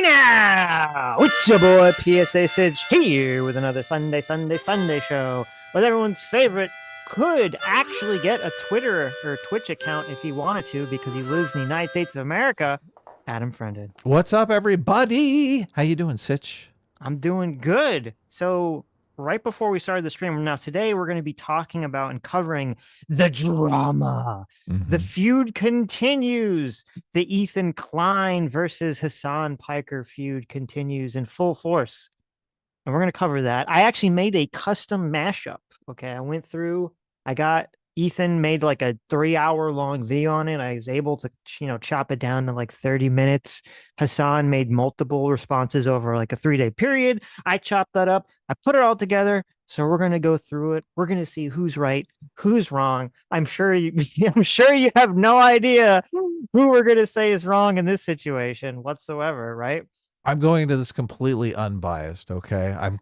now! It's your boy PSA Sitch here with another Sunday show with everyone's favorite could actually get a Twitter or Twitch account if he wanted to because he lives in the United States of America. Adam Friended. What's up, everybody? How you doing, Sitch? I'm doing good. So right before we started the stream, now today we're going to be talking about and covering the drama. The feud continues. The Ethan Klein versus Hasan Piker feud continues in full force. And we're going to cover that. I actually made a custom mashup. Okay. I went through, I got Ethan made like a 3-hour-long video on it. I was able to, chop it down to like 30 minutes. Hasan made multiple responses over like a 3-day period. I chopped that up. I put it all together. So we're going to go through it. We're going to see who's right, who's wrong. I'm sure you have no idea who we're going to say is wrong in this situation whatsoever, right? I'm going into this completely unbiased, okay? I'm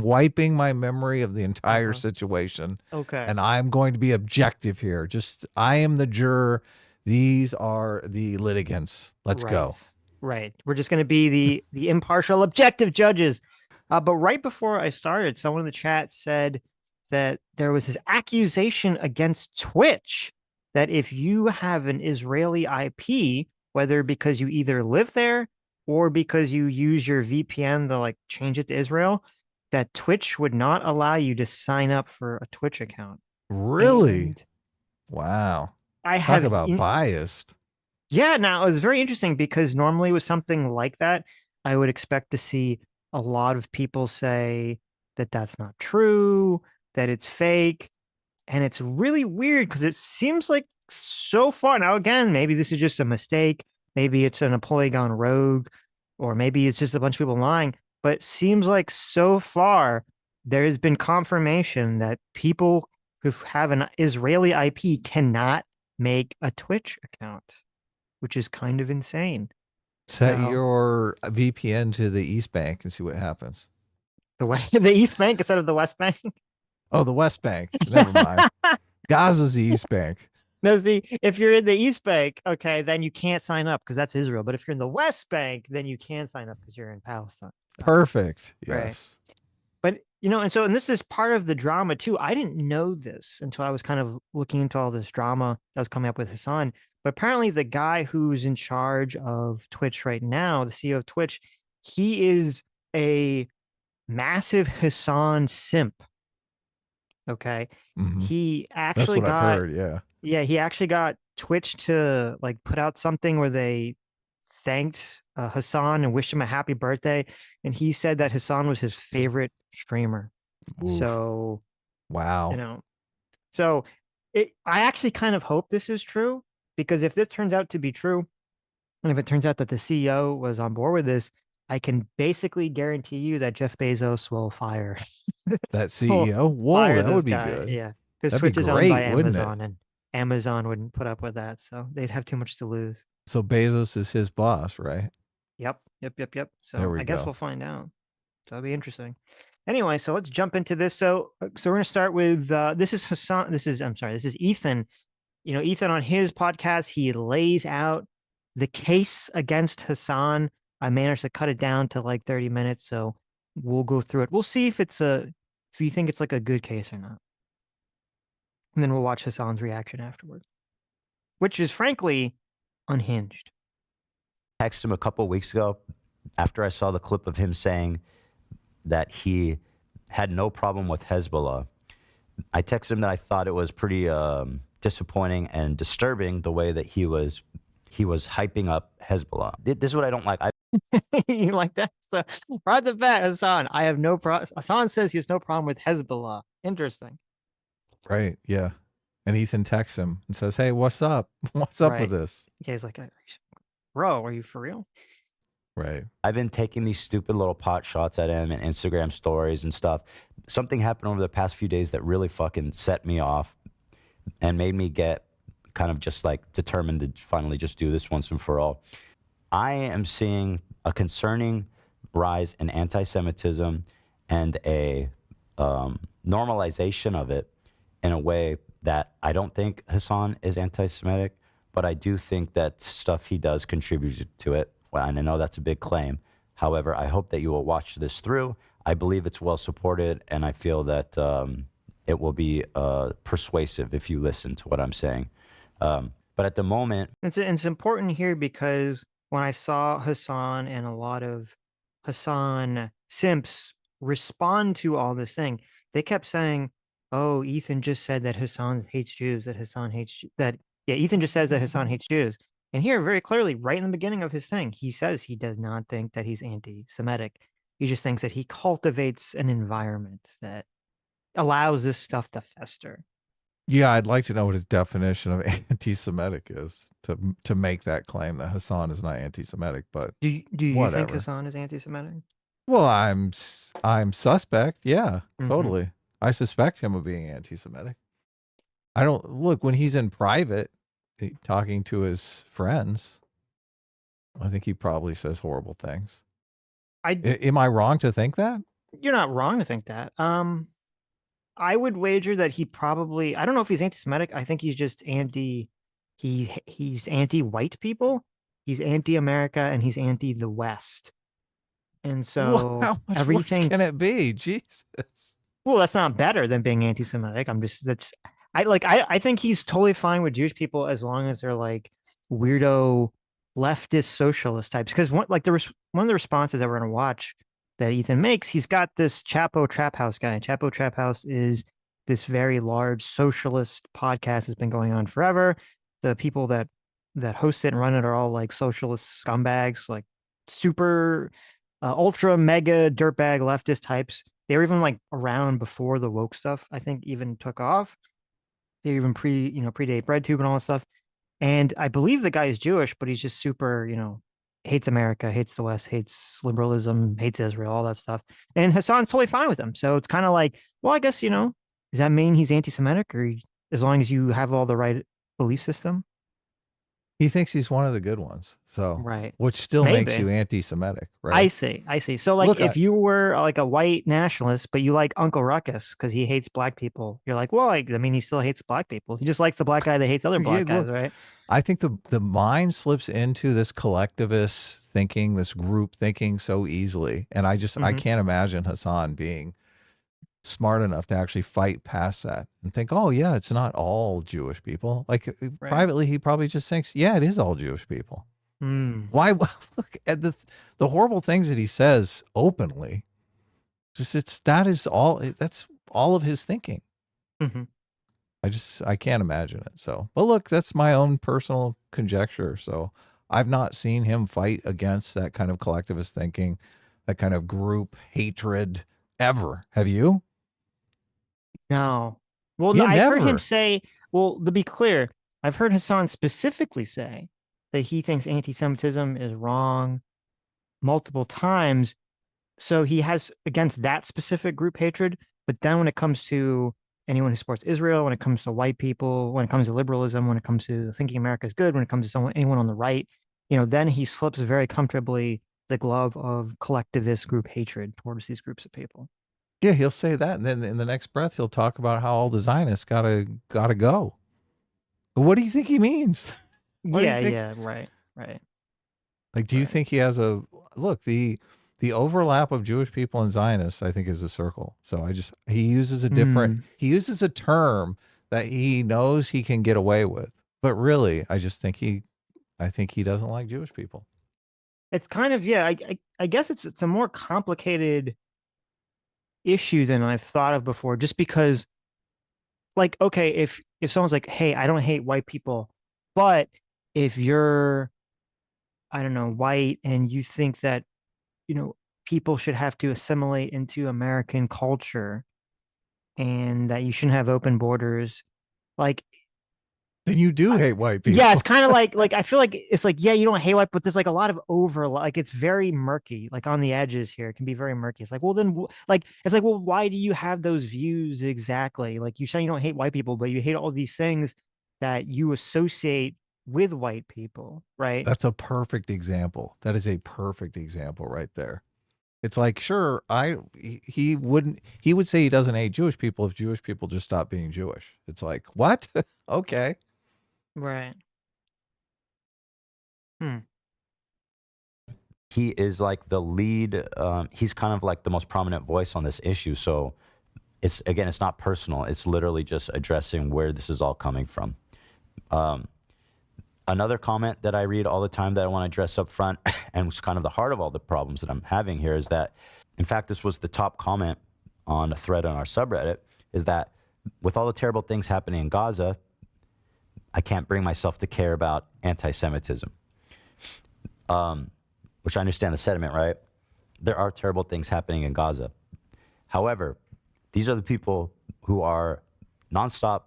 wiping my memory of the entire situation. Okay. And I'm going to be objective here. I am the juror. These are the litigants. Let's go. Right. We're just going to be the impartial, objective judges. But right before I started, someone in the chat said that there was this accusation against Twitch that if you have an Israeli IP, whether because you either live there or because you use your VPN to like change it to Israel, that Twitch would not allow you to sign up for a Twitch account. Really? And wow. Talk about biased. Yeah, now it was very interesting because normally with something like that, I would expect to see a lot of people say that that's not true, that it's fake. And it's really weird because it seems like so far now, again, maybe this is just a mistake. Maybe it's an employee gone rogue, or maybe it's just a bunch of people lying. But it seems like so far there has been confirmation that people who have an Israeli IP cannot make a Twitch account, which is kind of insane. Set your VPN to the East Bank and see what happens. The East Bank instead of the West Bank? Oh, the West Bank. Never mind. Gaza's the East Bank. No, see, if you're in the East Bank, okay, then you can't sign up because that's Israel. But if you're in the West Bank, then you can sign up because you're in Palestine. So. Perfect. Yes. Right. But, and this is part of the drama too. I didn't know this until I was kind of looking into all this drama that was coming up with Hasan. But apparently the guy who's in charge of Twitch right now, the CEO of Twitch, he is a massive Hasan simp. Okay. He actually That's what I've heard, yeah. Yeah, he actually got Twitch to like put out something where they thanked Hasan and wished him a happy birthday. And he said that Hasan was his favorite streamer. Oof. So, wow. So I actually kind of hope this is true because if this turns out to be true, and if it turns out that the CEO was on board with this, I can basically guarantee you that Jeff Bezos will fire that CEO. Whoa, that would be good. Yeah, because Twitch is owned by Amazon, and Amazon wouldn't put up with that, so they'd have too much to lose. So Bezos is his boss, right? Yep. So I guess we'll find out. So it'll be interesting. Anyway, so let's jump into this. So we're gonna start with this is Hasan. This is Ethan. Ethan on his podcast, he lays out the case against Hasan. I managed to cut it down to like 30 minutes, so we'll go through it. We'll see if you think it's like a good case or not. And then we'll watch Hasan's reaction afterwards, which is frankly unhinged. I texted him a couple of weeks ago after I saw the clip of him saying that he had no problem with Hezbollah. I texted him that I thought it was pretty disappointing and disturbing the way that he was hyping up Hezbollah. This is what I don't like. You like that? So right at the bat, Hasan, I have no problem. Hasan says he has no problem with Hezbollah. Interesting. Right. Yeah. And Ethan texts him and says, "Hey, what's up? What's up with this?" Yeah, he's like, "Bro, are you for real?" Right. I've been taking these stupid little pot shots at him and Instagram stories and stuff. Something happened over the past few days that really fucking set me off and made me get kind of just like determined to finally just do this once and for all. I am seeing a concerning rise in anti-Semitism and a normalization of it in a way that I don't think Hasan is anti-Semitic, but I do think that stuff he does contributes to it. Well, and I know that's a big claim, However, I hope that you will watch this through. I believe it's well supported, and I feel that it will be persuasive if you listen to what I'm saying. But at the moment, It's important here because when I saw Hasan and a lot of Hasan simps respond to all this thing, they kept saying, "Oh, Ethan just said that Hasan hates Jews. That Hasan hates that." Yeah, Ethan just says that Hasan hates Jews. And here, very clearly, right in the beginning of his thing, he says he does not think that he's anti-Semitic. He just thinks that he cultivates an environment that allows this stuff to fester. Yeah, I'd like to know what his definition of anti-Semitic is to make that claim that Hasan is not anti-Semitic. But Do you think whatever. Hasan is anti-Semitic? Well, I'm suspect. Yeah, Mhm. totally. I suspect him of being anti-Semitic. I don't look when he's in private talking to his friends. I think he probably says horrible things. Am I wrong to think that? You're not wrong to think that. I would wager that he probably, I don't know if he's anti-Semitic. I think he's just he's anti-white people. He's anti-America and he's anti the West. And so how much everything worse can it be? Jesus. Well, that's not better than being anti-Semitic. I think he's totally fine with Jewish people as long as they're like weirdo leftist socialist types. Because one of the responses that we're gonna watch that Ethan makes, he's got this Chapo Trap House guy. Chapo Trap House is this very large socialist podcast that's been going on forever. The people that host it and run it are all like socialist scumbags, like super ultra mega dirtbag leftist types. They were even like around before the woke stuff, I think, even took off. They even predate BreadTube and all that stuff. And I believe the guy is Jewish, but he's just super, hates America, hates the West, hates liberalism, hates Israel, all that stuff. And Hasan's totally fine with him. So it's kind of like, well, I guess, does that mean he's anti-Semitic or as long as you have all the right belief system? He thinks he's one of the good ones. So, right. Which still makes you anti-Semitic, right? I see. So like, if you were like a white nationalist, but you like Uncle Ruckus because he hates black people, you're like, well, he still hates black people. He just likes the black guy that hates other black guys, right? I think the mind slips into this collectivist thinking, this group thinking so easily. And I can't imagine Hasan being smart enough to actually fight past that and think, oh yeah, it's not all Jewish people. Like privately, he probably just thinks, yeah, it is all Jewish people. Why look at the horrible things that he says openly? That's all of his thinking. I can't imagine it. So, but look, that's my own personal conjecture. So I've not seen him fight against that kind of collectivist thinking, that kind of group hatred ever. Have you? No. Well, I've heard him say, well, to be clear, I've heard Hasan specifically say that he thinks anti-Semitism is wrong multiple times. So he has against that specific group hatred. But then when it comes to anyone who supports Israel, when it comes to white people, when it comes to liberalism, when it comes to thinking America is good, when it comes to anyone on the right, then he slips very comfortably the glove of collectivist group hatred towards these groups of people. Yeah, he'll say that, and then in the next breath, he'll talk about how all the Zionists gotta go. What do you think he means? Yeah, right. Like, do you think he has the overlap of Jewish people and Zionists? I think is a circle. So he uses a different, he uses a term that he knows he can get away with, but really, I think he doesn't like Jewish people. It's kind of I guess it's a more complicated issue than I've thought of before, just because like, okay, if someone's like, hey, I don't hate white people, but if you're, I don't know, white and you think that, people should have to assimilate into American culture and that you shouldn't have open borders, like, then you do hate white people. Yeah, it's kind of like I feel like it's like, yeah, you don't hate white, but there's like a lot of overlap. Like it's very murky, like on the edges here. It can be very murky. It's like, well, then well, why do you have those views exactly? Like you say you don't hate white people, but you hate all these things that you associate with white people, right? That's a perfect example. That is a perfect example right there. It's like, sure, he would say he doesn't hate Jewish people if Jewish people just stopped being Jewish. It's like, what? Okay. Right. he is like the lead. He's kind of like the most prominent voice on this issue. So it's not personal. It's literally just addressing where this is all coming from. Another comment that I read all the time that I want to address up front, and was kind of the heart of all the problems that I'm having here, is that, in fact, this was the top comment on a thread on our subreddit, is that with all the terrible things happening in Gaza, I can't bring myself to care about anti-Semitism. Which I understand the sentiment, right? There are terrible things happening in Gaza. However, these are the people who are nonstop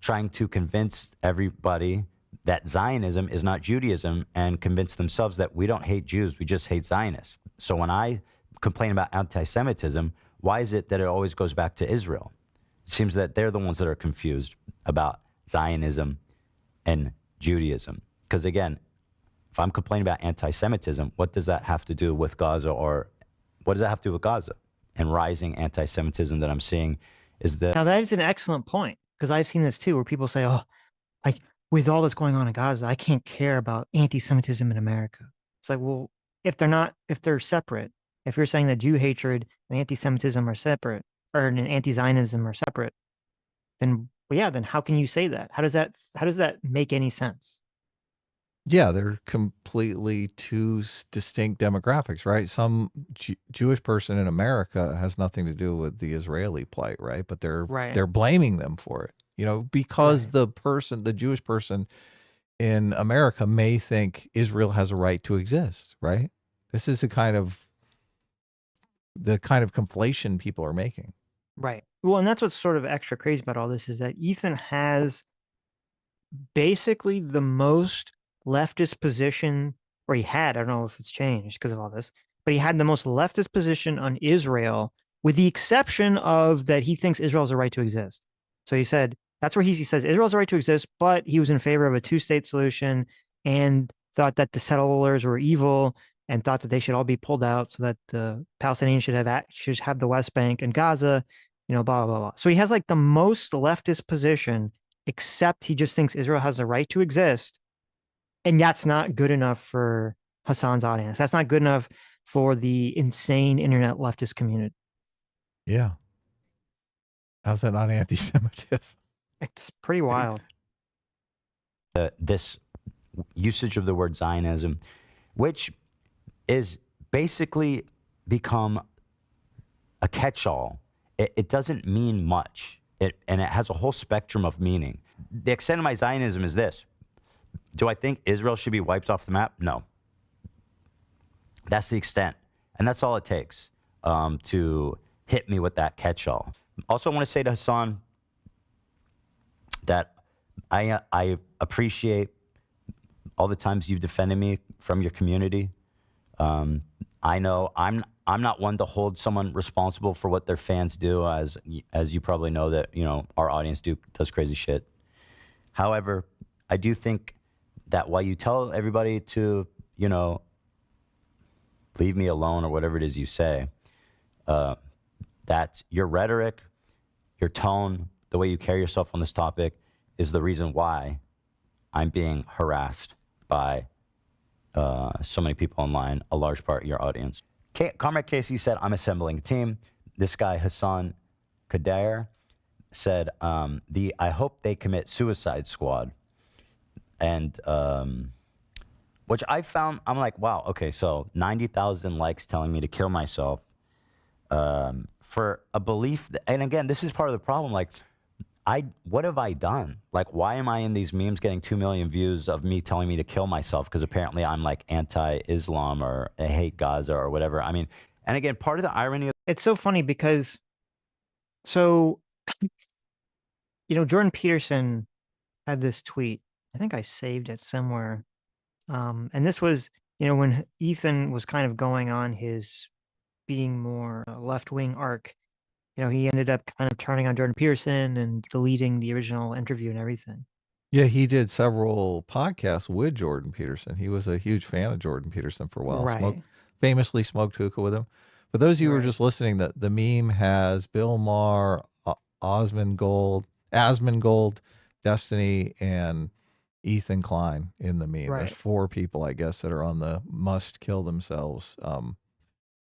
trying to convince everybody that Zionism is not Judaism, and convince themselves that we don't hate Jews, we just hate Zionists. So when I complain about anti-Semitism, why is it that it always goes back to Israel? It seems that they're the ones that are confused about Zionism and Judaism. Because again, if I'm complaining about anti-Semitism, what does that have to do with Gaza, or what does that have to do with Gaza? And rising anti-Semitism that I'm seeing is that... Now, that is an excellent point, because I've seen this too, where people say, oh, like, with all that's going on in Gaza, I can't care about anti-Semitism in America. It's like, well, if they're separate, if you're saying that Jew hatred and anti-Semitism are separate, or an anti-Zionism are separate, then, well, yeah, then how can you say that? How does that make any sense? Yeah, they're completely two distinct demographics, right? Some Jewish person in America has nothing to do with the Israeli plight, right? But they're blaming them for it, because the Jewish person in America may think Israel has a right to exist, right? This is the kind of conflation people are making. Right. Well, and that's what's sort of extra crazy about all this, is that Ethan has basically the most leftist position, or he had, I don't know if it's changed because of all this, but he had the most leftist position on Israel, with the exception of that he thinks Israel has a right to exist. So he said, that's where he says Israel has a right to exist, but he was in favor of a two-state solution and thought that the settlers were evil, and thought that they should all be pulled out so that the Palestinians should have the West Bank and Gaza, blah, blah, blah. So he has like the most leftist position, except he just thinks Israel has a right to exist. And that's not good enough for Hasan's audience. That's not good enough for the insane internet leftist community. Yeah. How's that not anti-Semitism? It's pretty wild. This usage of the word Zionism, which is basically become a catch-all. It doesn't mean much, and it has a whole spectrum of meaning. The extent of my Zionism is this. Do I think Israel should be wiped off the map? No. That's the extent, and that's all it takes to hit me with that catch-all. Also, I want to say to Hasan that I appreciate all the times you've defended me from your community. I know I'm not one to hold someone responsible for what their fans do, as you probably know that our audience does crazy shit. However, I do think that while you tell everybody to leave me alone, or whatever it is you say, that your rhetoric, your tone, the way you carry yourself on this topic is the reason why I'm being harassed by so many people online, a large part of your audience. Comrade Casey said, I'm assembling a team. This guy, Hasan Kader, said, I hope they commit suicide squad. And which I found, I'm like, wow, okay, so 90,000 likes telling me to kill myself for a belief. And again, this is part of the problem. Like, what have I done? Like, why am I in these memes getting 2 million views of me telling me to kill myself? Because apparently I'm like anti-Islam, or I hate Gaza, or whatever. I mean, and again, part of the irony of... It's so funny because, so, Jordan Peterson had this tweet. I think I saved it somewhere. And this was, when Ethan was kind of going on his being more left-wing arc. He ended up kind of turning on Jordan Peterson and deleting the original interview and everything. Yeah, he did several podcasts with Jordan Peterson. He was a huge fan of Jordan Peterson for a while. Right. Famously smoked hookah with him. For those of you who are just listening, the meme has Bill Maher, Asmongold, Destiny, and Ethan Klein in the meme. Right. There's 4 people, I guess, that are on the must kill themselves.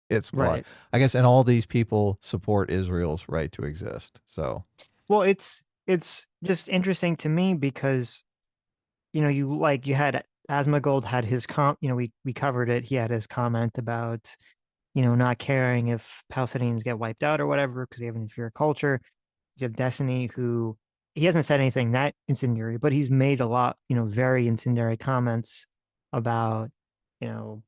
It's Right. I guess, and all these people support Israel's right to exist. So, Well, it's just interesting to me because, you know, you had Asmongold had his you know, we covered it. He had his comment about, you know, not caring if Palestinians get wiped out or whatever because they have an inferior culture. You have Destiny, who he hasn't said anything that incendiary, but he's made a lot, you know, very incendiary comments about, you know,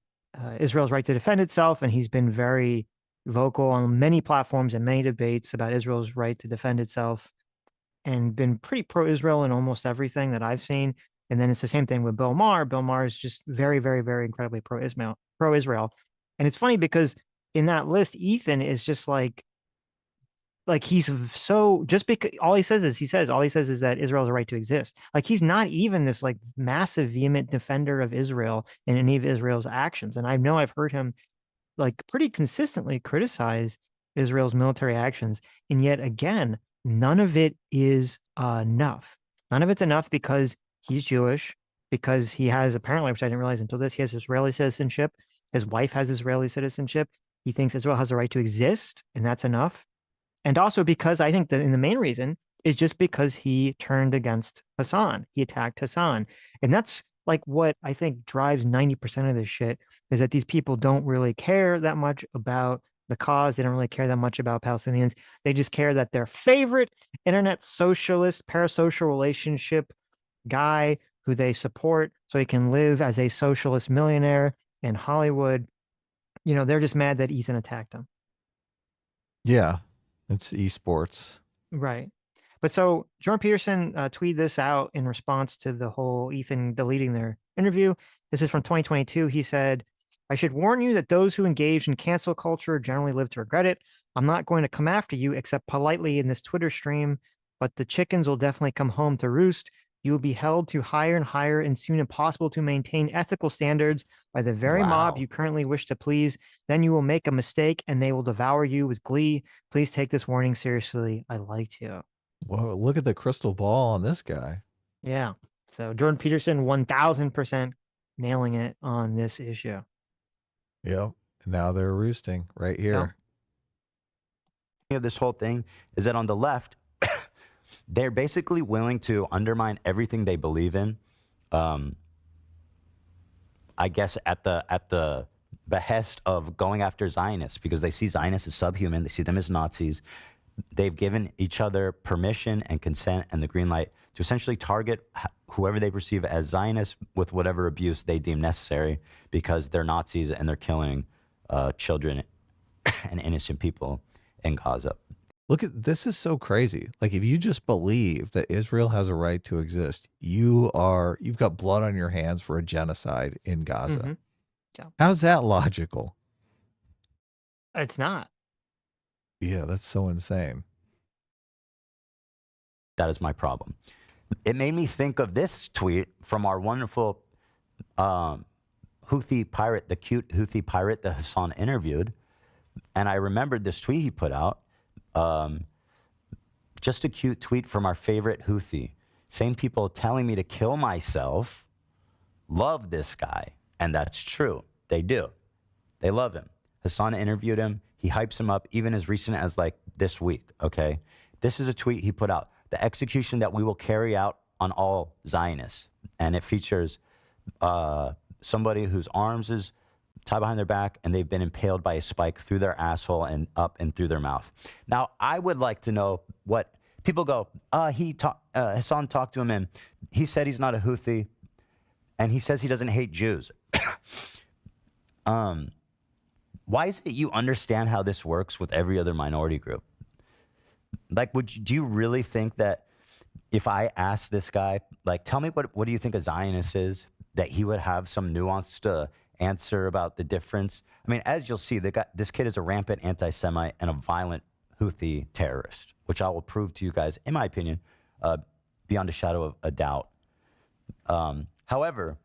Israel's right to defend itself, and he's been very vocal on many platforms and many debates about Israel's right to defend itself, and been pretty pro-Israel in almost everything that I've seen. And then it's the same thing with Bill Maher. Bill Maher is just very, very, very incredibly pro-Israel. And it's funny because in that list, Ethan is just like he's so, just because all he says is that Israel has a right to exist. Like he's not even this like massive vehement defender of Israel in any of Israel's actions. And I know I've heard him like pretty consistently criticize Israel's military actions. And yet again, none of it is enough. None of it's enough because he's Jewish, because he has, apparently, which I didn't realize until this, he has Israeli citizenship. His wife has Israeli citizenship. He thinks Israel has a right to exist, and that's enough. And also because I think that in the main reason is just because he turned against Hasan. He attacked Hasan. And that's like what I think drives 90% of this shit, is that these people don't really care that much about the cause. They don't really care that much about Palestinians. They just care that their favorite internet socialist parasocial relationship guy who they support so he can live as a socialist millionaire in Hollywood, you know, they're just mad that Ethan attacked him. yeah, it's esports. Right. But so Jordan Peterson tweeted this out in response to the whole Ethan deleting their interview. This is from 2022. He said, I should warn you that those who engage in cancel culture generally live to regret it. I'm not going to come after you except politely in this Twitter stream, but the chickens will definitely come home to roost. You will be held to higher and higher and soon impossible to maintain ethical standards by the very mob Wow. you currently wish to please. Then you will make a mistake and they will devour you with glee. Please take this warning seriously. I liked you. Whoa, look at the crystal ball on this guy. Yeah. So Jordan Peterson, 1000% nailing it on this issue. Yep. Now they're roosting right here. Of this whole thing is that on the left, they're basically willing to undermine everything they believe in. I guess at the behest of going after Zionists, because they see Zionists as subhuman. They see them as Nazis. They've given each other permission and consent and the green light to essentially target whoever they perceive as Zionists with whatever abuse they deem necessary, because they're Nazis and they're killing children and innocent people in Gaza. Look at this, is so crazy. Like, if you just believe that Israel has a right to exist, you've got blood on your hands for a genocide in Gaza. Mm-hmm. Yeah. How's that logical? It's not. Yeah, that's so insane. That is my problem. It made me think of this tweet from our wonderful Houthi pirate, the cute Houthi pirate that Hasan interviewed. And I remembered this tweet he put out. Just a cute tweet from our favorite Houthi. Same people telling me to kill myself love this guy. And that's true. They do. They love him. Hasan interviewed him. He hypes him up even as recent as like this week, okay? This is a tweet he put out. The execution that we will carry out on all Zionists. And it features somebody whose arms is tied behind their back and they've been impaled by a spike through their asshole and up and through their mouth. Now, I would like to know what people go, Hasan talked to him and he said he's not a Houthi and he says he doesn't hate Jews. Why is it you understand how this works with every other minority group? Like, do you really think that if I asked this guy, like, tell me what do you think a Zionist is, that he would have some nuance to answer about the difference? I mean, as you'll see, this kid is a rampant anti-Semite and a violent Houthi terrorist, which I will prove to you guys, in my opinion, beyond a shadow of a doubt. However,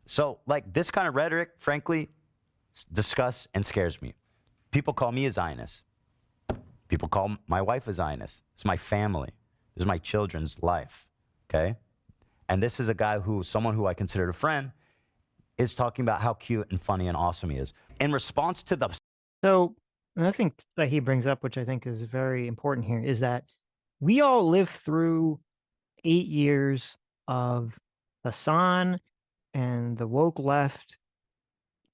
so like this kind of rhetoric, frankly, disgusts and scares me. People call me a Zionist. People call my wife a Zionist. It's my family. This is my children's life, okay? And this is a guy someone who I considered a friend, is talking about how cute and funny and awesome he is. In response to the... So another thing that he brings up, which I think is very important here, is that we all lived through 8 years of Hasan and the woke left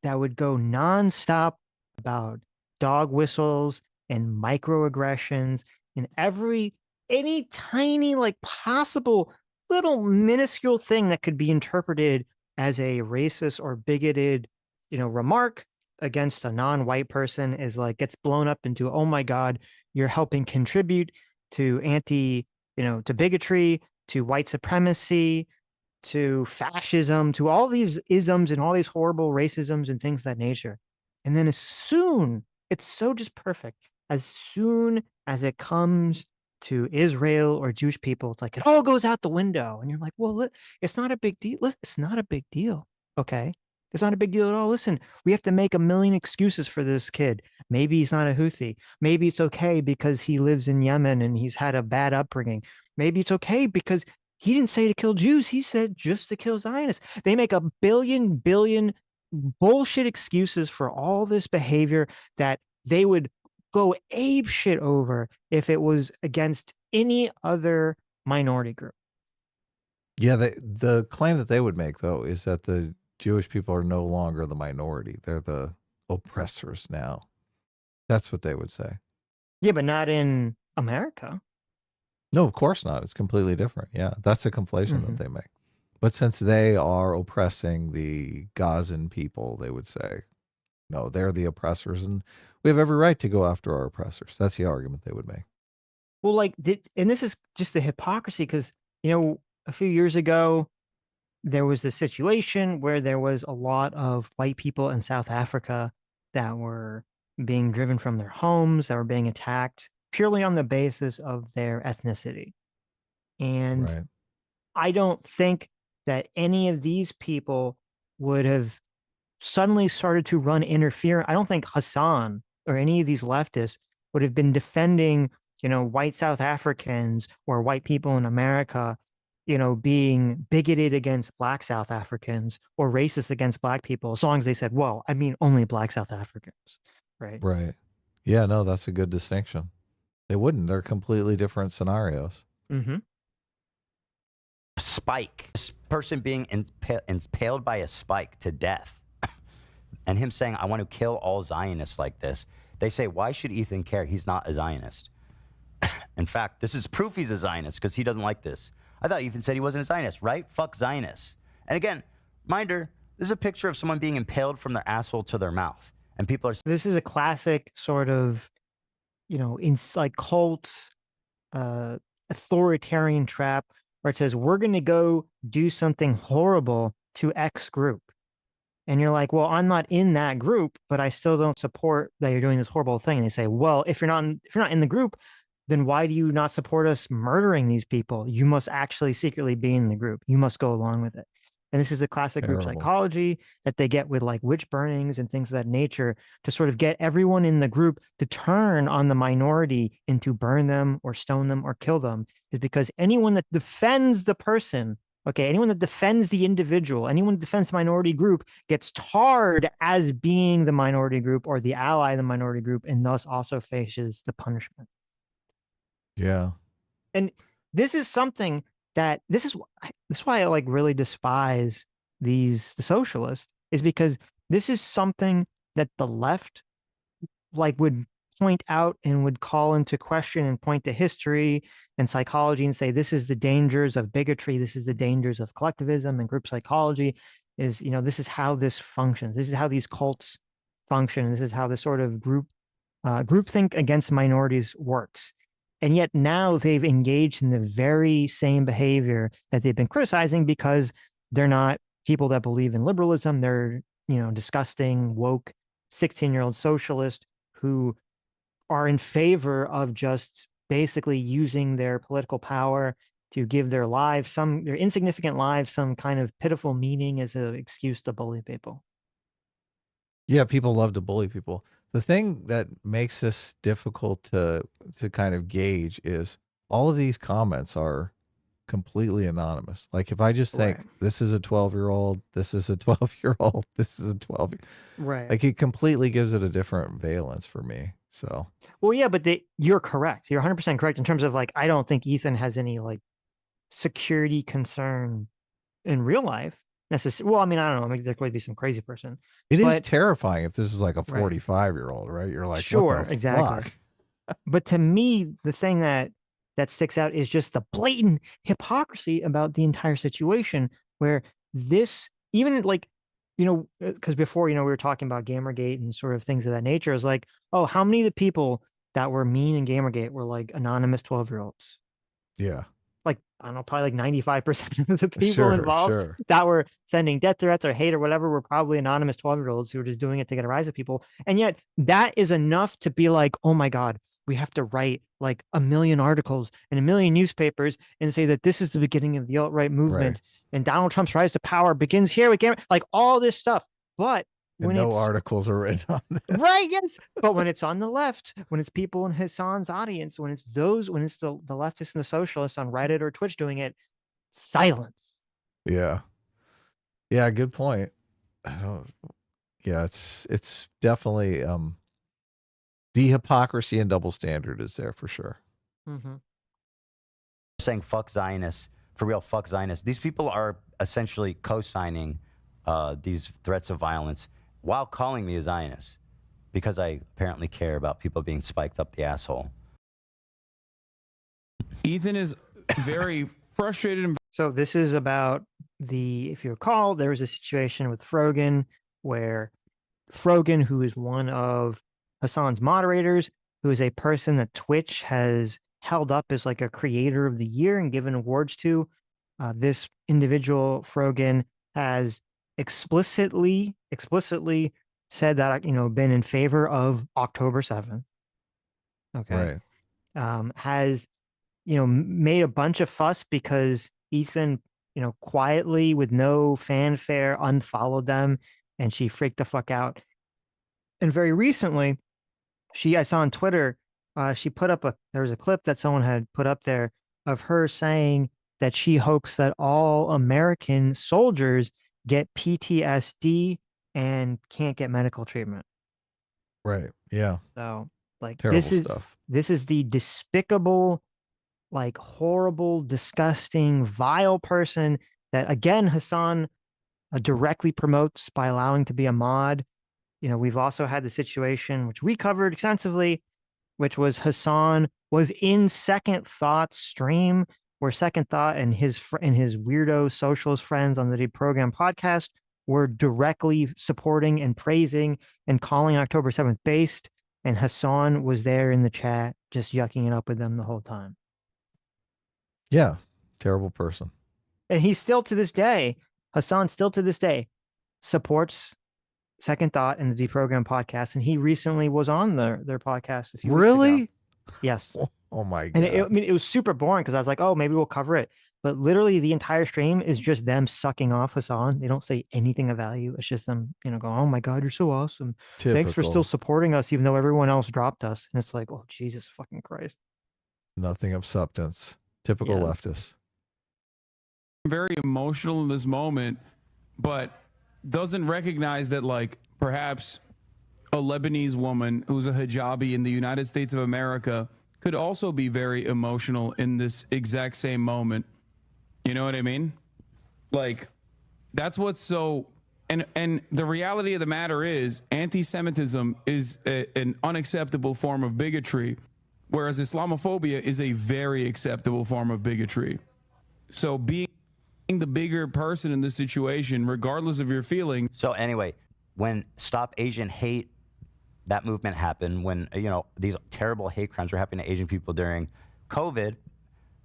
that would go nonstop about dog whistles and microaggressions and any tiny, like, possible little minuscule thing that could be interpreted as a racist or bigoted, remark against a non-white person is like gets blown up into, oh my God, you're helping contribute to to bigotry, to white supremacy, to fascism, to all these isms and all these horrible racisms and things of that nature. And then it's so just perfect. As soon as it comes to Israel or Jewish people, it's like it all goes out the window. And you're like, well, it's not a big deal. It's not a big deal. Okay. It's not a big deal at all. Listen, we have to make a million excuses for this kid. Maybe he's not a Houthi. Maybe it's okay because he lives in Yemen and he's had a bad upbringing. Maybe it's okay because he didn't say to kill Jews. He said just to kill Zionists. They make a billion bullshit excuses for all this behavior that they would go ape shit over if it was against any other minority group. Yeah, the claim that they would make, though, is that the Jewish people are no longer the minority. They're the oppressors now. That's what they would say. Yeah, but not in America. No, of course not. It's completely different. Yeah, that's a conflation that they make. But since they are oppressing the Gazan people, they would say, no, they're the oppressors, and we have every right to go after our oppressors. That's the argument they would make. Well, and this is just the hypocrisy because, a few years ago, there was this situation where there was a lot of white people in South Africa that were being driven from their homes, that were being attacked purely on the basis of their ethnicity. And Right. I don't think that any of these people would have suddenly started to run interference. I don't think Hasan or any of these leftists would have been defending, white South Africans or white people in America, being bigoted against black South Africans or racist against black people, as long as they said, well, I mean, only black South Africans. Right. Right. Yeah, no, that's a good distinction. They wouldn't. They're completely different scenarios. Mm-hmm. Spike. This person being impaled by a spike to death. And him saying, I want to kill all Zionists like this. They say, why should Ethan care? He's not a Zionist. In fact, this is proof he's a Zionist because he doesn't like this. I thought Ethan said he wasn't a Zionist, right? Fuck Zionists. And again, reminder, this is a picture of someone being impaled from their asshole to their mouth. And people are... This is a classic sort of, in like cult, authoritarian trap where it says, we're going to go do something horrible to X group. And you're like, well, I'm not in that group, but I still don't support that you're doing this horrible thing. And they say, well, if you're not in the group, then why do you not support us murdering these people? You must actually secretly be in the group. You must go along with it. And this is a classic group psychology that they get with like witch burnings and things of that nature to sort of get everyone in the group to turn on the minority and to burn them or stone them or kill them, is because anyone that defends the person, anyone that defends the individual, anyone that defends the minority group gets tarred as being the minority group or the ally of the minority group, and thus also faces the punishment. Yeah. And this is something that this is why I like really despise the socialists, is because this is something that the left like would point out and would call into question and point to history and psychology and say, this is the dangers of bigotry. This is the dangers of collectivism and group psychology. Is, this is how this functions. This is how these cults function. This is how this sort of groupthink against minorities works. And yet now they've engaged in the very same behavior that they've been criticizing because they're not people that believe in liberalism. They're, disgusting, woke, 16-year-old socialists who are in favor of just basically using their political power to give their lives, their insignificant lives, some kind of pitiful meaning as an excuse to bully people. Yeah, people love to bully people. The thing that makes this difficult to kind of gauge is all of these comments are completely anonymous. Like if I just think Right. this is a 12-year-old, this is a 12-year-old, this is a 12, Right. like it completely gives it a different valence for me. So, Well, yeah, but you're correct. You're 100% correct in terms of like, I don't think Ethan has any like security concern in real life necessarily. Well, I mean, I don't know. Maybe there could be some crazy person, it is but terrifying if this is like a right. 45-year-old, right? You're like, what Sure, the exactly. fuck? But to me, the thing that sticks out is just the blatant hypocrisy about the entire situation, where this even like, because before, we were talking about Gamergate and sort of things of that nature. Is like, oh, how many of the people that were mean in Gamergate were like anonymous 12-year-olds? Yeah. Like, I don't know, probably like 95% of the people Sure, involved sure. that were sending death threats or hate or whatever were probably anonymous 12-year-olds who were just doing it to get a rise of people. And yet that is enough to be like, oh my God, we have to write like a million articles and a million newspapers and say that this is the beginning of the alt-right movement. Right. And Donald Trump's rise to power begins here with like all this stuff. But And when no it's articles are written on this. right, yes. But when it's on the left, when it's people in Hasan's audience, when it's the leftists and the socialists on Reddit or Twitch doing it, silence. Yeah. Yeah, good point. I don't, yeah, it's definitely the hypocrisy and double standard is there for sure. Mm-hmm. Saying fuck Zionists, for real, fuck Zionists. These people are essentially co-signing these threats of violence while calling me a Zionist because I apparently care about people being spiked up the asshole. Ethan is very frustrated. And So this is about if you recall, there was a situation with Frogan where Frogan, who is one of Hasan's moderators, who is a person that Twitch has held up as like a creator of the year and given awards to, this individual, Frogan, has explicitly said that, been in favor of October 7th. Okay. Right. Has, made a bunch of fuss because Ethan, quietly with no fanfare unfollowed them, and she freaked the fuck out. And very recently, I saw on Twitter, she put up there was a clip that someone had put up there of her saying that she hopes that all American soldiers get PTSD and can't get medical treatment. Right. Yeah. So like terrible stuff. This is the despicable, like horrible, disgusting, vile person that, again, Hasan directly promotes by allowing to be a mod. We've also had the situation, which we covered extensively, which was Hasan was in Second Thought's stream, where Second Thought and his weirdo socialist friends on the Deprogram podcast were directly supporting and praising and calling October 7th based. And Hasan was there in the chat, just yucking it up with them the whole time. Yeah. Terrible person. And he's still to this day, Hasan still to this day supports Second Thought and the Deprogram podcast. And he recently was on their podcast a few weeks ago. Yes. Oh my And God. it was super boring because I was like, oh, maybe we'll cover it. But literally the entire stream is just them sucking off Hasan. They don't say anything of value. It's just them, going, oh my God, you're so awesome. Typical. Thanks for still supporting us, even though everyone else dropped us. And it's like, oh, Jesus fucking Christ. Nothing of substance. Typical leftist. very emotional in this moment, but doesn't recognize that, like, perhaps a Lebanese woman who's a hijabi in the United States of America could also be very emotional in this exact same moment. You know what I mean? Like, that's what's so, and the reality of the matter is anti-Semitism is an unacceptable form of bigotry, whereas Islamophobia is a very acceptable form of bigotry. So being the bigger person in this situation, regardless of your feeling. So anyway, when Stop Asian Hate, that movement happened, when, you know, these terrible hate crimes were happening to Asian people during COVID,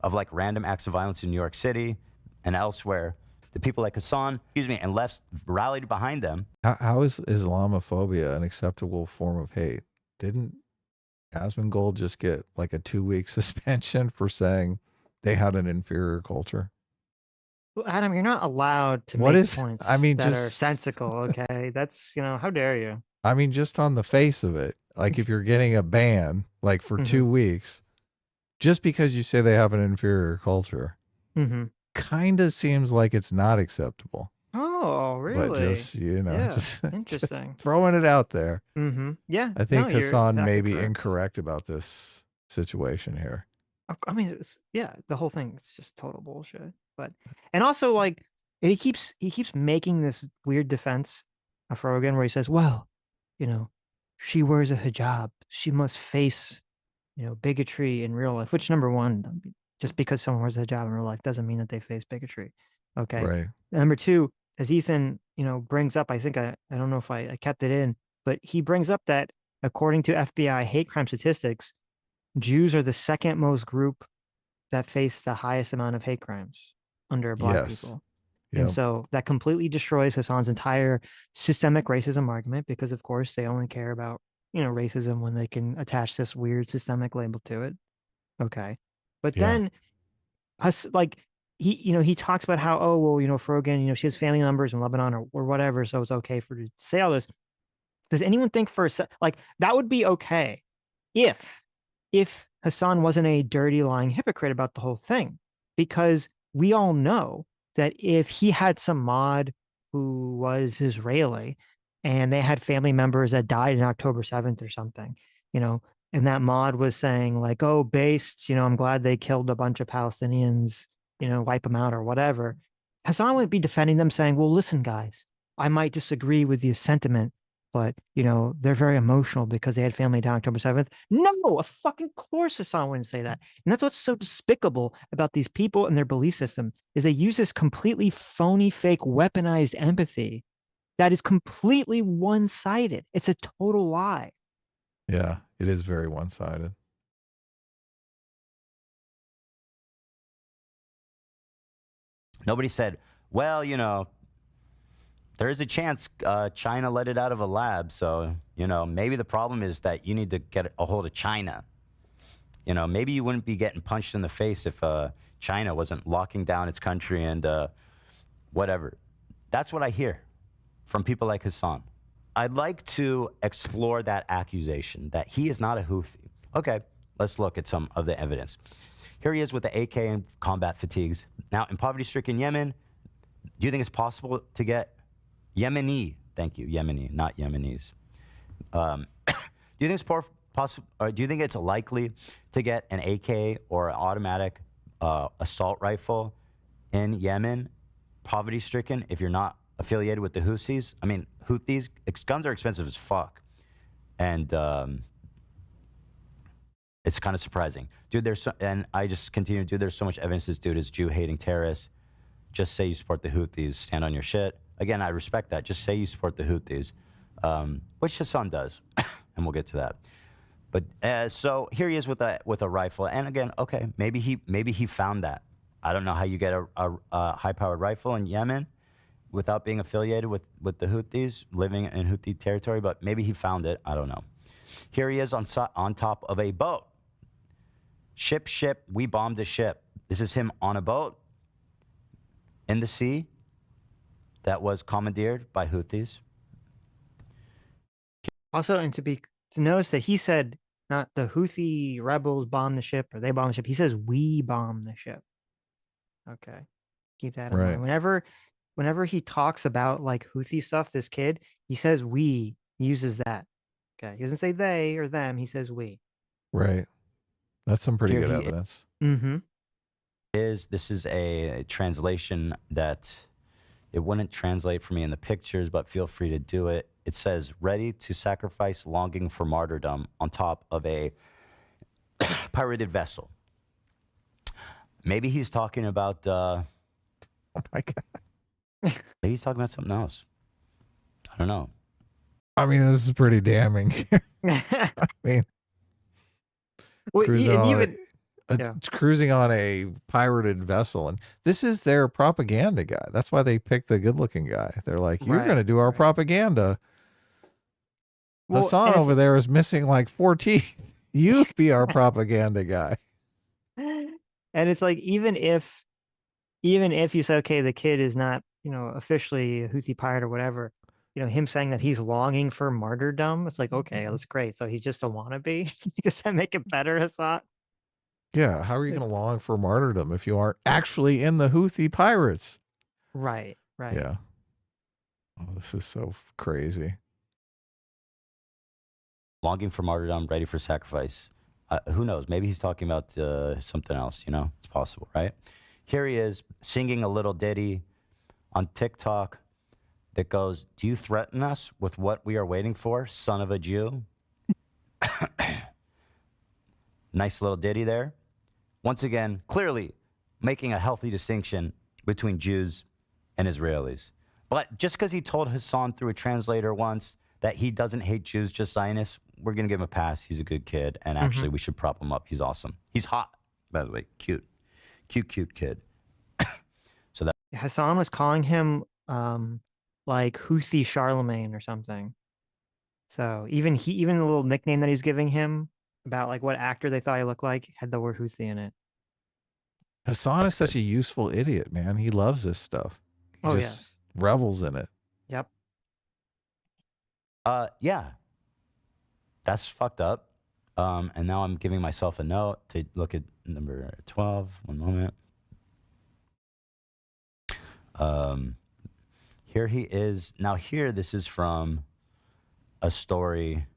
of like random acts of violence in New York City and elsewhere, the people like Hasan, and left rallied behind them. How is Islamophobia an acceptable form of hate? Didn't Asmongold just get like a 2-week suspension for saying they had an inferior culture? Well, Adam, you're not allowed to make points I mean, that just, are sensical, okay? That's, you know, how dare you? I mean, just on the face of it, like if you're getting a ban, like for 2 weeks, just because you say they have an inferior culture, Mm-hmm. kind of seems like it's not acceptable. Oh, But really? just, you know, Yeah. just Interesting. throwing it out there. Mm-hmm. Yeah. I No, think you're Hasan may exactly be correct. incorrect about this situation here. I mean, yeah, the whole thing, it's just total bullshit. But and also like he keeps making this weird defense of Rogan where he says, well, you know, she wears a hijab. She must face, you know, bigotry in real life, which number one, just because someone wears a hijab in real life doesn't mean that they face bigotry. Okay. Right. Number two, as Ethan, you know, brings up, I think I don't know if I kept it in, but he brings up that according to FBI hate crime statistics, Jews are the second most group that face the highest amount of hate crimes under Black Yes. people. Yep. And so that completely destroys Hasan's entire systemic racism argument because, of course, they only care about, you know, racism when they can attach this weird systemic label to it. Okay. But Yeah. then, like, he talks about how, oh, well, you know, Frogan, you know, she has family members in Lebanon or whatever, so it's okay for her to say all this. Does anyone think for like that would be okay if Hasan wasn't a dirty lying hypocrite about the whole thing? Because we all know that if he had some mod who was Israeli and they had family members that died in October 7th or something, you know, and that mod was saying like, oh, based, you know, I'm glad they killed a bunch of Palestinians, you know, wipe them out or whatever. Hasan would be defending them saying, well, listen, guys, I might disagree with the sentiment, but you know they're very emotional because they had family down October 7th. No, a fucking course Hasan wouldn't say that. And that's what's so despicable about these people and their belief system is they use this completely phony, fake, weaponized empathy that is completely one-sided. It's a total lie. Yeah, it is very one-sided. Nobody said, well, you know, there is a chance China let it out of a lab. So, you know, maybe the problem is that you need to get a hold of China. You know, maybe you wouldn't be getting punched in the face if China wasn't locking down its country and whatever. That's what I hear from people like Hasan. I'd like to explore that accusation that he is not a Houthi. Okay, let's look at some of the evidence. Here he is with the AK and combat fatigues. Now, in poverty-stricken Yemen, do you think it's possible to get Yemeni? Thank you, Yemeni, not Yemenis. Do you think it's possible, or do you think it's likely to get an AK or an automatic assault rifle in Yemen, poverty-stricken, if you're not affiliated with the Houthis? I mean, Houthis, guns are expensive as fuck, and it's kind of surprising, dude. And I just continue, dude. There's so much evidence this dude is Jew-hating terrorist. Just say you support the Houthis. Stand on your shit. Again, I respect that. Just say you support the Houthis, which Hasan does, and we'll get to that. But so here he is with a rifle, and again, okay, maybe he found that. I don't know how you get a high-powered rifle in Yemen without being affiliated with the Houthis, living in Houthi territory, but maybe he found it. I don't know. Here he is on top of a boat. Ship, we bombed a ship. This is him on a boat in the sea that was commandeered by Houthis. Also, and to notice that he said not the Houthi rebels bombed the ship or they bombed the ship. He says we bombed the ship. Okay, keep that in Right. mind. Whenever he talks about like Houthi stuff, this kid, he says we. He uses that. Okay, he doesn't say they or them. He says we. Right. That's some pretty Here good he- evidence. Mm-hmm. This is a translation that it wouldn't translate for me in the pictures, but feel free to do it. It says, ready to sacrifice, longing for martyrdom on top of a pirated vessel. Maybe he's talking about, Oh my God. maybe he's talking about something else. I don't know. I mean, this is pretty damning. I mean, Well, cruising and on even cruising on a pirated vessel, and this is their propaganda guy. That's why they picked the good-looking guy. They're like, you're Right, going to do our right. propaganda. Well, Hasan and over there is missing like 4 teeth. You be our propaganda guy. and it's like even if you say okay, the kid is not, you know, officially a Houthi pirate or whatever, you know, him saying that he's longing for martyrdom, it's like, okay, that's great. So he's just a wannabe. Does that make it better, Hasan? Yeah, how are you going to long for martyrdom if you aren't actually in the Houthi pirates? Right. Yeah. Oh, this is so crazy. Longing for martyrdom, ready for sacrifice. Who knows? Maybe he's talking about something else, you know? It's possible, right? Here he is singing a little ditty on TikTok that goes, "Do you threaten us with what we are waiting for, son of a Jew?" Nice little ditty there. Once again, clearly making a healthy distinction between Jews and Israelis. But just because he told Hasan through a translator once that he doesn't hate Jews, just Zionists, we're going to give him a pass. He's a good kid. And actually, we should prop him up. He's awesome. He's hot, by the way. Cute. Cute kid. So that Hasan was calling him like Houthi Charlemagne or something. So even the little nickname that he's giving him about like what actor they thought he looked like had the word Houthi in it. Hasan is such a useful idiot, man. He loves this stuff. He just revels in it. Yep. yeah. That's fucked up. And now I'm giving myself a note to look at number 12. One moment. Here he is. Now here, this is from a story.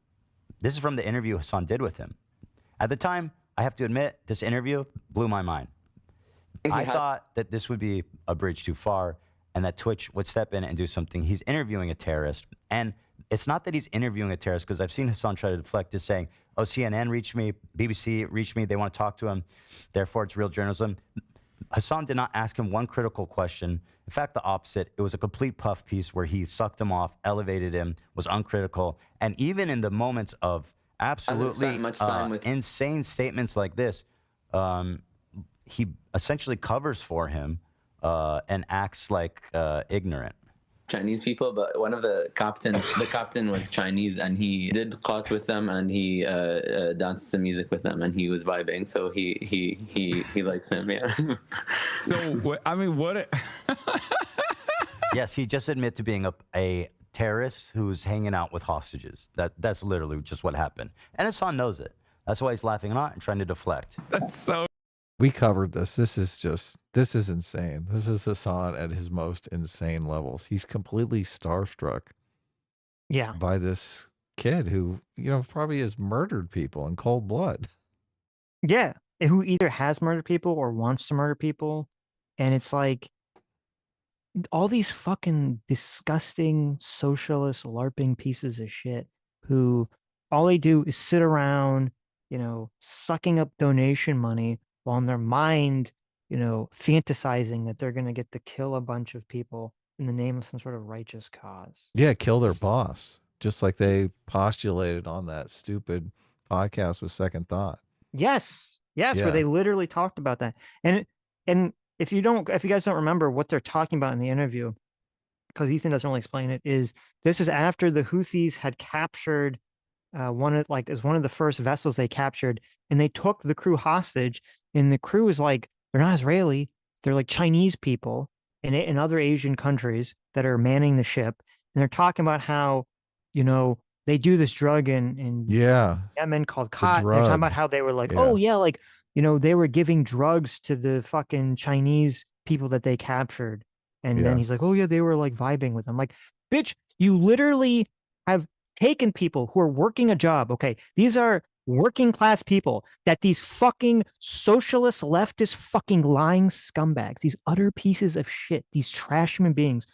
This is from the interview Hasan did with him. At the time, I have to admit, this interview blew my mind. I thought that this would be a bridge too far and that Twitch would step in and do something. He's interviewing a terrorist. And it's not that he's interviewing a terrorist, because I've seen Hasan try to deflect, just saying, oh, CNN reached me, BBC reached me, they want to talk to him, therefore it's real journalism. Hasan did not ask him one critical question. In fact, the opposite. It was a complete puff piece where he sucked him off, elevated him, was uncritical. And even in the moments of absolutely insane statements like this, he essentially covers for him and acts like ignorant. Chinese people, but one of the captain was Chinese, and he did caught with them, and he danced some music with them, and he was vibing. So he likes him, yeah. So I mean, what? Yes, he just admitted to being a terrorist who's hanging out with hostages. That's literally just what happened, and Hasan knows it. That's why he's laughing a lot and trying to deflect. That's so. We covered this. This is insane. This is Hasan at his most insane levels. He's completely starstruck. Yeah. By this kid who, probably has murdered people in cold blood. Yeah. Who either has murdered people or wants to murder people. And it's like all these fucking disgusting socialist LARPing pieces of shit who all they do is sit around, sucking up donation money while in their mind, fantasizing that they're going to get to kill a bunch of people in the name of some sort of righteous cause. Yeah, kill their boss, just like they postulated on that stupid podcast with Second Thought. Yes, where they literally talked about that. And if you guys don't remember what they're talking about in the interview, because Ethan doesn't really explain it, this is after the Houthis had captured it was one of the first vessels they captured, and they took the crew hostage. And the crew is like, they're not Israeli, they're like Chinese people in other Asian countries that are manning the ship. And they're talking about how, they do this drug in Yemen called khat. They're talking about how they were like, they were giving drugs to the fucking Chinese people that they captured. And then he's like, oh yeah, they were like vibing with them. Like, bitch, you literally have taken people who are working a job. Okay, these are working class people that these fucking socialist, leftist, fucking lying scumbags, these utter pieces of shit, these trash human beings,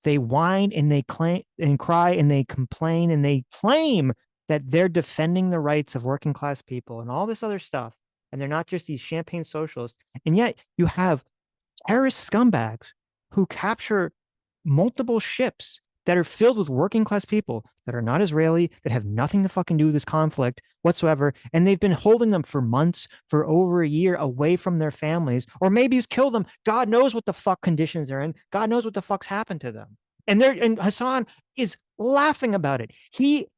they whine and they claim and cry and they complain and they claim that they're defending the rights of working class people and all this other stuff. And they're not just these champagne socialists. And yet you have terrorist scumbags who capture multiple ships that are filled with working class people that are not Israeli, that have nothing to fucking do with this conflict whatsoever. And they've been holding them for months, for over a year, away from their families, or maybe he's killed them. God knows what the fuck conditions they're in. God knows what the fuck's happened to them. And Hasan is laughing about it.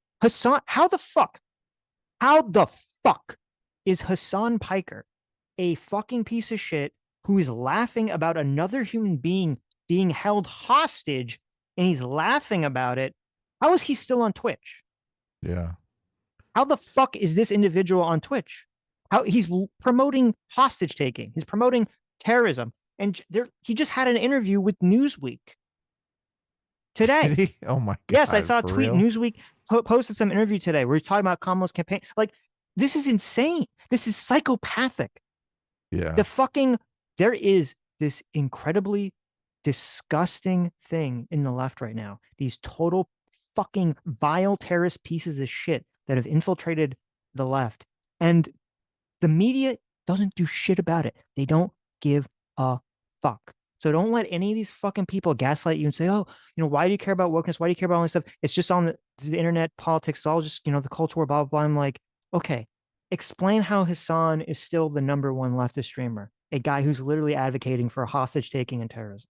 How the fuck is Hasan Piker a fucking piece of shit who is laughing about another human being being held hostage, and he's laughing about it? How is he still on Twitch? Yeah. How the fuck is this individual on Twitch? how he's promoting hostage taking, he's promoting terrorism, and he just had an interview with Newsweek today. Did he? Oh my god! Yes, I saw a for tweet. real? Newsweek posted some interview today where he's talking about Kamala's campaign. Like, this is insane. This is psychopathic. Yeah. The fucking there is this incredibly disgusting thing in the left right now. These total fucking vile terrorist pieces of shit that have infiltrated the left, and the media doesn't do shit about it. They don't give a fuck. So don't let any of these fucking people gaslight you and say, oh, you know, why do you care about wokeness? Why do you care about all this stuff? It's just on the internet, politics, it's all just, you know, the culture war, blah, blah, blah. I'm like, okay, explain how Hasan is still the #1 leftist streamer, a guy who's literally advocating for hostage taking and terrorism.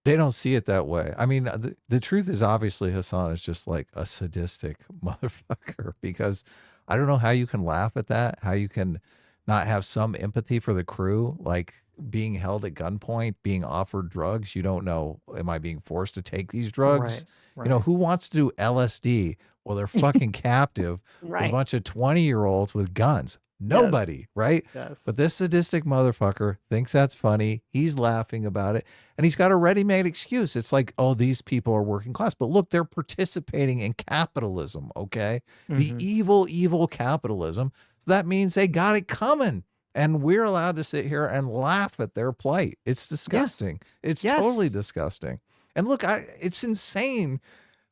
They don't see it that way. I mean, the truth is obviously Hasan is just like a sadistic motherfucker, because I don't know how you can laugh at that, how you can not have some empathy for the crew, like being held at gunpoint, being offered drugs. You don't know, am I being forced to take these drugs? Right. You know, who wants to do LSD? Well, they're fucking captive with a Right. bunch of 20-year-olds with guns. Nobody, right? Yes. But this sadistic motherfucker thinks that's funny. He's laughing about it. And he's got a ready-made excuse. It's like, oh, these people are working class. But look, they're participating in capitalism, okay? The evil, evil capitalism. So that means they got it coming. And we're allowed to sit here and laugh at their plight. It's disgusting. It's totally disgusting. And look, it's insane.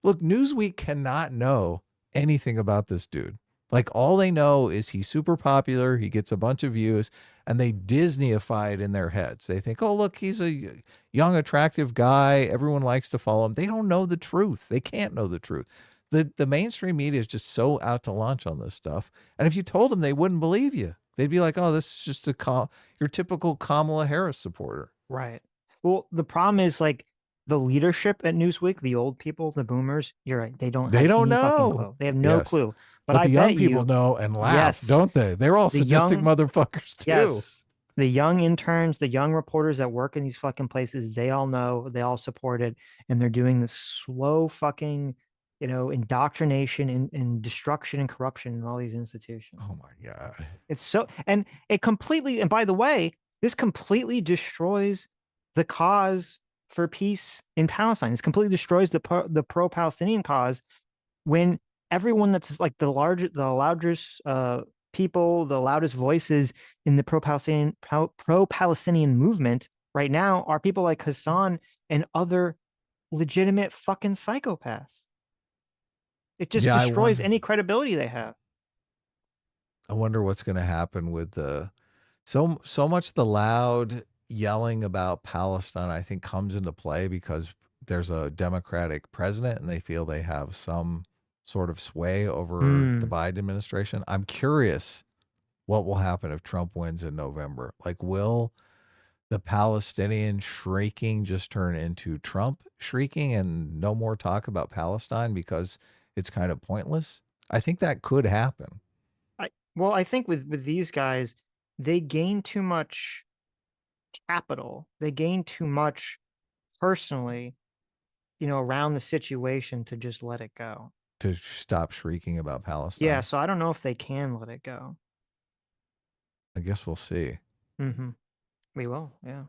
Look, Newsweek cannot know anything about this dude. Like, all they know is he's super popular, he gets a bunch of views, and they Disneyify it in their heads. They think, oh, look, he's a young, attractive guy. Everyone likes to follow him. They don't know the truth. They can't know the truth. The mainstream media is just so out to lunch on this stuff. And if you told them, they wouldn't believe you. They'd be like, oh, this is just your typical Kamala Harris supporter. Right. Well, the problem is, like, the leadership at Newsweek, the old people, the boomers, you're right. They don't have any fucking clue. They have no clue. But the young people know and laugh, don't they? They're all sadistic motherfuckers too. Yes. The young interns, the young reporters that work in these fucking places, they all know, they all support it. And they're doing this slow fucking, you know, indoctrination and destruction and corruption in all these institutions. Oh my God. It's so, and it completely, and by the way, this completely destroys the cause for peace in Palestine. This completely destroys the pro-Palestinian cause when everyone that's like the loudest people, the loudest voices in the pro-Palestinian movement right now are people like Hasan and other legitimate fucking psychopaths. It just destroys any credibility they have. I wonder what's going to happen with so much the loud yelling about Palestine, I think, comes into play because there's a Democratic president and they feel they have some sort of sway over the Biden administration. I'm curious what will happen if Trump wins in November. Like, will the Palestinian shrieking just turn into Trump shrieking and no more talk about Palestine because it's kind of pointless? I think that could happen. Well, I think with these guys, they gain too much capital. They gain too much personally, you know, around the situation to just let it go. To stop shrieking about Palestine. Yeah, so I don't know if they can let it go. I guess we'll see. We will, yeah.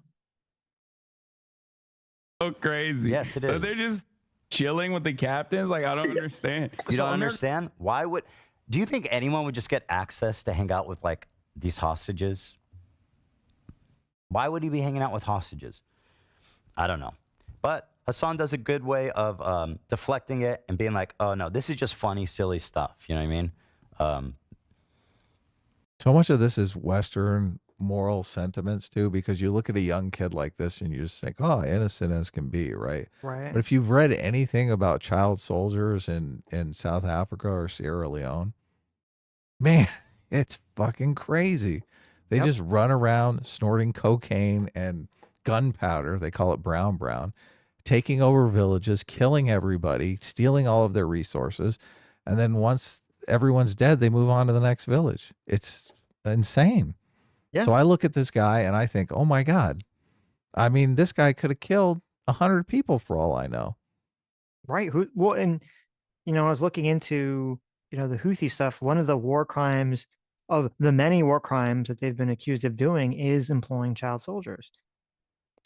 So crazy. Yes, it is. They're just chilling with the captains. Like, I don't understand. You don't understand? Why would... Do you think anyone would just get access to hang out with, like, these hostages? Why would he be hanging out with hostages? I don't know. But Hasan does a good way of deflecting it and being like, oh, no, this is just funny, silly stuff. You know what I mean? So much of this is Western moral sentiments, too, because you look at a young kid like this and you just think, oh, innocent as can be, right? Right. But if you've read anything about child soldiers in South Africa or Sierra Leone, man, it's fucking crazy. They just run around snorting cocaine and gunpowder. They call it brown, taking over villages, killing everybody, stealing all of their resources. And then once everyone's dead, they move on to the next village. It's insane. Yeah. So I look at this guy and I think, oh my God. I mean, this guy could have killed 100 people for all I know. Right. Well, and, you know, I was looking into, you know, the Houthi stuff. One of the war crimes of the many war crimes that they've been accused of doing is employing child soldiers.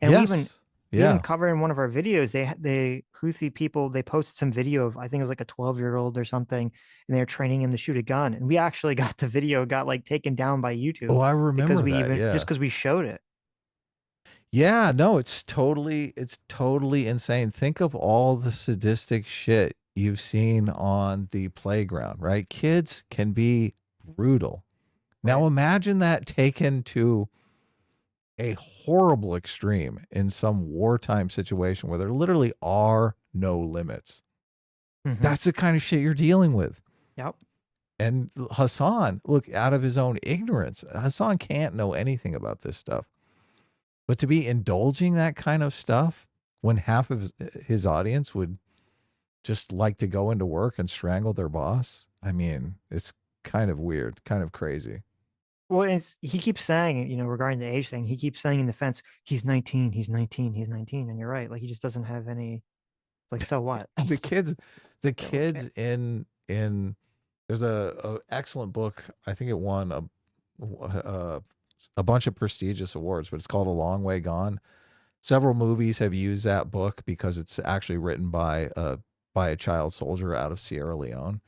And yes. we even covered in one of our videos, they Houthi people, they posted some video of, I think it was like a 12-year-old or something, and they're training him to shoot a gun. And we actually got the video like taken down by YouTube. Oh, I remember because just because we showed it. Yeah, no, it's totally insane. Think of all the sadistic shit you've seen on the playground, right? Kids can be brutal. Now imagine that taken to a horrible extreme in some wartime situation where there literally are no limits. That's the kind of shit you're dealing with. Yep. And Hasan, look, out of his own ignorance, Hasan can't know anything about this stuff. But to be indulging that kind of stuff when half of his audience would just like to go into work and strangle their boss, I mean, it's kind of weird, kind of crazy. Well, he keeps saying, you know, regarding the age thing, he keeps saying in defense, he's 19, he's 19, he's 19. And you're right. Like, he just doesn't have any, like, so what? the kids in there's a excellent book. I think it won a bunch of prestigious awards, but it's called A Long Way Gone. Several movies have used that book because it's actually written by a child soldier out of Sierra Leone.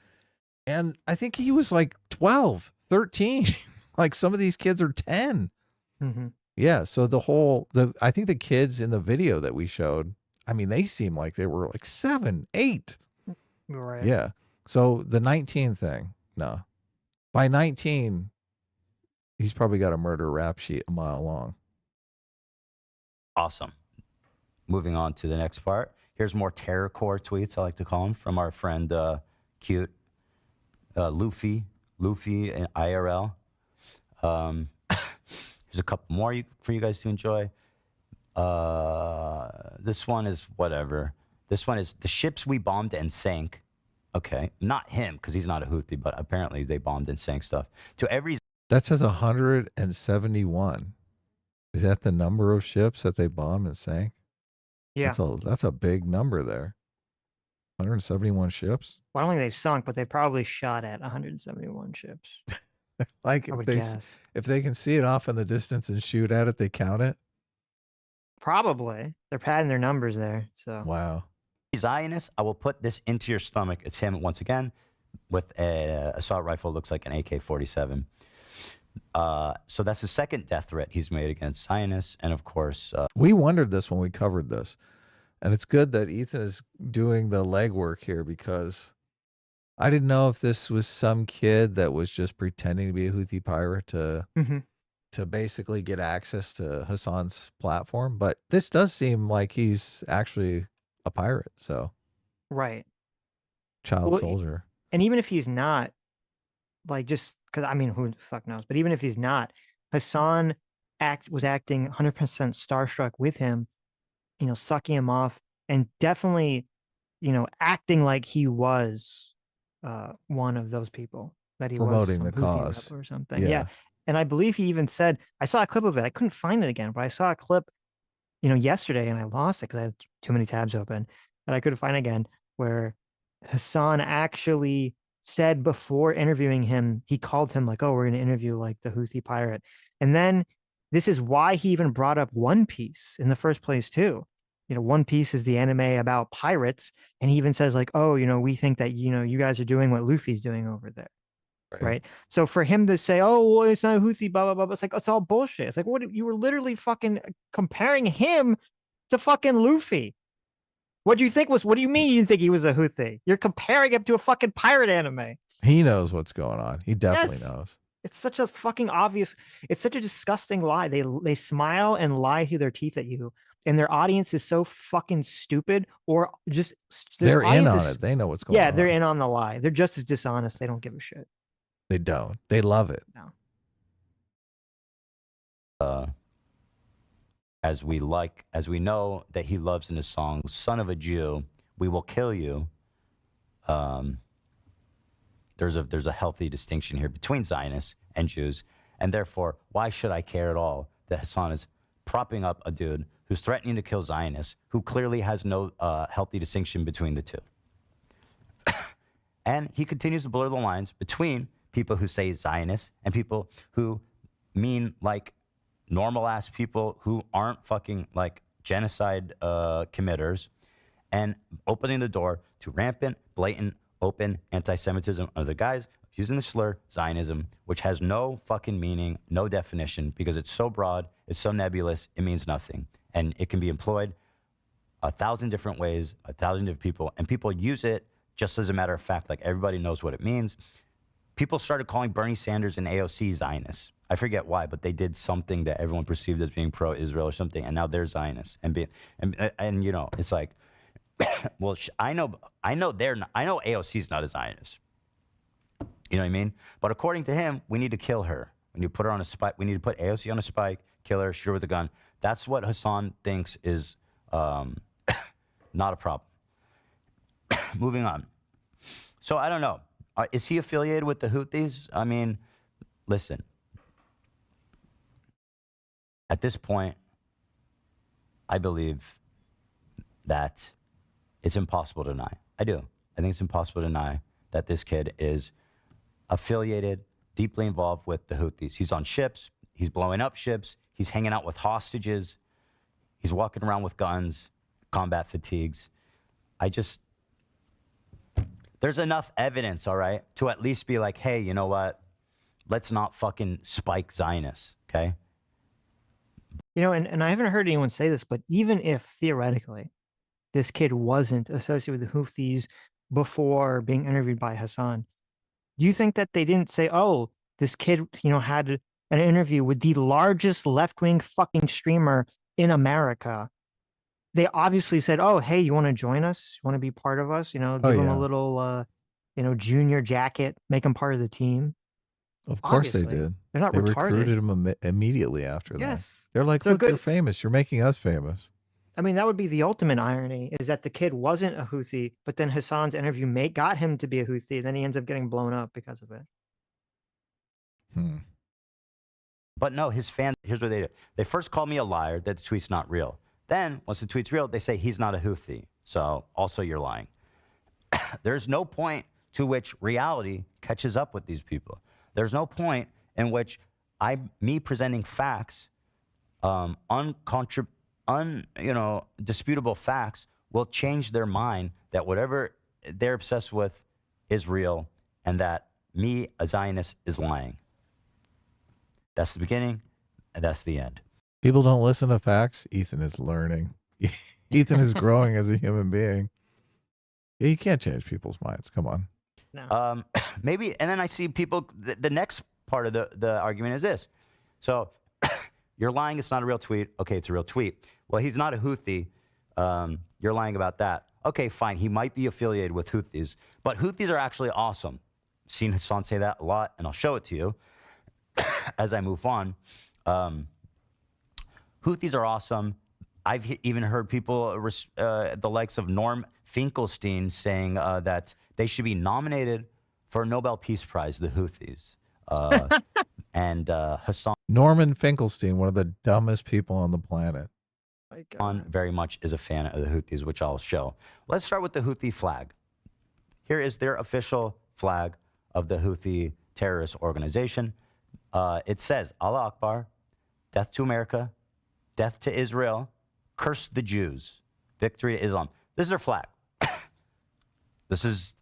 And I think he was like 12, 13. Like some of these kids are 10. Yeah. So I think the kids in the video that we showed, I mean, they seem like they were like 7, 8. Right. Yeah. So the 19 thing, no. By 19, he's probably got a murder rap sheet a mile long. Awesome. Moving on to the next part. Here's more terrorcore tweets, I like to call them, from our friend Cute Luffy in IRL. There's a couple more for you guys to enjoy. This one is whatever. This one is the ships we bombed and sank. Okay, not him because he's not a Houthi, but apparently they bombed and sank stuff. To every that says 171. Is that the number of ships that they bombed and sank? Yeah, that's a big number there. 171 ships. Well, I don't think they've sunk, but they probably shot at 171 ships. Like if they can see it off in the distance and shoot at it, they count it. Probably. They're padding their numbers there. So wow. Zionist, I will put this into your stomach. It's him once again with a assault rifle. Looks like an AK-47. So that's the second death threat he's made against Zionists, and of course, we wondered this when we covered this, and it's good that Ethan is doing the legwork here because I didn't know if this was some kid that was just pretending to be a Houthi pirate to basically get access to Hasan's platform, but this does seem like he's actually a pirate. So, right, child soldier, and even if he's not, like, just because I mean, who the fuck knows? But even if he's not, Hasan was acting 100% starstruck with him, you know, sucking him off, and definitely, you know, acting like he was one of those people, that he promoting was the cause or something. Yeah. And I believe he even said, I saw a clip of it. I couldn't find it again, but I saw a clip, you know, yesterday, and I lost it because I had too many tabs open, that I couldn't find again, where Hasan actually said before interviewing him, he called him like, oh, we're going to interview like the Houthi pirate. And then this is why he even brought up One Piece in the first place too. You know, One Piece is the anime about pirates. And he even says like, oh, you know, we think that, you know, you guys are doing what Luffy's doing over there. Right. So for him to say, oh, well, it's not Houthi, blah, blah, blah, it's like, it's all bullshit. It's like, what, you were literally fucking comparing him to fucking Luffy. What do you mean you didn't think he was a Houthi? You're comparing him to a fucking pirate anime. He knows what's going on. He definitely knows. It's such a fucking obvious, it's such a disgusting lie. They smile and lie through their teeth at you, and their audience is so fucking stupid, or just they're in on it. They know what's going on. Yeah, they're in on the lie. They're just as dishonest. They don't give a shit. They don't. They love it. No. As we know that he loves in his songs, "Son of a Jew, we will kill you." There's a healthy distinction here between Zionists and Jews, and therefore, why should I care at all that Hasan is propping up a dude who's threatening to kill Zionists, who clearly has no healthy distinction between the two? And he continues to blur the lines between people who say Zionist and people who mean like normal ass people who aren't fucking like genocide committers, and opening the door to rampant, blatant, open anti-Semitism under the guise of using the slur Zionism, which has no fucking meaning, no definition, because it's so broad, it's so nebulous, it means nothing. And it can be employed 1,000 different ways, 1,000 different people, and people use it just as a matter of fact, like everybody knows what it means. People started calling Bernie Sanders and AOC Zionists. I forget why, but they did something that everyone perceived as being pro-Israel or something, and now they're Zionists. And you know, it's like, well, I know AOC's not a Zionist. You know what I mean? But according to him, we need to kill her. We need to put her on a spike. We need to put AOC on a spike, kill her, shoot her with a gun. That's what Hasan thinks is not a problem. Moving on. So I don't know. Is he affiliated with the Houthis? I mean, listen. At this point, I believe that it's impossible to deny. I do. I think it's impossible to deny that this kid is affiliated, deeply involved with the Houthis. He's on ships. He's blowing up ships. He's hanging out with hostages. He's walking around with guns, combat fatigues. There's enough evidence, all right, to at least be like, hey, you know what? Let's not fucking spike Zionists, okay? You know, and I haven't heard anyone say this, but even if theoretically this kid wasn't associated with the Houthis before being interviewed by Hasan, do you think that they didn't say, oh, this kid, you know, had an interview with the largest left-wing fucking streamer in America? They obviously said, oh, hey, you want to join us? You want to be part of us? You know, give him a little, you know, junior jacket, make him part of the team. Of course Obviously. they did. They're not They retarded. recruited him immediately after that. Yes. They're like, So look, good- you're famous. You're making us famous. I mean, that would be the ultimate irony, is that the kid wasn't a Houthi, but then Hasan's interview got him to be a Houthi, then he ends up getting blown up because of it. But no, his fans, here's what they do. They first call me a liar that the tweet's not real. Then, once the tweet's real, they say he's not a Houthi. So, also you're lying. There's no point to which reality catches up with these people. There's no point in which me presenting facts, disputable facts, will change their mind that whatever they're obsessed with is real, and that me, a Zionist, is lying. That's the beginning, and that's the end. People don't listen to facts. Ethan is learning. Ethan is growing as a human being. You can't change people's minds. Come on. No. Maybe, and then I see people, the next part of the argument is this. So, you're lying, it's not a real tweet. Okay, it's a real tweet. Well, he's not a Houthi. You're lying about that. Okay, fine. He might be affiliated with Houthis, but Houthis are actually awesome. I've seen Hasan say that a lot, and I'll show it to you as I move on. Houthis are awesome. I've even heard people, the likes of Norm Finkelstein, saying that they should be nominated for a Nobel Peace Prize, the Houthis. And Hasan Norman Finkelstein, one of the dumbest people on the planet. very much is a fan of the Houthis, which I'll show. Let's start with the Houthi flag. Here is their official flag of the Houthi terrorist organization. It says, Allah Akbar, death to America, death to Israel, curse the Jews, victory to Islam. This is their flag. This is...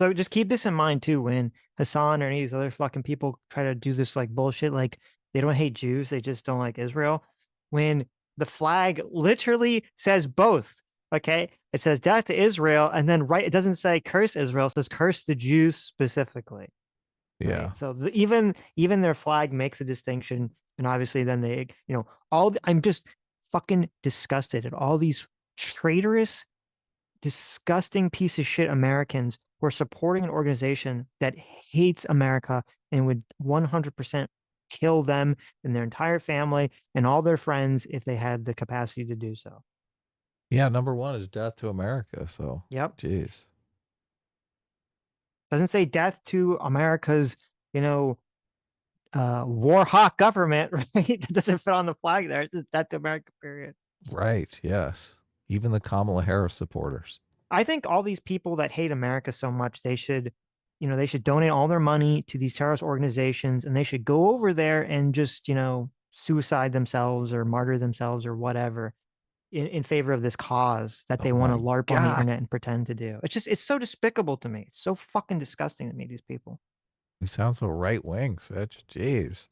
So just keep this in mind too, when Hasan or any of these other fucking people try to do this like bullshit, like they don't hate Jews, they just don't like Israel. When the flag literally says both, okay? It says death to Israel, and then it doesn't say curse Israel, it says curse the Jews specifically. Yeah. Right? So even their flag makes a distinction, and obviously then they, you know, I'm just fucking disgusted at all these traitorous, disgusting piece of shit Americans who are supporting an organization that hates America and would 100% kill them and their entire family and all their friends if they had the capacity to do so. Yeah, number one is death to America. So, Yep. jeez. Doesn't say death to America's, you know, war hawk government, right? It doesn't fit on the flag there. It's just death to America, period. Right. Yes. Even the Kamala Harris supporters. I think all these people that hate America so much, they should you know, they should donate all their money to these terrorist organizations, and they should go over there and just, you know, suicide themselves or martyr themselves or whatever in favor of this cause that they want to LARP on the internet and pretend to do. It's just, it's so despicable to me. It's so fucking disgusting to me, these people. You sound so right wing, Sitch. Jeez.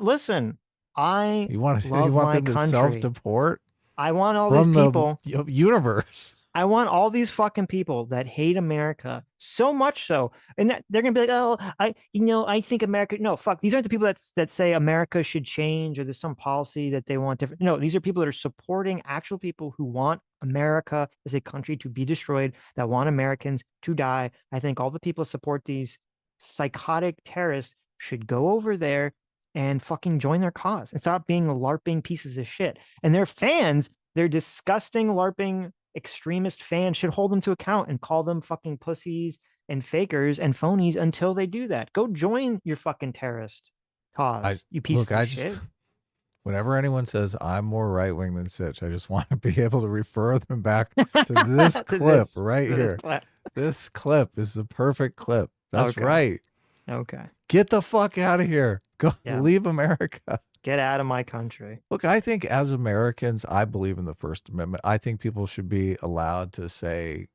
Listen, I You want love my them to country. self-deport I want all from these people. the universe. I want all these fucking people that hate America so much so, and that they're gonna be like, oh, I think America. No, fuck. These aren't the people that say America should change or there's some policy that they want different. No, these are people that are supporting actual people who want America as a country to be destroyed, that want Americans to die. I think all the people that support these psychotic terrorists should go over there and fucking join their cause and stop being LARPing pieces of shit. And their fans, their disgusting LARPing extremist fans, should hold them to account and call them fucking pussies and fakers and phonies until they do that. Go join your fucking terrorist cause, you piece of shit. Whenever anyone says I'm more right wing than Sitch, I just want to be able to refer them back to this clip right here. This clip is the perfect clip. That's right. Okay. Get the fuck out of here. Go leave America. Get out of my country. Look, I think as Americans, I believe in the First Amendment. I think people should be allowed to say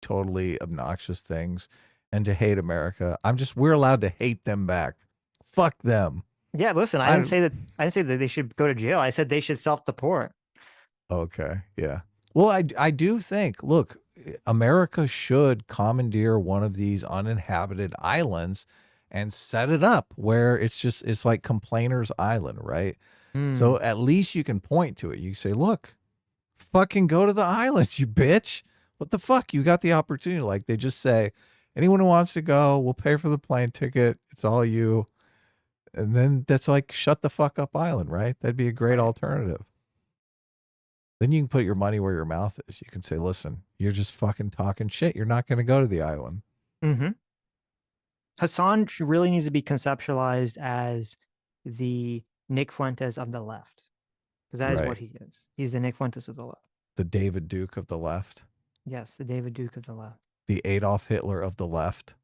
totally obnoxious things and to hate America. We're allowed to hate them back. Fuck them. Yeah, listen, I didn't say that they should go to jail. I said they should self-deport. Okay, yeah. Well, I do think, look, America should commandeer one of these uninhabited islands and set it up where it's like Complainer's Island, right? So at least you can point to it. You say, look, fucking go to the islands, you bitch. What the fuck? You got the opportunity. Like they just say, anyone who wants to go, we'll pay for the plane ticket. It's all you. And then that's like, shut the fuck up island, right? That'd be a great alternative. Then you can put your money where your mouth is. You can say, listen, you're just fucking talking shit. You're not going to go to the island. Mm-hmm. Hasan really needs to be conceptualized as the Nick Fuentes of the left, because that is what he is. He's the Nick Fuentes of the left. The David Duke of the left. Yes, the David Duke of the left. The Adolf Hitler of the left.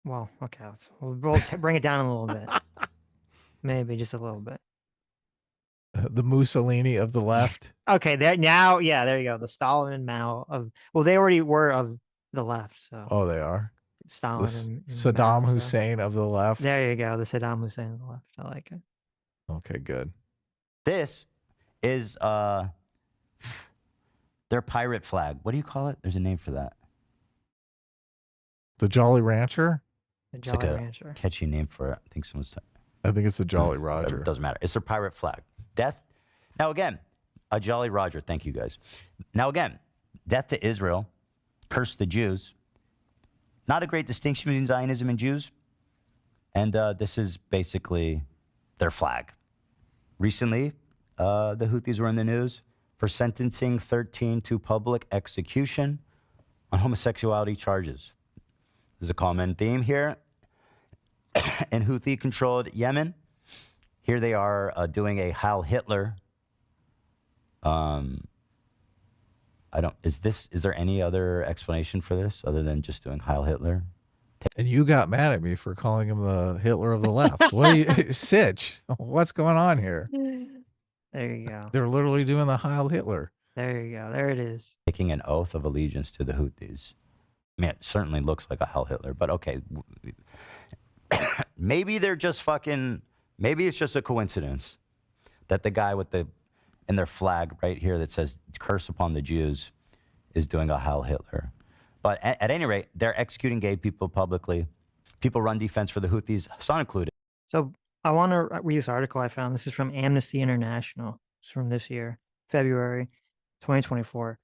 Well, okay, we'll bring it down a little bit. Maybe just a little bit. The Mussolini of the left. Okay, there now, yeah, there you go. The Stalin and Mao of, well, they already were of the left, so. Oh, they are. Stalin and Saddam Mao, Hussein of the left. There you go, the Saddam Hussein of the left. I like it. Okay, good. This is their pirate flag. What do you call it? There's a name for that. The Jolly Rancher? The Jolly Rancher. Catchy name for it. I think someone's saying. I think it's the Jolly Roger. It doesn't matter. It's their pirate flag. Death. Now again, a Jolly Roger. Thank you guys. Now again, death to Israel. Curse the Jews. Not a great distinction between Zionism and Jews. And this is basically their flag. Recently, the Houthis were in the news for sentencing 13 to public execution on homosexuality charges. There's a common theme here. In Houthi-controlled Yemen, here they are doing a Heil Hitler. Is there any other explanation for this other than just doing Heil Hitler? And you got mad at me for calling him the Hitler of the left. What are you, Sitch? What's going on here? There you go. They're literally doing the Heil Hitler. There you go. There it is. Taking an oath of allegiance to the Houthis. I mean, it certainly looks like a Heil Hitler, but okay. Maybe they're just fucking, maybe it's just a coincidence that the guy with in their flag right here that says curse upon the Jews is doing a Heil Hitler. But at any rate, they're executing gay people publicly. People run defense for the Houthis, Hasan included. So I want to read this article I found. This is from Amnesty International. It's from this year, February 2024. It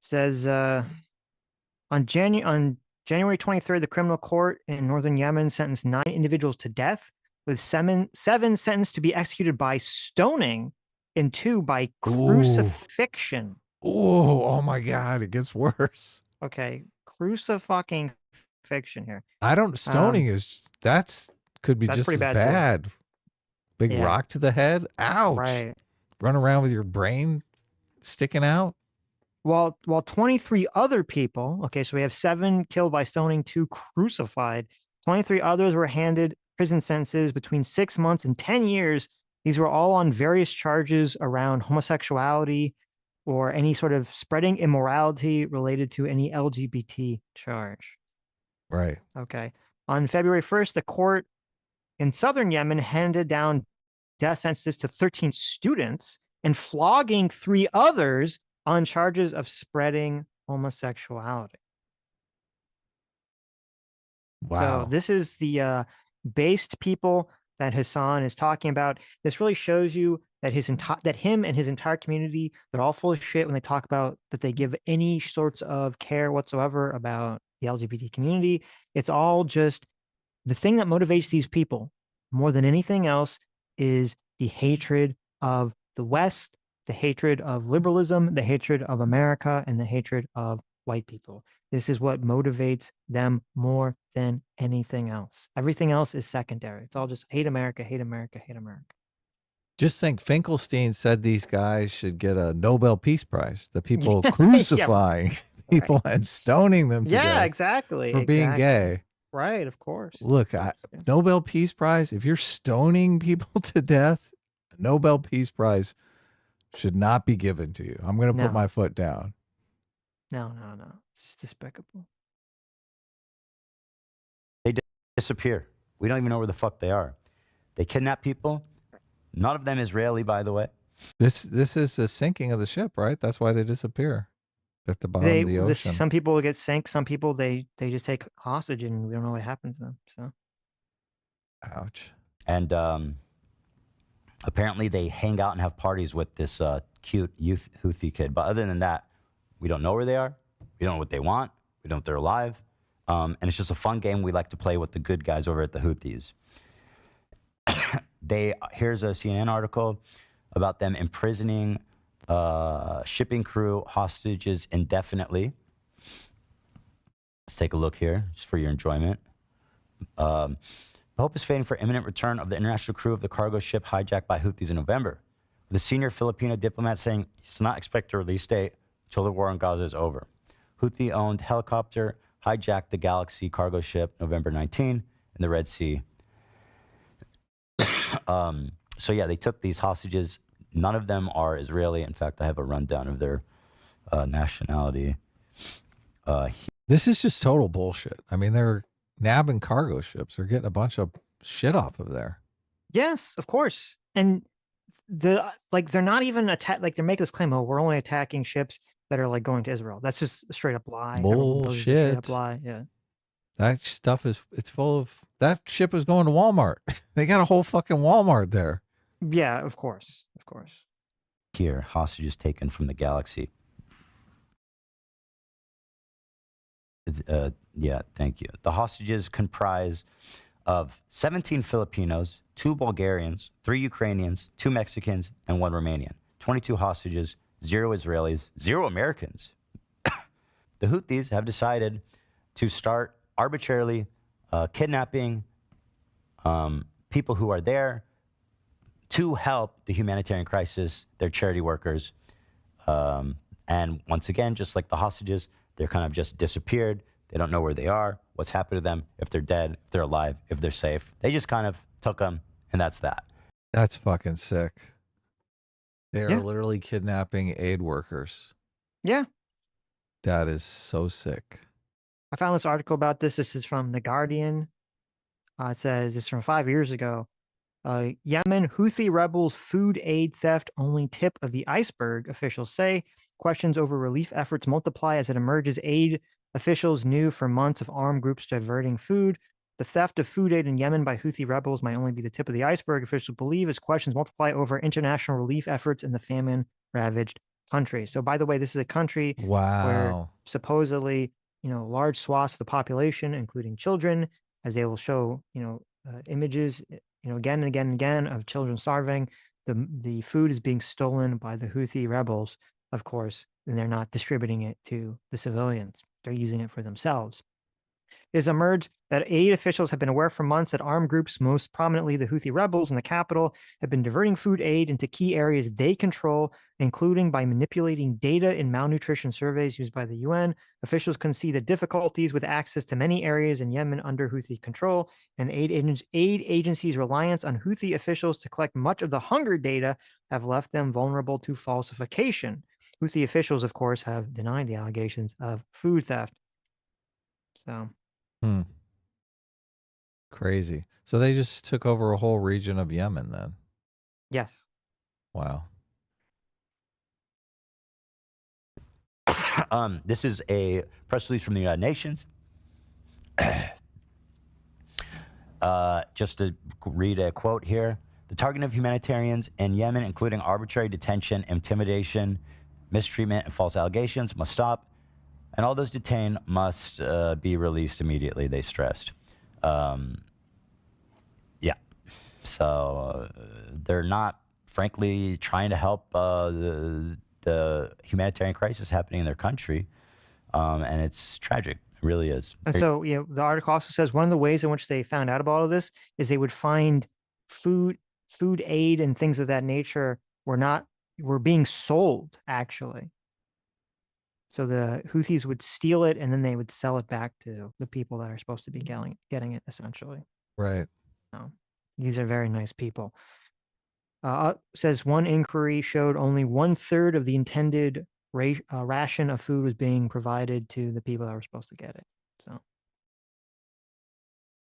says on January 23rd, the criminal court in northern Yemen sentenced 9 individuals to death, with seven sentenced to be executed by stoning and 2 by crucifixion. Oh my God, it gets worse. Okay, crucifixing fiction here. Stoning is, could be just as bad. Big rock to the head. Ouch. Right. Run around with your brain sticking out. while 23 other people, okay, so we have 7 killed by stoning, 2 crucified, 23 others were handed prison sentences between 6 months and 10 years. These were all on various charges around homosexuality or any sort of spreading immorality related to any LGBT charge. Right. Okay. On February 1st, the court in southern Yemen handed down death sentences to 13 students and flogging 3 others on charges of spreading homosexuality. Wow. So this is the based people that Hasan is talking about. This really shows you that him and his entire community, they're all full of shit when they talk about that they give any sorts of care whatsoever about the LGBT community. It's all just the thing that motivates these people more than anything else is the hatred of the West, the hatred of liberalism, the hatred of America, and the hatred of white people. This is what motivates them more than anything else. Everything else is secondary. It's all just hate America, hate America, hate America. Just think Finkelstein said these guys should get a Nobel Peace Prize. The people crucifying people and stoning them to death exactly. for being gay. Right, of course. Look, Nobel Peace Prize, if you're stoning people to death, a Nobel Peace Prize should not be given to you. I'm going to put my foot down. No. It's just despicable. They disappear. We don't even know where the fuck they are. They kidnap people. None of them Israeli, by the way. This is the sinking of the ship, right? That's why they disappear at the bottom of the ocean. Some people will get sank. Some people they just take hostage, and we don't know what happens to them. So, ouch. And apparently they hang out and have parties with this cute youth Houthi kid. But other than that, we don't know where they are. We don't know what they want. We don't know if they're alive. And it's just a fun game we like to play with the good guys over at the Houthis. Here's a CNN article about them imprisoning shipping crew hostages indefinitely. Let's take a look here, just for your enjoyment. The hope is fading for imminent return of the international crew of the cargo ship hijacked by Houthis in November. The senior Filipino diplomat saying he does not expect a release date until the war in Gaza is over. Houthi-owned helicopter hijacked the Galaxy cargo ship November 19 in the Red Sea. So yeah, they took these hostages. None of them are Israeli. In fact, I have a rundown of their nationality. This is just total bullshit. I mean, they're nabbing cargo ships. They're getting a bunch of shit off of there. Yes, of course. And they're not even they're making this claim, oh, we're only attacking ships that are like going to Israel. That's just a straight up lie. Bullshit. Straight up lie. Yeah. That stuff it's full of, that ship is going to Walmart. They got a whole fucking Walmart there. Yeah, of course. Of course. Here, hostages taken from the Galaxy. Yeah, thank you. The hostages comprise of 17 Filipinos, 2 Bulgarians, 3 Ukrainians, 2 Mexicans, and 1 Romanian. 22 hostages, 0 Israelis, 0 Americans. The Houthis have decided to start arbitrarily kidnapping people who are there to help the humanitarian crisis, their charity workers. And once again, just like the hostages, they're kind of just disappeared. They don't know where they are, what's happened to them, if they're dead, if they're alive, if they're safe. They just kind of took them, and that's that. That's fucking sick. They are literally kidnapping aid workers. Yeah. That is so sick. I found this article about this. This is from The Guardian. It says this is from 5 years ago. Yemen Houthi rebels food aid theft only tip of the iceberg, officials say. Questions over relief efforts multiply as it emerges. Aid officials knew for months of armed groups diverting food. The theft of food aid in Yemen by Houthi rebels might only be the tip of the iceberg, officials believe, as questions multiply over international relief efforts in the famine-ravaged country. So, by the way, this is a country where supposedly, large swaths of the population, including children, as they will show, images, again and again and again of children starving. The food is being stolen by the Houthi rebels, of course, and they're not distributing it to the civilians. They're using it for themselves. It has emerged that aid officials have been aware for months that armed groups, most prominently the Houthi rebels in the capital, have been diverting food aid into key areas they control, including by manipulating data in malnutrition surveys used by the UN. Officials can see the difficulties with access to many areas in Yemen under Houthi control, and aid agencies' reliance on Houthi officials to collect much of the hunger data have left them vulnerable to falsification. Houthi officials, of course, have denied the allegations of food theft. So, Crazy. So they just took over a whole region of Yemen then. yes. Wow. This is a press release from the United Nations. Just to read a quote here. The targeting of humanitarians in Yemen, including arbitrary detention, intimidation, mistreatment, and false allegations, must stop. And all those detained must be released immediately, they stressed. Yeah. So they're not, frankly, trying to help the humanitarian crisis happening in their country. And it's tragic. It really is. And so, the article also says one of the ways in which they found out about all of this is they would find food aid and things of that nature were being sold, actually. So the Houthis would steal it and then they would sell it back to the people that are supposed to be getting it, essentially. Right. So, these are very nice people. Says one inquiry showed only 1/3 of the intended ration of food was being provided to the people that were supposed to get it. So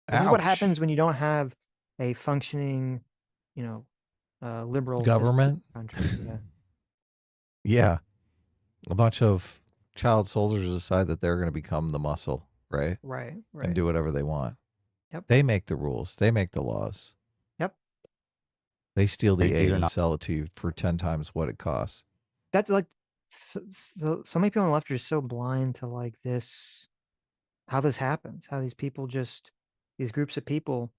this is what happens when you don't have a functioning, liberal government country. Yeah. Yeah. A bunch of child soldiers decide that they're going to become the muscle, right? Right. And do whatever they want. Yep. They make the rules. They make the laws. Yep. They steal the aid and sell it to you for 10 times what it costs. That's like so many people on the left are just so blind to like this, how this happens, how these groups of people,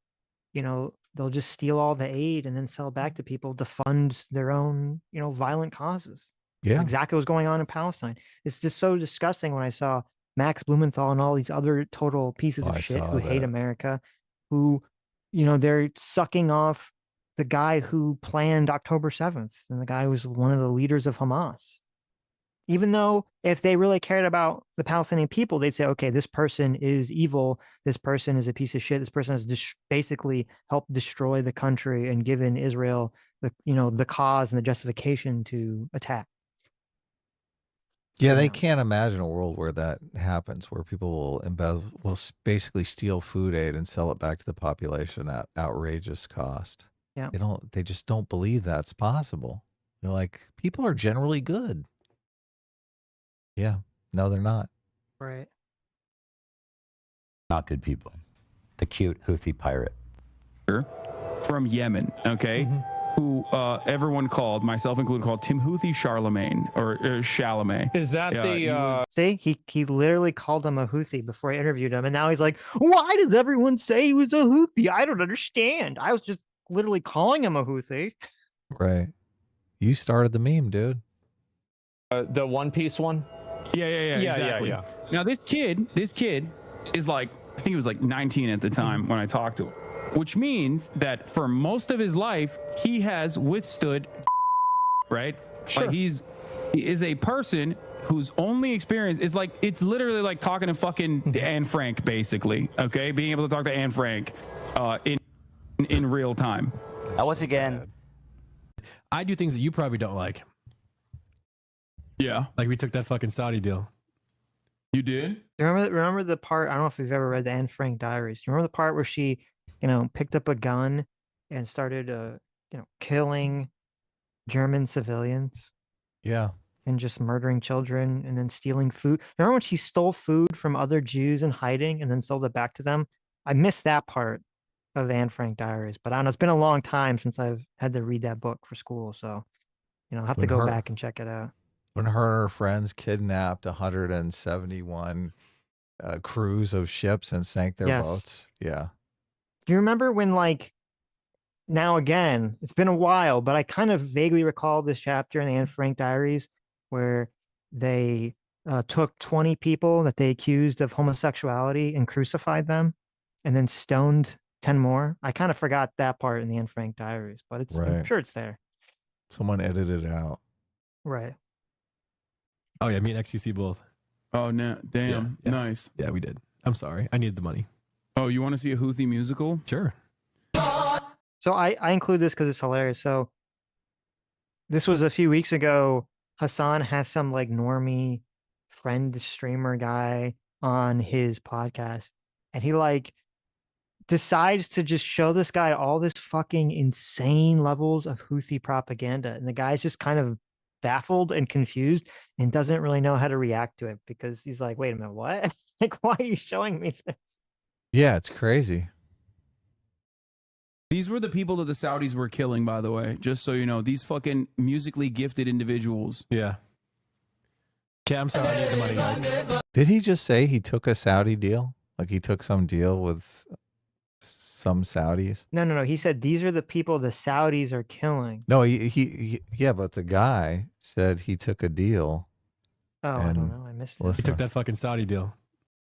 they'll just steal all the aid and then sell it back to people to fund their own, violent causes. Yeah. Exactly what's going on in Palestine. It's just so disgusting when I saw Max Blumenthal and all these other total pieces of shit who hate America, who, they're sucking off the guy who planned October 7th and the guy who was one of the leaders of Hamas. Even though if they really cared about the Palestinian people, they'd say, okay, this person is evil. This person is a piece of shit. This person has basically helped destroy the country and given Israel the cause and the justification to attack. Yeah, they can't imagine a world where that happens, where people will basically steal food aid and sell it back to the population at outrageous cost. Yeah. They just don't believe that's possible. They're like, people are generally good. Yeah. No, they're not. Right. Not good people. The cute Houthi pirate. From Yemen, okay? Who everyone called, myself included, called Timothy Charlemagne or Chalamet. Is that See, he literally called him a Houthi before I interviewed him, and now he's like, why does everyone say he was a Houthi? I don't understand. I was just literally calling him a Houthi. Right. You started the meme, dude. the One Piece one? Yeah, exactly. Now this kid is like, I think he was like 19 at the time when I talked to him, which means that for most of his life he has withstood, right? Sure. Like he is a person whose only experience is like, it's literally like talking to fucking Anne Frank, basically. Okay, being able to talk to Anne Frank in real time. Once again, I do things that you probably don't like. Yeah, like we took that fucking Saudi deal. You did? Remember the part? I don't know if you've ever read the Anne Frank diaries. Do you remember the part where she, picked up a gun and started, killing German civilians? Yeah. And just murdering children and then stealing food. Remember when she stole food from other Jews in hiding and then sold it back to them? I missed that part of Anne Frank diaries, but I don't know. It's been a long time since I've had to read that book for school. So, I'll have to go back and check it out. When her and her friends kidnapped 171 crews of ships and sank their boats. Yeah. Do you remember when, now again, it's been a while, but I kind of vaguely recall this chapter in the Anne Frank diaries where they took 20 people that they accused of homosexuality and crucified them, and then stoned 10 more. I kind of forgot that part in the Anne Frank diaries, but I'm Right. sure it's there. Someone edited it out. Right. Oh yeah, me and XQC both. Oh, no, damn, Yeah. nice. Yeah, we did. I'm sorry. I needed the money. Oh, you want to see a Houthi musical? Sure. So I include this because it's hilarious. So this was a few weeks ago. Hasan has some like normie friend streamer guy on his podcast, and he like decides to just show this guy all this fucking insane levels of Houthi propaganda. And the guy's just kind of baffled and confused and doesn't really know how to react to it because he's like, wait a minute, what? Like, why are you showing me this? Yeah, it's crazy. These were the people that the Saudis were killing, by the way, just so you know. These fucking musically gifted individuals. Yeah. Okay, I'm sorry. I need the money, guys. Did he just say he took a Saudi deal? Like he took some deal with some Saudis? No. He said these are the people the Saudis are killing. No, yeah, but the guy said he took a deal. Oh, I And don't know. I missed it. He listen, took that fucking Saudi deal.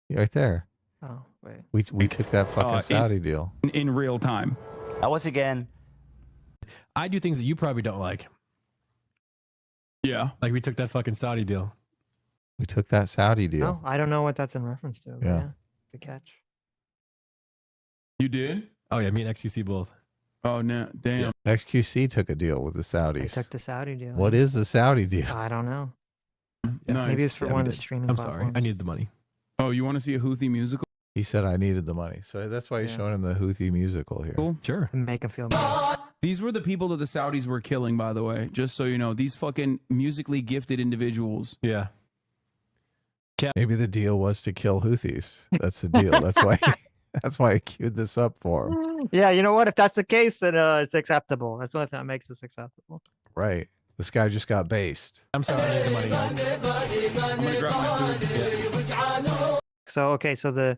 right there. Oh, wait. We took that fucking in- Saudi deal. In real time. Once again, I do things that you probably don't like. Yeah. Like we took that fucking Saudi deal. We took that Saudi deal. No, I don't know what that's in reference to. But Yeah. yeah. Good catch. You did? Oh yeah, me and XQC both. Oh, no, damn. XQC took a deal with the They Saudis. took the Saudi deal. What is the Saudi deal? I don't know. Nice. Maybe it's for Yeah, one we of the did. streaming I'm platforms. sorry. I needed the money. Oh, you want to see a Houthi musical? He said I needed the money. So that's why he's Yeah. showing him the Houthi musical here. Cool. Sure. To make him feel better. These were the people that the Saudis were killing, by the way, just so you know. These fucking musically gifted individuals. Yeah. Maybe the deal was to kill Houthis. That's the deal. That's why I queued this up for him. Yeah, you know what? If that's the case, then it's acceptable. That's what that makes this acceptable. Right. This guy just got based. I'm sorry. I needed the money, guys. I'm gonna grab my food. So okay, so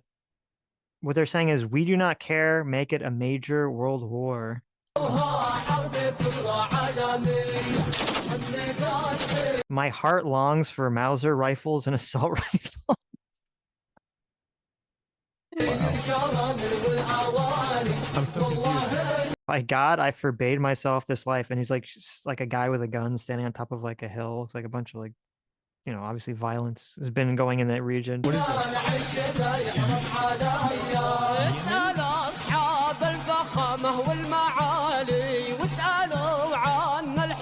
what they're saying is we do not care, make it a major world war. My heart longs for Mauser rifles and assault rifles. I'm so confused. My God, I forbade myself this life. And he's like just like a guy with a gun standing on top of like a hill. It's like a bunch of like, you know, obviously violence has been going in that region. What is this?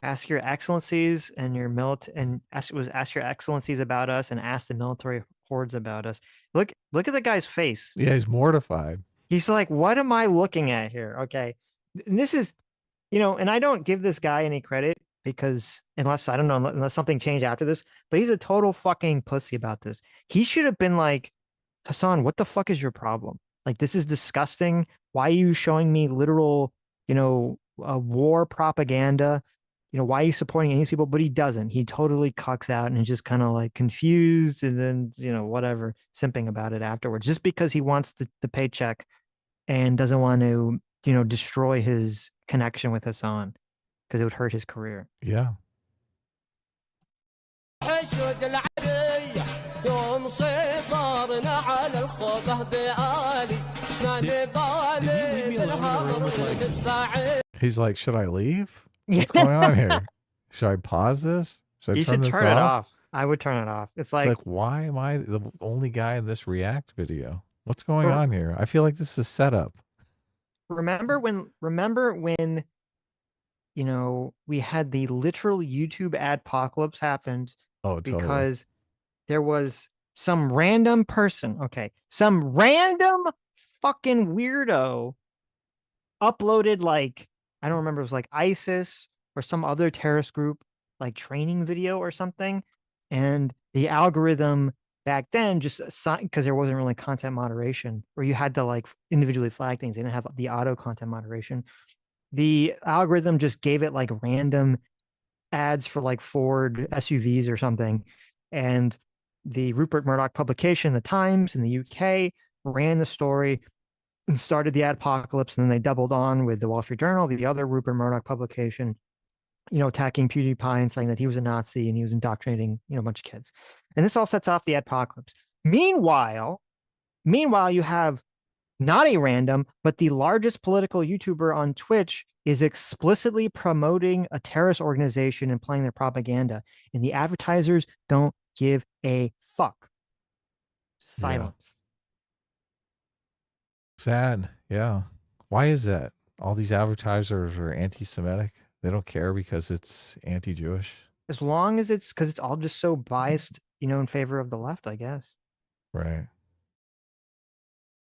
Ask your excellencies and your ask your excellencies about us and ask the military hordes about us. Look at the guy's face. Yeah, he's mortified. He's like, what am I looking at here? Okay. And this is, you know, and I don't give this guy any credit because unless I don't know, unless something changed after this, but he's a total fucking pussy about this. He should have been like, Hasan, what the fuck is your problem? Like, this is disgusting. Why are you showing me literal, you know, war propaganda? You know, why are you supporting any of these people? But he doesn't. He totally cucks out and is just kind of like confused and then, you know, whatever, simping about it afterwards, just because he wants the paycheck and doesn't want to, you know, destroy his connection with Hasan because it would hurt his career. Yeah. Did he leave me alone in a room with like? He's like, should I leave? What's going on here? Should I pause this? Should I You turn should this turn it off. I would turn it off. It's It's like, like, why am I the only guy in this React video? What's going Well- on here? I feel like this is a setup. remember when, you know, we had the literal YouTube adpocalypse happened Oh, totally. because there was some random person, okay, some random fucking weirdo uploaded like, I don't remember, it was like ISIS or some other terrorist group, like training video or something. And the algorithm back then just because there wasn't really content moderation, or you had to like individually flag things. They didn't have the auto content moderation. The algorithm just gave it like random ads for like Ford SUVs or something. And the Rupert Murdoch publication, The Times in the UK, ran the story and started the adpocalypse. And then they doubled on with the Wall Street Journal, the other Rupert Murdoch publication, you know, attacking PewDiePie and saying that he was a Nazi and he was indoctrinating, you know, a bunch of kids. And this all sets off the apocalypse. Meanwhile, you have not a random, but the largest political YouTuber on Twitch is explicitly promoting a terrorist organization and playing their propaganda. And the advertisers don't give a fuck. Silence. Sad. Yeah. Why is that? All these advertisers are anti-Semitic. They don't care because it's anti-Jewish. As long as it's because it's all just so biased, you know, in favor of the left, I guess. Right.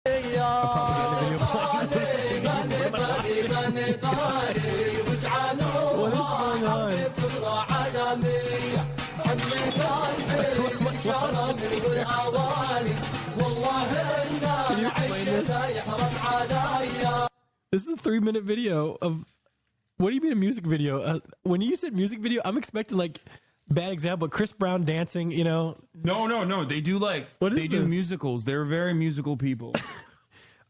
What is going on? Can you explain this? This is a 3-minute video of. What do you mean a music video? When you said music video, I'm expecting like bad example, Chris Brown dancing. You know? No. They do they do musicals. They're very musical people.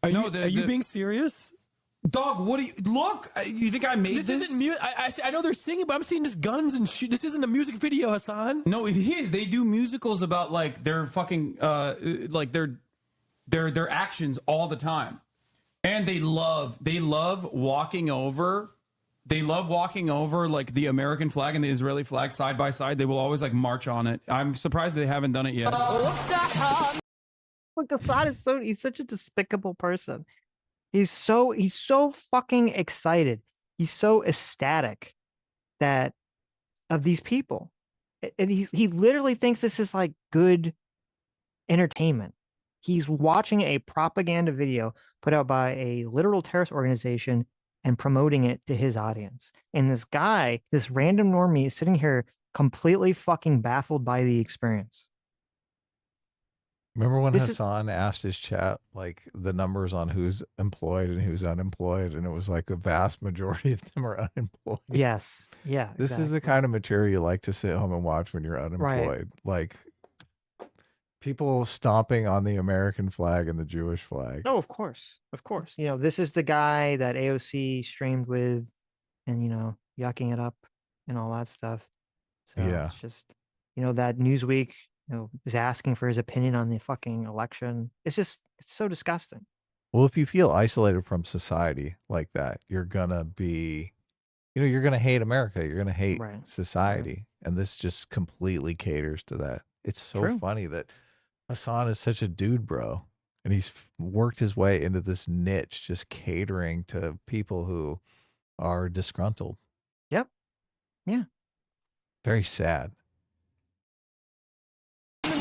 Are you being serious? Dog, what do you look? You think I made this? This isn't music. I know they're singing, but I'm seeing just guns and shit. This isn't a music video, Hasan. No, it is. They do musicals about like their fucking like their actions all the time, and they love walking over. They love walking over like the American flag and the Israeli flag side by side. They will always like march on it. I'm surprised they haven't done it yet. Look, the thought is he's such a despicable person. He's so fucking excited. He's so ecstatic that of these people. And he literally thinks this is like good entertainment. He's watching a propaganda video put out by a literal terrorist organization and promoting it to his audience. And this guy, this random normie, is sitting here completely fucking baffled by the experience. Remember when Hasan asked his chat like the numbers on who's employed and who's unemployed, and it was like a vast majority of them are unemployed. Yes. Yeah. This is the kind of material you like to sit home and watch when you're unemployed. Like people stomping on the American flag and the Jewish flag. Oh, of course. Of course. You know, this is the guy that AOC streamed with and, you know, yucking it up and all that stuff. So Yeah. it's just, you know, that Newsweek, you know, is asking for his opinion on the fucking election. It's so disgusting. Well, if you feel isolated from society like that, you're gonna be, you know, you're gonna hate America. You're gonna hate society. And this just completely caters to that. It's so funny that Hasan is such a dude, bro. And he's worked his way into this niche, just catering to people who are disgruntled. Yep. Yeah. Very sad. He's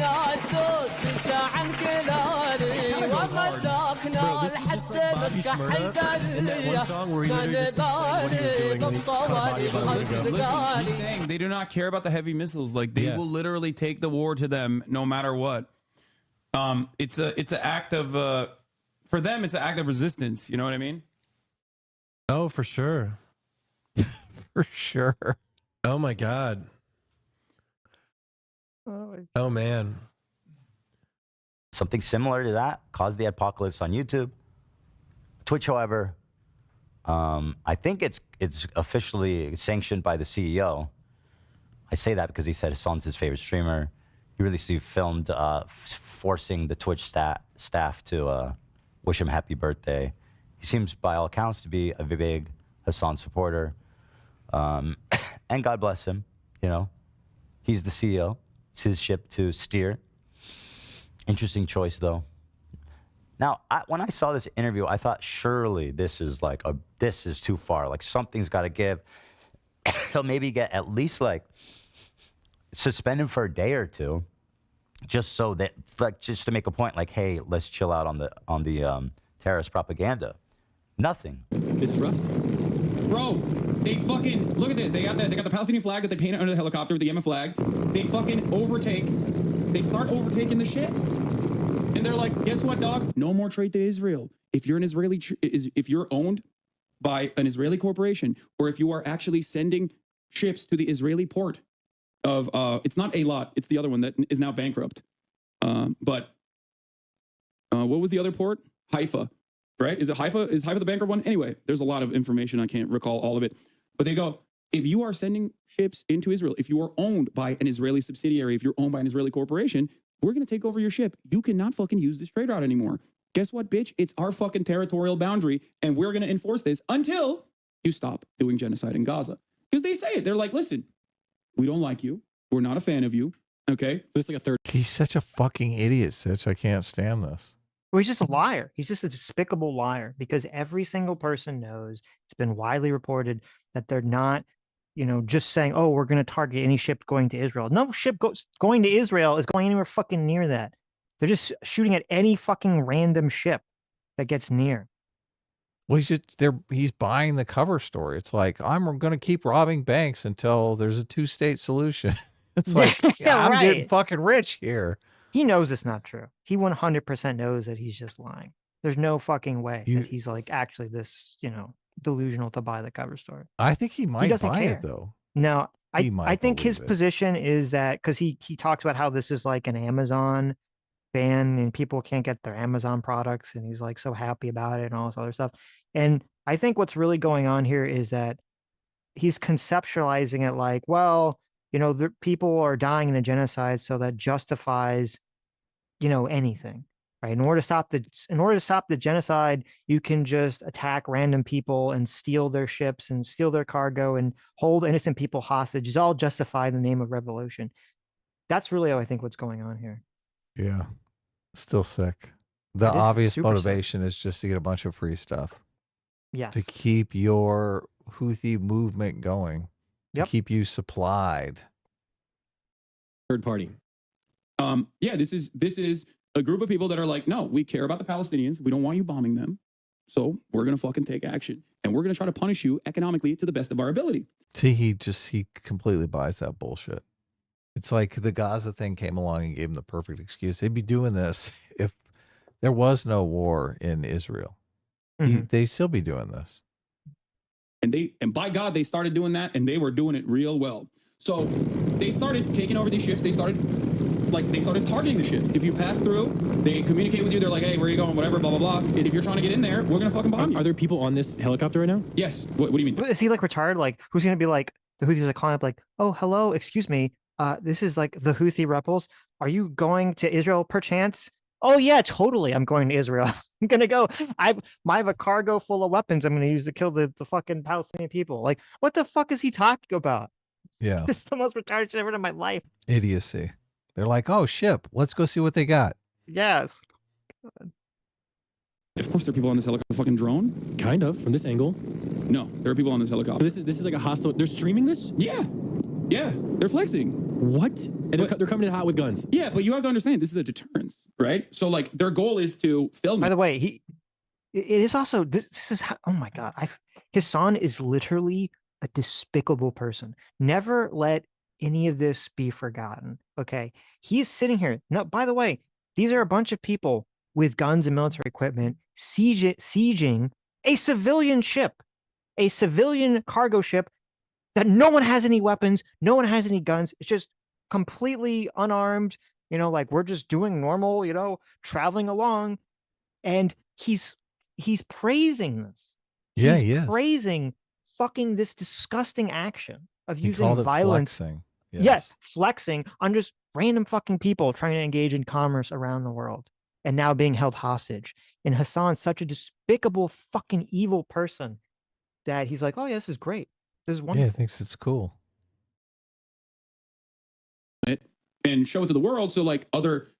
saying they do not care about the heavy missiles. Like they will literally take the war to them no matter what. It's an act of for them it's an act of resistance. You know what I mean? Oh, for sure. For sure. Oh my God. Oh man. Something similar to that caused the apocalypse on YouTube. Twitch, however, I think it's officially sanctioned by the CEO. I say that because he said Hasan's his favorite streamer. He released filmed forcing the Twitch staff to wish him happy birthday. He seems, by all accounts, to be a big Hasan supporter. And God bless him, you know. He's the CEO. It's his ship to steer. Interesting choice, though. Now, when I saw this interview, I thought, surely this is too far. Like, something's got to give. He'll maybe get at least, like, suspended for a day or two, just so that, like, just to make a point, like, hey, let's chill out on the terrorist propaganda. Nothing. Is it Rust? Bro, they fucking look at this. They got the Palestinian flag that they painted under the helicopter with the Yemen flag. They fucking overtake. They start overtaking the ships, and they're like, "Guess what, dog? No more trade to Israel. If you're an Israeli, if you're owned by an Israeli corporation, or if you are actually sending ships to the Israeli port of, it's not Eilat, it's the other one that is now bankrupt. But what was the other port? Haifa, right? Is it Haifa? Is Haifa the bankrupt one? Anyway, there's a lot of information. I can't recall all of it. But they go, if you are sending ships into Israel, if you are owned by an Israeli subsidiary, if you're owned by an Israeli corporation, we're going to take over your ship. You cannot fucking use this trade route anymore. Guess what, bitch? It's our fucking territorial boundary, and we're going to enforce this until you stop doing genocide in Gaza. Because they say it. They're like, listen, we don't like you. We're not a fan of you. Okay? So it's like a third. He's such a fucking idiot, Sitch. I can't stand this. Well, he's just a liar. He's just a despicable liar because every single person knows, it's been widely reported that they're not, you know, just saying, oh, we're going to target any ship going to Israel. No ship going to Israel is going anywhere fucking near that. They're just shooting at any fucking random ship that gets near. Well, he's buying the cover story. It's like, I'm going to keep robbing banks until there's a 2-state solution. It's like, Yeah, I'm getting right. fucking rich here. He knows it's not true. He 100% knows that he's just lying. There's no fucking way that he's like actually this, you know, delusional to buy the cover story. I think he might doesn't buy care. it, though. No, He I might think his believe it. position is that because he talks about how this is like an Amazon ban and people can't get their Amazon products, and he's like so happy about it and all this other stuff. And I think what's really going on here is that he's conceptualizing it like, well, you know, the people are dying in a genocide, so that justifies, you know, anything, right? In order to stop the genocide, you can just attack random people and steal their ships and steal their cargo and hold innocent people hostage. It's all justified in the name of revolution. That's really, I think, what's going on here. Yeah. Still sick. The It is obvious super sick. motivation is just to get a bunch of free stuff. Yes. To keep your Houthi movement going. To Yep. keep you supplied. Third party. Yeah, this is a group of people that are like, no, we care about the Palestinians. We don't want you bombing them. So we're going to fucking take action. And we're going to try to punish you economically to the best of our ability. See, he completely buys that bullshit. It's like the Gaza thing came along and gave him the perfect excuse. They'd be doing this if there was no war in Israel. They'd still be doing this. And by God, they started doing that, and they were doing it real well. So they started taking over these ships. They started targeting the ships. If you pass through, they communicate with you. They're like, hey, where are you going? Whatever, blah, blah, blah. And if you're trying to get in there, we're going to fucking bomb you. Are there people on this helicopter right now? Yes. What do you mean? Is he like retired? Like, who's going to be like, the Houthis are calling up like, oh, hello, excuse me. This is like the Houthi rebels. Are you going to Israel perchance? Oh yeah, totally. I'm going to Israel. I'm gonna go. I have a cargo full of weapons I'm gonna use to kill the fucking Palestinian people. Like, what the fuck is he talking about? Yeah. It's the most retarded shit I've ever in my life. Idiocy. They're like, oh, ship. Let's go see what they got. Yes. Of course, there are people on this helicopter. Fucking drone? Kind of, from this angle. No, there are people on this So helicopter. this is like a hostile. They're streaming this? Yeah. Yeah. They're flexing. What? And they're coming in hot with guns. Yeah, but you have to understand, this is a deterrence, right? So, like, their goal is to film By it. the way, it is also, this is how, oh my God. Hasan is literally a despicable person. Never let any of this be forgotten. Okay. He's sitting here. No, by the way, these are a bunch of people with guns and military equipment sieging a civilian ship, a civilian cargo ship that no one has any weapons, no one has any guns. It's just completely unarmed, you know, like we're just doing normal, you know, traveling along. And he's praising this. Yeah, He's he is. praising fucking this disgusting action of He using called it violence. flexing. Yeah, flexing on just random fucking people trying to engage in commerce around the world and now being held hostage. And Hasan's such a despicable fucking evil person that he's like, oh yeah, this is great. This is wonderful. Yeah, he thinks it's cool. And show it to the world. So, like, other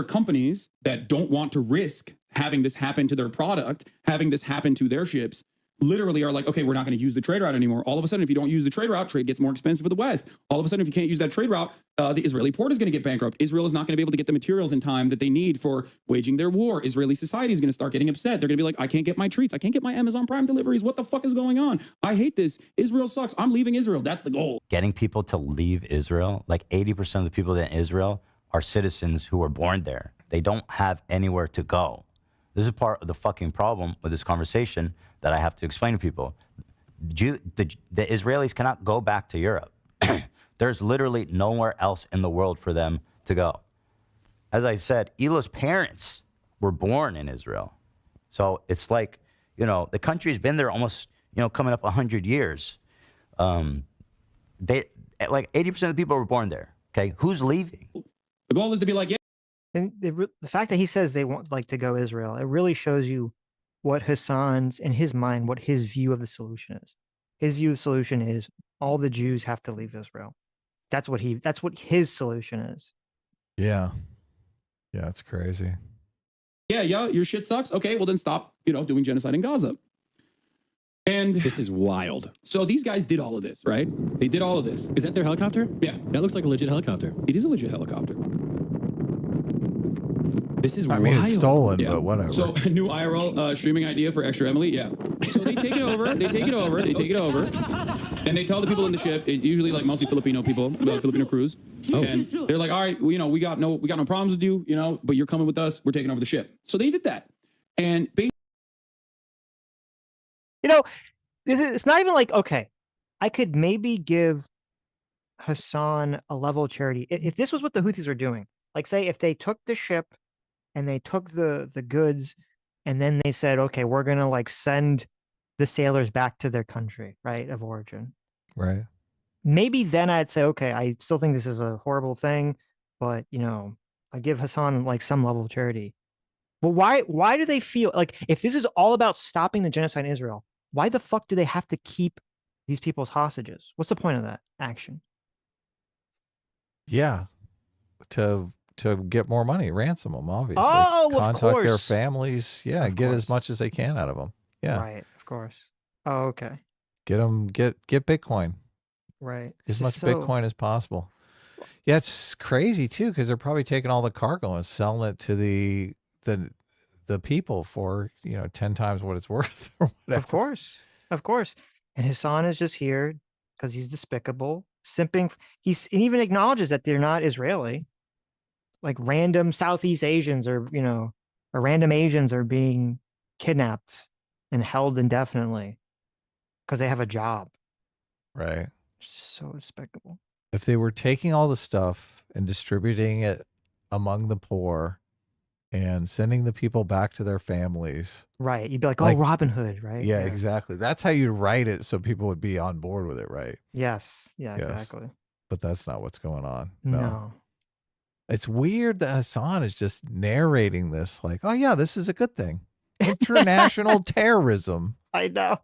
companies that don't want to risk having this happen to their product, having this happen to their ships, literally are like, okay, we're not going to use the trade route anymore. All of a sudden, if you don't use the trade route, trade gets more expensive for the West. All of a sudden, if you can't use that trade route, the Israeli port is going to get bankrupt. Israel is not going to be able to get the materials in time that they need for waging their war. Israeli society is going to start getting upset. They're going to be like, I can't get my treats. I can't get my Amazon Prime deliveries. What the fuck is going on? I hate this. Israel sucks. I'm leaving Israel. That's the goal. Getting people to leave Israel, like 80% of the people in Israel are citizens who were born there. They don't have anywhere to go. This is part of the fucking problem with this conversation that I have to explain to people. The Israelis cannot go back to Europe. There's literally nowhere else in the world for them to go. As I said, Elah's parents were born in Israel. So it's like, you know, the country's been there almost, you know, coming up 100 years. They like 80% of the people were born there. Okay, who's leaving? The goal is to be like, yeah. And the fact that he says they want like to go Israel, it really shows you what Hasan's in his mind, what his view of the solution is. His view of the solution is all the Jews have to leave Israel. That's what his solution is. Yeah. Yeah, it's crazy. Yeah, your shit sucks. Okay, well then stop, doing genocide in Gaza. And This is wild. so these guys did all of this, right? They did all of this. Is that their helicopter? Yeah, That looks like a legit helicopter. it is a legit helicopter. This is I wild. mean, it's stolen, Yeah. but whatever. So a new IRL streaming idea for Extra Emily. Yeah. So they take it over. And they tell the people in the ship, it's usually like mostly Filipino people, Filipino crews. And they're like, all right, we got no problems with you, but you're coming with us. We're taking over the ship. So they did that. And It's not even like, okay, I could maybe give Hasan a level of charity. If this was what the Houthis are doing, like say if they took the ship and they took the goods and then they said, okay, we're going to like send the sailors back to their country, right, of origin. Right. Maybe then I'd say, okay, I still think this is a horrible thing, but I give Hasan like some level of charity. But why do they feel like if this is all about stopping the genocide in Israel, why the fuck do they have to keep these people as hostages? What's the point of that action? Yeah. To get more money, ransom them, obviously. Oh, of Contact their course. families. Yeah, Of get as course. much as they can out of them. Yeah. Right, of course. Oh, okay. Get them, get Bitcoin. Right. As This much is so- Bitcoin as possible. Yeah, it's crazy too, because they're probably taking all the cargo and selling it to the people for 10 times what it's worth or whatever. Of course. Of course. And Hasan is just here because he's despicable, simping. He even acknowledges that they're not Israeli. Like random Southeast Asians or random Asians are being kidnapped and held indefinitely because they have a job. Right. So despicable. If they were taking all the stuff and distributing it among the poor and sending the people back to their families. Right. You'd be like, Like- oh, Robin Hood, right? Yeah, exactly. That's how you write it so people would be on board with it, right? Yes. Yeah, Yes. exactly. But that's not what's going on. No. It's weird that Hasan is just narrating this like, oh yeah, this is a good thing. International terrorism. I know.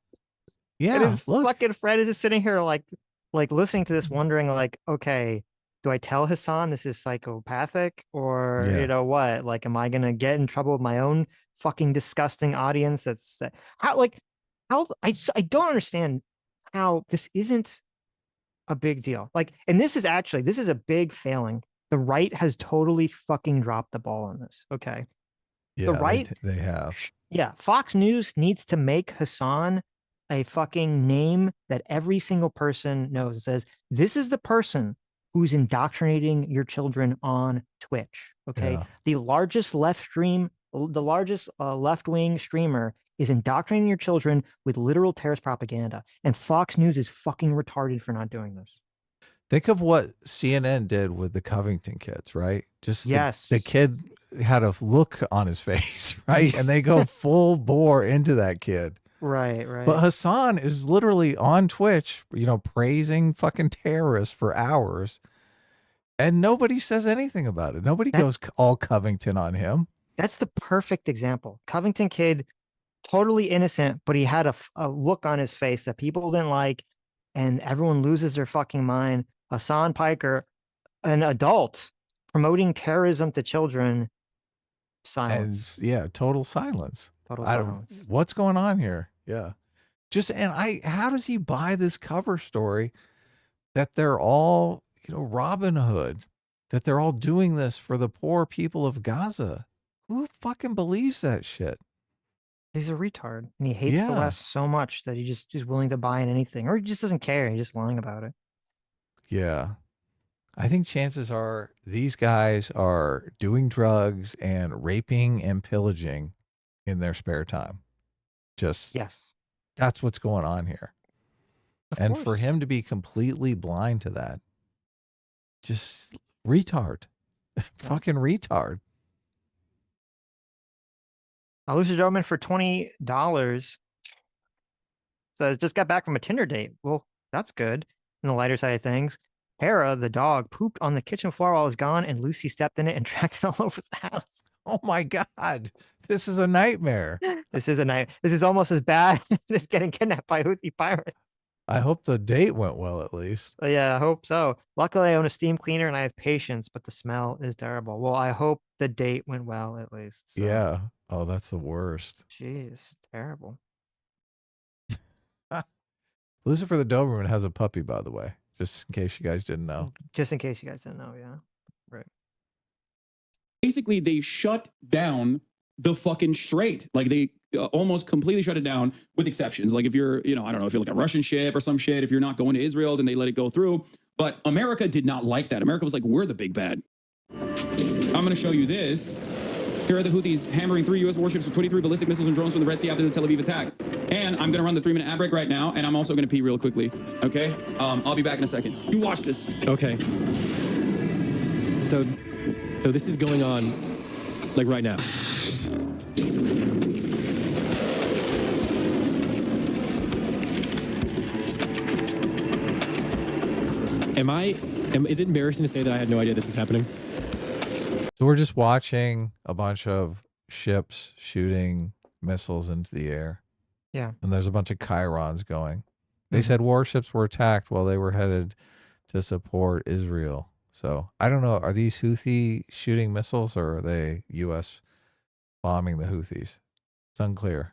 Yeah, And his look. fucking friend is just sitting here like listening to this, wondering like, okay, do I tell Hasan this is psychopathic or Yeah. what? Like, am I gonna get in trouble with my own fucking disgusting audience? How I don't understand how this isn't a big deal. Like, and this is a big failing. The right has totally fucking dropped the ball on this. Okay. Yeah, right- they have. Yeah, Fox News needs to make Hasan a fucking name that every single person knows. It says, this is the person who's indoctrinating your children on Twitch. Okay. Yeah. The largest left-wing streamer is indoctrinating your children with literal terrorist propaganda. And Fox News is fucking retarded for not doing this. Think of what CNN did with the Covington kids, right? Just Yes. the kid had a look on his face, right? And they go full bore into that kid. Right, right. But Hasan is literally on Twitch, praising fucking terrorists for hours. And nobody says anything about it. Nobody goes all Covington on him. That's the perfect example. Covington kid, totally innocent, but he had a look on his face that people didn't like, and everyone loses their fucking mind. Hasan Piker, an adult, promoting terrorism to children, silence. And yeah, total silence. Total I silence. don't, what's going on here? Yeah. How does he buy this cover story that they're all, Robin Hood, that they're all doing this for the poor people of Gaza? Who fucking believes that shit? He's a retard, and he hates the Yeah. West so much that he just is willing to buy in anything, or he just doesn't care. He's just lying about it. Yeah. I think chances are these guys are doing drugs and raping and pillaging in their spare time. Just, Yes. that's what's going on here. Of And course. for him to be completely blind to that, just retard. Fucking retard. Elusive Gentleman for $20 says, just got back from a Tinder date. Well, that's good. the lighter side of things, Hera, the dog, pooped on the kitchen floor while I was gone, and Lucy stepped in it and tracked it all over the house. Oh my God. This is a nightmare. This is a night. This is almost as bad as getting kidnapped by Houthi pirates. I hope the date went well at least. Yeah, I hope so. Luckily, I own a steam cleaner and I have patience, but the smell is terrible. Well, I hope the date went well at least. So. Yeah. Oh, that's the worst. Jeez, terrible. Lucifer the Doberman has a puppy, by the way, just in case you guys didn't know. Just in case you guys didn't know, yeah. Right. Basically, they shut down the fucking strait. Like they almost completely shut it down with exceptions. Like if you're, you know, I don't know, if you're like a Russian ship or some shit, if you're not going to Israel, then they let it go through. But America did not like that. America was like, we're the big bad. I'm going to show you this. Here are the Houthis hammering 3 U.S. warships with 23 ballistic missiles and drones from the Red Sea after the Tel Aviv attack. And I'm going to run the 3-minute ad break right now, and I'm also going to pee real quickly. Okay? I'll be back in a second. You watch this. Okay. So this is going on like right now. Is it embarrassing to say that I had no idea this was happening? So we're just watching a bunch of ships shooting missiles into the air. Yeah. And there's a bunch of chyrons going. They said warships were attacked while they were headed to support Israel. So I don't know. Are these Houthi shooting missiles or are they U.S. bombing the Houthis? It's unclear.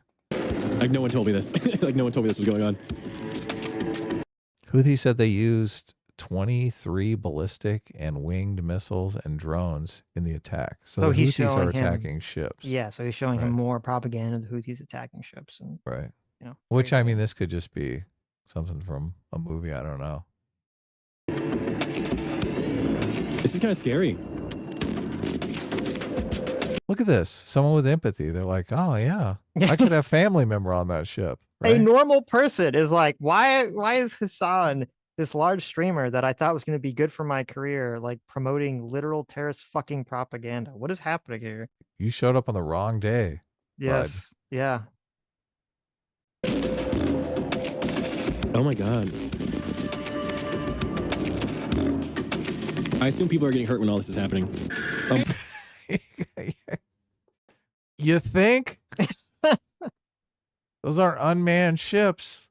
Like no one told me this. Like no one told me this was going on. Houthi said they used 23 ballistic and winged missiles and drones in the attack. So the he's Houthis are showing him- attacking ships. Yeah, so he's showing him more propaganda of the Houthis attacking ships. And, Right. you know, Which, I mean, this could just be something from a movie. I don't know. This is kind of scary. Look at this. Someone with empathy. They're like, oh, yeah, I could have family member on that ship. A Right? normal person is like, why is Hasan, this large streamer that I thought was going to be good for my career, like promoting literal terrorist fucking propaganda? What is happening here? You showed up on the wrong day. Yes. Bud. Yeah. Oh my God. I assume people are getting hurt when all this is happening. You think? Those aren't unmanned ships.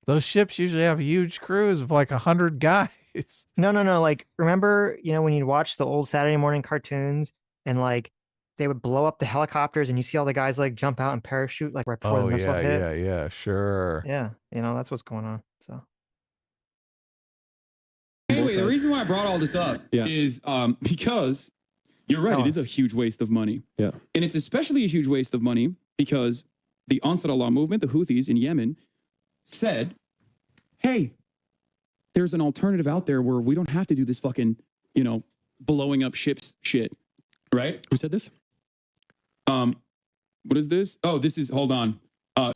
Those ships usually have huge crews of like 100 guys. No. Like, remember, when you watch the old Saturday morning cartoons and like they would blow up the helicopters and you see all the guys like jump out and parachute like right before the missile hit? Yeah, sure. Yeah, that's what's going on. So Anyway, the reason why I brought all this up is because you're right. It is a huge waste of money. Yeah. And it's especially a huge waste of money because the Ansar Allah movement, the Houthis in Yemen, said, hey, there's an alternative out there where we don't have to do this fucking, blowing up ships shit. Right? Who said this? What is this? Oh, this is, hold on.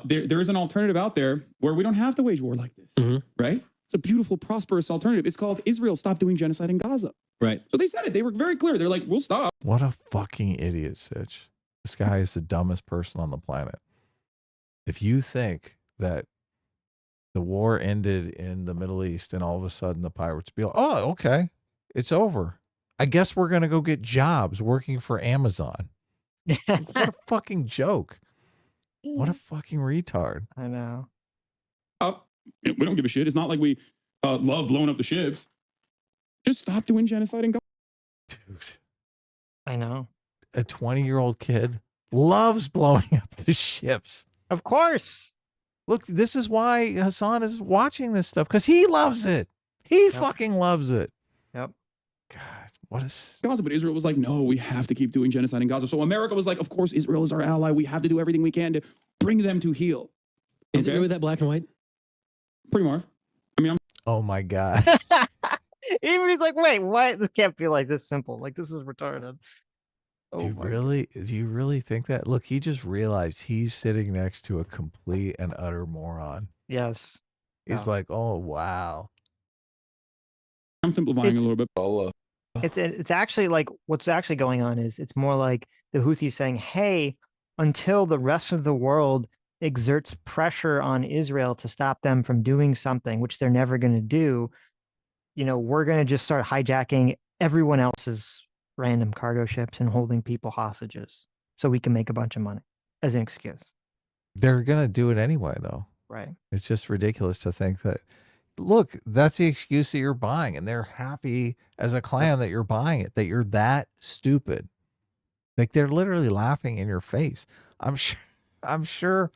There is an alternative out there where we don't have to wage war like this. Right? It's a beautiful, prosperous alternative. It's called Israel Stop Doing Genocide in Gaza. Right. So they said it. They were very clear. They're like, we'll stop. What a fucking idiot, Sitch. This guy is the dumbest person on the planet. If you think that the war ended in the Middle East and all of a sudden the pirates be like, oh, okay, it's over. I guess we're going to go get jobs working for Amazon. What a fucking joke. What a fucking retard. I know. We don't give a shit. It's not like we love blowing up the ships. Just stop doing genocide in Gaza. Dude. I know. A 20-year-old kid loves blowing up the ships. Of course. Look, this is why Hasan is watching this stuff, because he loves it. He fucking loves it. Yep. God, what is... Gaza, but Israel was like, no, we have to keep doing genocide in Gaza. So America was like, of course, Israel is our ally. We have to do everything we can to bring them to heal. Is it really that black and white? Pretty much. I mean, Oh my God. Even he's like, wait, what? This can't be like this simple. Like, this is retarded. Do you really think that? Look, he just realized he's sitting next to a complete and utter moron. Yes. He's like, oh, wow. I'm simplifying a little bit. It's actually like what's actually going on is it's more like the Houthis saying, hey, until the rest of the world exerts pressure on Israel to stop them from doing something, which they're never going to do, we're going to just start hijacking everyone else's random cargo ships and holding people hostages so we can make a bunch of money as an excuse. They're going to do it anyway, though. Right. It's just ridiculous to think that, look, that's the excuse that you're buying, and they're happy as a clan that you're buying it, that you're that stupid. Like, they're literally laughing in your face. I'm sure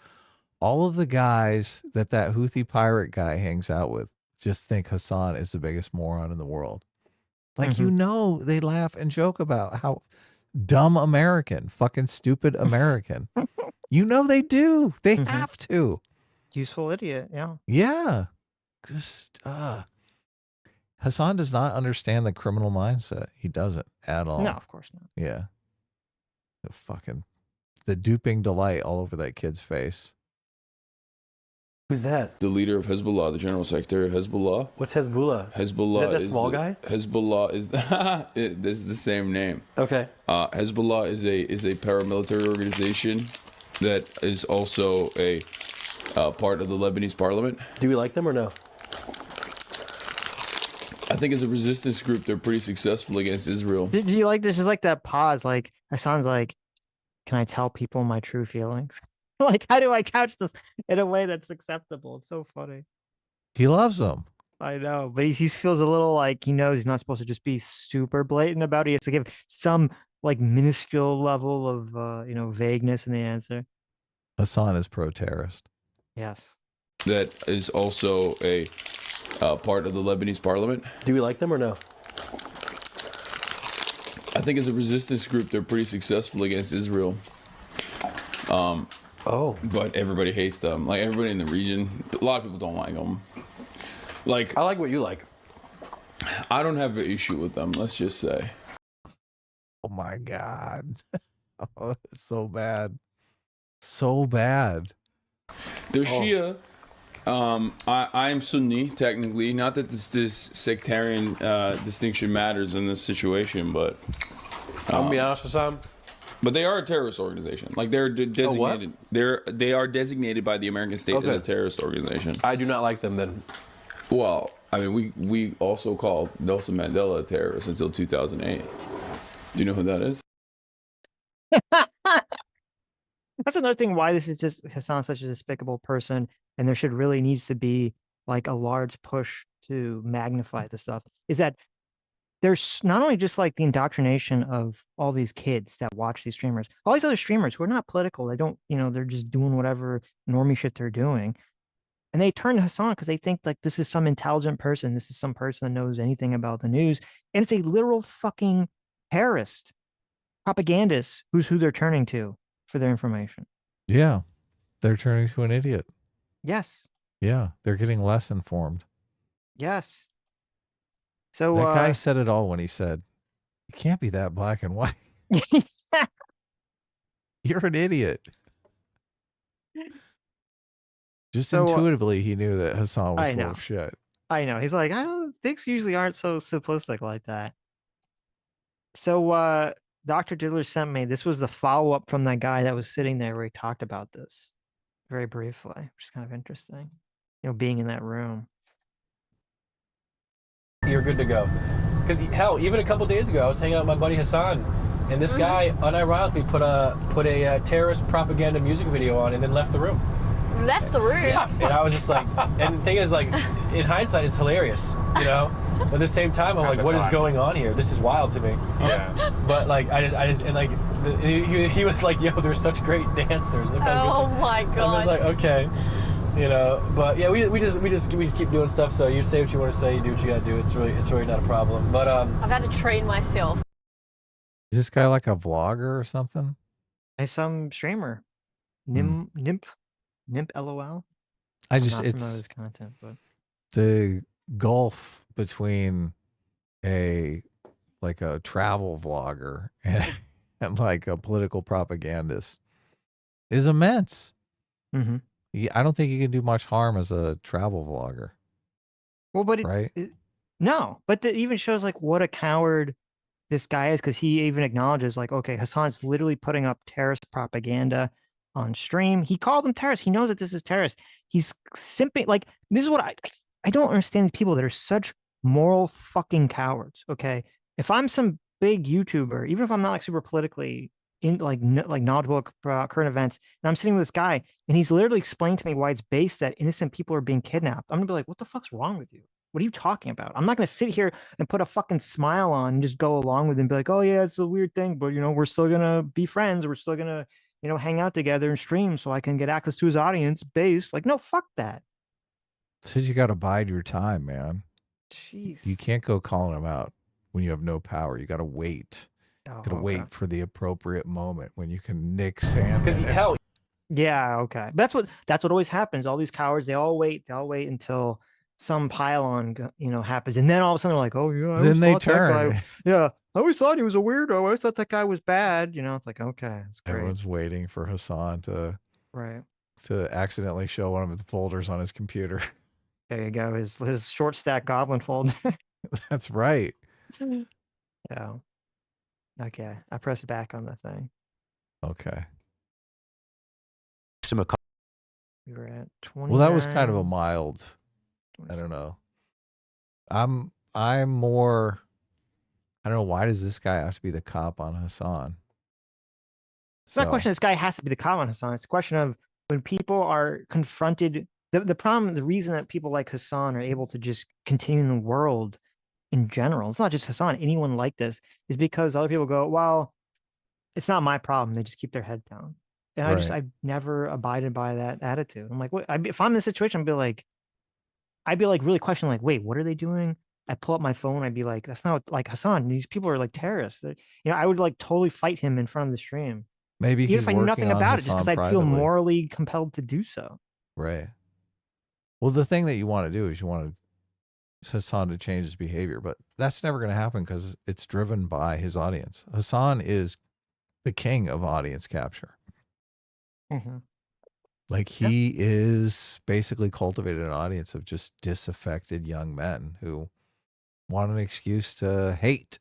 all of the guys that Houthi pirate guy hangs out with just think Hasan is the biggest moron in the world. Like, they laugh and joke about how dumb American, fucking stupid American. They do. They have to. Useful idiot, yeah. Yeah. Just, Hasan does not understand the criminal mindset. He doesn't at all. No, of course not. Yeah. The duping delight all over that kid's face. Who's that? The leader of Hezbollah, the general secretary of Hezbollah. What's Hezbollah? Hezbollah is that small guy? Hezbollah is this is the same name. Okay. Hezbollah is a paramilitary organization that is also a part of the Lebanese parliament. Do we like them or no? I think as a resistance group, they're pretty successful against Israel. Did you like this? Just like that pause, like Hasan's like, can I tell people my true feelings? Like, how do I couch this in a way that's acceptable? It's so funny. He loves them. I know, but he feels a little like he knows he's not supposed to just be super blatant about it. He has to give some like minuscule level of vagueness in the answer. Hasan is pro-terrorist. Yes. That is also a part of the Lebanese parliament. Do we like them or no? I think as a resistance group, they're pretty successful against Israel. But everybody hates them. Like, everybody in the region, a lot of people don't like them. Like, I like what you like. I don't have an issue with them, let's just say. Oh my God. Oh, it's so bad. So bad. They're Shia. I am Sunni, technically. Not that this sectarian distinction matters in this situation, but I'll be honest with Sam. But they are a terrorist organization. Like, they're designated. They are designated by the American state as a terrorist organization. I do not like them then. Well, I mean, we also called Nelson Mandela a terrorist until 2008. Do you know who that is? That's another thing why this is just Hasan's such a despicable person, and there needs to be like a large push to magnify the stuff, is that there's not only just like the indoctrination of all these kids that watch these streamers, all these other streamers who are not political. They don't, they're just doing whatever normie shit they're doing. And they turn to Hasan because they think like this is some intelligent person. This is some person that knows anything about the news. And it's a literal fucking terrorist propagandist who they're turning to for their information. Yeah. They're turning to an idiot. Yes. Yeah. They're getting less informed. Yes. So that guy said it all when he said, "You can't be that black and white. You're an idiot." Just intuitively, he knew that Hasan was full of shit. I know. He's like, things usually aren't so simplistic like that. So Dr. Diddler sent me, this was the follow-up from that guy that was sitting there where he talked about this very briefly, which is kind of interesting. Being in that room. You're good to go. Because hell, even a couple days ago, I was hanging out with my buddy Hasan, and this guy unironically put a terrorist propaganda music video on and then left the room. Left the room? Yeah, and I was just like, and the thing is, like, in hindsight, it's hilarious, But at the same time, I'm like, what is going on here? This is wild to me. Yeah. But like, I just, and like, he was like, yo, they're such great dancers. Look how good my God. I was like, okay. But yeah, we just keep doing stuff. So you say what you want to say, you do what you gotta do. It's really not a problem. But I've had to train myself. Is this guy like a vlogger or something? He's some streamer. Nymph LOL. It's his content, but the gulf between a travel vlogger and like a political propagandist is immense. Mm-hmm. I don't think you can do much harm as a travel vlogger. Well, but right? No, but it even shows like what a coward this guy is, because he even acknowledges like, okay, Hasan's literally putting up terrorist propaganda on stream. He called them terrorists. He knows that this is terrorist. He's simping. Like, this is what I don't understand these people that are such moral fucking cowards. Okay. If I'm some big YouTuber, even if I'm not like super politically in like knowledgeable about current events, and I'm sitting with this guy and he's literally explaining to me why it's based that innocent people are being kidnapped, I'm gonna be like, what the fuck's wrong with you? What are you talking about? I'm not gonna sit here and put a fucking smile on and just go along with it and be like, oh yeah, it's a weird thing, but you know, we're still gonna be friends. We're still gonna, you know, hang out together and stream so I can get access to his audience base. Like, no, fuck that. Says you got to bide your time, man. Jeez. You can't go calling him out when you have no power. You got to wait. Got to wait for the appropriate moment when you can nick sand. Because hell, yeah, okay. That's what always happens. All these cowards, they all wait until some pylon, you know, happens, and then all of a sudden they're like, oh yeah, then they turn. That guy, yeah, I always thought he was a weirdo. I always thought that guy was bad. You know, it's like, okay, it's great. Everyone's waiting for Hasan to accidentally show one of the folders on his computer. There you go. His short stack goblin folder. That's right. Yeah. Okay. I pressed back on the thing. Okay. We were at 20. Well, that was kind of a mild. I don't know. I'm more. I don't know. Why does this guy have to be the cop on Hasan? It's not a question this guy has to be the cop on Hasan. It's a question of when people are confronted. The problem, the reason that people like Hasan are able to just continue in the world in general, it's not just Hasan, anyone like this, is because other people go, well, it's not my problem. They just keep their head down. And I've never abided by that attitude. I'm like, what? If I'm in this situation, I'd be like really questioning, like, wait, what are they doing? I pull up my phone. I'd be like, that's not like Hasan. These people are like terrorists. You know, I would like totally fight him in front of the stream. Maybe even if I knew nothing about it, just because I'd feel morally compelled to do so. Right. Well, the thing that you want to do is you want Hasan to change his behavior, but that's never going to happen because it's driven by his audience. Hasan is the king of audience capture. Mm-hmm. Like he is basically cultivated an audience of just disaffected young men who want an excuse to hate.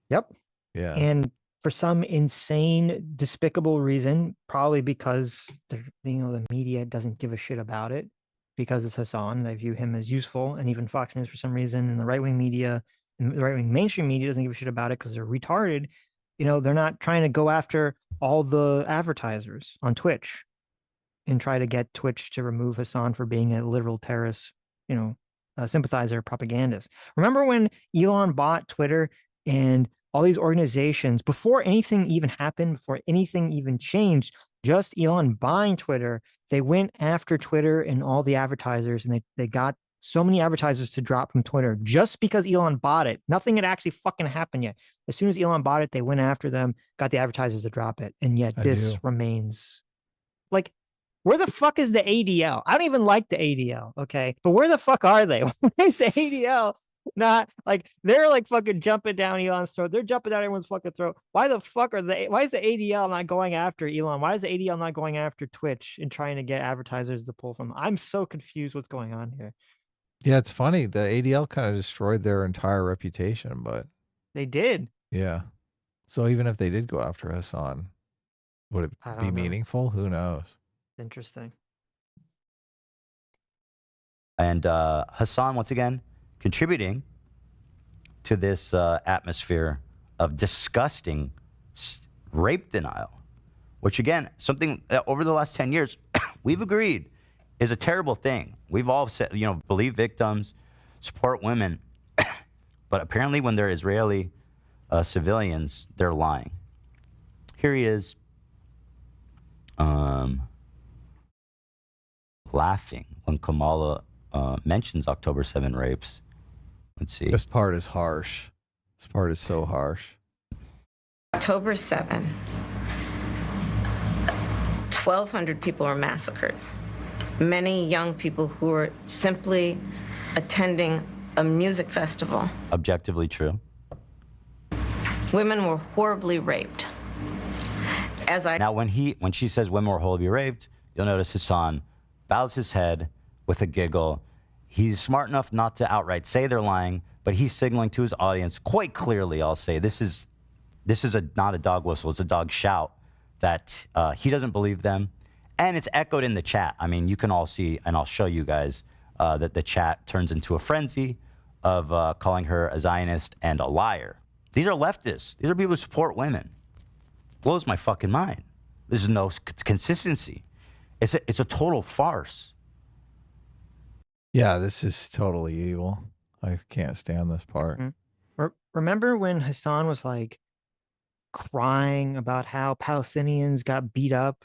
Yep. Yeah. And for some insane, despicable reason, probably because the media doesn't give a shit about it, because it's Hasan, they view him as useful, and even Fox News for some reason, and the right-wing media, and the right-wing mainstream media doesn't give a shit about it because they're retarded. You know, they're not trying to go after all the advertisers on Twitch and try to get Twitch to remove Hasan for being a literal terrorist, you know, sympathizer, propagandist. Remember when Elon bought Twitter and all these organizations, before anything even happened, before anything even changed, just Elon buying Twitter, they went after Twitter and all the advertisers, and they got so many advertisers to drop from Twitter just because Elon bought it. Nothing had actually fucking happened yet. As soon as Elon bought it, they went after them, got the advertisers to drop it, and yet this remains. Like, where the fuck is the ADL? I don't even like the ADL, okay? But where the fuck are they? Where's the ADL? Not like they're like fucking jumping down Elon's throat. They're jumping down everyone's fucking throat. Why the fuck why is the ADL not going after Elon? Why is the ADL not going after Twitch and trying to get advertisers to pull from them? I'm so confused what's going on here. Yeah, it's funny. The ADL kind of destroyed their entire reputation, but they did. Yeah. So even if they did go after Hasan, would it be meaningful? Who knows? Interesting. And Hasan, once again, contributing to this atmosphere of disgusting rape denial, which again, something that over the last 10 years, we've agreed is a terrible thing. We've all said, you know, believe victims, support women, but apparently when they're Israeli civilians, they're lying. Here he is, laughing when Kamala mentions October 7 rapes. Let's see. This part is harsh. This part is so harsh. October 7, 1,200 people were massacred. Many young people who were simply attending a music festival. Objectively true. Women were horribly raped. Now, when she says women were horribly raped, you'll notice Hasan bows his head with a giggle. He's smart enough not to outright say they're lying, but he's signaling to his audience quite clearly, I'll say, this is not a dog whistle, it's a dog shout, that he doesn't believe them. And it's echoed in the chat. I mean, you can all see, and I'll show you guys that the chat turns into a frenzy of calling her a Zionist and a liar. These are leftists. These are people who support women. Blows my fucking mind. There's no consistency. It's a total farce. Yeah, this is totally evil. I can't stand this part. Remember when Hasan was like crying about how Palestinians got beat up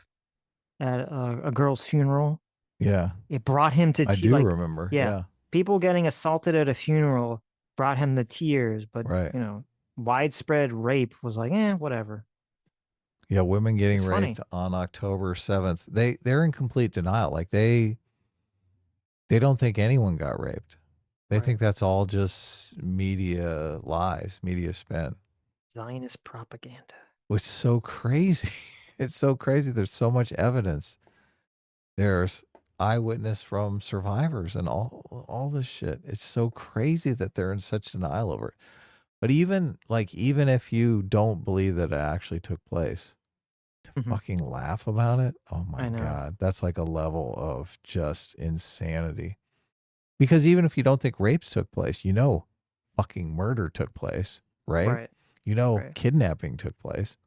at a girl's funeral? Yeah. It brought him to I do remember. Yeah. People getting assaulted at a funeral brought him to tears, but you know, widespread rape was like, whatever. Yeah, women getting It's raped funny. on October 7th. They're in complete denial. Like they don't think anyone got raped. They think that's all just media lies, media spin. Zionist propaganda. Which is so crazy. It's so crazy. There's so much evidence. There's eyewitness from survivors and all this shit. It's so crazy that they're in such denial over it. But even if you don't believe that it actually took place, to fucking laugh about it, oh my God, that's like a level of just insanity. Because even if you don't think rapes took place, you know fucking murder took place, right? You know kidnapping took place.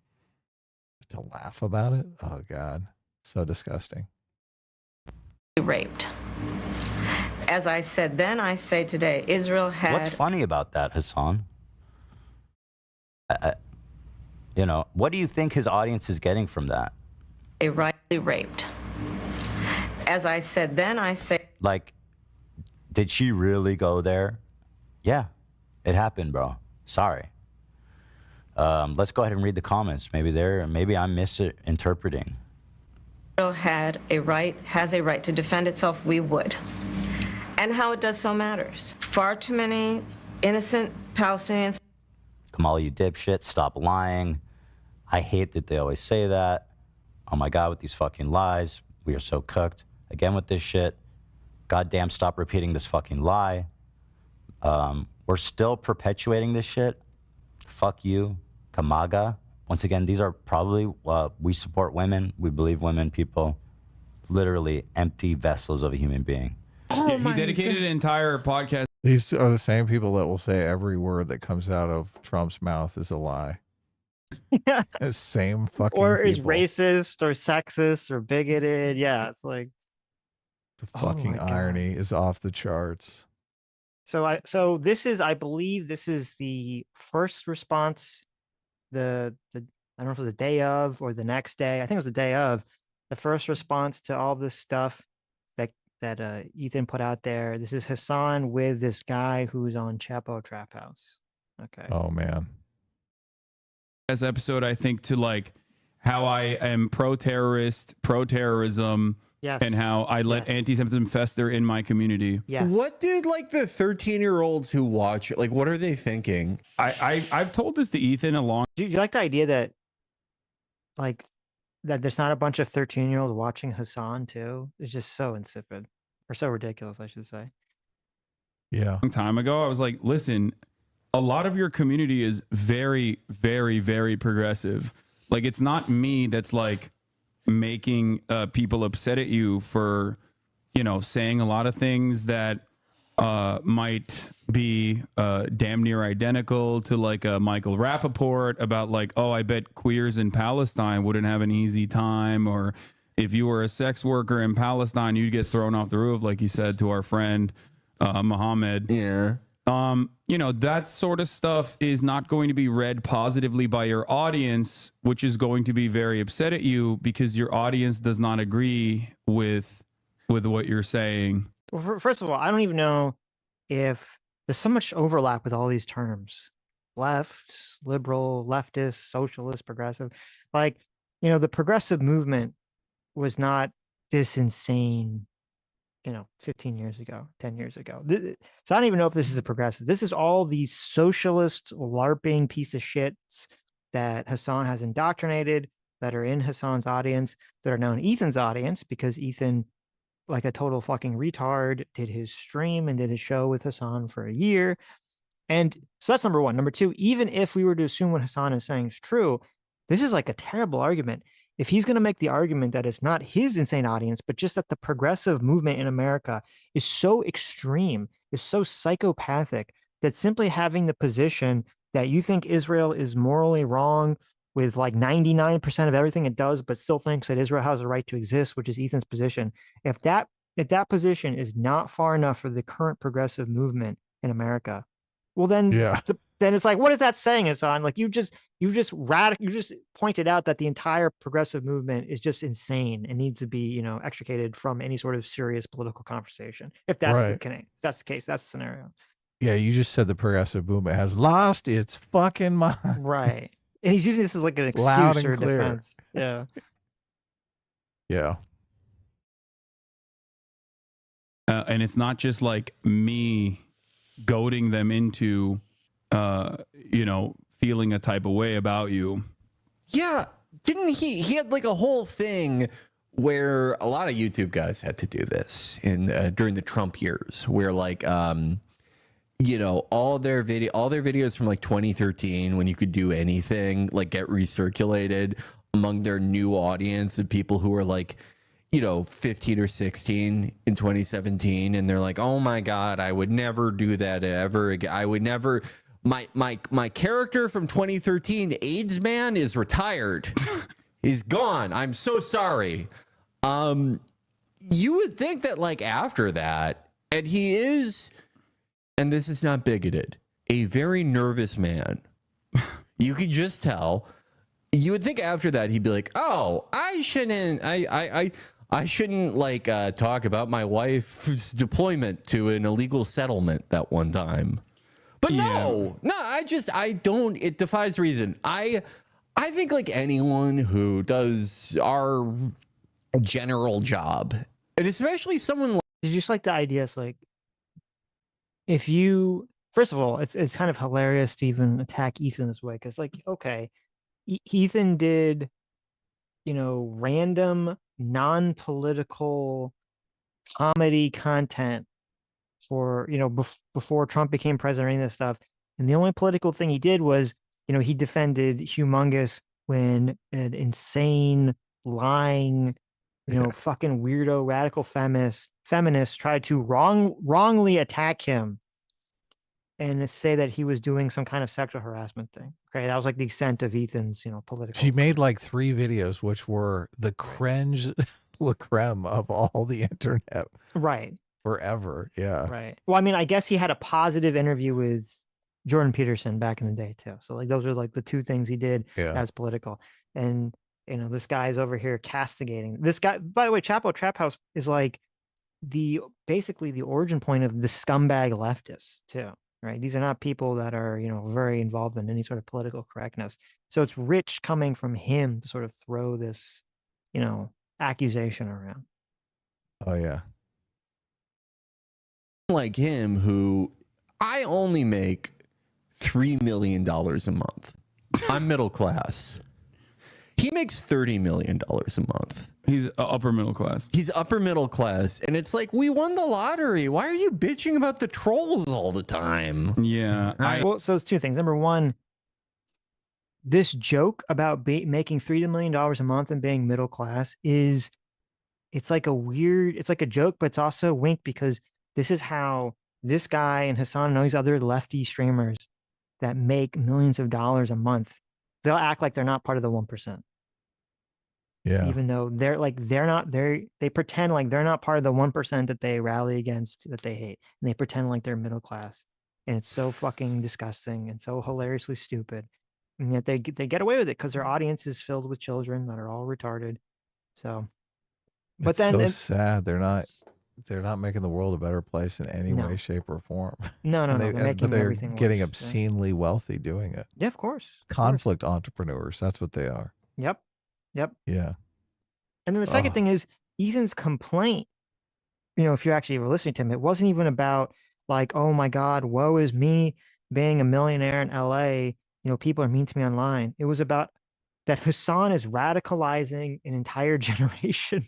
But to laugh about it, oh God, so disgusting. Raped. As I said then, I say today, Israel had... What's funny about that, Hasan? You know, what do you think his audience is getting from that? A rightly raped. As I said then, I say... Like, did she really go there? Yeah, it happened, bro. Sorry. Let's go ahead and read the comments. Maybe I'm misinterpreting. Israel has a right to defend itself. We would. And how it does so matters. Far too many innocent Palestinians... Kamala, you dipshit, stop lying. I hate that they always say that. Oh my God, with these fucking lies. We are so cooked. Again with this shit. Goddamn, stop repeating this fucking lie. We're still perpetuating this shit. Fuck you, Kamaga. Once again, these are probably, we support women. We believe women, people. Literally empty vessels of a human being. He dedicated an entire podcast. These are the same people that will say every word that comes out of Trump's mouth is a lie. Yeah. The same fucking Or is people. racist or sexist or bigoted. Yeah, it's like The fucking irony is off the charts. so this is, I believe this is the first response, the I don't know if it was the day of or the next day. I think it was the day of the first response to all this stuff that Ethan put out there. This is Hasan with this guy who's on Chapo Trap House. Okay. Oh man. As episode, I think, to like how I am pro-terrorist, pro-terrorism, and how I let anti-Semitism fester in my community. What did like the 13-year-olds who watch it, like, what are they thinking? I've told this to Ethan a long. Do you like the idea that, like, that there's not a bunch of 13-year-olds watching Hasan too? It's just so insipid, or so ridiculous, I should say. Yeah. A long time ago, I was like, listen, a lot of your community is very, very, very progressive. Like, it's not me that's like making people upset at you for, you know, saying a lot of things that might be damn near identical to like a Michael Rappaport about like, oh, I bet queers in Palestine wouldn't have an easy time, or if you were a sex worker in Palestine, you'd get thrown off the roof, like he said to our friend Muhammad. Yeah. You know, that sort of stuff is not going to be read positively by your audience, which is going to be very upset at you because your audience does not agree with what you're saying. Well, first of all, I don't even know if there's so much overlap with all these terms: left, liberal, leftist, socialist, progressive. Like, you know, the progressive movement was not this insane, you know, 15 years ago, 10 years ago. So I don't even know if this is a progressive. This is all these socialist LARPing piece of shit that Hasan has indoctrinated, that are in Hasan's audience, that are now in Ethan's audience, because Ethan, like a total fucking retard, did his stream and did his show with Hasan for a year. And so that's number one. Number two, even if we were to assume what Hasan is saying is true, this is like a terrible argument. If he's going to make the argument that it's not his insane audience, but just that the progressive movement in America is so extreme, is so psychopathic, that simply having the position that you think Israel is morally wrong with like 99% of everything it does, but still thinks that Israel has a right to exist, which is Ethan's position. If that position is not far enough for the current progressive movement in America, well, then then it's like, what is that saying, Hasan? Like you just pointed out that the entire progressive movement is just insane and needs to be, you know, extricated from any sort of serious political conversation. If that's the case, that's the scenario. Yeah, you just said the progressive movement has lost its fucking mind. Right. And he's using this as like an excuse Loud and or clear. defense. Yeah. Yeah. And it's not just like me goading them into, you know, feeling a type of way about you. Yeah. Didn't he had like a whole thing where a lot of YouTube guys had to do this in during the Trump years, where like, you know, all their videos from like 2013, when you could do anything, like get recirculated among their new audience of people who were like, you know, 15 or 16 in 2017, and they're like, oh my God, I would never do that ever again. I would never. My character from 2013, AIDS Man, is retired. He's gone. I'm so sorry. You would think that like after that, and he is, and this is not bigoted, a very nervous man. You could just tell. You would think after that he'd be like, oh, I shouldn't like talk about my wife's deployment to an illegal settlement that one time. But no, I don't. It defies reason. I think like anyone who does our general job, and especially someone like, Did you just like the idea? It's like, if you, first of all, it's kind of hilarious to even attack Ethan this way, because like, okay, Ethan did, you know, random non-political comedy content for, you know, before Trump became president or any of this stuff. And the only political thing he did was, you know, he defended Humongous when an insane, lying, you know, fucking weirdo radical feminists tried to wrongly attack him and say that he was doing some kind of sexual harassment thing. Okay, that was like the extent of Ethan's, you know, political. She made like 3 videos, which were the cringe la creme of all the internet. Right. Forever. Yeah. Right. Well, I mean, I guess he had a positive interview with Jordan Peterson back in the day too. So like those are like the 2 things he did as political. And you know, this guy's over here castigating this guy. By the way, Chapo Trap House is like basically the origin point of the scumbag leftists too. Right. These are not people that are, you know, very involved in any sort of political correctness. So it's rich coming from him to sort of throw this, you know, accusation around. Oh yeah. Like him, who I only make $3 million a month. I'm middle class. He makes $30 million a month. He's upper middle class. He's upper middle class. And it's like, we won the lottery. Why are you bitching about the trolls all the time? Yeah. Well, so it's 2 things. Number one, this joke about making $3 million a month and being middle class it's like a joke, but it's also a wink, because this is how this guy and Hasan and all these other lefty streamers that make millions of dollars a month, they'll act like they're not part of the 1%. Yeah. Even though they pretend like they're not part of the 1% that they rally against, that they hate. And they pretend like they're middle class. And it's so fucking disgusting and so hilariously stupid. And yet they get away with it because their audience is filled with children that are all retarded. So, but it's so sad. They're not making the world a better place in any way, shape, or form. No. They're making everything getting worse. obscenely wealthy doing it. Yeah, of course. Conflict entrepreneurs. That's what they are. Yep. Yeah. And then the second thing is Ethan's complaint. You know, if you actually were listening to him, it wasn't even about like, oh my God, woe is me being a millionaire in LA. You know, people are mean to me online. It was about that Hasan is radicalizing an entire generation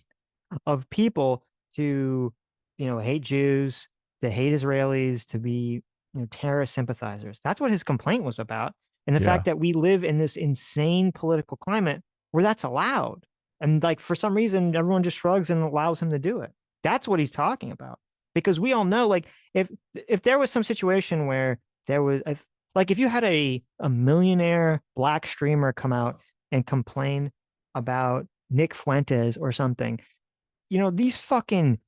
of people to, you know, hate Jews, to hate Israelis, to be, you know, terrorist sympathizers. That's what his complaint was about. And the Yeah. fact that we live in this insane political climate where that's allowed. And like for some reason, everyone just shrugs and allows him to do it. That's what he's talking about. Because we all know, like, if there was some situation where there was if you had a millionaire black streamer come out and complain about Nick Fuentes or something, you know, these fucking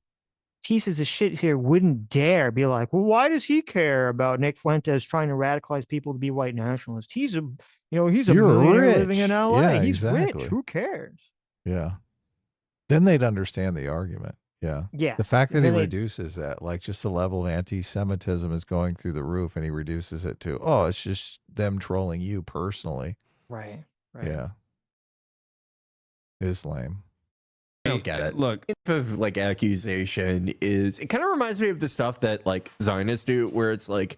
pieces of shit here wouldn't dare be like, well, why does he care about Nick Fuentes trying to radicalize people to be white nationalists? He's a he's a You're millionaire living rich. in LA. Yeah, He's rich. exactly. Who cares? Yeah. Then they'd understand the argument. Yeah. Yeah. The fact that he Then they'd- reduces that, like just the level of anti-Semitism is going through the roof, and he reduces it to, oh, it's just them trolling you personally. Right. Right. Yeah. Is lame. I don't get it. Look, of like accusation is, it kind of reminds me of the stuff that like Zionists do, where it's like,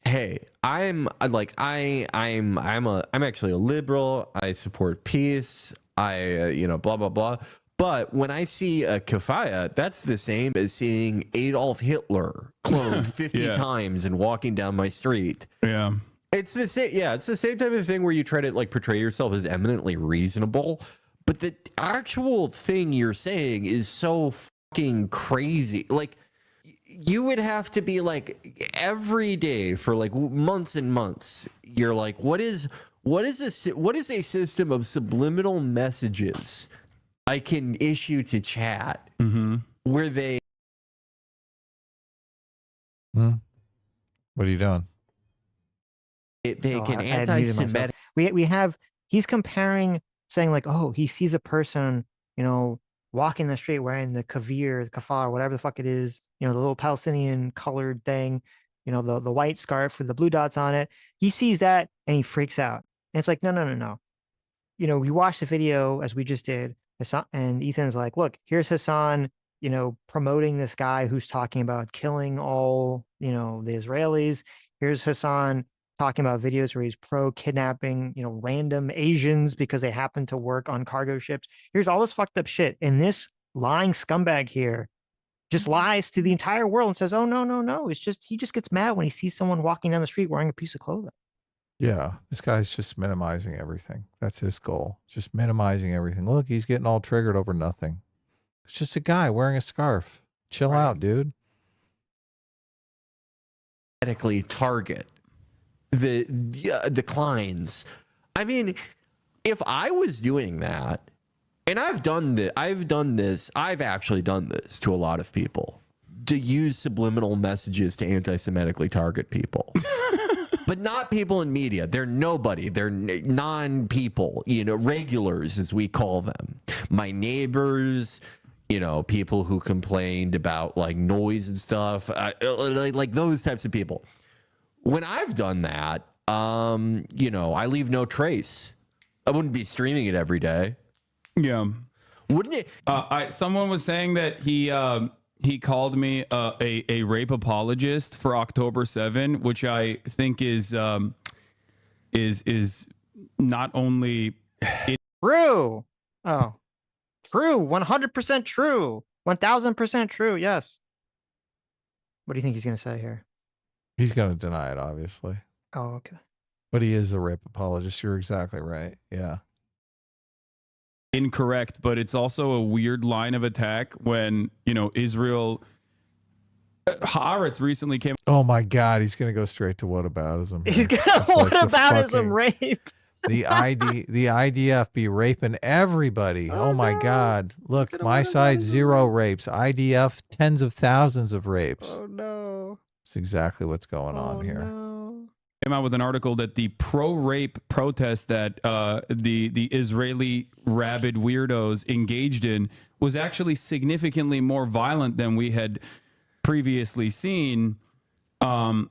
hey, I'm actually a liberal. I support peace. I blah blah blah. But when I see a kafaya, that's the same as seeing Adolf Hitler cloned 50 Yeah. times and walking down my street. Yeah. It's the same. Yeah, it's the same type of thing where you try to like portray yourself as eminently reasonable, but the actual thing you're saying is so fucking crazy. Like, you would have to be like every day for like months and months. You're like, what is a system of subliminal messages I can issue to chat where they. What are you doing? They Oh, can I had muted myself. anti-Semitic. He's comparing, saying like, oh, he sees a person, walking the street wearing the kafar, whatever the fuck it is, the little Palestinian colored thing, the white scarf with the blue dots on it. He sees that and he freaks out. And it's like, no. We watched the video as we just did, Hasan, and Ethan's like, look, here's Hasan, promoting this guy who's talking about killing all, the Israelis. Here's Hasan talking about videos where he's pro-kidnapping, random Asians because they happen to work on cargo ships. Here's all this fucked up shit. And this lying scumbag here just lies to the entire world and says, oh, no. It's just, he just gets mad when he sees someone walking down the street wearing a piece of clothing. Yeah, this guy's just minimizing everything. That's his goal. Just minimizing everything. Look, he's getting all triggered over nothing. It's just a guy wearing a scarf. Chill out, dude. Target the Kleins. I mean, if I was doing that, and I've actually done this to a lot of people, to use subliminal messages to anti-Semitically target people. But not people in media. They're nobody. They're non-people, regulars as we call them. My neighbors, people who complained about like noise and stuff, like those types of people. When I've done that, I leave no trace. I wouldn't be streaming it every day. Yeah. Wouldn't it? Someone was saying that he called me a rape apologist for October 7, which I think is not only True. Oh, true. 100% true. 1000% true. Yes. What do you think he's going to say here? He's going to deny it, obviously. Oh, okay. But he is a rape apologist. You're exactly right. Yeah. incorrect, but it's also a weird line of attack when, Israel. Haaretz recently came. Oh my God, he's going to go straight to whataboutism. He's going to whataboutism rape. The IDF be raping everybody. Oh my God. Look, my side, 0 rapes. IDF, tens of thousands of rapes. Oh no. That's exactly what's going on here. Came out with an article that the pro-rape protest that the Israeli rabid weirdos engaged in was actually significantly more violent than we had previously seen, and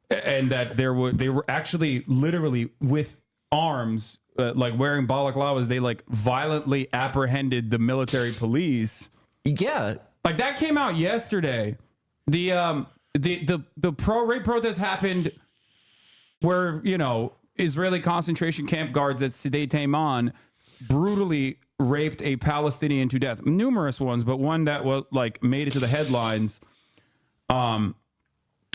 that they were actually literally with arms, like wearing balaclavas. They like violently apprehended the military police. Yeah, like that came out yesterday. The pro-rape protest happened where, Israeli concentration camp guards at Sde Taiman brutally raped a Palestinian to death. Numerous ones, but one that was like made it to the headlines.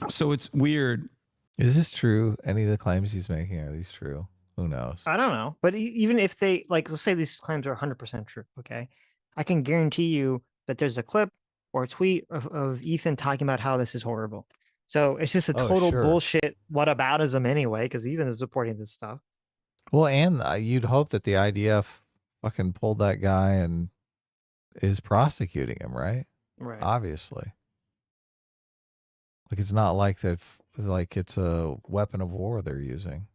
So it's weird Is this true? Any of the claims he's making, are these true? Who knows? I don't know. But even if they, like, let's say these claims are 100% true, okay? I can guarantee you that there's a clip or a tweet of Ethan talking about how this is horrible. So it's just a total bullshit whataboutism anyway, because Ethan is supporting this stuff. Well, and you'd hope that the IDF fucking pulled that guy and is prosecuting him, right? Right. Obviously. Like, it's not like that, like it's a weapon of war they're using.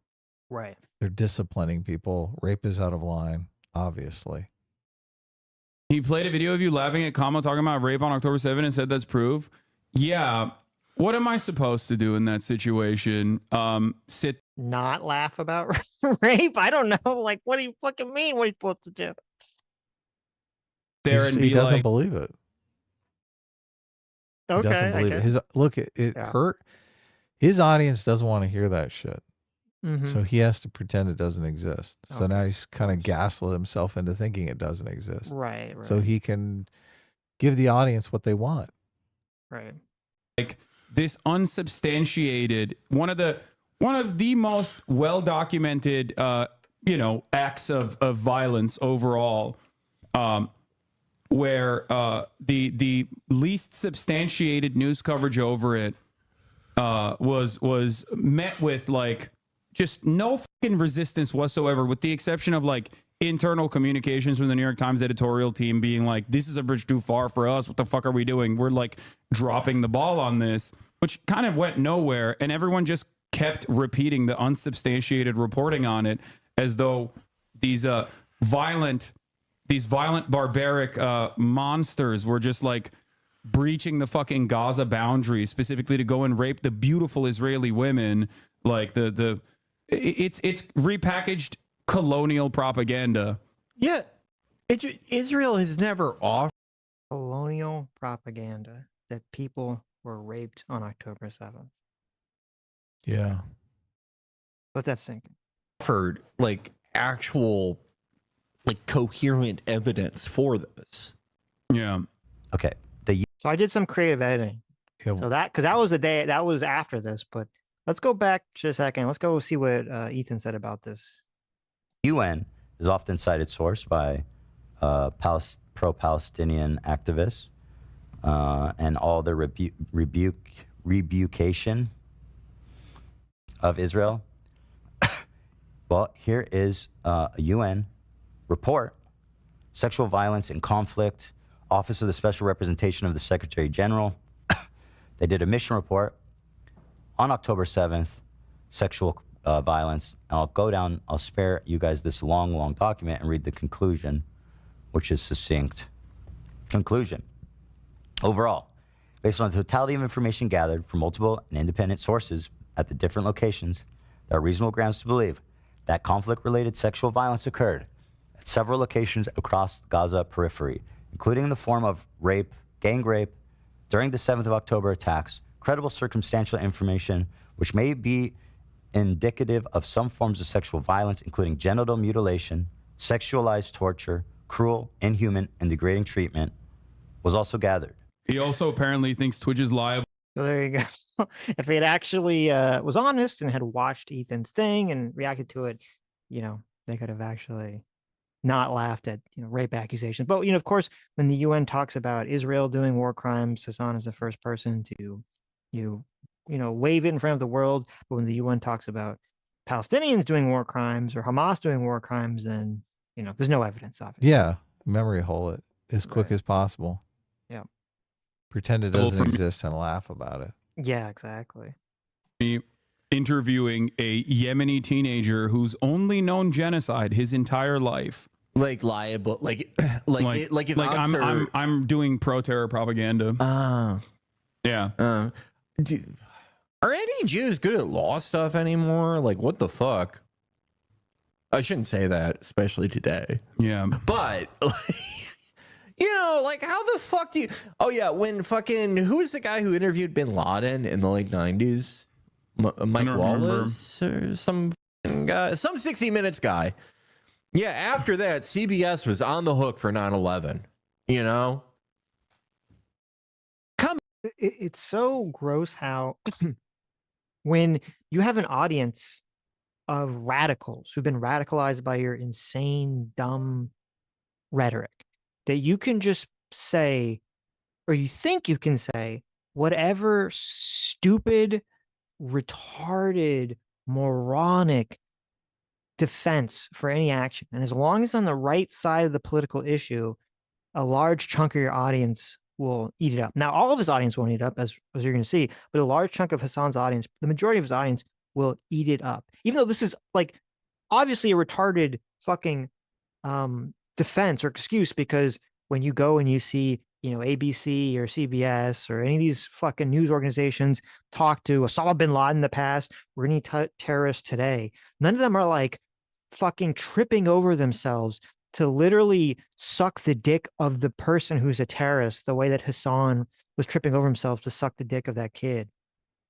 Right. They're disciplining people. Rape is out of line, obviously. He played a video of you laughing at Kama talking about rape on October 7th and said that's proof. Yeah. What am I supposed to do in that situation? Sit. Not laugh about rape? I don't know. Like, what do you fucking mean? What are you supposed to do? There and be he doesn't like, believe it. Okay. He doesn't believe it. His look, it hurt. His audience doesn't want to hear that shit. So he has to pretend it doesn't exist. So now he's kind of gaslit himself into thinking it doesn't exist. Right. So he can give the audience what they want. Right. Like this unsubstantiated, one of the most well-documented, acts of violence overall, where the least substantiated news coverage over it was met with like just no fucking resistance whatsoever, with the exception of like internal communications from the New York Times editorial team being like, this is a bridge too far for us. What the fuck are we doing? We're like dropping the ball on this, which kind of went nowhere. And everyone just kept repeating the unsubstantiated reporting on it as though these violent, barbaric monsters were just like breaching the fucking Gaza boundary, specifically to go and rape the beautiful Israeli women. Like it's repackaged colonial propaganda. Yeah, Israel has never offered colonial propaganda that people were raped on October 7th. Yeah. But that's thinking. Offered like actual, like coherent evidence for this. Yeah. Okay. So I did some creative editing. Yeah. So because that was the day, that was after this, but let's go back just a second. Let's go see what Ethan said about this. UN is often cited source by pro-Palestinian activists and all the rebucation of Israel. Well, here is a UN report, Sexual Violence and Conflict, Office of the Special Representation of the Secretary General. They did a mission report on October 7th, sexual violence. And I'll go down, I'll spare you guys this long document and read the conclusion, which is succinct. Conclusion. Overall, based on the totality of information gathered from multiple and independent sources at the different locations, there are reasonable grounds to believe that conflict-related sexual violence occurred at several locations across Gaza periphery, including in the form of rape, gang rape, during the 7th of October attacks, credible circumstantial information which may be indicative of some forms of sexual violence, including genital mutilation, sexualized torture, cruel, inhuman, and degrading treatment, was also gathered. He also apparently thinks Twitch is liable. So there you go. If he had actually was honest and had watched Ethan's thing and reacted to it, they could have actually not laughed at rape accusations. But of course, when the UN talks about Israel doing war crimes, Hasan is the first person to wave it in front of the world. But when the UN talks about Palestinians doing war crimes or Hamas doing war crimes, then there's no evidence of it. Yeah, memory hole it as quick as possible. Yeah, pretend it doesn't exist and laugh about it. Yeah, exactly. Interviewing a Yemeni teenager who's only known genocide his entire life. Like liable, I'm doing pro-terror propaganda. Yeah. Are any Jews good at law stuff anymore? Like, what the fuck? I shouldn't say that, especially today. Yeah. But, like, how the fuck do you... Oh, yeah, when fucking... Who was the guy who interviewed bin Laden in the late 90s? Mike Wallace? Or some guy? Some 60 Minutes guy. Yeah, after that, CBS was on the hook for 9/11. Come. It's so gross how when you have an audience of radicals who've been radicalized by your insane, dumb rhetoric that you can just say, or you think you can say, whatever stupid, retarded, moronic defense for any action. And as long as on the right side of the political issue, a large chunk of your audience will eat it up. Now, all of his audience won't eat it up, as you're going to see, but a large chunk of Hasan's audience, the majority of his audience, will eat it up. Even though this is like obviously a retarded fucking defense or excuse, because when you go and you see, you know, ABC or CBS or any of these fucking news organizations talk to Osama bin Laden in the past, we're going to need terrorists today. None of them are like fucking tripping over themselves to literally suck the dick of the person who's a terrorist the way that Hasan was tripping over himself to suck the dick of that kid.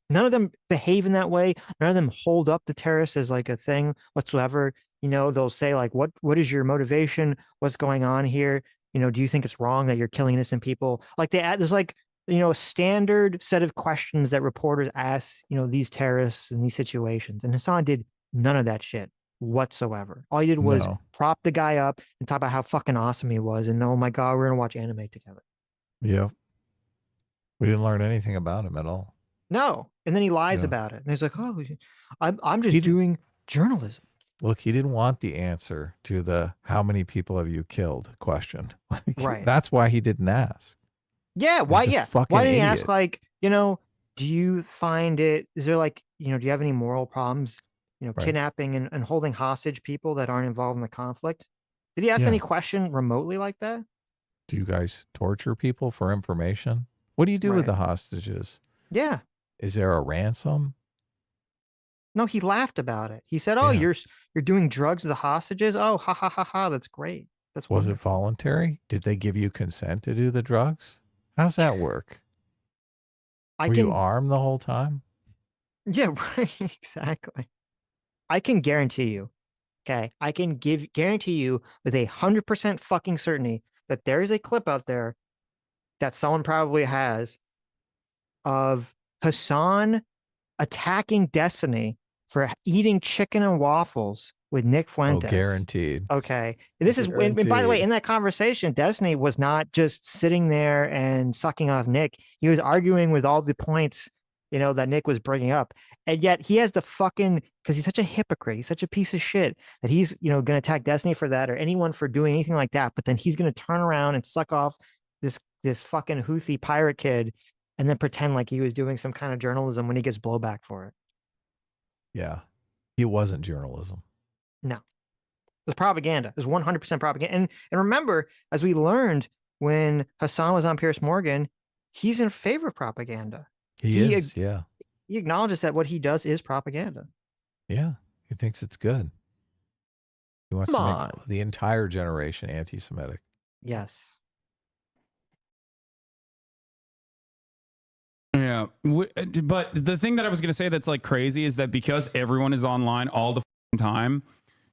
None of them behave in that way. None of them hold up the terrorists as like a thing whatsoever. You know, they'll say like, what is your motivation? What's going on here? You know, do you think it's wrong that you're killing innocent people? Like there's like, you know, a standard set of questions that reporters ask, you know, these terrorists in these situations. And Hasan did none of that shit whatsoever. All he did was prop the guy up and talk about how fucking awesome he was. And oh my God, we're going to watch anime together. Yeah. We didn't learn anything about him at all. No. And then he lies about it. And he's like, oh, I'm just doing journalism. Look, he didn't want the answer to the how many people have you killed question. Right. That's why he didn't ask. Yeah. Why? Yeah. Why didn't he ask, idiot. like, you know, do you find it, is there like, you know, do you have any moral problems, you know, kidnapping and holding hostage people that aren't involved in the conflict? Did he ask any question remotely like that? Do you guys torture people for information? What do you do with the hostages? Yeah. Is there a ransom? No, he laughed about it. He said, "Oh, you're doing drugs to the hostages. Oh, ha ha ha ha. That's great. That's was wonderful." it voluntary? Did they give you consent to do the drugs? How's that work? Were you armed the whole time? Yeah, right. Exactly. I can guarantee you. Okay, I can guarantee you with 100% fucking certainty that there is a clip out there that someone probably has of Hasan attacking Destiny for eating chicken and waffles with Nick Fuentes. Oh, guaranteed. Okay. And this is when, and by the way, in that conversation, Destiny was not just sitting there and sucking off Nick. He was arguing with all the points, you know, that Nick was bringing up. And yet he has the fucking, because he's such a hypocrite, he's such a piece of shit that he's, you know, going to attack Destiny for that or anyone for doing anything like that. But then he's going to turn around and suck off this fucking Houthi pirate kid and then pretend like he was doing some kind of journalism when he gets blowback for it. Yeah. It wasn't journalism. No. It was propaganda. It was 100% propaganda. And remember, as we learned when Hasan was on Piers Morgan, he's in favor of propaganda. He is, yeah. He acknowledges that what he does is propaganda. Yeah. He thinks it's good. He wants to make the entire generation anti-Semitic. Yes. Yeah, but the thing that I was going to say that's like crazy is that because everyone is online all the time,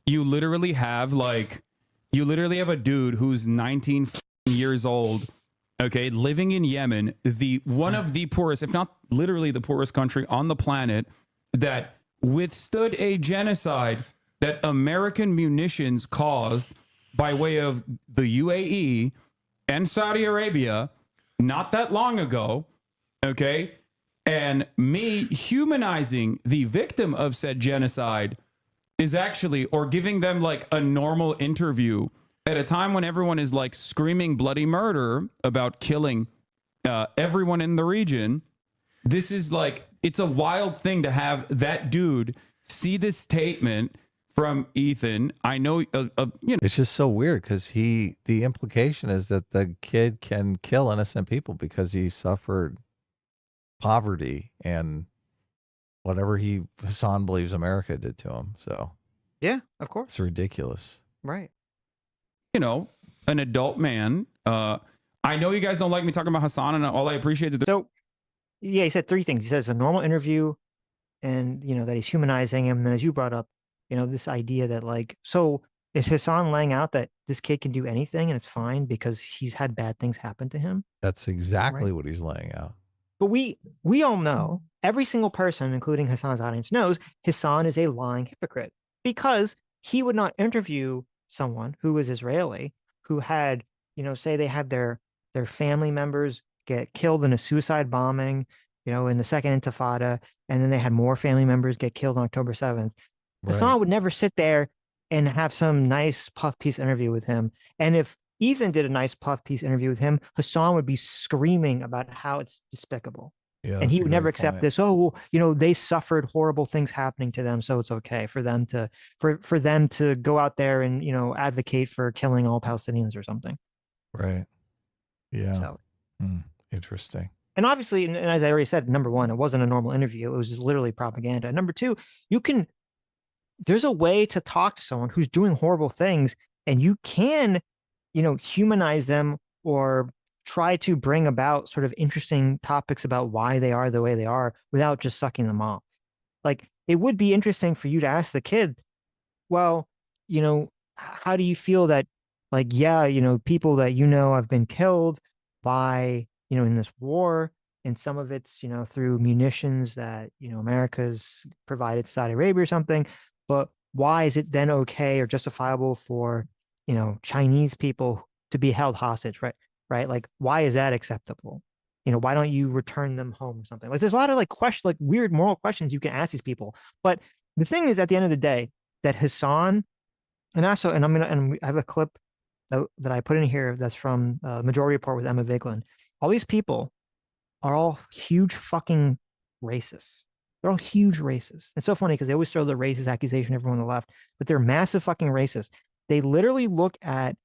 you literally have a dude who's 19 years old, okay, living in Yemen, one of the poorest, if not literally the poorest country on the planet, that withstood a genocide that American munitions caused by way of the UAE and Saudi Arabia not that long ago. Okay. And me humanizing the victim of said genocide is actually, or giving them like a normal interview at a time when everyone is like screaming bloody murder about killing everyone in the region. This is like, it's a wild thing to have that dude see this statement from Ethan. I know, you know, it's just so weird because the implication is that the kid can kill innocent people because he suffered poverty and whatever Hasan believes America did to him. So yeah, of course, it's ridiculous. Right. You know, an adult man. I know you guys don't like me talking about Hasan, and all I appreciate is so. Yeah, he said three things. He says a normal interview, and you know that he's humanizing him. And then, as you brought up, you know, this idea that like, so is Hasan laying out that this kid can do anything and it's fine because he's had bad things happen to him? That's exactly what he's laying out. But we all know, every single person, including Hasan's audience, knows Hasan is a lying hypocrite because he would not interview someone who was Israeli, who had, say they had their family members get killed in a suicide bombing, in the second Intifada, and then they had more family members get killed on October 7th. Right. Hasan would never sit there and have some nice puff piece interview with him. And if Ethan did a nice puff piece interview with him, Hasan would be screaming about how it's despicable. Yeah, and he that's would a never great accept point. this. Oh, well, they suffered horrible things happening to them, so it's okay for them to for them to go out there and advocate for killing all Palestinians or something. Right. Yeah. So, interesting. and obviously, and as I already said, number one, it wasn't a normal interview. It was just literally propaganda. And number two, there's a way to talk to someone who's doing horrible things, and you can, humanize them or try to bring about sort of interesting topics about why they are the way they are without just sucking them off. Like, it would be interesting for you to ask the kid, well, how do you feel that, like, yeah, people that have been killed by, in this war, and some of it's, through munitions that, America's provided to Saudi Arabia or something, but why is it then okay or justifiable for, Chinese people to be held hostage, right? Right? Like, why is that acceptable? Why don't you return them home or something? Like, there's a lot of like weird moral questions you can ask these people. But the thing is, at the end of the day, that Hasan, and I have a clip that I put in here that's from Majority Report with Emma Vigeland. All these people are all huge fucking racists. They're all huge racists. It's so funny because they always throw the racist accusation everyone on the left, but they're massive fucking racists. They literally look at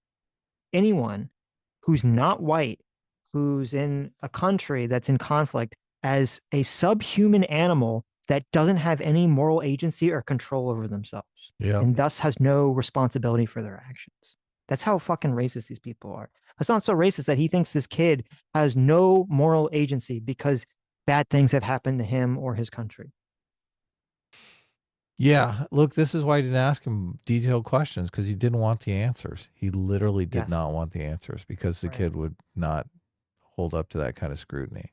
anyone who's not white, who's in a country that's in conflict, as a subhuman animal that doesn't have any moral agency or control over themselves. Yeah. And thus has no responsibility for their actions. That's how fucking racist these people are. Hasan's so racist that he thinks this kid has no moral agency because bad things have happened to him or his country. Yeah, look, this is why I didn't ask him detailed questions, because he didn't want the answers. He literally did not want the answers because the kid would not hold up to that kind of scrutiny.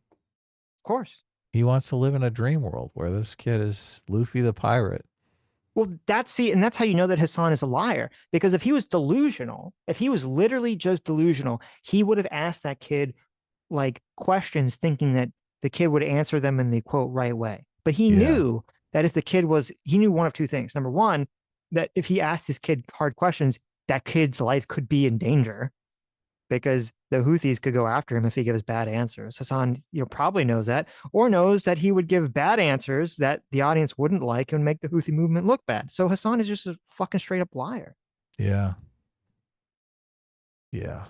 Of course. He wants to live in a dream world where this kid is Luffy the pirate. Well, that's how you know that Hasan is a liar. Because if he was delusional, if he was literally just delusional, he would have asked that kid like questions thinking that the kid would answer them in the quote right way. But he knew that if the kid he knew one of two things. Number one, that if he asked this kid hard questions, that kid's life could be in danger because the Houthis could go after him if he gives bad answers. Hasan, probably knows that, or knows that he would give bad answers that the audience wouldn't like and make the Houthi movement look bad. So Hasan is just a fucking straight up liar. Yeah. Yeah.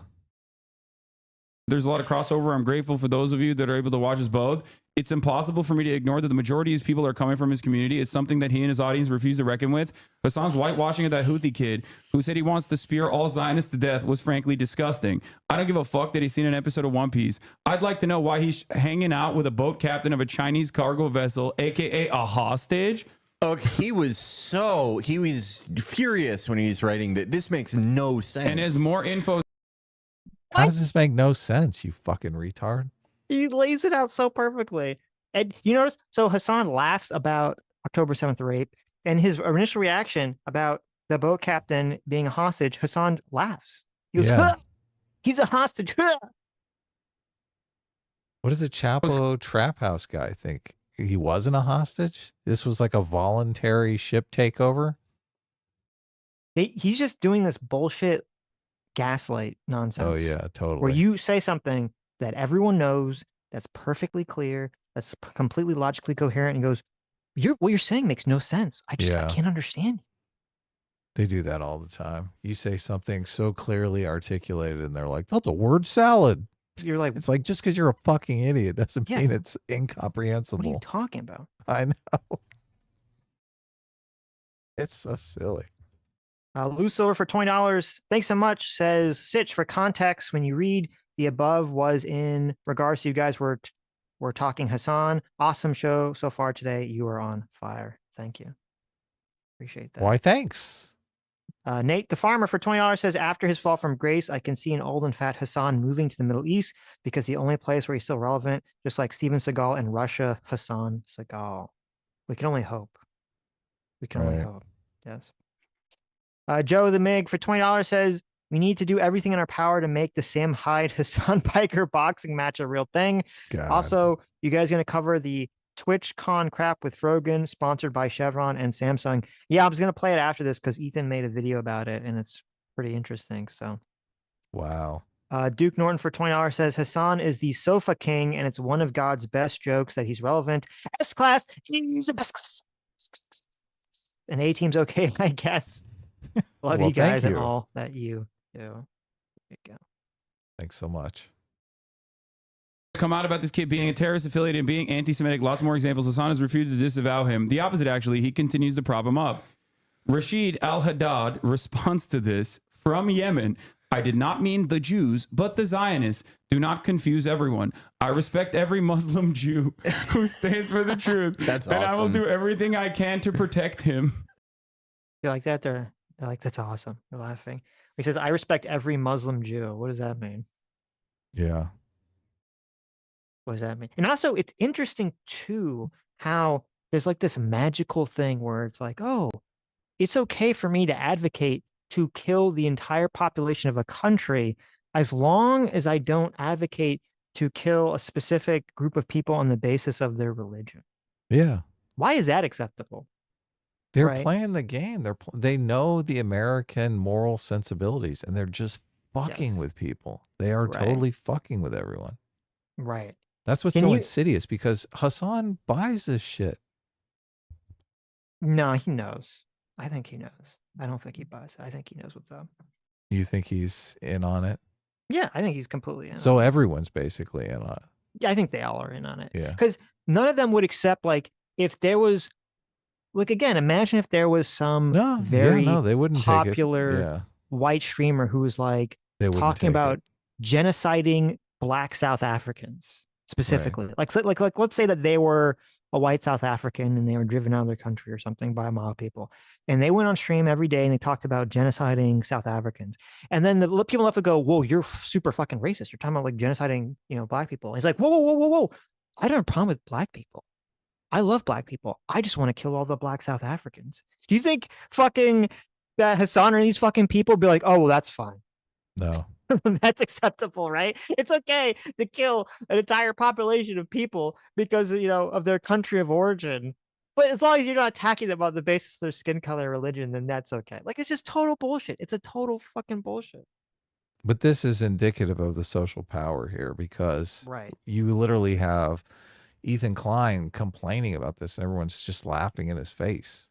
There's a lot of crossover. I'm grateful for those of you that are able to watch us both. It's impossible for me to ignore that the majority of these people are coming from his community. It's something that he and his audience refuse to reckon with. Hasan's whitewashing of that Houthi kid who said he wants to spear all Zionists to death was frankly disgusting. I don't give a fuck that he's seen an episode of One Piece. I'd like to know why he's hanging out with a boat captain of a Chinese cargo vessel, aka a hostage. Oh, he was furious when he was writing that. This makes no sense. And as more info. How does this make no sense, you fucking retard? He lays it out so perfectly. And you notice, so Hasan laughs about October 7th rape, and his initial reaction about the boat captain being a hostage, Hasan laughs. He goes, huh! He's a hostage. Huh! What does a Chapo trap house guy think? He wasn't a hostage? This was like a voluntary ship takeover? He's just doing this bullshit gaslight nonsense. Oh, yeah, totally. Where you say something that everyone knows, that's perfectly clear, that's completely logically coherent, and goes, what you're saying makes no sense. I can't understand. They do that all the time. You say something so clearly articulated, and they're like, "That's a word salad." You're like, it's like, just because you're a fucking idiot doesn't mean it's incomprehensible. What are you talking about? I know. It's so silly. Loose Silver for $20. Thanks so much. Says Sitch, for context, when you read the above was in regards to you guys were talking Hasan. Awesome show so far today. You are on fire. Thank you. Appreciate that. Why, thanks. Nate the farmer for $20 says, after his fall from grace, I can see an old and fat Hasan moving to the Middle East because the only place where he's still relevant, just like Steven Seagal in Russia, Hasan Seagal. We can only hope. We can only hope. Yes. Joe the Mig for $20 says, we need to do everything in our power to make the Sam Hyde Hasan Piker boxing match a real thing. God. Also, you guys going to cover the TwitchCon crap with Frogan, sponsored by Chevron and Samsung. Yeah, I was going to play it after this because Ethan made a video about it, and it's pretty interesting. So, wow. Duke Norton for $20 says, Hasan is the sofa king, and it's one of God's best jokes that he's relevant. S-Class, he's the best class. And A-Team's okay, I guess. Love Well, you guys thank and you. all that you do. There you go. Thanks so much. Come out about this kid being a terrorist affiliate and being anti-Semitic. Lots more examples. Hasan has refused to disavow him. The opposite, actually. He continues to prop him up. Rashid al-Haddad responds to this from Yemen. I did not mean the Jews, but the Zionists. Do not confuse everyone. I respect every Muslim Jew who stands for the truth. That's and I will awesome. do everything I can to protect him. You like that? They're like, that's awesome. They're laughing. He says, I respect every Muslim Jew. What does that mean? Yeah. What does that mean? And also, it's interesting, too, how there's like this magical thing where it's like, oh, it's okay for me to advocate to kill the entire population of a country as long as I don't advocate to kill a specific group of people on the basis of their religion. Yeah. Why is that acceptable? They're Right. playing the game. They know the American moral sensibilities, and they're just fucking with people. They are Right. totally fucking with everyone. Right. That's what's Can so you- insidious, because Hasan buys this shit. No, he knows. I think he knows. I don't think he buys it. I think he knows what's up. You think he's in on it? Yeah, I think he's completely in. So everyone's basically in on it. Yeah, I think they all are in on it. Yeah. Because none of them would accept, like, if there was, like, again, imagine if there was some very they wouldn't take it. popular Yeah. white streamer who was like They wouldn't talking take about genociding Black South Africans specifically. Like, let's say that they were a white South African and they were driven out of their country or something by a mob of people, and they went on stream every day and they talked about genociding South Africans. And then the people left would go, "Whoa, you're super fucking racist. You're talking about like genociding, Black people." And he's like, "Whoa. I don't have a problem with Black people. I love Black people. I just want to kill all the Black South Africans." Do you think fucking that Hasan or these fucking people be like, "Oh, well, that's fine. No. That's acceptable, right? It's okay to kill an entire population of people because, of their country of origin. But as long as you're not attacking them on the basis of their skin color or religion, then that's okay." Like, it's just total bullshit. It's a total fucking bullshit. But this is indicative of the social power here, because Right. you literally have Ethan Klein complaining about this and everyone's just laughing in his face.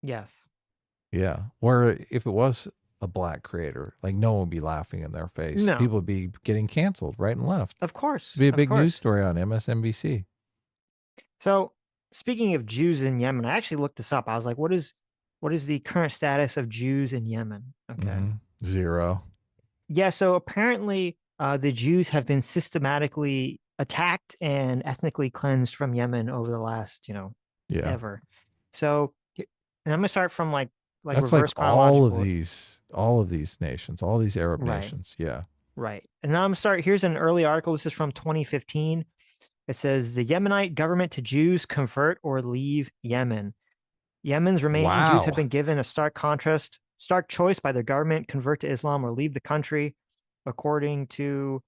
Yes. Yeah. Where if it was a Black creator, like, no one would be laughing in their face. No. People would be getting canceled right and left. Of course. It'd be a of big course. news story on MSNBC. So, speaking of Jews in Yemen, I actually looked this up. I was like, what is the current status of Jews in Yemen? Okay. Mhm. 0. Yeah, so apparently the Jews have been systematically attacked and ethnically cleansed from Yemen over the last, Yeah. ever. So, and I'm gonna start from like That's reverse like all of chronological. these nations, all these Arab Right. nations. Yeah. Right. And now I'm gonna start. Here's an early article. This is from 2015. It says the Yemenite government to Jews convert or leave Yemen. Yemen's remaining Jews have Wow. been given a stark choice by their government: convert to Islam or leave the country, according to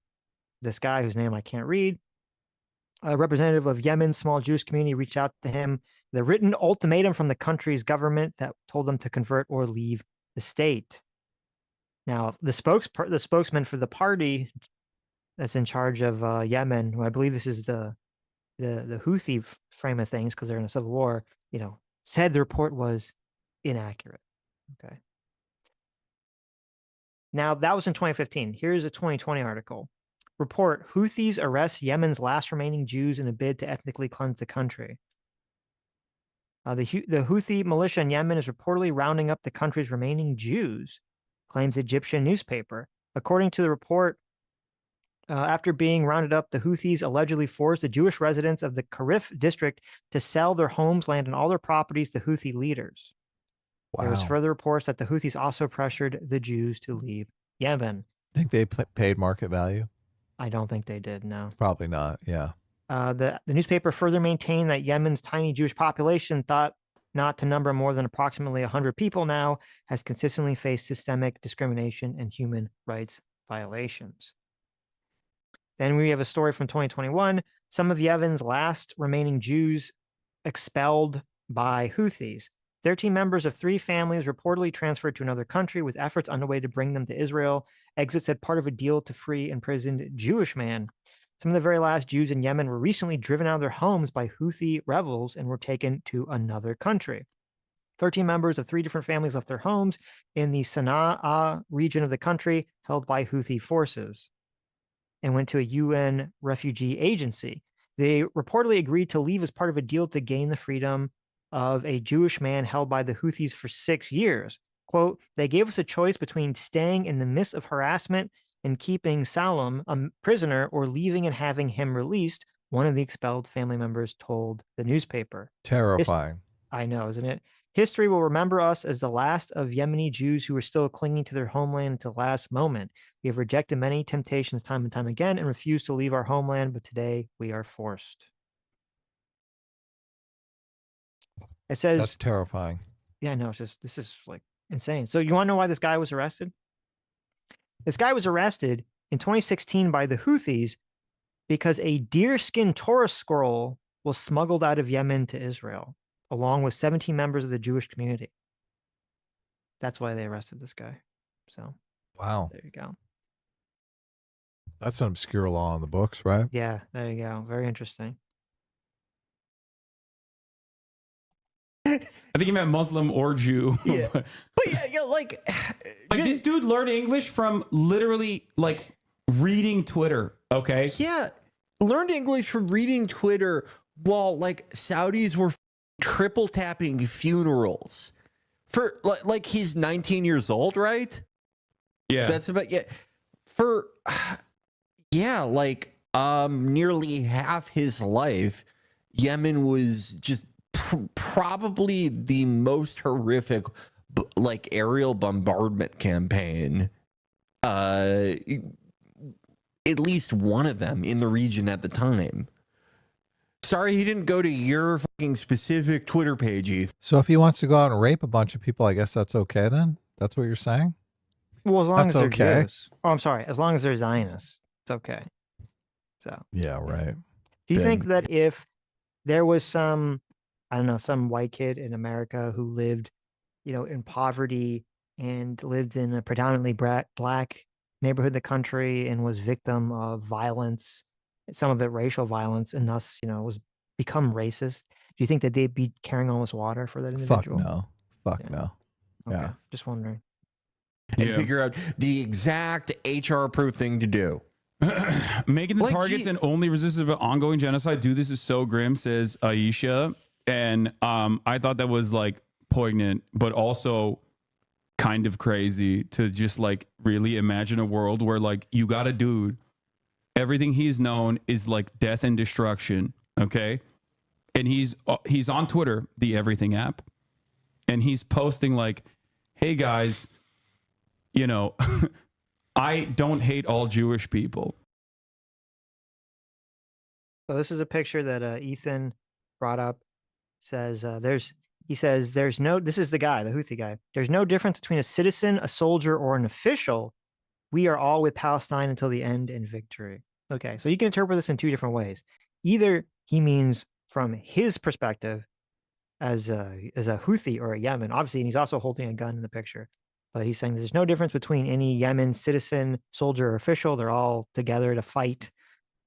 this guy whose name I can't read. A representative of Yemen's small Jewish community reached out to him. The written ultimatum from the country's government that told them to convert or leave the state. Now, the spokesman for the party that's in charge of Yemen, who I believe this is the Houthi frame of things because they're in a civil war, said the report was inaccurate. Okay. Now, that was in 2015. Here's a 2020 article. Report: Houthis arrest Yemen's last remaining Jews in a bid to ethnically cleanse the country. The Houthi militia in Yemen is reportedly rounding up the country's remaining Jews, claims Egyptian newspaper. According to the report, after being rounded up, the Houthis allegedly forced the Jewish residents of the Karif district to sell their homes, land, and all their properties to Houthi leaders. There was Wow. further reports that the Houthis also pressured the Jews to leave Yemen. Think they paid market value? I don't think they did, no. Probably not. Yeah. The newspaper further maintained that Yemen's tiny Jewish population, thought not to number more than approximately 100 people now, has consistently faced systemic discrimination and human rights violations. Then we have a story from 2021. Some of Yemen's last remaining Jews expelled by Houthis. 13 members of 3 families reportedly transferred to another country, with efforts underway to bring them to Israel. Exit said part of a deal to free imprisoned Jewish man. Some of the very last Jews in Yemen were recently driven out of their homes by Houthi rebels and were taken to another country. 13 members of 3 different families left their homes in the Sana'a region of the country held by Houthi forces and went to a UN refugee agency. They reportedly agreed to leave as part of a deal to gain the freedom of a Jewish man held by the Houthis for 6 years. Quote, they gave us a choice between staying in the midst of harassment and keeping Salam a prisoner, or leaving and having him released, one of the expelled family members told the newspaper. Terrifying. I know, isn't it? History will remember us as the last of Yemeni Jews who are still clinging to their homeland until the last moment. We have rejected many temptations time and time again and refused to leave our homeland, but today we are forced. It says... That's terrifying. Yeah, no, it's just, this is like insane. So you want to know why this guy was arrested? This guy was arrested in 2016 by the Houthis because a deerskin Torah scroll was smuggled out of Yemen to Israel, along with 17 members of the Jewish community. That's why they arrested this guy. So, wow. There you go. That's an obscure law in the books, right? Yeah, there you go. Very interesting. I think he meant Muslim or Jew. Yeah. But yeah, like this dude learned English from literally like reading Twitter. Okay. Yeah. Learned English from reading Twitter while like Saudis were triple tapping funerals for like he's 19 years old, right? Yeah. That's about, yeah. For, yeah, like nearly half his life, Yemen was just probably the most horrific like aerial bombardment campaign, at least one of them in the region at the time. Sorry he didn't go to your fucking specific Twitter page, Heath. So if he wants to go out and rape a bunch of people, I guess that's okay then? That's what you're saying? Well, as long that's as they're okay. Jews. Oh, I'm sorry. As long as they're Zionists, it's okay. So yeah, right. Do you think that if there was some, I don't know, some white kid in America who lived, you know, in poverty and lived in a predominantly black neighborhood of the country and was victim of violence, some of it racial violence, and thus, you know, was become racist, do you think that they'd be carrying all this water for that individual? Fuck no. Fuck no. Okay. Yeah. Just wondering. And figure out the exact HR-approved thing to do. Making the Like, targets and only resistance of ongoing genocide. Dude, this is so grim, says Aisha. And I thought that was like poignant, but also kind of crazy to just like really imagine a world where like you got a dude, everything he's known is like death and destruction. Okay. And he's on Twitter, the Everything app, and he's posting like, hey guys, you know, I don't hate all Jewish people. So this is a picture that Ethan brought up. Says he says there's no, this is the guy, the Houthi guy. There's no difference between a citizen, a soldier, or an official. We are all with Palestine until the end and victory. Okay, so you can interpret this in 2 different ways. Either he means from his perspective as a Houthi or a Yemen, obviously, and he's also holding a gun in the picture. But he's saying there's no difference between any Yemen citizen, soldier, or official. They're all together to fight,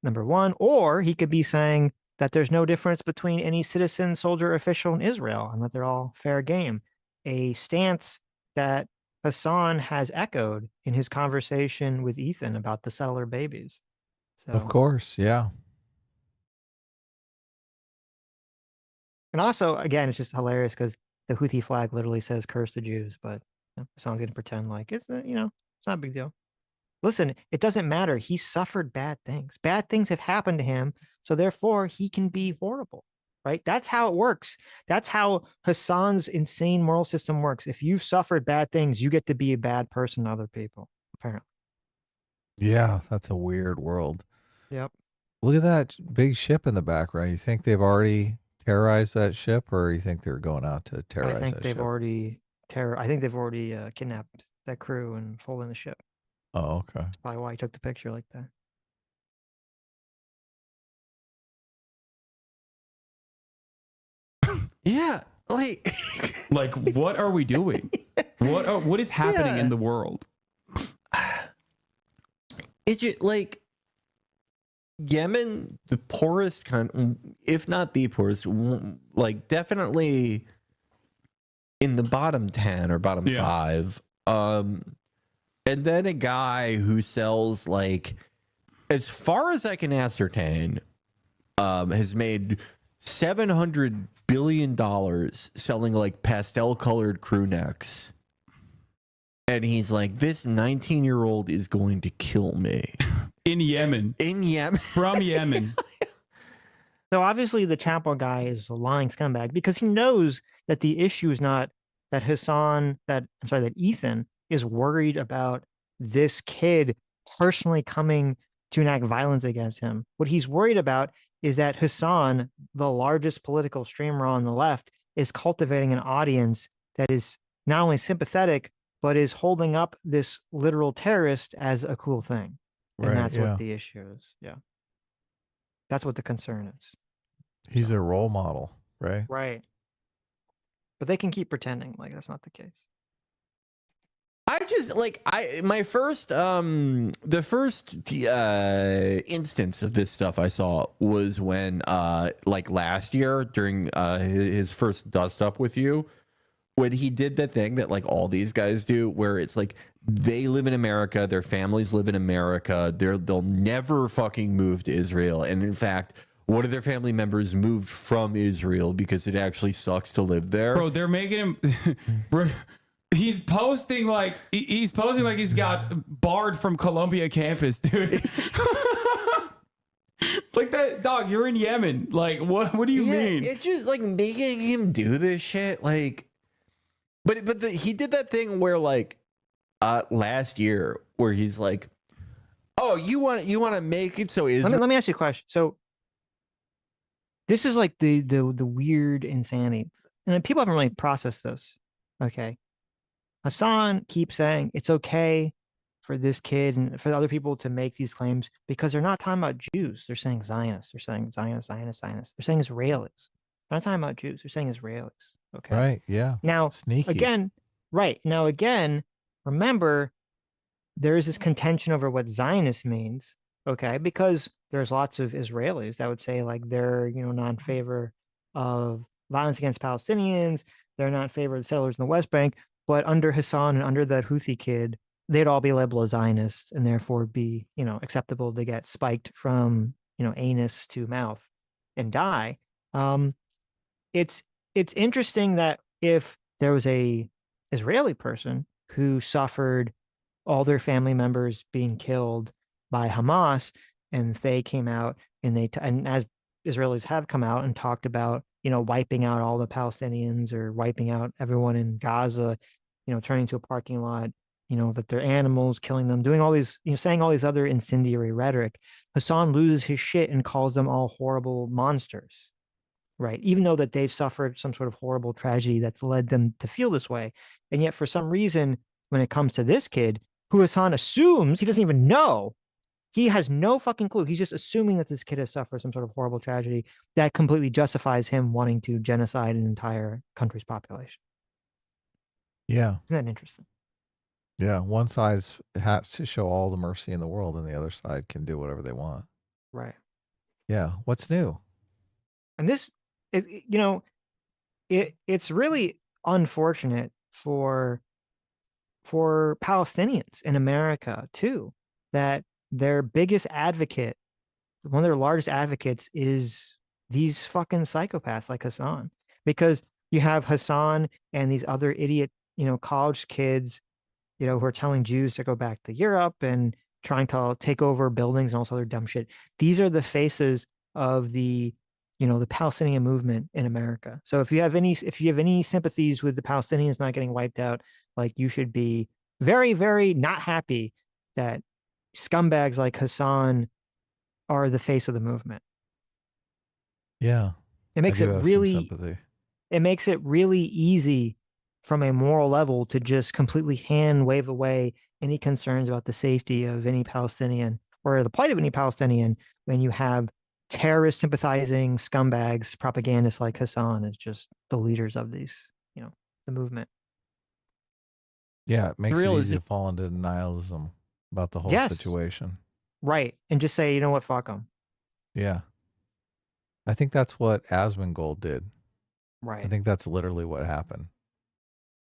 number one. Or he could be saying that there's no difference between any citizen, soldier, or official in Israel, and that they're all fair game. A stance that Hasan has echoed in his conversation with Ethan about the settler babies. So, of course, yeah. And also, again, it's just hilarious because the Houthi flag literally says "curse the Jews," but Hasan's going to pretend like it's, you know, it's not a big deal. Listen, it doesn't matter. He suffered bad things. Bad things have happened to him, so therefore he can be horrible. right? That's how it works. That's how Hasan's insane moral system works. If you've suffered bad things, you get to be a bad person to other people, apparently. Yeah, that's a weird world. Yep. Look at that big ship in the background. You think they've already terrorized that ship, or you think they're going out to terrorize I think that they've ship? already I think they've already kidnapped that crew and folded in the ship. Oh, okay. That's probably why he took the picture like that. Yeah, like what are we doing? What is happening in the world? It's just like Yemen, the poorest country, if not the poorest, like definitely in the bottom 10 or bottom 5. And then a guy who sells, like, as far as I can ascertain, has made $700 billion selling like pastel colored crew necks. And he's like, this 19-year-old is going to kill me. In Yemen. In Yemen. From Yemen. So obviously the Chapo guy is a lying scumbag because he knows that the issue is not that that Ethan is worried about this kid personally coming to enact violence against him. What he's worried about is that Hasan, the largest political streamer on the left, is cultivating an audience that is not only sympathetic, but is holding up this literal terrorist as a cool thing. And that's what the issue is. Yeah. That's what the concern is. He's a role model, right? Right. But they can keep pretending like that's not the case. I just like the first instance of this stuff I saw was when like last year during his first dust up with you, when he did the thing that like all these guys do, where it's like they live in America, their families live in America, they'll never fucking move to Israel, and in fact, one of their family members moved from Israel because it actually sucks to live there. Bro, they're making him. Bro, he's posting like he's got barred from Columbia campus, dude. Like that, dog. You're in Yemen. Like, what do you mean? It's just like making him do this shit. Like, but he did that thing where like last year where he's like, oh, you want to make it so Israel. Let me ask you a question. So this is like the weird insanity, and people haven't really processed this. Okay, Hasan keeps saying it's okay for this kid and for other people to make these claims because they're not talking about Jews. They're saying Zionists. They're saying Zionists. They're saying Israelis. They're not talking about Jews. They're saying Israelis. Okay. Right. Yeah. Now, sneaky. Again, remember, there is this contention over what Zionist means. Okay, because there's lots of Israelis that would say like they're not in favor of violence against Palestinians. They're not in favor of the settlers in the West Bank. But under Hasan and under that Houthi kid, they'd all be labeled as Zionists and therefore be acceptable to get spiked from anus to mouth and die. It's interesting that if there was a Israeli person who suffered all their family members being killed by Hamas, and they came out and and as Israelis have come out and talked about, wiping out all the Palestinians or wiping out everyone in Gaza, turning to a parking lot, that they're animals, killing them, doing all these, saying all these other incendiary rhetoric. Hasan loses his shit and calls them all horrible monsters, right? Even though that they've suffered some sort of horrible tragedy that's led them to feel this way. And yet for some reason, when it comes to this kid, who Hasan assumes, he doesn't even know, he has no fucking clue. He's just assuming that this kid has suffered some sort of horrible tragedy that completely justifies him wanting to genocide an entire country's population. Yeah. Isn't that interesting? Yeah. One side has to show all the mercy in the world, and the other side can do whatever they want. Right. Yeah. What's new? And this, it's really unfortunate for Palestinians in America too, that their biggest advocate, one of their largest advocates, is these fucking psychopaths like Hasan. Because you have Hasan and these other idiot, college kids, who are telling Jews to go back to Europe and trying to take over buildings and all this other dumb shit. These are the faces of the you know, the Palestinian movement in America. So if you have any sympathies with the Palestinians not getting wiped out, like, you should be very, very not happy that scumbags like Hasan are the face of the movement. Yeah. It makes I it do have some really sympathy. it makes it really easy from a moral level to just completely hand wave away any concerns about the safety of any Palestinian or the plight of any Palestinian when you have terrorist sympathizing scumbags, propagandists like Hasan as just the leaders of these, you know, the movement. Yeah, it makes it Real easy is to fall into nihilism about the whole Yes. situation. Right. And just say, you know what, fuck them. Yeah. I think that's what Asmongold did. Right. I think that's literally what happened.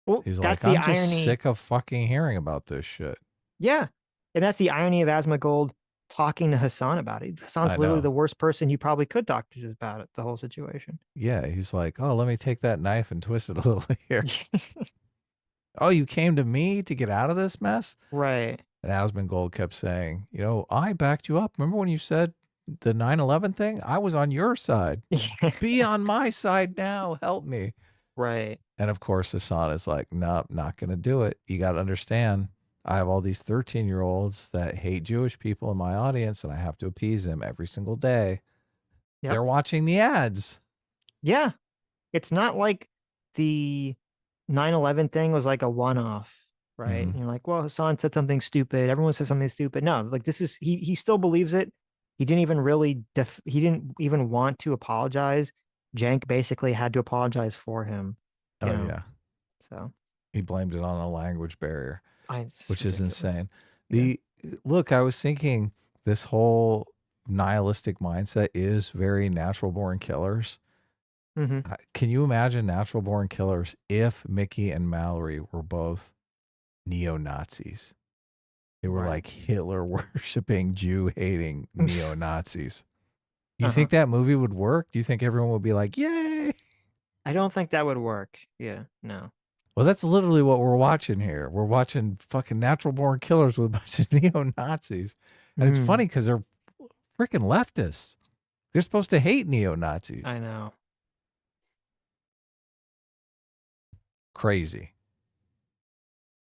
Well, He's that's like, the I'm just irony. sick of fucking hearing about this shit. Yeah. And that's the irony of Asmongold talking to Hasan about it. Hasan's I literally know. the worst person you probably could talk to about it, the whole situation. Yeah, he's like, oh, let me take that knife and twist it a little here. Oh, you came to me to get out of this mess? Right. And Asmongold kept saying, you know, I backed you up. Remember when you said the 9/11 thing? I was on your side. Be on my side now. Help me. Right. And of course, Hasan is like, nope, not going to do it. You got to understand, I have all these 13-year-olds that hate Jewish people in my audience, and I have to appease them every single day. Yep. They're watching the ads. Yeah. It's not like the 9/11 thing was like a one-off, right? Mhm. And you're like, well, Hasan said something stupid. Everyone says something stupid. No, like, this is, he still believes it. He didn't even really, he didn't even want to apologize. Jank basically had to apologize for him. Oh, you know? yeah. So He blamed it on a language barrier, it's which is ridiculous. insane. Look, I was thinking this whole nihilistic mindset is very natural born killers. Mhm. Can you imagine natural born killers if Mickey and Mallory were both neo-Nazis? They were Right. like Hitler worshipping, Jew hating neo-Nazis. You Uh-huh. think that movie would work? Do you think everyone would be like, yay? I don't think that would work. Yeah, no. Well, that's literally what we're watching here. We're watching fucking natural born killers with a bunch of neo-Nazis. And it's funny because they're freaking leftists. They're supposed to hate neo-Nazis. I know. Crazy.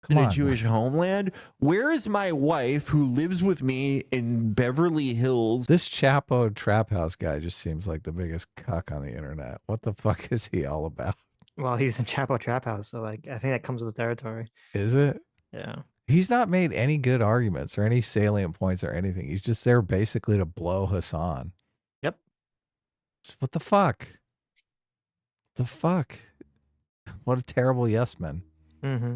In Come a on. Jewish homeland? Where is my wife who lives with me in Beverly Hills? This Chapo Trap House guy just seems like the biggest cuck on the internet. What the fuck is he all about? Well, he's in Chapo Trap House, so like, I think that comes with the territory. Is it? Yeah. He's not made any good arguments or any salient points or anything. He's just there basically to blow Hasan. Yep. What the fuck? The fuck? What a terrible yes man. Mm-hmm.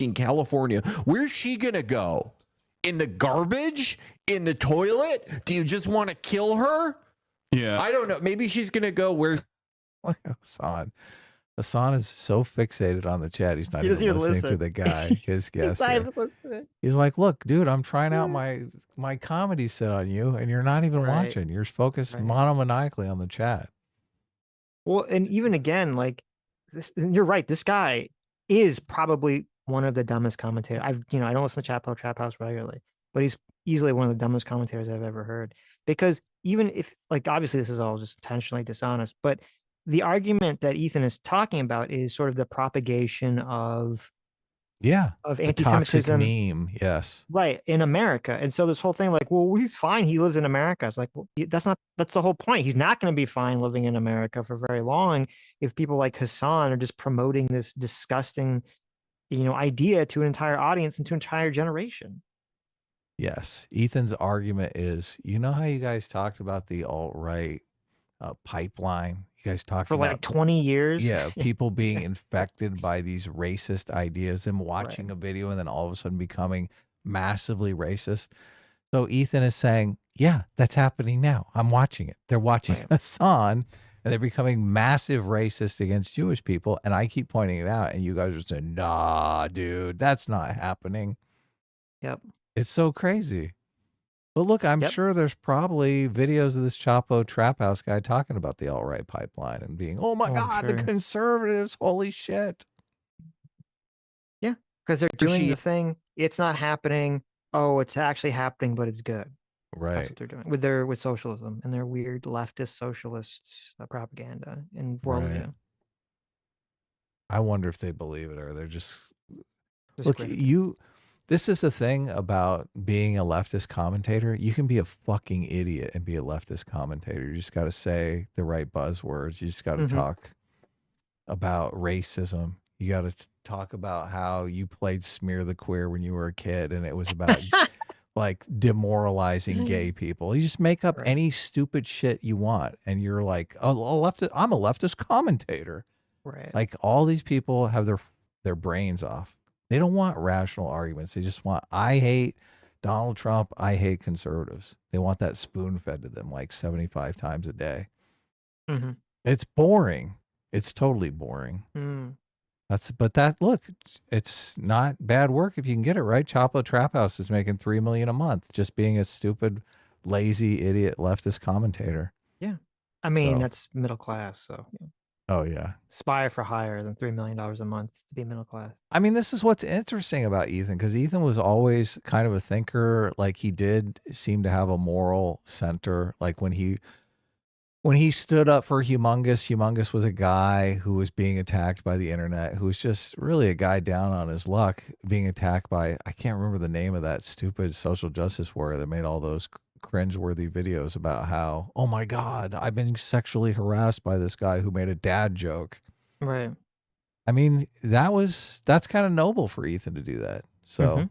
In California. Where's she gonna go? In the garbage? In the toilet? Do you just want to kill her? Yeah. I don't know. Maybe she's gonna go where. Look at Hasan. Hasan is so fixated on the chat. He's not He doesn't even even listening to listen. the guy, his guest. not here. even listening. He's like, look, dude, I'm trying out my comedy set on you, and you're not even Right. watching. You're focused Right. monomaniacally on the chat. Well, and even again, like, this, you're right. This guy is probably one of the dumbest commentators. I don't listen to Chapo Trap House regularly, but he's easily one of the dumbest commentators I've ever heard. Because even if, like, obviously this is all just intentionally dishonest, but the argument that Ethan is talking about is sort of the propagation of Yeah. of The toxic anti-Semitism, meme. Yes. right, in America. And so this whole thing, like, well, he's fine. He lives in America. It's like, well, that's the whole point. He's not going to be fine living in America for very long if people like Hasan are just promoting this disgusting, idea to an entire audience and to an entire generation. Yes. Ethan's argument is, you know how you guys talked about the alt-right pipeline? You guys talked For about like 20 years. Yeah, people being infected by these racist ideas and watching Right. a video and then all of a sudden becoming massively racist. So Ethan is saying, yeah, that's happening now. I'm watching it. They're watching Hasan and they're becoming massive racist against Jewish people. And I keep pointing it out and you guys are saying, nah, dude, that's not happening. Yep. It's so crazy. But look, I'm Yep. sure there's probably videos of this Chapo Trap House guy talking about the alt-right pipeline and being, oh my I'm God, the sure. conservatives, holy shit. Yeah. Because they're doing she- the thing. It's not happening. Oh, it's actually happening, but it's good. Right. That's what they're doing with socialism and their weird leftist socialist propaganda and worldview. Right. I wonder if they believe it or they're just Just look. grifting. This is the thing about being a leftist commentator. You can be a fucking idiot and be a leftist commentator. You just got to say the right buzzwords. You just got to talk about racism. You got to talk about how you played Smear the Queer when you were a kid and it was about like demoralizing gay people. You just make up any stupid shit you want and you're like, oh, I'm a leftist commentator. Right. Like all these people have their brains off. They don't want rational arguments. They just want, I hate Donald Trump. I hate conservatives. They want that spoon fed to them like 75 times a day. It's boring. It's totally boring. Look, it's not bad work if you can get it right. Chopla Trap House is making $3 million a month just being a stupid, lazy, idiot leftist commentator. Yeah. I mean, that's middle class. So oh yeah, aspire for higher than $3 million a month to be middle class. I mean, this is what's interesting about Ethan, because Ethan was always kind of a thinker. Like he did seem to have a moral center. Like when he stood up for Humongous was a guy who was being attacked by the internet, who was just really a guy down on his luck, being attacked by, I can't remember the name of that stupid social justice warrior that made all those cringeworthy videos about how, oh my God, I've been sexually harassed by this guy who made a dad joke. Right. I mean, that's kind of noble for Ethan to do that. So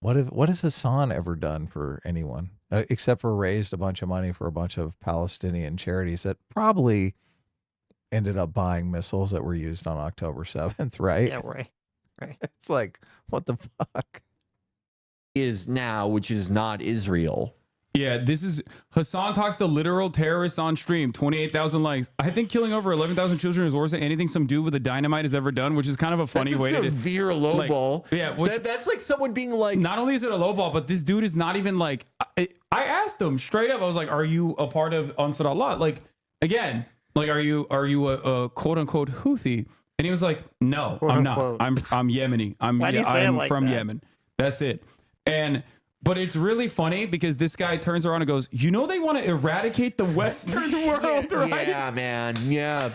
what has Hasan ever done for anyone? Except for raised a bunch of money for a bunch of Palestinian charities that probably ended up buying missiles that were used on October 7th, right? Yeah, right. It's like, what the fuck? Is now, which is not Israel. Yeah, this is Hasan talks to literal terrorists on stream. 28,000 likes. I think killing over 11,000 children is worse than anything some dude with a dynamite has ever done, which is kind of a funny way to severe low ball. Yeah, that's like someone being like. Not only is it a low ball, but this dude is not even like. I asked him straight up. I was like, "Are you a part of Ansar Allah?" Like, again, like, are you a quote unquote Houthi? And he was like, "No, Quote I'm unquote. not. I'm Yemeni. I'm from Yemen. That's it." But it's really funny because this guy turns around and goes, "You know they want to eradicate the Western world, right?" Yeah, man. Yeah.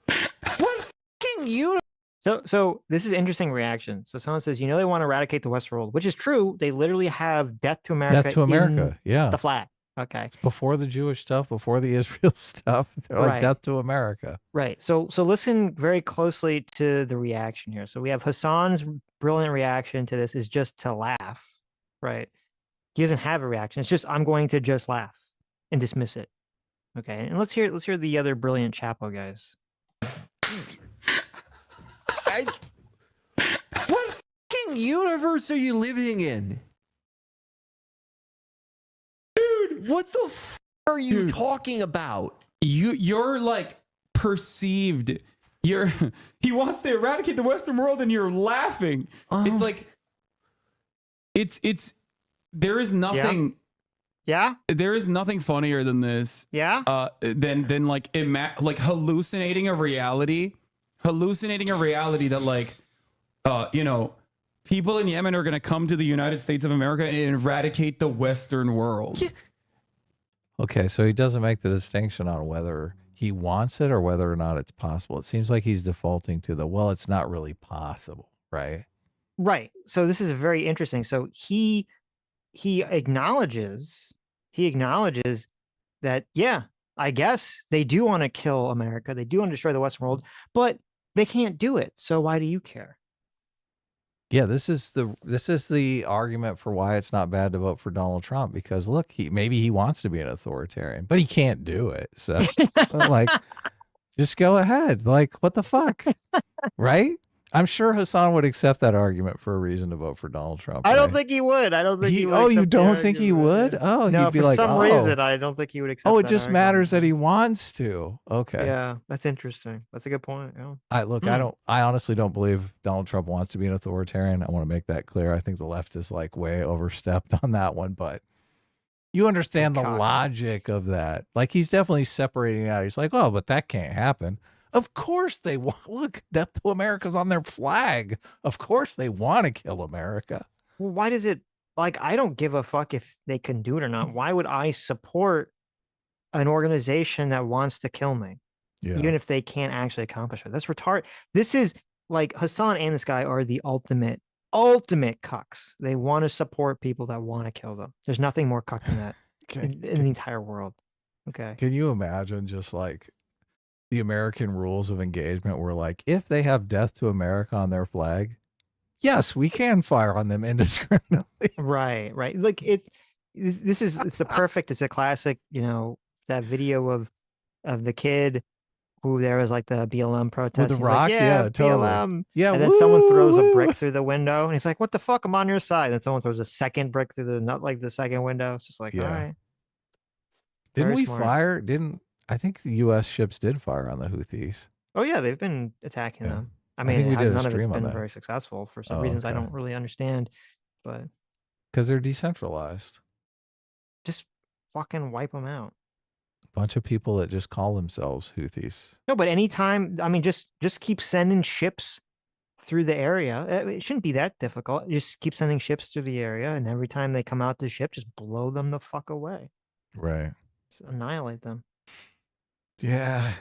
What fucking you? So this is interesting reaction. So someone says, you know, they want to eradicate the Western world, which is true. They literally have Death to America. Death to America. Yeah. The flag. Okay. It's before the Jewish stuff, before the Israel stuff. They're like Death to America. Right. So listen very closely to the reaction here. So we have Hasan's brilliant reaction to this is just to laugh, right? He doesn't have a reaction. It's just, I'm going to just laugh and dismiss it. Okay. And let's hear the other brilliant Chapo guys. What fucking universe are you living in? Dude, what the f are you talking about? You're like perceived. He wants to eradicate the Western world and you're laughing. It's like it's there is nothing there is nothing funnier than this. Than like hallucinating a reality that like you know, people in Yemen are going to come to the United States of America and eradicate the Western world. Okay, so he doesn't make the distinction on whether he wants it or whether or not it's possible. It seems like he's defaulting to well, it's not really possible, right? Right. So this is very interesting. So he acknowledges that, yeah, I guess they do want to kill America. They do want to destroy the Western world, but they can't do it. So why do you care? Yeah, this is the argument for why it's not bad to vote for Donald Trump, because look, maybe he wants to be an authoritarian, but he can't do it. So like, just go ahead. Like, what the fuck? Right? I'm sure Hasan would accept that argument for a reason to vote for Donald Trump. I don't think he would. I don't think he would. Oh, you don't think he would? Oh, no, he'd be for like, some reason, I don't think he would accept. Oh, it that just argument. matters that he wants to. Okay. Yeah, that's interesting. That's a good point. Yeah. I honestly don't believe Donald Trump wants to be an authoritarian. I want to make that clear. I think the left is like way overstepped on that one, but you understand the logic of that. Like he's definitely separating out. He's like, oh, but that can't happen. Of course they want. Look, Death to America's on their flag. Of course they want to kill America. Well, why does it like I don't give a fuck if they can do it or not. Why would I support an organization that wants to kill me? Yeah. Even if they can't actually accomplish it. That's retarded. This is like Hasan and this guy are the ultimate cucks. They want to support people that want to kill them. There's nothing more cuck than that in the entire world. Okay. Can you imagine just like the American rules of engagement were like, if they have death to America on their flag, yes, we can fire on them indiscriminately. Right. Like it's a classic, that video of the kid who there was like the BLM protest. With the He's rock? like, yeah, Totally. BLM. Yeah. And then someone throws a brick through the window and he's like, what the fuck? I'm on your side. And someone throws a second brick through the second window. It's just like, all right. Didn't Very we smart. fire? I think the U.S. ships did fire on the Houthis. Oh yeah, they've been attacking them. I think mean, we did a none of it's stream on been that. very successful for some reasons I okay. don't really understand, but Because they're decentralized. just fucking wipe them out. Bunch of people that just call themselves Houthis. No, but anytime, I mean, just keep sending ships through the area. It shouldn't be that difficult. Just keep sending ships through the area, and every time they come out the ship, just blow them the fuck away. Right. Just annihilate them. Yeah.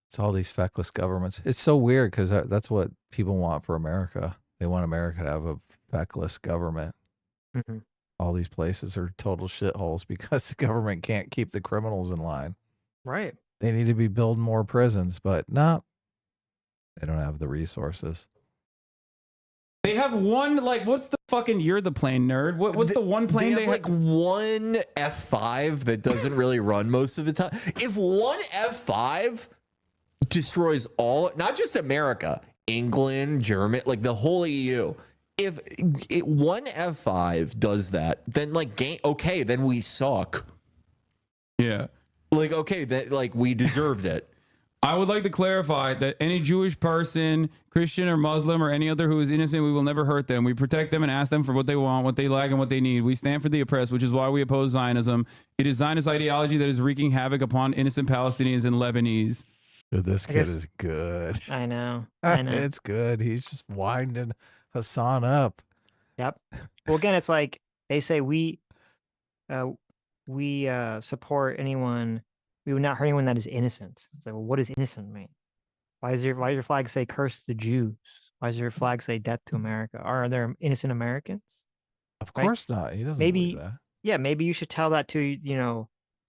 It's all these feckless governments. It's so weird because that's what people want for America. They want America to have a feckless government. Mm-hmm. All these places are total shitholes because the government can't keep the criminals in line. Right. They need to be building more prisons, but no, they don't have the resources. They have one, like, what's the fucking, you're the plane nerd. What's the one plane they have? Like one F5 that doesn't really run most of the time. If one F5 destroys all, not just America, England, Germany, like the whole EU. If one F5 does that, then okay, then we suck. Yeah. Like, okay, that like we deserved it. I would like to clarify that any Jewish person, Christian or Muslim or any other who is innocent, we will never hurt them. We protect them and ask them for what they want, what they lack, and what they need. We stand for the oppressed, which is why we oppose Zionism. It is Zionist ideology that is wreaking havoc upon innocent Palestinians and Lebanese. Dude, this kid is good. I know. It's good. He's just winding Hasan up. Yep. Well, again, it's like they say we support anyone. We would not hurt anyone that is innocent. It's like, well, what does innocent mean? Why does your flag say curse the Jews? Why does your flag say death to America? Are there innocent Americans? Of course not. He doesn't maybe believe that. Yeah, maybe you should tell that to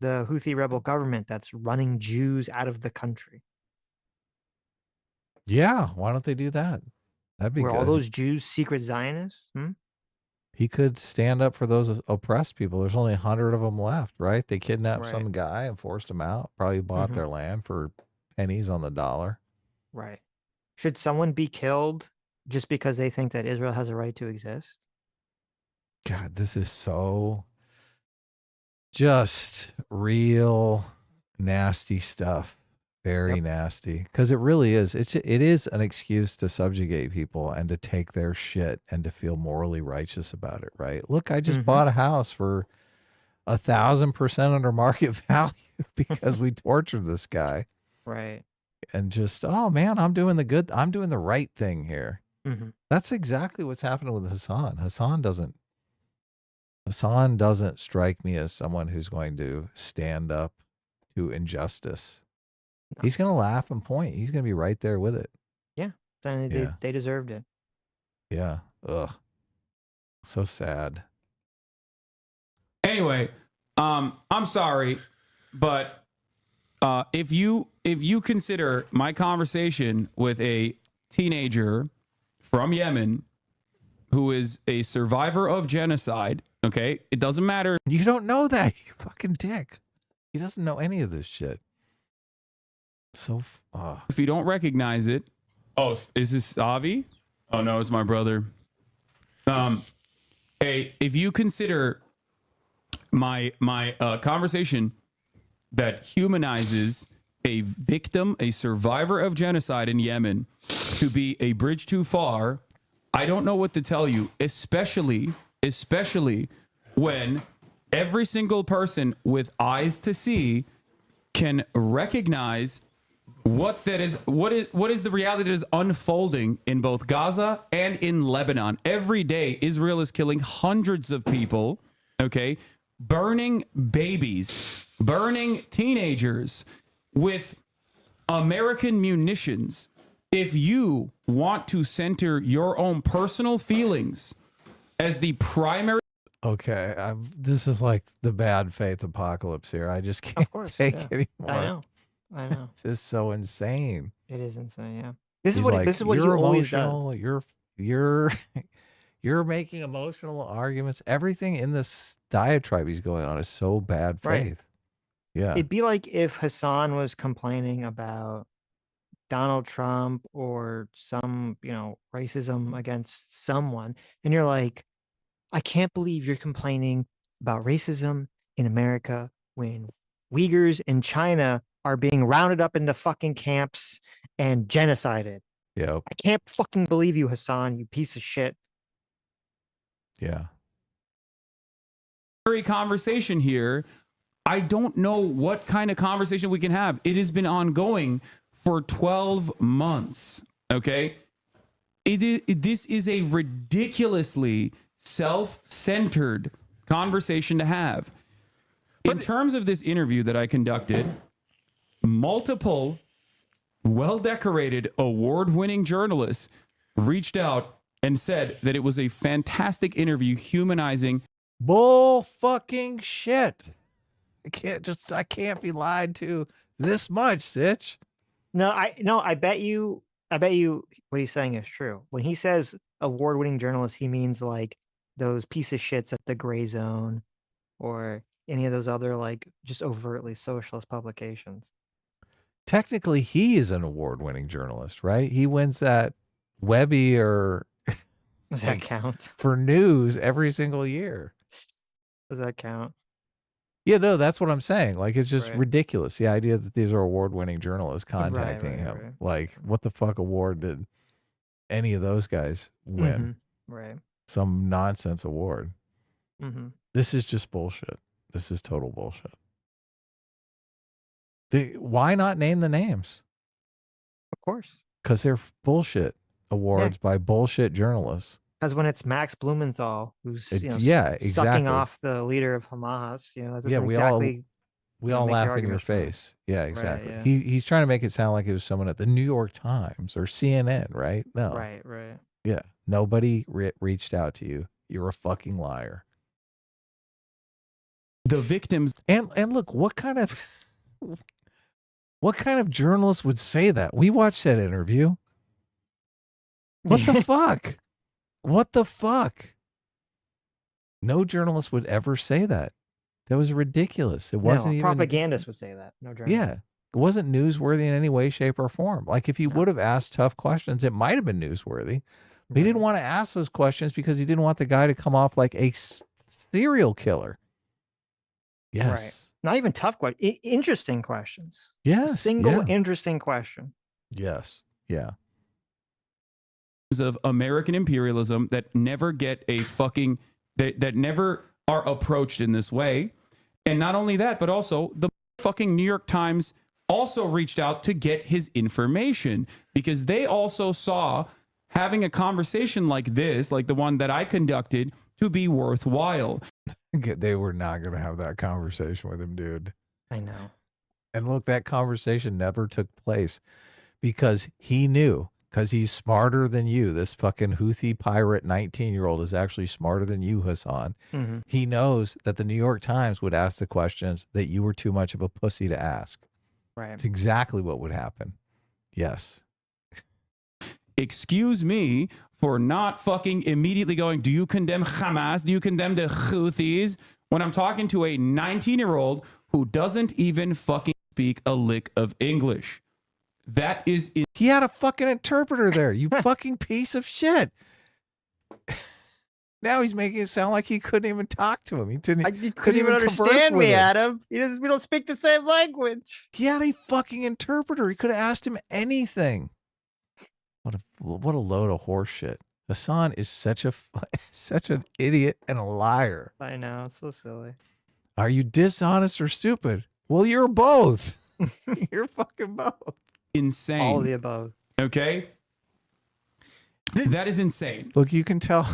the Houthi rebel government that's running Jews out of the country. Yeah, why don't they do that? That'd be Were good. all those Jews secret Zionists? He could stand up for those oppressed people. There's only 100 of them left, right? They kidnapped some guy and forced him out. Probably bought their land for pennies on the dollar. Right. Should someone be killed just because they think that Israel has a right to exist? God, this is so just real nasty stuff. Very nasty. Because it really is. It is an excuse to subjugate people and to take their shit and to feel morally righteous about it, right? Look, I just bought a house for 1,000% under market value because we tortured this guy. Right. And just, oh man, I'm doing the right thing here. That's exactly what's happening with Hasan. Hasan doesn't strike me as someone who's going to stand up to injustice. No. He's going to laugh and point. He's going to be right there with it. Yeah. Then they deserved it. Yeah. Ugh. So sad. Anyway, I'm sorry, but if you consider my conversation with a teenager from Yemen who is a survivor of genocide, okay, it doesn't matter. You don't know that, you fucking dick. He doesn't know any of this shit. So, if you don't recognize it, oh, is this Avi? Oh no, it's my brother. Hey, if you consider my conversation that humanizes a victim, a survivor of genocide in Yemen, to be a bridge too far, I don't know what to tell you, especially when every single person with eyes to see can recognize what is the reality that is unfolding in both Gaza and in Lebanon. Every day, Israel is killing hundreds of people, okay? Burning babies, burning teenagers with American munitions. If you want to center your own personal feelings as the primary... Okay, this is like the bad faith apocalypse here. I just can't take it anymore. I know. This is so insane. It is insane. Yeah. This He's is what like, this is what you're he always emotional. does. You're making emotional arguments. Everything in this diatribe he's going on is so bad faith. Right. Yeah. It'd be like if Hasan was complaining about Donald Trump or some, racism against someone, and you're like, I can't believe you're complaining about racism in America when Uyghurs in China are being rounded up into fucking camps and genocided. Yeah. I can't fucking believe you, Hasan, you piece of shit. Yeah. Conversation here. I don't know what kind of conversation we can have. It has been ongoing for 12 months. Okay. This is a ridiculously self-centered conversation to have. In terms of this interview that I conducted, multiple well-decorated, award-winning journalists reached out and said that it was a fantastic interview, humanizing. Bull fucking shit. I can't be lied to this much, Sitch. No, I bet you what he's saying is true. When he says award-winning journalists, he means like those piece of shits at the Gray Zone or any of those other like just overtly socialist publications. Technically, he is an award-winning journalist, right? He wins that Webby or Does that count? for news every single year. Does that count? Yeah, no, that's what I'm saying. Like, it's just Right. ridiculous. The idea that these are award-winning journalists contacting him. Right. Like, what the fuck award did any of those guys win? Right. Some nonsense award. Mm-hmm. This is just bullshit. This is total bullshit. Why not name the names? Of course. Because they're bullshit awards by bullshit journalists. Because when it's Max Blumenthal who's exactly. sucking off the leader of Hamas, that doesn't exactly we all make the laugh in your argument strong. face. Yeah, exactly. yeah. He's trying to make it sound like it was someone at the New York Times or CNN, right? No. Right. Yeah. Nobody reached out to you. You're a fucking liar. The victims. And look, what kind of journalist would say that? We watched that interview. What the fuck? What the fuck? No journalist would ever say that. That was ridiculous. It wasn't even propagandists would say that. No journalist. Yeah. It wasn't newsworthy in any way, shape, or form. Like if he would have asked tough questions, it might have been newsworthy. But he didn't want to ask those questions because he didn't want the guy to come off like a serial killer. Yes. Right. Not even tough questions. Interesting questions. Yes. Single interesting question. Yes. Yeah. Of American imperialism that never get a fucking that never are approached in this way. And not only that, but also the fucking New York Times also reached out to get his information because they also saw having a conversation like this, like the one that I conducted, to be worthwhile. They were not going to have that conversation with him, dude. I know. And look, that conversation never took place because he knew, because he's smarter than you. This fucking Houthi pirate 19-year-old is actually smarter than you, Hasan. Mm-hmm. He knows that the New York Times would ask the questions that you were too much of a pussy to ask. Right. It's exactly what would happen. Yes. Excuse me for not fucking immediately going, do you condemn Hamas? Do you condemn the Houthis? When I'm talking to a 19-year-old who doesn't even fucking speak a lick of English. That is... He had a fucking interpreter there, you fucking piece of shit. Now he's making it sound like he couldn't even talk to him. He couldn't even understand me, Adam. We don't speak the same language. He had a fucking interpreter. He could have asked him anything. What a load of horse shit. Hasan is such an idiot and a liar. I know, it's so silly. Are you dishonest or stupid? Well, you're both. You're fucking both. insane. All of the above. Okay? That is insane. Look, you can tell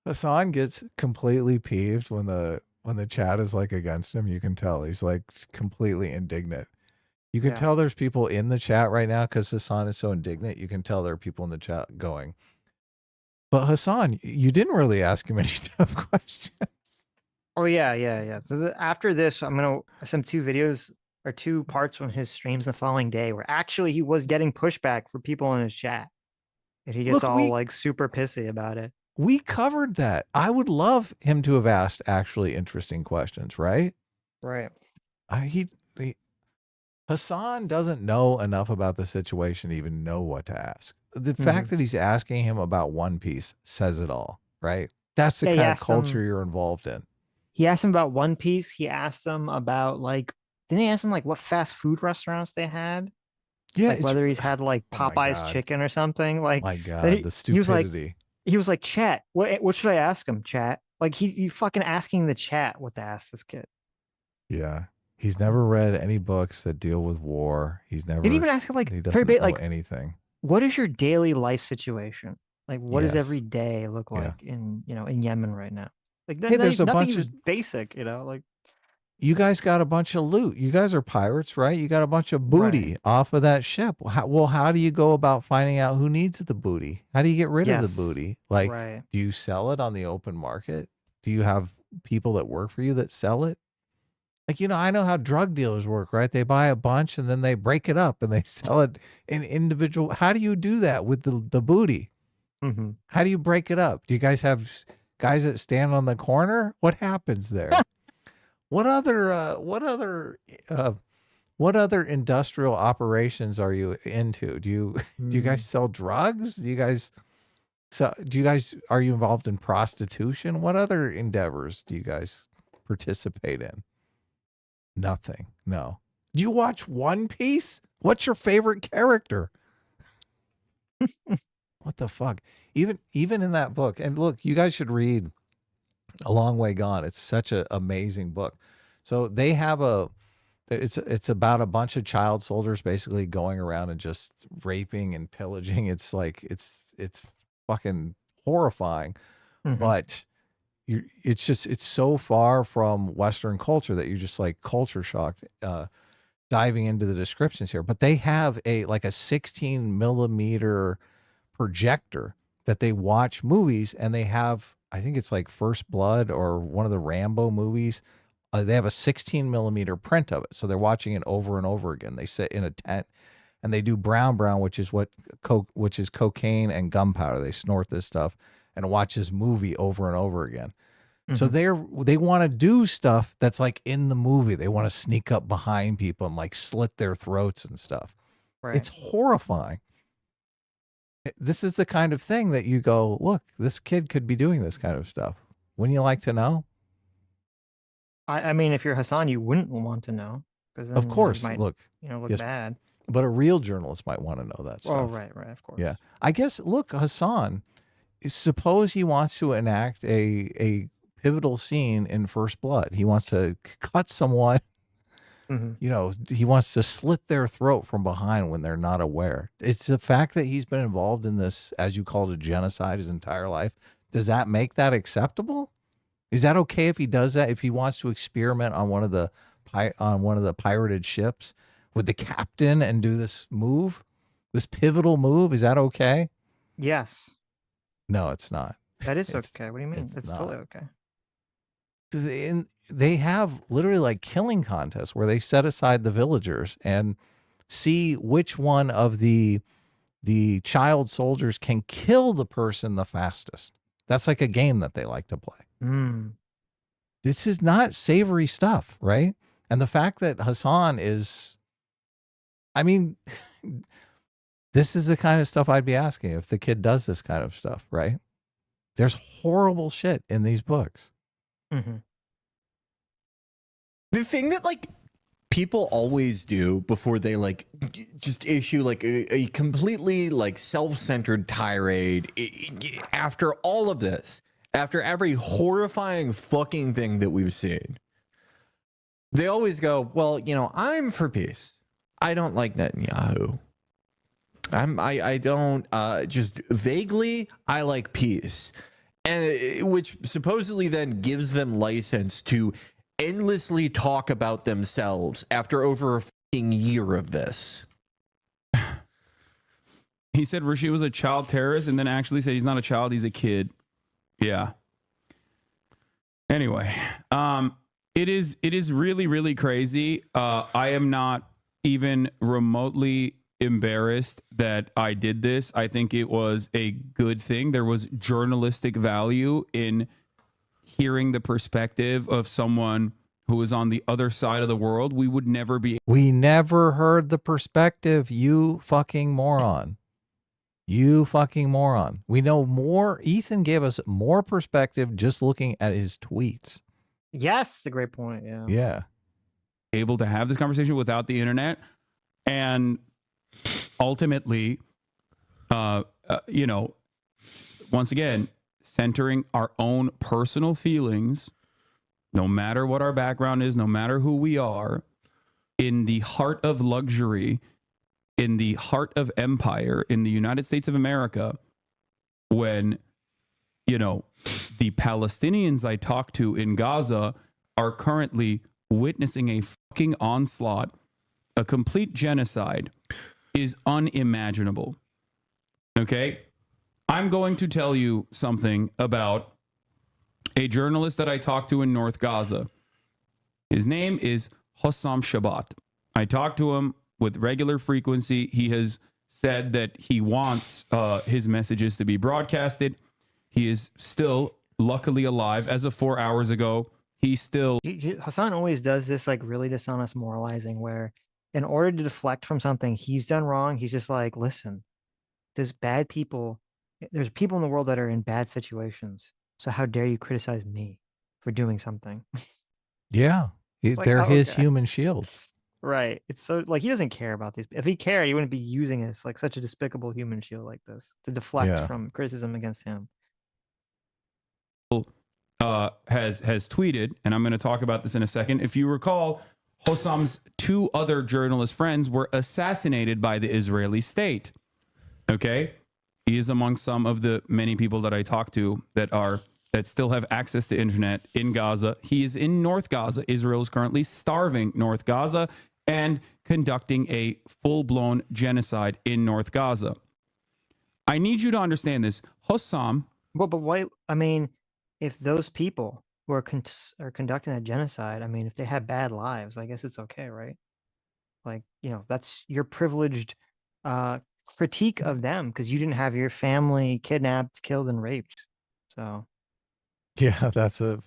Hasan gets completely peeved when the chat is like against him. You can tell he's like completely indignant. You can tell there's people in the chat right now because Hasan is so indignant. You can tell there are people in the chat going, but Hasan, you didn't really ask him any tough questions. Oh yeah. So after this, I'm gonna send 2 videos or 2 parts from his streams the following day where actually he was getting pushback for people in his chat. And he gets all like super pissy about it. We covered that. I would love him to have asked actually interesting questions, right? Right. Hasan doesn't know enough about the situation to even know what to ask. The fact that he's asking him about One Piece says it all, right? That's the kind of culture you're involved in. He asked him about One Piece. He asked them about like, didn't he ask him like what fast food restaurants they had? Yeah, like whether he's had like Popeye's chicken or something. Like, my God, the stupidity. He was like, chat, what should I ask him, chat? Like he fucking asking the chat what to ask this kid. Yeah. He's never read any books that deal with war. He's never didn't even ask him like he very doesn't know like anything. What is your daily life situation? Like what does every day look like in Yemen right now? Like Hey, there's a bunch of of basic, like you guys got a bunch of loot. You guys are pirates, right? You got a bunch of booty off of that ship. How do you go about finding out who needs the booty? How do you get rid of the booty? Like, do you sell it on the open market? Do you have people that work for you that sell it? Like, I know how drug dealers work, right? They buy a bunch and then they break it up and they sell it in individual. How do you do that with the booty? Mm-hmm. How do you break it up? Do you guys have guys that stand on the corner? What happens there? What other industrial operations are you into? Do you guys sell drugs? Are you involved in prostitution? What other endeavors do you guys participate in? Nothing. No. Do you watch One Piece? What's your favorite character? What the fuck? Even in that book, and look, you guys should read A Long Way Gone. It's such an amazing book. So they have it's about a bunch of child soldiers basically going around and just raping and pillaging. It's like it's fucking horrifying, but it's so far from Western culture that you're just like culture shocked. Diving into the descriptions here, but they have a 16 millimeter projector that they watch movies, and they have, I think it's like First Blood or one of the Rambo movies. They have a 16 millimeter print of it. So they're watching it over and over again. They sit in a tent and they do brown, which is which is cocaine and gunpowder. They snort this stuff and watch this movie over and over again. So they want to do stuff that's like in the movie. They want to sneak up behind people and like slit their throats and stuff. Right. It's horrifying. This is the kind of thing that you go, look, this kid could be doing this kind of stuff. Wouldn't you like to know? I mean, if you're Hasan, you wouldn't want to know. Of course, look bad. But a real journalist might want to know that stuff. Oh, right, of course. Yeah. I guess, look, Hasan, suppose he wants to enact a pivotal scene in First Blood. He wants to cut someone, he wants to slit their throat from behind when they're not aware. It's the fact that he's been involved in this, as you call it, a genocide his entire life. Does that make that acceptable? Is that okay if he does that? If he wants to experiment on one of the pirated ships with the captain and do this move, this pivotal move, is that okay? Yes. No, it's not. That is okay. What do you mean? It's totally okay. They have literally like killing contests where they set aside the villagers and see which one of the child soldiers can kill the person the fastest. That's like a game that they like to play. This is not savory stuff, right? And the fact that Hasan is, I mean, this is the kind of stuff I'd be asking if the kid does this kind of stuff, right? There's horrible shit in these books. The thing that like people always do before they like just issue like a completely like self-centered tirade after all of this, after every horrifying fucking thing that we've seen, they always go, well, I'm for peace. I don't like Netanyahu. I don't just vaguely I like peace, and which supposedly then gives them license to endlessly talk about themselves after over a fucking year of this. He said Rashid was a child terrorist, and then actually said he's not a child, he's a kid. Yeah. Anyway, it is really, really crazy. I am not even remotely embarrassed that I did this. I think it was a good thing. There was journalistic value in hearing the perspective of someone who was on the other side of the world. We never heard the perspective, you fucking moron. You fucking moron. We know more. Ethan gave us more perspective just looking at his tweets. Yes, it's a great point. Yeah. Yeah. Able to have this conversation without the internet, and ultimately, you know, once again, centering our own personal feelings, no matter what our background is, no matter who we are, in the heart of luxury, in the heart of empire, in the United States of America, when, you know, the Palestinians I talk to in Gaza are currently witnessing a fucking onslaught, a complete genocide, is unimaginable. Okay? I'm going to tell you something about a journalist that I talked to in North Gaza. His name is Hasan Shabat. I talked to him with regular frequency. He has said that he wants his messages to be broadcasted. He is still luckily alive. As of 4 hours ago, he's still... Hasan always does this like really dishonest moralizing where in order to deflect from something he's done wrong, he's just like, listen, there's bad people. There's people in the world that are in bad situations. So how dare you criticize me for doing something? Yeah. It's like, They're oh, his okay. human shields. Right. It's so like he doesn't care about these. If he cared, he wouldn't be using this like such a despicable human shield like this to deflect from criticism against him. Has tweeted, and I'm going to talk about this in a second. If you recall, Hossam's two other journalist friends were assassinated by the Israeli state. Okay? He is among some of the many people that I talk to that still have access to internet in Gaza. He is in North Gaza. Israel is currently starving North Gaza and conducting a full-blown genocide in North Gaza. I need you to understand this. Hossam... Well, but why? I mean, if those people who are conducting a genocide, I mean, if they have bad lives, I guess it's okay, right? Like, you know, that's your privileged critique of them because you didn't have your family kidnapped, killed, and raped. So, yeah, that's a,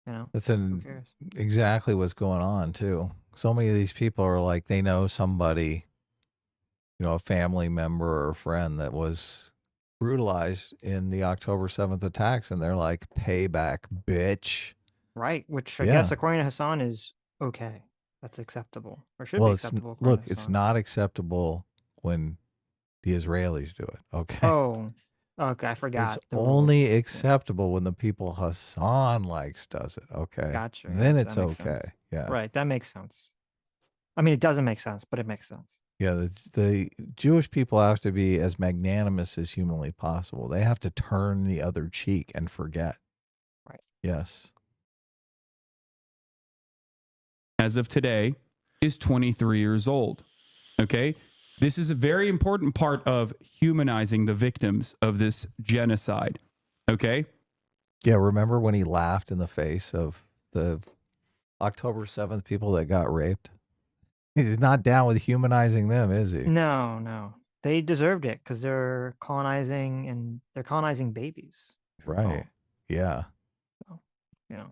you know, that's exactly what's going on too. So many of these people are like, they know somebody, you know, a family member or a friend that was brutalized in the October 7th attacks, and they're like, payback, bitch. Right, which I guess according to Hasan is okay. That's acceptable, or should be acceptable. Look, it's not acceptable when the Israelis do it. Okay. Oh, okay. I forgot. It's only acceptable when the people Hasan likes does it. Okay. Gotcha. Then yeah, it's okay. Yeah. Right. That makes sense. I mean, it doesn't make sense, but it makes sense. Yeah. The Jewish people have to be as magnanimous as humanly possible. They have to turn the other cheek and forget. Right. Yes. As of today, is 23 years old. Okay? This is a very important part of humanizing the victims of this genocide. Okay? Yeah, remember when he laughed in the face of the October 7th people that got raped? He's not down with humanizing them, is he? No, no. They deserved it because they're colonizing babies. Right. Yeah. So, you know.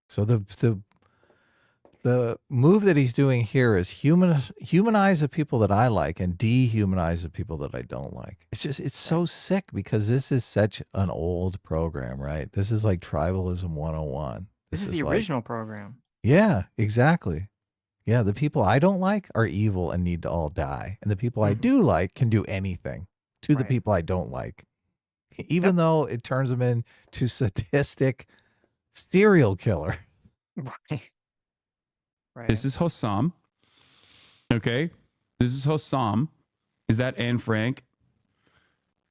So the move that he's doing here is humanize the people that I like and dehumanize the people that I don't like. It's so sick because this is such an old program, right? This is like tribalism 101. This is the original program. Yeah, exactly. Yeah, the people I don't like are evil and need to all die. And the people I do like can do anything to the people I don't like. Even though it turns them into sadistic serial killer. Right. Right. This is Hossam. Okay? This is Hasan. Is that Anne Frank?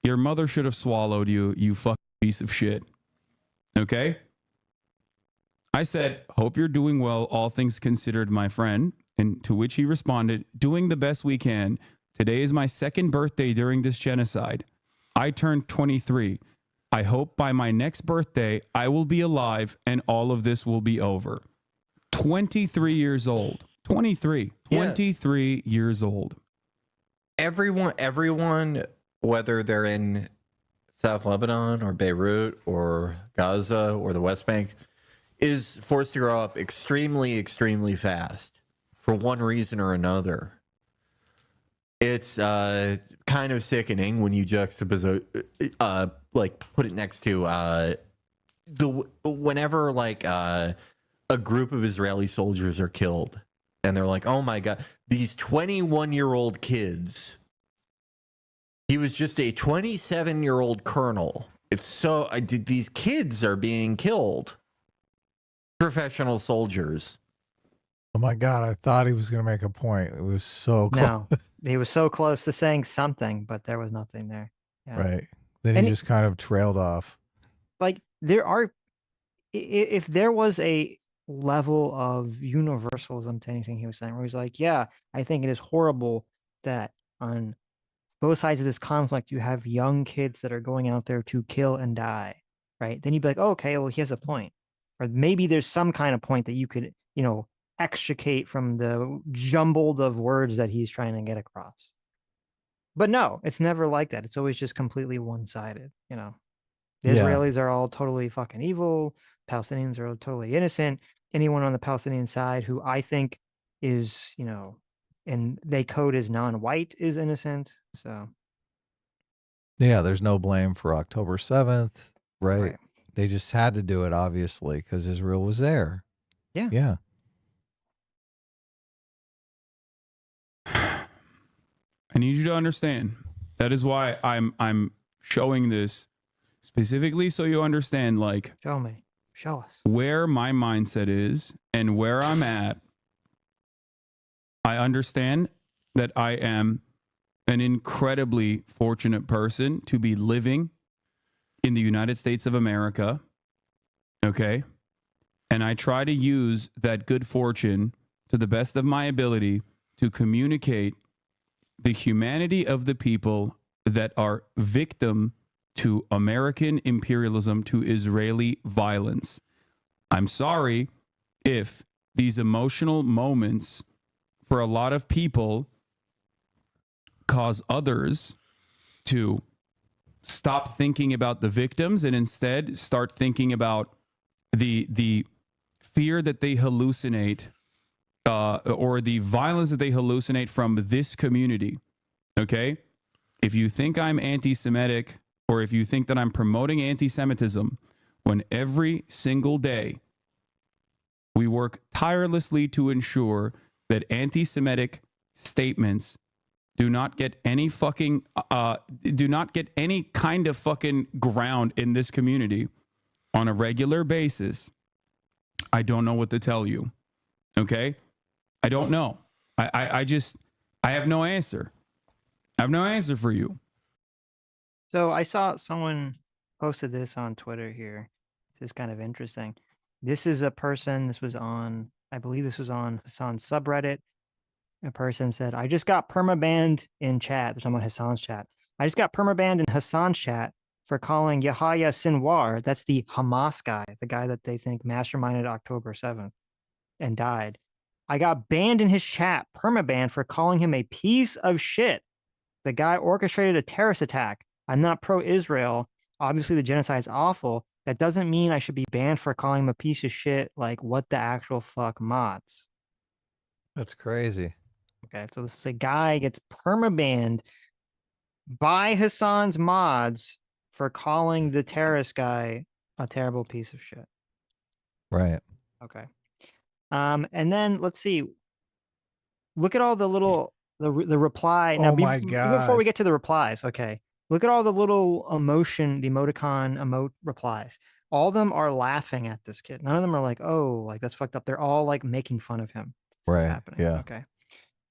Your mother should have swallowed you, you fucking piece of shit. Okay? I said, hope you're doing well, all things considered, my friend. And to which he responded, doing the best we can. Today is my second birthday during this genocide. I turned 23. I hope by my next birthday, I will be alive and all of this will be over. 23 years old. 23. 23 years old. Everyone, whether they're in South Lebanon or Beirut or Gaza or the West Bank, is forced to grow up extremely, extremely fast for one reason or another. It's kind of sickening when you juxtapose, like put it next to whenever like a group of Israeli soldiers are killed, and they're like, "Oh my God, these 21-year-old kids." He was just a 27-year-old colonel. It's so these kids are being killed. Professional soldiers. Oh my God, I thought he was going to make a point. It was so close. No, he was so close to saying something, but there was nothing there. Yeah. Right. Then And he just kind of trailed off. Like, there are, if there was a level of universalism to anything he was saying, where he's like, yeah, I think it is horrible that on both sides of this conflict, you have young kids that are going out there to kill and die, right? Then you'd be like, oh, okay, well, he has a point. Or maybe there's some kind of point that you could, extricate from the jumbled of words that he's trying to get across. But no, it's never like that. It's always just completely one-sided, The Israelis are all totally fucking evil. Palestinians are all totally innocent. Anyone on the Palestinian side who I think is, and they code as non-white is innocent. So yeah, there's no blame for October 7th, right? They just had to do it, obviously, because Israel was there. Yeah. Yeah. I need you to understand. That is why I'm showing this specifically so you understand, like, show me. Show us. Where my mindset is and where I'm at. I understand that I am an incredibly fortunate person to be living in the United States of America. Okay? And I try to use that good fortune to the best of my ability to communicate the humanity of the people that are victim to American imperialism, to Israeli violence. I'm sorry if these emotional moments for a lot of people cause others to stop thinking about the victims and instead start thinking about the fear that they hallucinate or the violence that they hallucinate from this community. Okay? If you think I'm anti-Semitic, or if you think that I'm promoting anti-Semitism, when every single day we work tirelessly to ensure that anti-Semitic statements do not get any fucking, do not get any kind of fucking ground in this community on a regular basis, I don't know what to tell you. Okay? I don't know. I have no answer. I have no answer for you. So I saw someone posted this on Twitter here. This is kind of interesting. This is a person, this was on, I believe this was on Hasan's subreddit. A person said, I just got permabanned in chat. They're talking about Hasan's chat. I just got permabanned in Hasan's chat for calling Yahya Sinwar, that's the Hamas guy, the guy that they think masterminded October 7th and died. I got banned in his chat, permabanned, for calling him a piece of shit. The guy orchestrated a terrorist attack. I'm not pro-Israel. Obviously, the genocide is awful. That doesn't mean I should be banned for calling him a piece of shit. Like, what the actual fuck, mods? That's crazy. Okay, so this is a guy gets permabanned by Hasan's mods for calling the terrorist guy a terrible piece of shit. Right. Okay. And then let's see. Look at all the little the reply. Now, Oh my God. Before we get to the replies, okay. Look at all the little emotion, the emoticon emote replies. All of them are laughing at this kid. None of them are like, oh, like that's fucked up. They're all like making fun of him. Right. Happening. Yeah. Okay.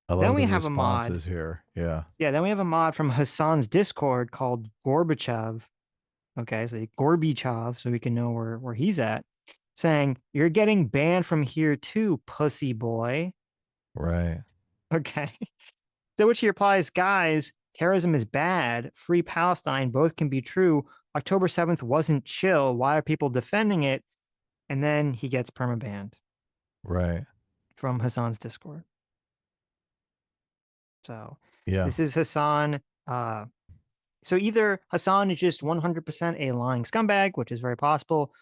I love Then we the have a mod. responses here. Yeah. Yeah, then we have a mod from Hasan's Discord called Gorbachev. Okay, so Gorbachev, so we can know where he's at, saying, "You're getting banned from here too, pussy boy." Right. Okay. To which he replies, "Guys, terrorism is bad. Free Palestine, both can be true. October 7th wasn't chill. Why are people defending it?" And then he gets permabanned Right. from Hasan's Discord. So Yeah. this is Hasan. So either Hasan is just 100% a lying scumbag, which is very possible,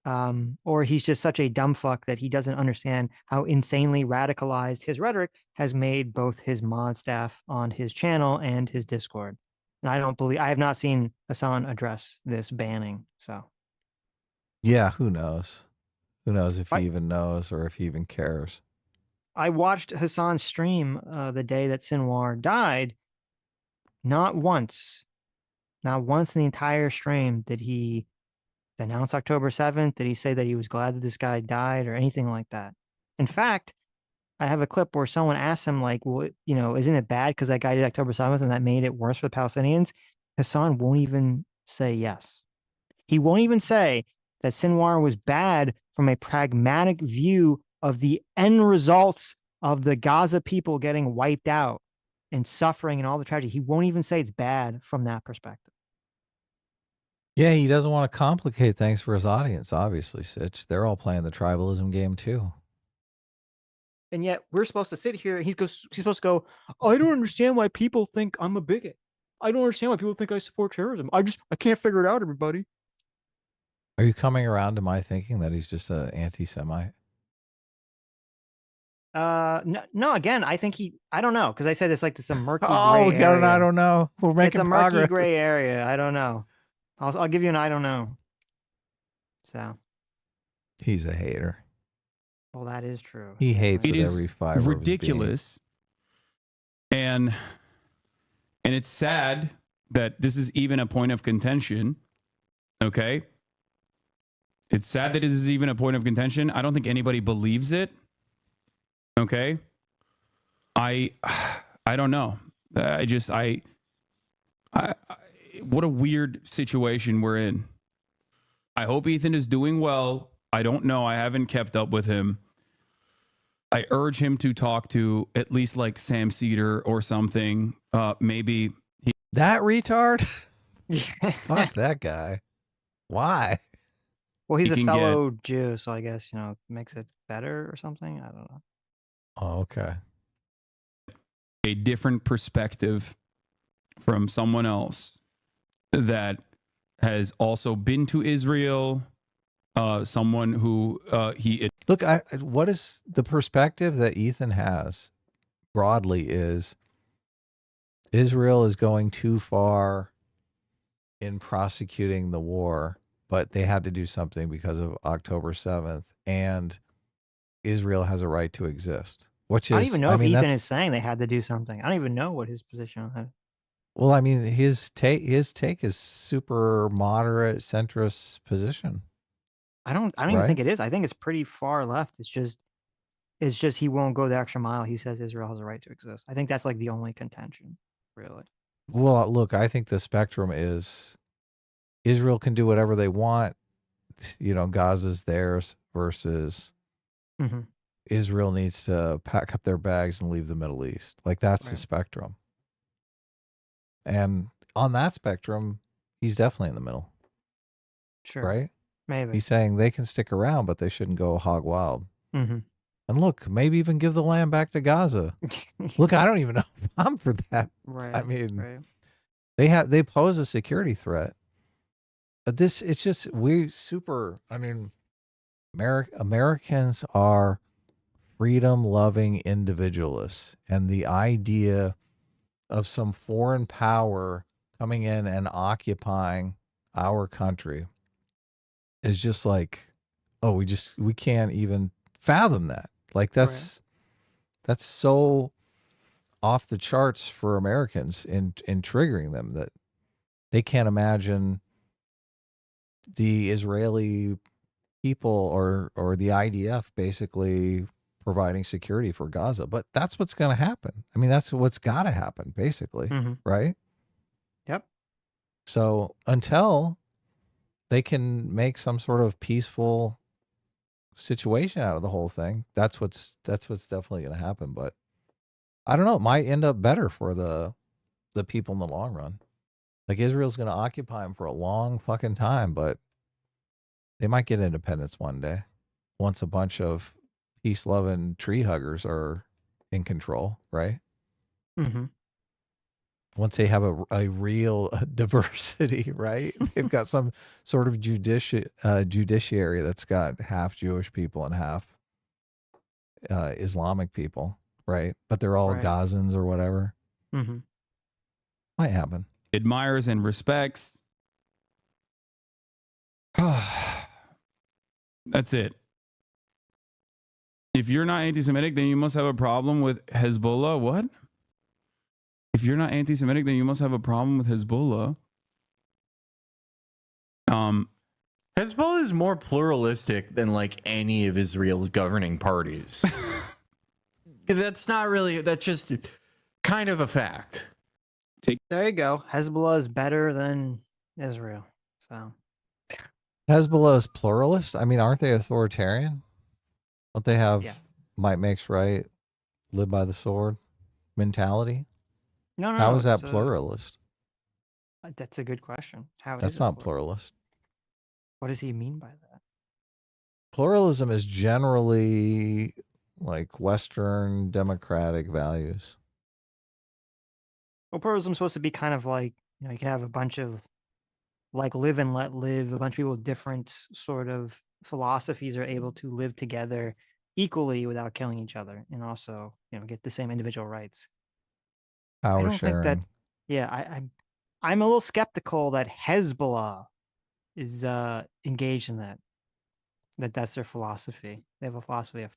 or he's just such a dumb fuck that he doesn't understand how insanely radicalized his rhetoric has made both his mod staff on his channel and his Discord. And I have not seen Hasan address this banning. So Yeah, who knows? Who knows if he even knows or if he even cares? I watched Hasan stream the day that Sinwar died. Not once in the entire stream did he announce October 7th. Did he say that he was glad that this guy died or anything like that? In fact, I have a clip where someone asked him, like, well, isn't it bad because that guy did October 7th and that made it worse for the Palestinians? Hasan won't even say yes. He won't even say that Sinwar was bad from a pragmatic view of the end results of the Gaza people getting wiped out and suffering and all the tragedy. He won't even say it's bad from that perspective. Yeah, he doesn't want to complicate things for his audience, obviously, Sitch. They're all playing the tribalism game too. And yet we're supposed to sit here and he's supposed to go, "I don't understand why people think I'm a bigot. I don't understand why people think I support terrorism. I can't figure it out, everybody." Are you coming around to my thinking that he's just an anti-Semite? No, again, I think I don't know, because I said it's like this a murky Oh, gray we got an area. I don't know. We're making It's a progress. murky gray area. I don't know. I'll give you an I don't know. So. He's a hater. Well, that is true. He hates It with is every fiber of his being. ridiculous, and it's sad that this is even a point of contention. Okay, it's sad that it is even a point of contention. I don't think anybody believes it. Okay, I don't know. What a weird situation we're in. I hope Ethan is doing well. I don't know. I haven't kept up with him. I urge him to talk to at least like Sam Cedar or something. Maybe that retard. Fuck that guy. Why? Well, he's a fellow Jew, so I guess it makes it better or something. I don't know. Oh, okay. A different perspective from someone else that has also been to Israel. Someone who look. What is the perspective that Ethan has broadly is Israel is going too far in prosecuting the war, but they had to do something because of October 7th, and Israel has a right to exist. Which is, I don't even know if Ethan is saying they had to do something. I don't even know what his position on that. Well, I mean, his take is super moderate centrist position. I don't even think it is. I think it's pretty far left. It's just he won't go the extra mile. He says Israel has a right to exist. I think that's like the only contention, really. Well, look, I think the spectrum is Israel can do whatever they want. Gaza's theirs versus Israel needs to pack up their bags and leave the Middle East. Like that's the spectrum. And on that spectrum, he's definitely in the middle. Sure. Right? Maybe. He's saying they can stick around, but they shouldn't go hog wild. Mm-hmm. And look, maybe even give the land back to Gaza. Look, I don't even know if I'm for that. Right. I mean, they pose a security threat. It's just Americans are freedom-loving individualists, and the idea of some foreign power coming in and occupying our country is just like, we can't even fathom that. Like that's so off the charts for Americans in triggering them that they can't imagine the Israeli people or the IDF basically providing security for Gaza. But that's what's going to happen. I mean, that's what's got to happen, basically, right? Yep. So until they can make some sort of peaceful situation out of the whole thing, that's what's definitely going to happen. But I don't know, it might end up better for the people in the long run. Like, Israel's going to occupy them for a long fucking time, but they might get independence one day once a bunch of peace-loving tree huggers are in control, right? Once they have a real diversity, right? They've got some sort of judiciary that's got half Jewish people and half Islamic people, right? But they're all Gazans or whatever. Might happen. Admires and respects. That's it. If you're not anti-Semitic, then you must have a problem with Hezbollah. What? If you're not anti-Semitic, then you must have a problem with Hezbollah. Hezbollah is more pluralistic than like any of Israel's governing parties. That's not really, that's just kind of a fact. There you go. Hezbollah is better than Israel. So Hezbollah is pluralist? I mean, aren't they authoritarian? Don't they have might makes right, live by the sword mentality? No, How is that pluralist? That's a good question. That's not pluralist. What does he mean by that? Pluralism is generally like Western democratic values. Well, pluralism is supposed to be kind of like, you can have a bunch of like live and let live, a bunch of people with different sort of philosophies are able to live together equally without killing each other, and also, get the same individual rights. Power I don't sharing. think that, I'm a little skeptical that Hezbollah is engaged in that's their philosophy. They have a philosophy of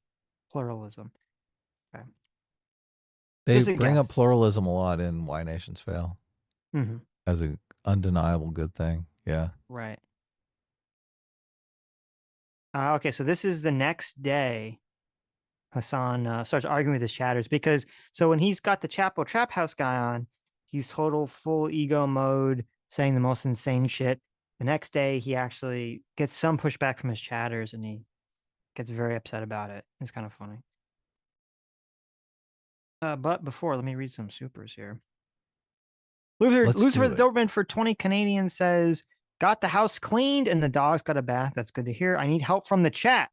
pluralism. Okay. They bring up pluralism a lot in Why Nations Fail as an undeniable good thing. Yeah. Right. Okay, so this is the next day. Hasan starts arguing with his chatters because when he's got the Chapo Trap House guy on, he's total full ego mode, saying the most insane shit. The next day, he actually gets some pushback from his chatters, and he gets very upset about it. It's kind of funny. But before, let me read some supers here. Lucifer the Doberman for 20 Canadian says, got the house cleaned and the dogs got a bath. That's good to hear. I need help from the chat.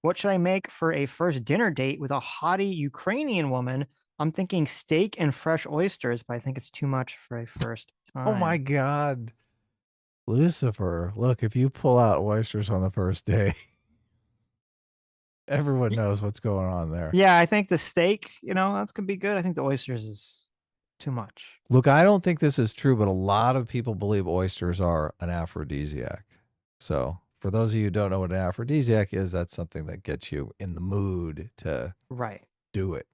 What should I make for a first dinner date with a haughty Ukrainian woman? I'm thinking steak and fresh oysters, but I think it's too much for a first time. Oh my God. Lucifer, look, if you pull out oysters on the first day, everyone knows what's going on there. Yeah, I think the steak, that's going to be good. I think the oysters is too much. Look, I don't think this is true, but a lot of people believe oysters are an aphrodisiac. So for those of you who don't know what an aphrodisiac is, that's something that gets you in the mood to do it.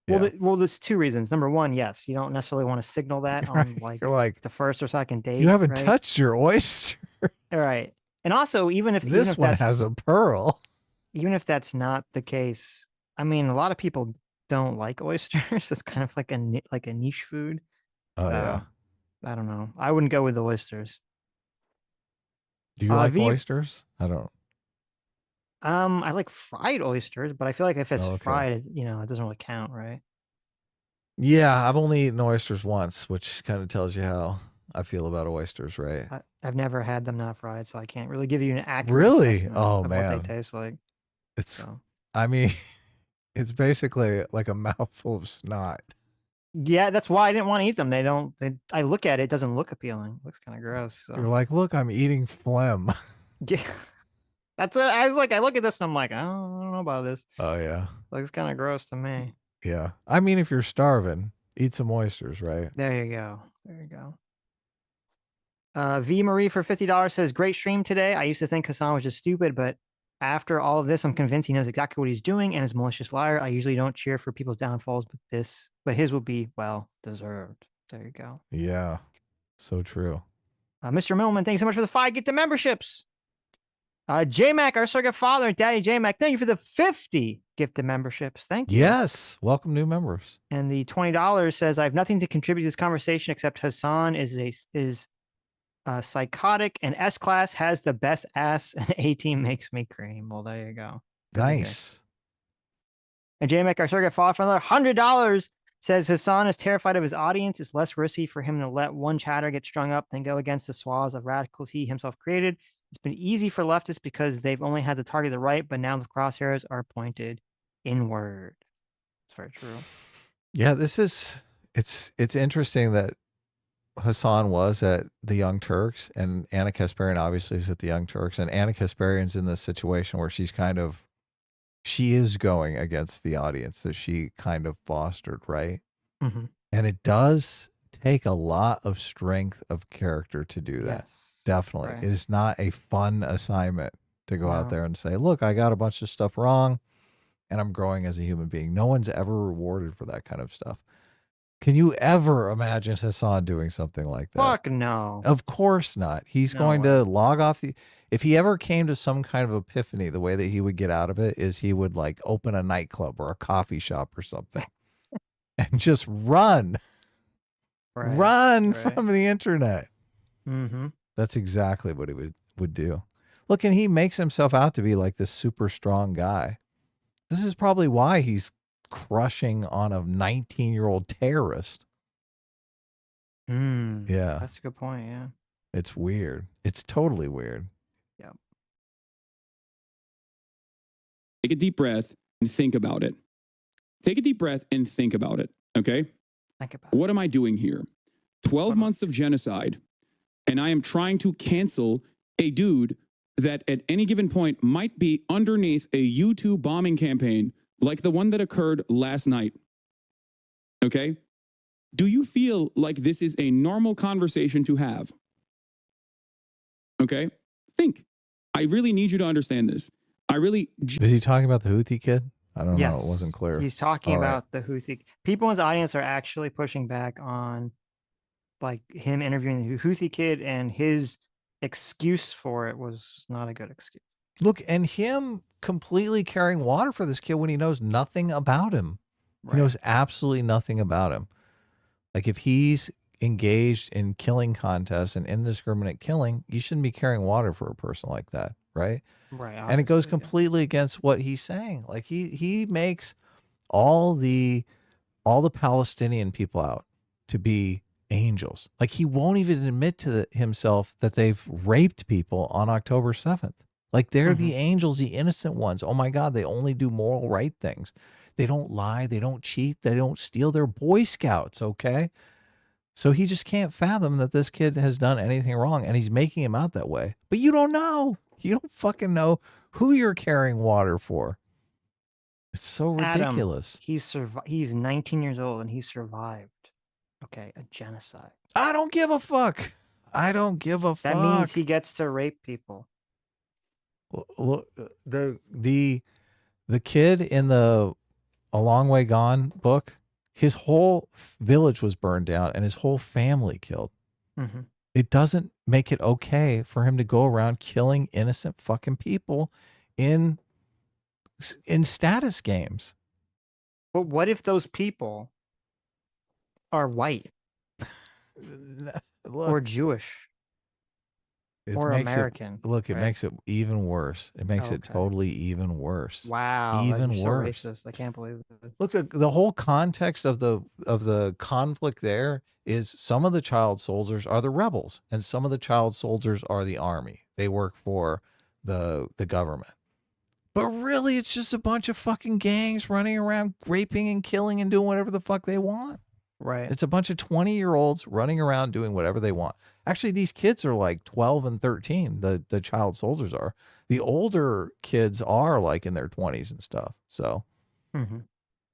Well, there's two reasons. Number one, yes, you don't necessarily want to signal that on like the first or second date. You haven't touched your oyster. All right. And also, even if this one has a pearl, even if that's not the case, I mean, a lot of people don't like oysters. It's kind of like a niche food. Oh yeah. I don't know. I wouldn't go with the oysters. Do you like oysters? I don't. I like fried oysters, but I feel like if it's fried, it doesn't really count, right? Yeah, I've only eaten oysters once, which kind of tells you how I feel about oysters, right? I've never had them not fried, so I can't really give you an accurate assessment of what they taste like. I mean, it's basically like a mouthful of snot. Yeah, that's why I didn't want to eat them. I look at it, it doesn't look appealing. It looks kind of gross. So. You're like, look, I'm eating phlegm. Yeah. That's it. I look at this and I'm like, I don't know about this. Oh yeah. Looks kind of gross to me. Yeah. I mean, if you're starving, eat some oysters, right? There you go. V Marie for $50 says, great stream today. I used to think Hasan was just stupid, but after all of this, I'm convinced he knows exactly what he's doing and is a malicious liar. I usually don't cheer for people's downfalls, but his will be well deserved. There you go. Yeah. So true. Mr. Millman, thanks so much for the 5 Get the memberships. J-Mac, our circuit father, Daddy J-Mac, thank you for the 50 gifted memberships. Thank you. Yes. Welcome new members. And the $20 says, I have nothing to contribute to this conversation except Hasan is psychotic and S-Class has the best ass and A-Team makes me cream. Well, there you go. Nice. And J-Mac, our circuit father, for another $100 says Hasan is terrified of his audience. It's less risky for him to let one chatter get strung up than go against the swaths of radicals he himself created. It's been easy for leftists because they've only had to target the right, but now the crosshairs are pointed inward. It's very true. Yeah, it's interesting that Hasan was at the Young Turks and Anna Kasparian obviously is at the Young Turks, and Anna Kasparian's in this situation where she is going against the audience that she kind of fostered, right? Mm-hmm. And it does take a lot of strength of character to do that. Yes. Definitely. Right. It is not a fun assignment to go out No. there and say, look, I got a bunch of stuff wrong and I'm growing as a human being. No one's ever rewarded for that kind of stuff. Can you ever imagine Hasan doing something like that? Fuck no. Of course not. He's No going way. to log off if he ever came to some kind of epiphany, the way that he would get out of it is he would like open a nightclub or a coffee shop or something and just run Right. from the internet. Mm-hmm. That's exactly what he would do. Look, and he makes himself out to be like this super strong guy. This is probably why he's crushing on a 19-year-old terrorist. Yeah. That's a good point, yeah. It's weird. It's totally weird. Yep. Take a deep breath and think about it. Take a deep breath and think about it. Okay? Think about what am I doing here? 12 months of genocide, and I am trying to cancel a dude that at any given point might be underneath a YouTube bombing campaign like the one that occurred last night. Okay? Do you feel like this is a normal conversation to have? Okay? Think. I really need you to understand this. Is he talking about the Houthi kid? I don't know. Yes. It wasn't clear. He's talking All right. about the Houthi. People in his audience are actually pushing back on like him interviewing the Houthi kid, and his excuse for it was not a good excuse. Look, and him completely carrying water for this kid when he knows nothing about him. Right. He knows absolutely nothing about him. Like if he's engaged in killing contests and indiscriminate killing, you shouldn't be carrying water for a person like that, right? Right. And it goes completely against what he's saying. Like he makes all the Palestinian people out to be angels. Like he won't even admit to himself that they've raped people on October 7th. Like they're the angels, the innocent ones. Oh my God, they only do moral right things. They don't lie, they don't cheat, they don't steal. They're Boy Scouts, okay? So he just can't fathom that this kid has done anything wrong, and he's making him out that way. But you don't know. You don't fucking know who you're carrying water for. It's so ridiculous. Adam, he's 19 years old and he survived. Okay, a genocide. I don't give a fuck. I don't give a fuck. That means he gets to rape people. Look, the kid in the A Long Way Gone book, his whole village was burned down and his whole family killed. Mm-hmm. It doesn't make it okay for him to go around killing innocent fucking people in status games. But what if those people are white or Jewish or American? It makes it even worse. It makes it totally even worse. Wow, even you're worse. so racist. I can't believe this. Look, the whole context of the conflict there is some of the child soldiers are the rebels, and some of the child soldiers are the army. They work for the government. But really, it's just a bunch of fucking gangs running around raping and killing and doing whatever the fuck they want. Right. It's a bunch of 20-year-olds running around doing whatever they want. Actually, these kids are like 12 and 13. The child soldiers are. The older kids are like in their 20s and stuff. So,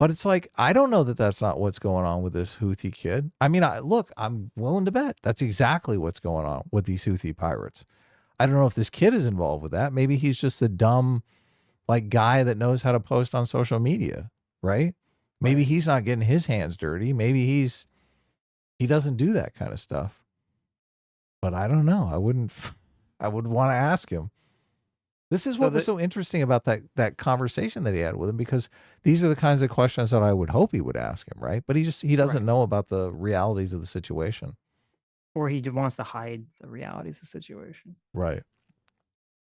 but it's like, I don't know that that's not what's going on with this Houthi kid. I mean, look, I'm willing to bet that's exactly what's going on with these Houthi pirates. I don't know if this kid is involved with that. Maybe he's just a dumb like guy that knows how to post on social media, right? Maybe he's not getting his hands dirty. Maybe he doesn't do that kind of stuff. But I don't know. I would want to ask him. This is what was so interesting about that conversation that he had with him, because these are the kinds of questions that I would hope he would ask him, right? But he doesn't know about the realities of the situation. Or he wants to hide the realities of the situation. Right.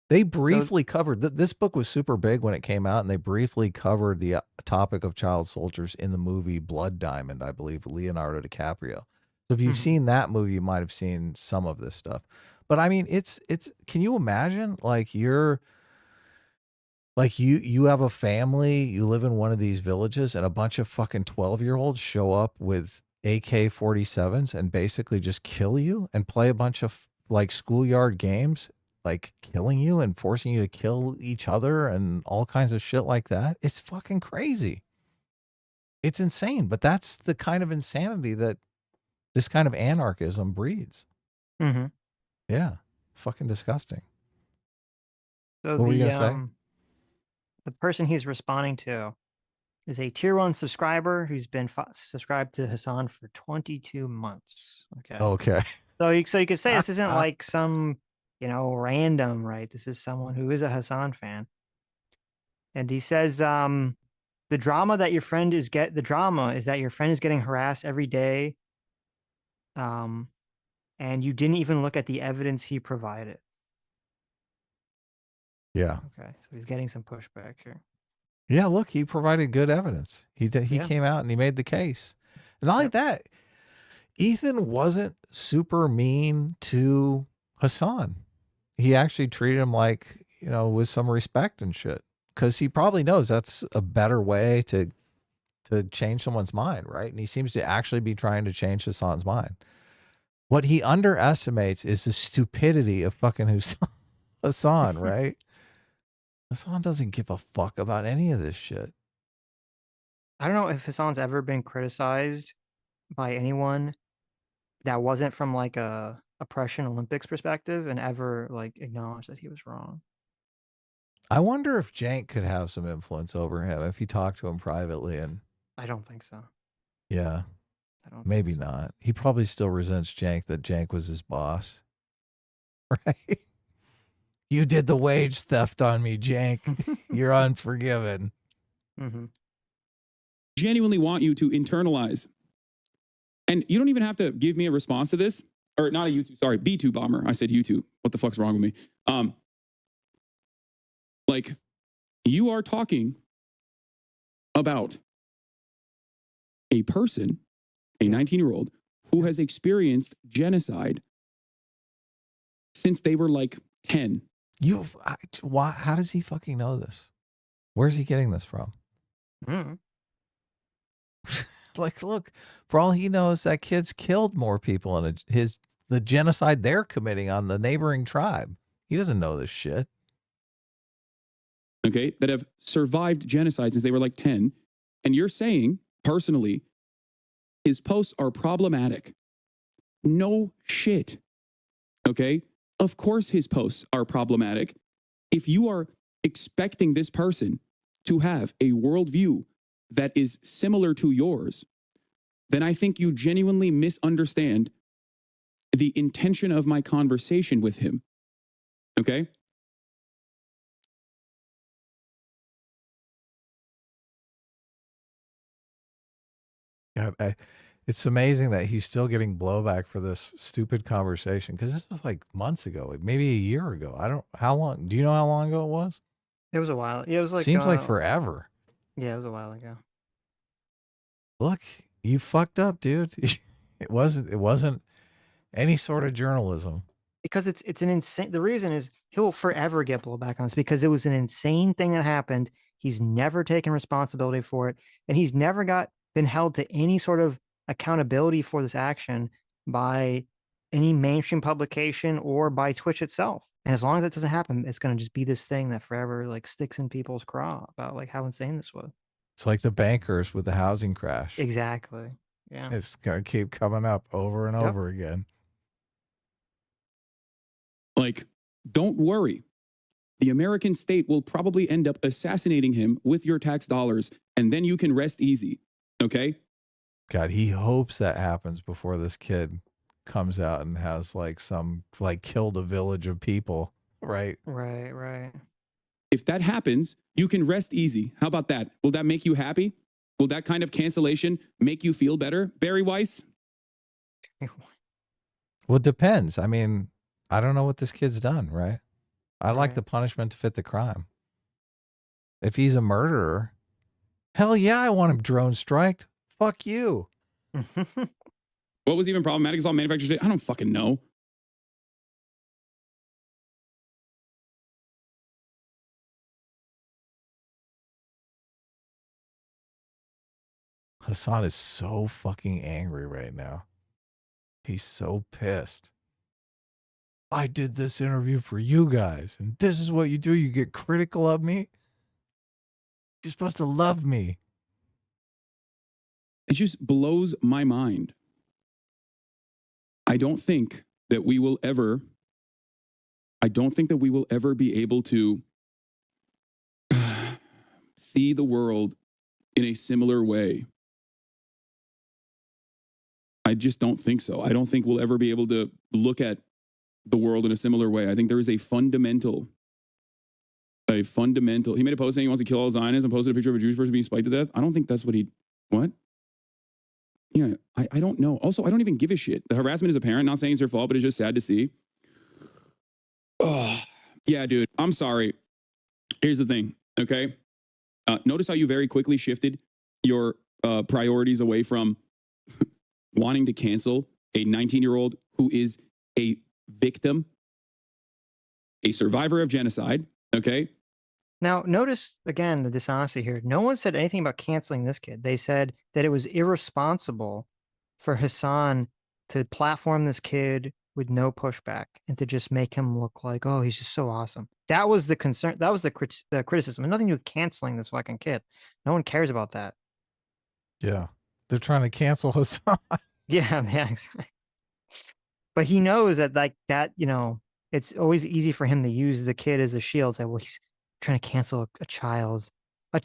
They briefly covered this book was super big when it came out, and they briefly covered the topic of child soldiers in the movie Blood Diamond, I believe, with Leonardo DiCaprio. So if you've seen that movie, you might have seen some of this stuff. But I mean, it's can you imagine, like, you have a family, you live in one of these villages, and a bunch of fucking 12-year-olds show up with AK-47s and basically just kill you and play a bunch of like schoolyard games, like killing you and forcing you to kill each other and all kinds of shit like that. It's fucking crazy. It's insane, but that's the kind of insanity that this kind of anarchism breeds. Mm-hmm. Yeah. Fucking disgusting. So what were you gonna say? The person he's responding to is a tier 1 subscriber who's been subscribed to Hasan for 22 months. Okay. So you could say this isn't like some, random, right? This is someone who is a Hasan fan. And he says, the drama is that your friend is getting harassed every day. And you didn't even look at the evidence he provided. Yeah. Okay. So he's getting some pushback here. Yeah, look, he provided good evidence. He came out and he made the case. And not only that, Ethan wasn't super mean to Hasan. He actually treated him like, with some respect and shit. Because he probably knows that's a better way to change someone's mind, right? And he seems to actually be trying to change Hasan's mind. What he underestimates is the stupidity of fucking Hasan, right? Hasan doesn't give a fuck about any of this shit. I don't know if Hasan's ever been criticized by anyone that wasn't from like a oppression Olympics perspective and ever like acknowledged that he was wrong. I wonder if Jank could have some influence over him if he talked to him privately. And I don't think so. Yeah. Maybe not. He probably still resents Jank that Jank was his boss. Right? You did the wage theft on me, Jank. You're unforgiven. Mm-hmm. Genuinely want you to internalize. And you don't even have to give me a response to this. Or not a YouTube, sorry, B2 bomber. I said YouTube. What the fuck's wrong with me? Like, you are talking about a person, a 19-year-old, who has experienced genocide since they were like 10. How does he fucking know this? Where's he getting this from? Mm. Like, look, for all he knows, that kid's killed more people in the genocide they're committing on the neighboring tribe. He doesn't know this shit. Okay, that have survived genocide since they were like 10. And you're saying, personally, his posts are problematic. No shit. Okay? Of course his posts are problematic. If you are expecting this person to have a worldview that is similar to yours, then I think you genuinely misunderstand the intention of my conversation with him. Okay? God, it's amazing that he's still getting blowback for this stupid conversation, because this was like months ago, like maybe a year ago. How long? Do you know how long ago it was? It was a while. Yeah, it was like Seems like forever. Yeah, it was a while ago. Look, you fucked up, dude. It wasn't any sort of journalism. Because it's an insane. The reason is he'll forever get blowback on this because it was an insane thing that happened. He's never taken responsibility for it, and he's never been held to any sort of accountability for this action by any mainstream publication or by Twitch itself. And as long as that doesn't happen, it's going to just be this thing that forever like sticks in people's craw about like how insane this was. It's like the bankers with the housing crash. Exactly. Yeah. It's going to keep coming up over and over again. Like, don't worry. The American state will probably end up assassinating him with your tax dollars, and then you can rest easy. Okay? God, he hopes that happens before this kid comes out and has like killed a village of people, right? Right. If that happens, you can rest easy. How about that? Will that make you happy? Will that kind of cancellation make you feel better, Barry Weiss? Well, it depends. I mean, I don't know what this kid's done, right? I like the punishment to fit the crime. If he's a murderer, hell yeah, I want him drone striked. Fuck you. What was even problematic is all manufacturers did. I don't fucking know. Hasan is so fucking angry right now. He's so pissed. I did this interview for you guys, and this is what you do. You get critical of me. You're supposed to love me. It just blows my mind. I don't think that we will ever be able to see the world in a similar way. I just don't think so. I don't think we'll ever be able to look at the world in a similar way. I think there is a fundamental. He made a post saying he wants to kill all Zionists and posted a picture of a Jewish person being spiked to death. I don't think that's what? Yeah, I don't know. Also, I don't even give a shit. The harassment is apparent. Not saying it's her fault, but it's just sad to see. Oh, yeah, dude. I'm sorry. Here's the thing, okay? Notice how you very quickly shifted your priorities away from wanting to cancel a 19-year-old who is a victim, a survivor of genocide, okay? Now, notice, again, the dishonesty here. No one said anything about canceling this kid. They said that it was irresponsible for Hasan to platform this kid with no pushback and to just make him look like, oh, he's just so awesome. That was the concern. That was the criticism. And nothing to do with canceling this fucking kid. No one cares about that. Yeah. They're trying to cancel Hasan. Yeah, exactly. But he knows that, like, that, you know, it's always easy for him to use the kid as a shield. Say, well, he's trying to cancel a child, a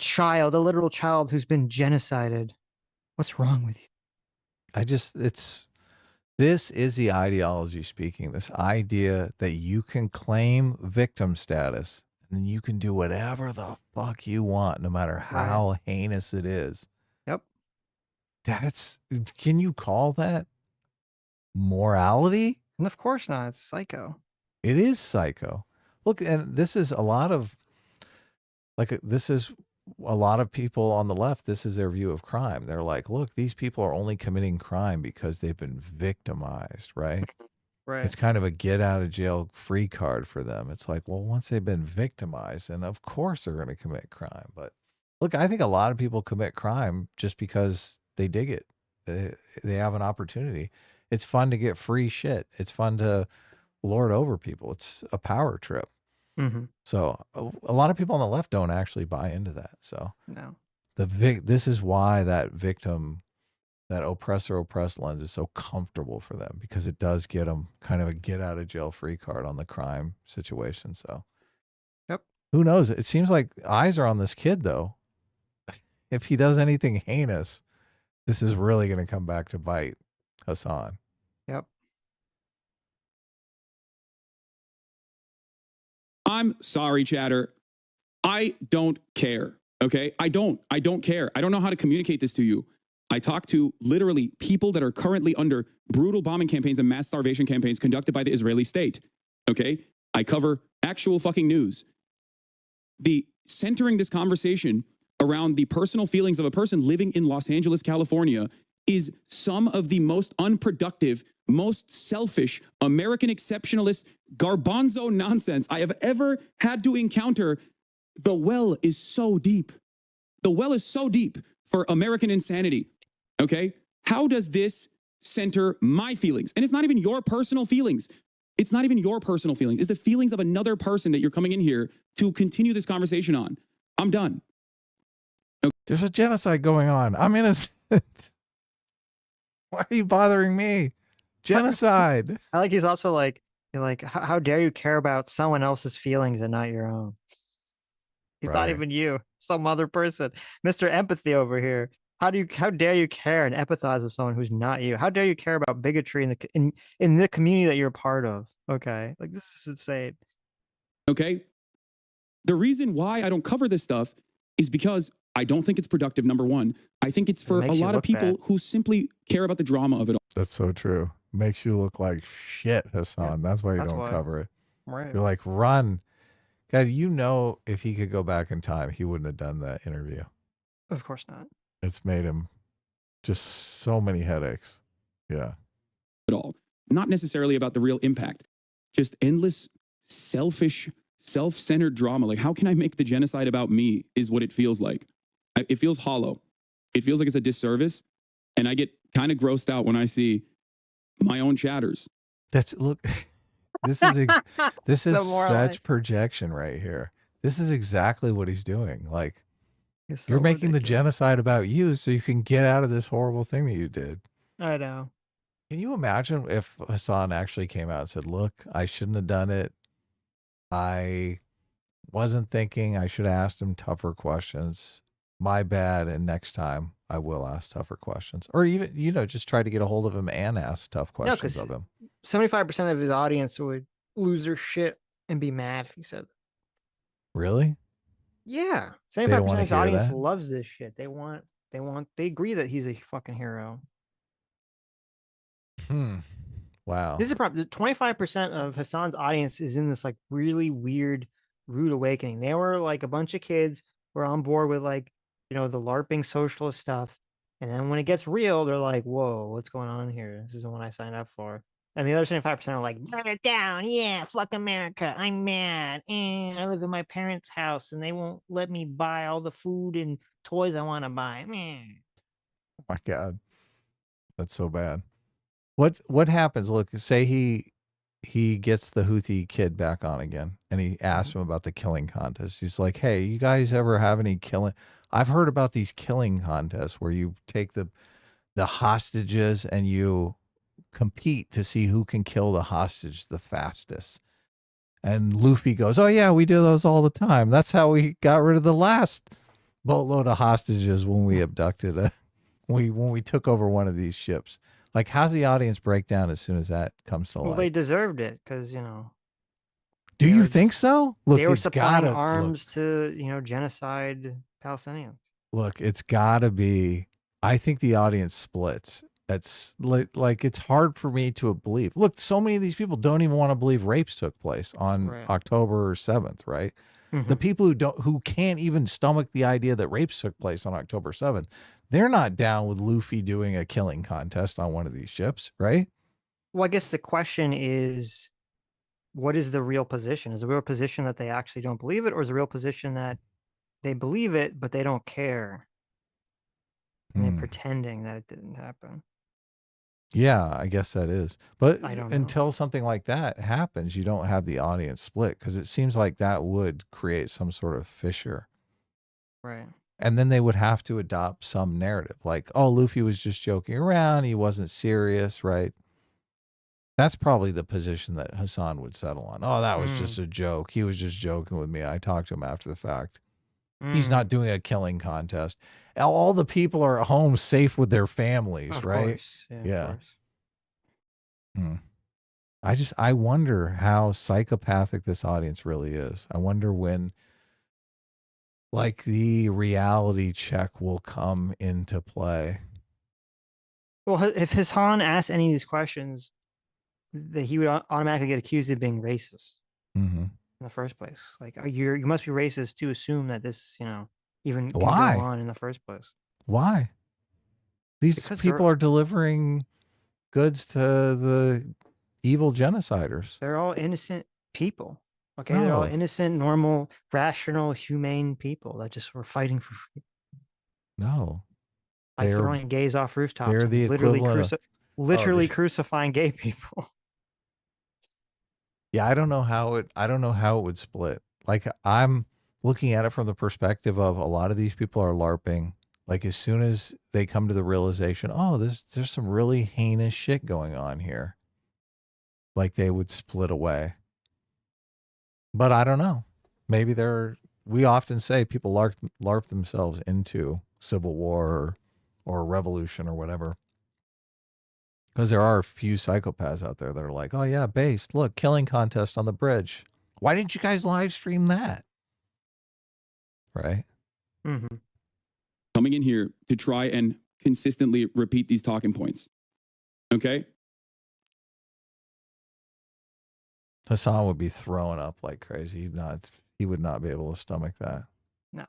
literal child who's been genocided. What's wrong with you? This is the ideology speaking, this idea that you can claim victim status and then you can do whatever the fuck you want, no matter how heinous it is. Yep. Can you call that morality? And of course not. It's psycho. It is psycho. Look, and this is a lot of people on the left. This is their view of crime. They're like, look, these people are only committing crime because they've been victimized, right? Right. It's kind of a get out of jail free card for them. It's like, well, once they've been victimized, and of course they're going to commit crime. But look, I think a lot of people commit crime just because they dig it. They have an opportunity. It's fun to get free shit. It's fun to lord over people. It's a power trip. Mm-hmm. So a lot of people on the left don't actually buy into that. So no, this is why that oppressor oppressed lens is so comfortable for them, because it does get them kind of a get out of jail free card on the crime situation. So yep. Who knows? It seems like eyes are on this kid though. If he does anything heinous, this is really going to come back to bite Hasan. Yep. I'm sorry, chatter. I don't care. Okay. I don't care. I don't know how to communicate this to you. I talk to literally people that are currently under brutal bombing campaigns and mass starvation campaigns conducted by the Israeli state. Okay. I cover actual fucking news. The centering this conversation around the personal feelings of a person living in Los Angeles, California is some of the most unproductive, most selfish, American exceptionalist, garbanzo nonsense I have ever had to encounter. The well is so deep. The well is so deep for American insanity. Okay? How does this center my feelings? And it's not even your personal feelings. It's not even your personal feelings. It's the feelings of another person that you're coming in here to continue this conversation on. I'm done. Okay. There's a genocide going on. I'm innocent. Why are you bothering me? Genocide. I like he's also like, how dare you care about someone else's feelings and not your own? He's not even you, some other person. Mr. Empathy over here. How dare you care and empathize with someone who's not you? How dare you care about bigotry in the community that you're a part of? Okay, like this is insane. Okay, the reason why I don't cover this stuff is because I don't think it's productive, number one. I think it's for a lot of people who simply care about the drama of it all. That's so true. Makes you look like shit, Hasan. That's why you don't cover it. Right. You're like, run. God, you know, if he could go back in time, he wouldn't have done that interview. Of course not. It's made him just so many headaches. Yeah. At all. Not necessarily about the real impact. Just endless, selfish, self-centered drama. Like, how can I make the genocide about me is what it feels like. It feels hollow. It feels like it's a disservice. And I get kind of grossed out when I see my own chatters. Look, this is such projection right here. This is exactly what he's doing. Like, you're making the genocide about you so you can get out of this horrible thing that you did. I know. Can you imagine if Hasan actually came out and said, look, I shouldn't have done it. I wasn't thinking. I should have asked him tougher questions. My bad. And next time I will ask tougher questions. Or even, just try to get a hold of him and ask tough questions of him. 75% of his audience would lose their shit and be mad if he said that. Really? Yeah. 75% of his audience loves this shit. They agree that he's a fucking hero. Wow. This is probably 25% of Hasan's audience is in this like really weird, rude awakening. They were like a bunch of kids who are on board with like, the LARPing socialist stuff. And then when it gets real, they're like, whoa, what's going on here? This isn't what I signed up for. And the other 75% are like, burn it down. Yeah, fuck America. I'm mad. I live in my parents' house and they won't let me buy all the food and toys I want to buy. Oh my God. That's so bad. What happens? Look, say he gets the Houthi kid back on again and he asks him about the killing contest. He's like, hey, you guys ever have any killing? I've heard about these killing contests where you take the hostages and you compete to see who can kill the hostage the fastest. And Luffy goes, oh yeah, we do those all the time. That's how we got rid of the last boatload of hostages when we abducted when we took over one of these ships. Like, how's the audience break down as soon as that comes to light? Well, they deserved it because, Do you think so? Look, they were supplying arms to, genocide Palestinians. Look, it's got to be. I think the audience splits. It's like it's hard for me to believe. Look, so many of these people don't even want to believe rapes took place on October 7th, right? The people who can't even stomach the idea that rapes took place on October 7th, they're not down with Luffy doing a killing contest on one of these ships, right? Well, I guess the question is, what is the real position? Is the real position that they actually don't believe it, or is the real position that they believe it, but they don't care? And they're pretending that it didn't happen. Yeah, I guess that is. But I don't know. until something like that happens, you don't have the audience split because it seems like that would create some sort of fissure. Right. And then they would have to adopt some narrative like, oh, Luffy was just joking around. He wasn't serious, right? That's probably the position that Hasan would settle on. Oh, that was just a joke. He was just joking with me. I talked to him after the fact. He's not doing a killing contest. All the people are at home safe with their families, Of right? course. Yeah. Of course. I wonder how psychopathic this audience really is. I wonder when like the reality check will come into play. Well, if Hasan asked any of these questions, that he would automatically get accused of being racist in the first place. Like, you must be racist to assume that this, even can go on in the first place. Why? These people are delivering goods to the evil genociders. They're all innocent people. Okay, they're all innocent, normal, rational, humane people that just were fighting for freedom. No. By throwing gays off rooftops. They're the literally crucifying gay people. Yeah, I don't know how it would split. Like, I'm looking at it from the perspective of a lot of these people are LARPing. Like, as soon as they come to the realization, oh, there's some really heinous shit going on here, like they would split away. But I don't know. Maybe we often say people LARP themselves into civil war or revolution or whatever. Because there are a few psychopaths out there that are like, oh yeah, based. Look, killing contest on the bridge. Why didn't you guys live stream that? right? Mm-hmm. Coming in here to try and consistently repeat these talking points. Okay? Hasan would be throwing up like crazy. He would not be able to stomach that. No.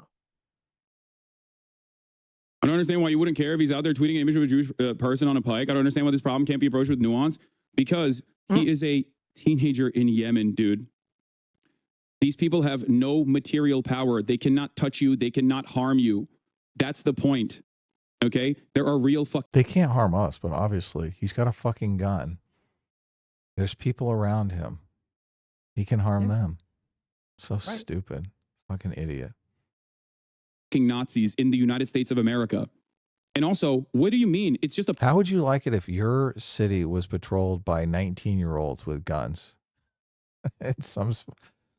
I don't understand why you wouldn't care if he's out there tweeting an image of a Jewish person on a pike. I don't understand why this problem can't be approached with nuance, because he is a teenager in Yemen, dude. These people have no material power. They cannot touch you. They cannot harm you. That's the point. Okay? There are real They can't harm us, but obviously he's got a fucking gun. There's people around him. He can harm them. So stupid. Fucking idiot. Nazis in the United States of America. And also, what do you mean? It's just a... How would you like it if your city was patrolled by 19-year-olds with guns? It's some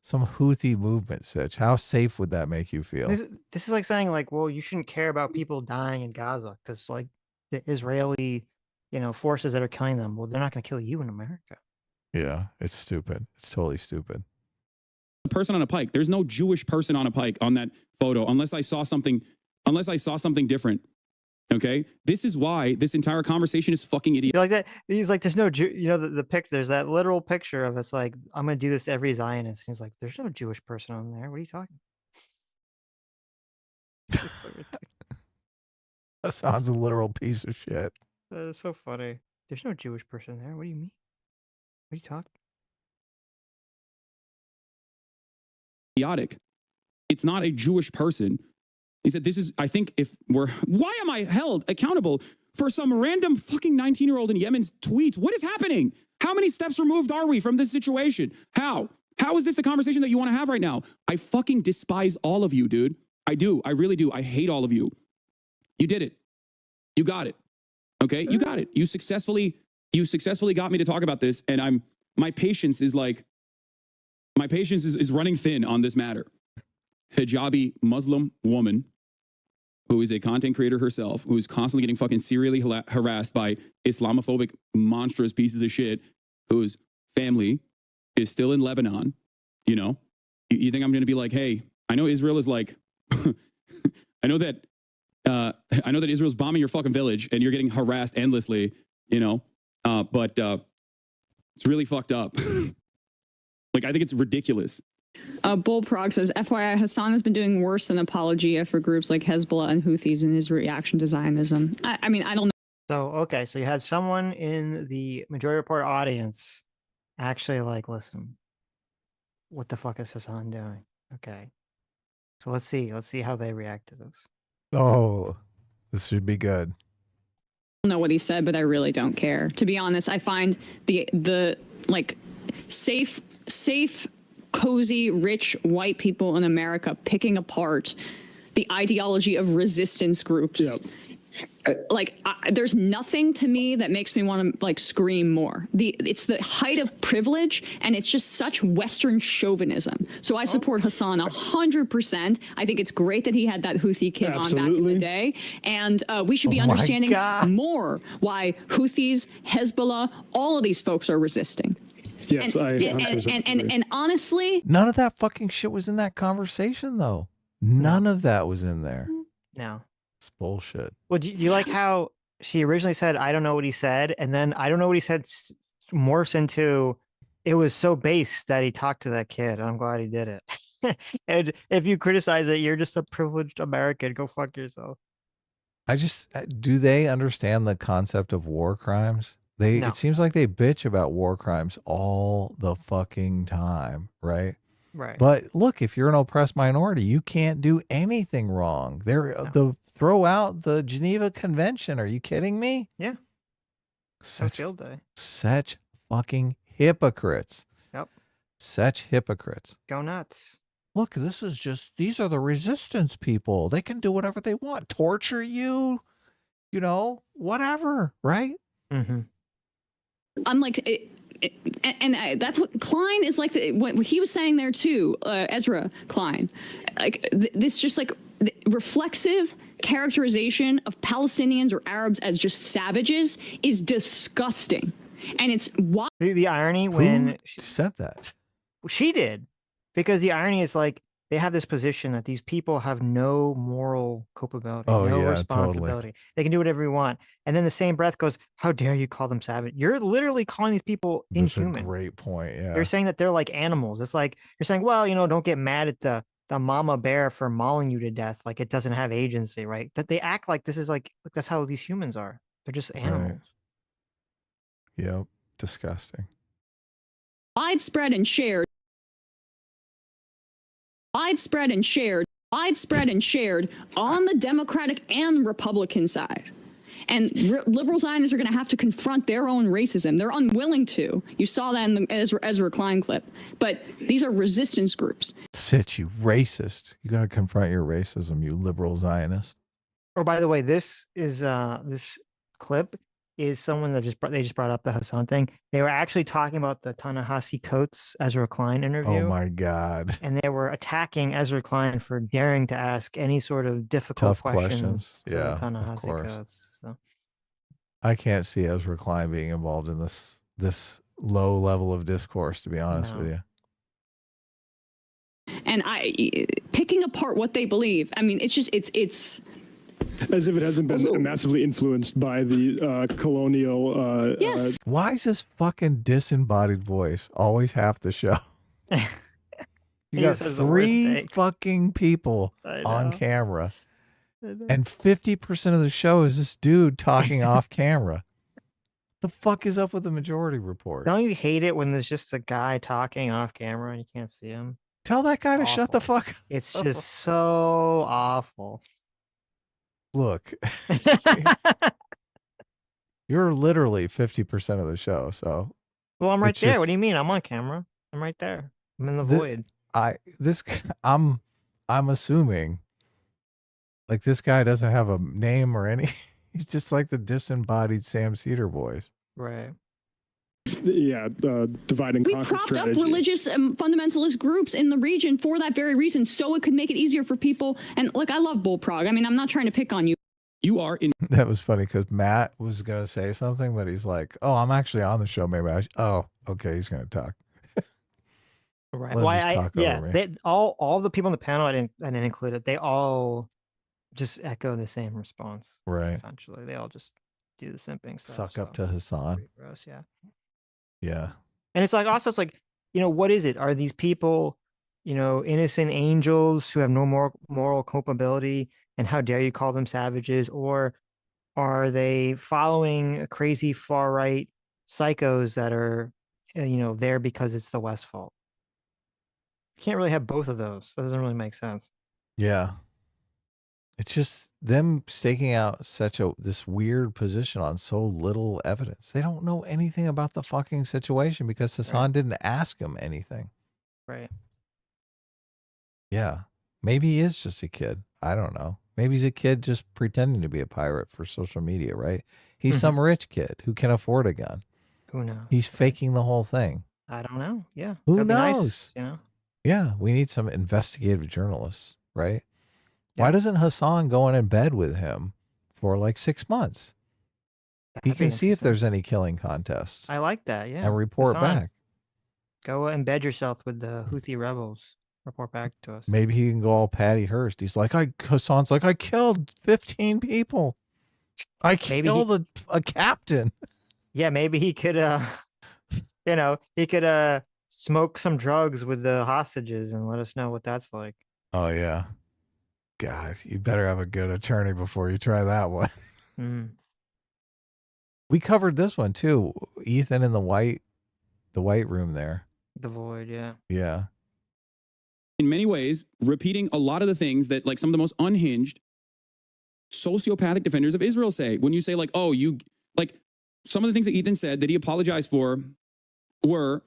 Houthi movement, Sitch. How safe would that make you feel? This is like saying, like, well, you shouldn't care about people dying in Gaza because, like, the Israeli, forces that are killing them, well, they're not going to kill you in America. Yeah, it's stupid. It's totally stupid. A person on a pike. There's no Jewish person on a pike on that photo unless I saw something different. Okay? This is why this entire conversation is fucking idiot. Like that. He's like, there's no the pic. There's that literal picture of it's like, I'm gonna do this to every Zionist. He's like, there's no Jewish person on there. What are you talking? It's so ridiculous. Hasan's a literal piece of shit. That is so funny. There's no Jewish person there. What do you mean? What are you talking? Idiotic. It's not a Jewish person. He said, why am I held accountable for some random fucking 19-year-old in Yemen's tweets? What is happening? How many steps removed are we from this situation? How is this the conversation that you want to have right now? I fucking despise all of you, dude. I do. I really do. I hate all of you. You did it. You got it. Okay? You got it. You successfully got me to talk about this, and my patience is running thin on this matter. Hijabi Muslim woman who is a content creator herself, who is constantly getting fucking serially harassed by Islamophobic monstrous pieces of shit, whose family is still in Lebanon. You think I'm going to be like, hey, I know Israel is like, I know that Israel's bombing your fucking village and you're getting harassed endlessly, but it's really fucked up. Like, I think it's ridiculous. Bullprog says, FYI, Hasan has been doing worse than apologia for groups like Hezbollah and Houthis in his reaction to Zionism. I mean, I don't know. So, okay, so you had someone in the Majority Report audience actually like, listen, what the fuck is Hasan doing? Okay. So let's see how they react to this. Oh, this should be good. I don't know what he said, but I really don't care. To be honest, I find the like safe, cozy, rich white people in America picking apart the ideology of resistance groups. Yep. There's nothing to me that makes me want to like scream more. It's the height of privilege, and it's just such Western chauvinism. So I support Hasan 100%. I think it's great that he had that Houthi kid on back in the day, and we should be understanding more why Houthis, Hezbollah, all of these folks are resisting. Yes, and honestly, none of that fucking shit was in that conversation, though. None of that was in there. No. It's bullshit. Well, do you like how she originally said, I don't know what he said, and then I don't know what he said morphs into, it was so base that he talked to that kid. I'm glad he did it. And if you criticize it, you're just a privileged American. Go fuck yourself. Do they understand the concept of war crimes? No. It seems like they bitch about war crimes all the fucking time, right? Right. But look, if you're an oppressed minority, you can't do anything wrong. Throw out the Geneva Convention. Are you kidding me? Yeah. Such field day. Such fucking hypocrites. Yep. Such hypocrites. Go nuts. Look, these are the resistance people. They can do whatever they want. Torture you, whatever, right? Mm-hmm. I'm like, that's what Klein is like. What he was saying there too, Ezra Klein, like this, just like reflexive characterization of Palestinians or Arabs as just savages is disgusting, and it's why the irony when she said that she did, because the irony is like they have this position that these people have no moral culpability, Oh, no yeah, totally. responsibility. They can do whatever you want. And then the same breath goes, how dare you call them savage? You're literally calling these people That's a inhuman. great point. Yeah. You're saying that they're like animals. It's like you're saying, well, don't get mad at the mama bear for mauling you to death. Like it doesn't have agency, right? That they act like this is like that's how these humans are. They're just animals. Right. Yep. Disgusting. Widespread and shared on the Democratic and Republican side. And liberal Zionists are going to have to confront their own racism. They're unwilling to. You saw that in the Ezra Klein clip. But these are resistance groups. Sitch, you racist. You got to confront your racism, you liberal Zionist. Oh, by the way, this is this clip is someone that they just brought up the Hasan thing. They were actually talking about the Ta-Nehisi Coates Ezra Klein interview. Oh my God. And they were attacking Ezra Klein for daring to ask any sort of difficult Tough questions. to Yeah, Ta-Nehisi of course. Coates. So. I can't see Ezra Klein being involved in this low level of discourse, to be honest with you. And picking apart what they believe. I mean, it's as if it hasn't been massively influenced by the colonial. Yes. Why is this fucking disembodied voice always half the show? You got 3 fucking people on camera, and 50% of the show is this dude talking off camera. The fuck is up with the Majority Report? Don't you hate it when there's just a guy talking off camera and you can't see him? Tell that guy to shut the fuck up. It's just so awful. Look, you're literally 50% of the show. So, well, I'm right there. What do you mean? I'm on camera. I'm right there. I'm in the void. I'm assuming like this guy doesn't have a name or any. He's just like the disembodied Sam Cedar voice. Right. Yeah, divide and we conquer propped strategy. up religious fundamentalist groups in the region for that very reason, so it could make it easier for people. And look, I love Bullprog. I mean, I'm not trying to pick on you. You are in. That was funny because Matt was gonna say something, but he's like, "Oh, I'm actually on the show. Maybe oh, okay, he's gonna talk." Right. All the people on the panel I didn't include it. They all just echo the same response. Right. Essentially, they all just do the simping stuff. Suck up to Hasan. Gross, yeah. Yeah. And it's like also it's like, what is it? Are these people, innocent angels who have no moral culpability, and how dare you call them savages? Or are they following crazy far right psychos that are there because it's the West's fault? You can't really have both of those. That doesn't really make sense. Yeah. It's just them staking out this weird position on so little evidence. They don't know anything about the fucking situation because Hasan didn't ask him anything. Right. Yeah. Maybe he is just a kid. I don't know. Maybe he's a kid just pretending to be a pirate for social media, right? He's some rich kid who can afford a gun. Who knows? He's faking the whole thing. I don't know. Yeah. Who That'd be knows? nice, Yeah. We need some investigative journalists, right? Why doesn't Hasan go in bed with him for like 6 months? He can see if there's any killing contests. I like that, yeah. And report Hasan, back. Go embed yourself with the Houthi rebels. Report back to us. Maybe he can go all Patty Hearst. He's like, Hasan's like, I killed 15 people. I killed a captain. Yeah, maybe he could, smoke some drugs with the hostages and let us know what that's like. Oh, yeah. God, you better have a good attorney before you try that one. We covered this one too. Ethan in the white room there. The void, yeah. Yeah. In many ways, repeating a lot of the things that like some of the most unhinged sociopathic defenders of Israel say. When you say like, oh, some of the things that Ethan said that he apologized for were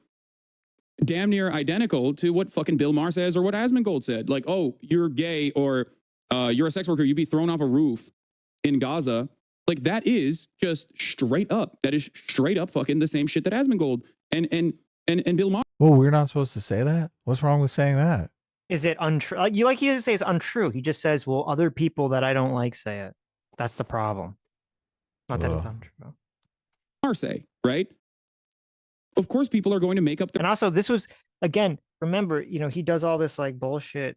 damn near identical to what fucking Bill Maher says or what Asmongold said. Like, oh, you're gay or you're a sex worker, you'd be thrown off a roof in Gaza. Like that is just straight up. That is straight up fucking the same shit that Asmongold and Bill Maher. Well, we're not supposed to say that? What's wrong with saying that? Is it untrue? He doesn't say it's untrue. He just says, well, other people that I don't like say it. That's the problem. Not that it's untrue. Say, right? Of course, people are going to make up their. And also, this was, again, remember, he does all this like bullshit,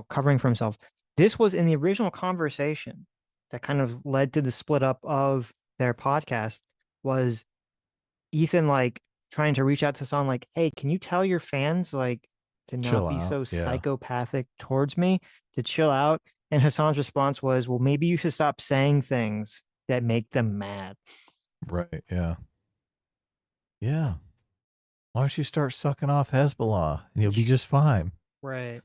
covering for himself. This was in the original conversation that kind of led to the split up of their podcast, was Ethan like trying to reach out to Hasan like, hey, can you tell your fans like to not Chill be out. so Yeah. psychopathic towards me, to chill out? And Hasan's response was, well, maybe you should stop saying things that make them mad. Right. Yeah. Yeah. Why don't you start sucking off Hezbollah and you'll be just fine. Right.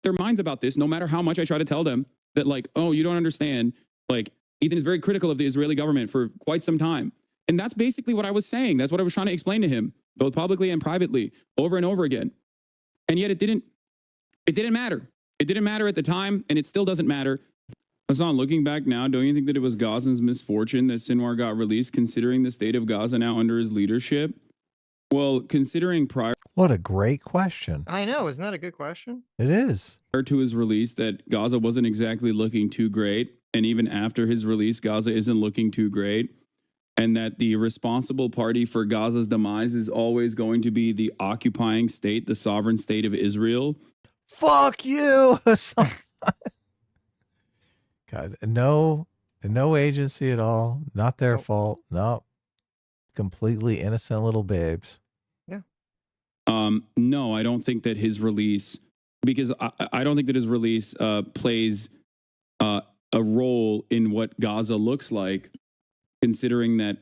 Their minds about this, no matter how much I try to tell them that, like, oh, you don't understand. Like, Ethan is very critical of the Israeli government for quite some time. And that's basically what I was saying. That's what I was trying to explain to him, both publicly and privately, over and over again. And yet it didn't matter. It didn't matter at the time, and it still doesn't matter. Hasan, looking back now, don't you think that it was Gazan's misfortune that Sinwar got released, considering the state of Gaza now under his leadership? Well, considering prior... What a great question. I know. Isn't that a good question? It is. Prior to his release, that Gaza wasn't exactly looking too great. And even after his release, Gaza isn't looking too great. And that the responsible party for Gaza's demise is always going to be the occupying state, the sovereign state of Israel. Fuck you. God, no agency at all. Not their fault. No. Completely innocent little babes. Yeah. No, I don't think that his release, because I don't think that his release plays a role in what Gaza looks like, considering that,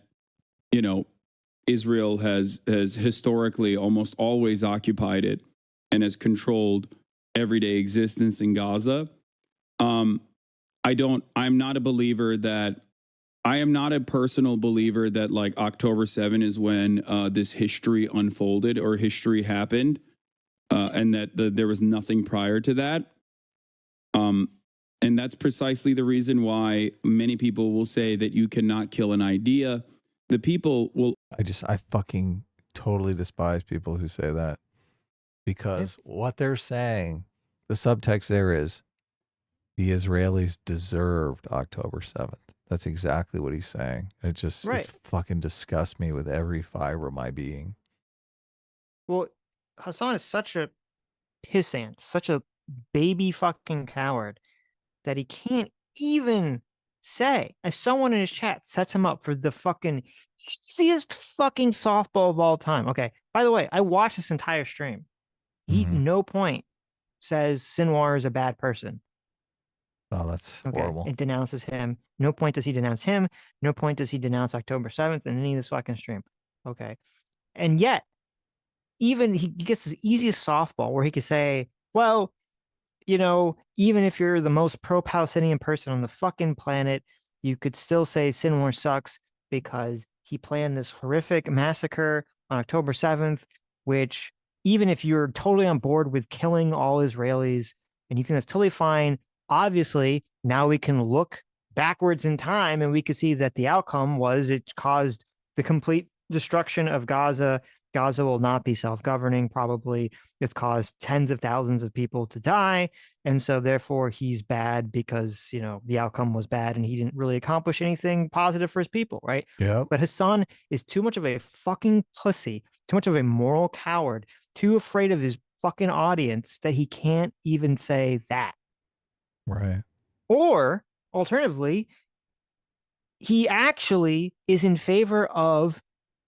Israel has historically almost always occupied it and has controlled everyday existence in Gaza. I'm not a believer that, I am not a personal believer that like October 7 is when this history unfolded or history happened, and that there was nothing prior to that. And that's precisely the reason why many people will say that you cannot kill an idea. The people will... I fucking totally despise people who say that, because what they're saying, the subtext there is, the Israelis deserved October 7th. That's exactly what he's saying. It fucking disgusts me with every fiber of my being. Well, Hasan is such a pissant, such a baby fucking coward, that he can't even say, as someone in his chat sets him up for the fucking easiest fucking softball of all time. Okay, by the way, I watched this entire stream. He at no point says Sinwar is a bad person. Oh, that's horrible. It denounces him. No point does he denounce him. No point does he denounce October 7th in any of this fucking stream. Okay. And yet, even he gets the easiest softball where he could say, well, even if you're the most pro-Palestinian person on the fucking planet, you could still say Sinwar sucks because he planned this horrific massacre on October 7th, which, even if you're totally on board with killing all Israelis and you think that's totally fine, obviously now we can look backwards in time and we can see that the outcome was it caused the complete destruction of Gaza. Gaza will not be self-governing, probably. It's caused tens of thousands of people to die. And so therefore he's bad because, the outcome was bad and he didn't really accomplish anything positive for his people, right? Yeah. But Hasan is too much of a fucking pussy, too much of a moral coward, too afraid of his fucking audience that he can't even say that. Right. Or alternatively, he actually is in favor of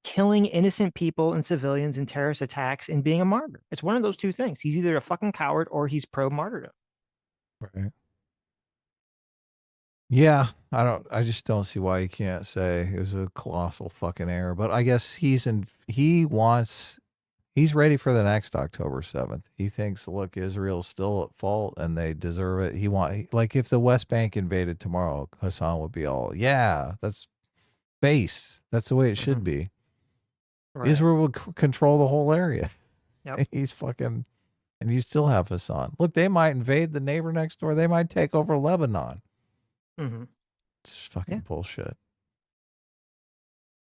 killing innocent people and civilians in terrorist attacks and being a martyr. It's one of those two things. He's either a fucking coward or he's pro-martyrdom. Right. Yeah, I just don't see why he can't say it was a colossal fucking error. But I guess he's ready for the next October 7th. He thinks, look, Israel's still at fault and they deserve it. Like if the West Bank invaded tomorrow, Hasan would be all, yeah, that's base. That's the way it should be. Right. Israel would control the whole area. Yep. He's fucking, and you still have Hasan. Look, they might invade the neighbor next door. They might take over Lebanon. It's fucking bullshit.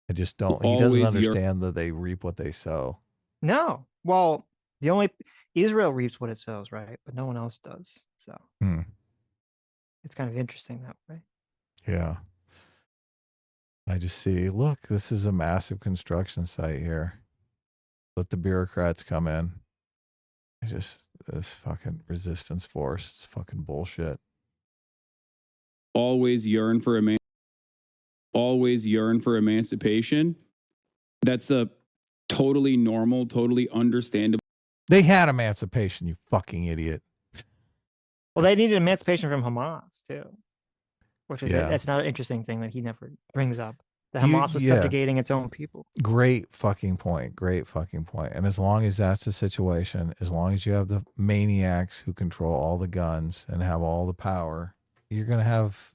I just don't. He doesn't understand that they reap what they sow. No. Well, Israel reaps what it sows, right? But no one else does. So it's kind of interesting that way. Yeah. I just see, look, this is a massive construction site here. Let the bureaucrats come in. This fucking resistance force. It's fucking bullshit. Always yearn for emancipation. That's a totally normal, totally understandable. They had emancipation, you fucking idiot. Well, they needed emancipation from Hamas too, which is Yeah. that's another interesting thing that he never brings up. The Do you- Hamas was yeah. subjugating its own people. Great fucking point. Great fucking point. And as long as that's the situation, as long as you have the maniacs who control all the guns and have all the power, you're going to have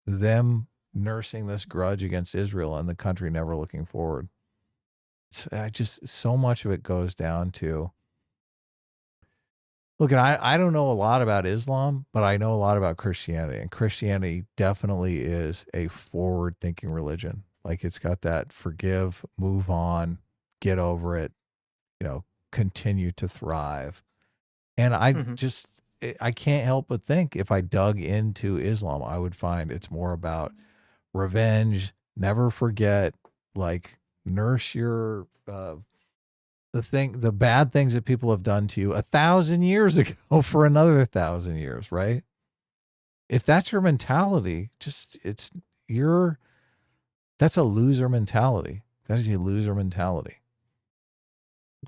them nursing this grudge against Israel and the country never looking forward. So much of it goes down to, look, and I don't know a lot about Islam, but I know a lot about Christianity, and Christianity definitely is a forward-thinking religion. Like, it's got that forgive, move on, get over it, continue to thrive. And I I can't help but think if I dug into Islam, I would find it's more about revenge, never forget, like nurse your the bad things that people have done to you 1,000 years ago for another 1,000 years, right? If that's your mentality, that's a loser mentality. That is a loser mentality.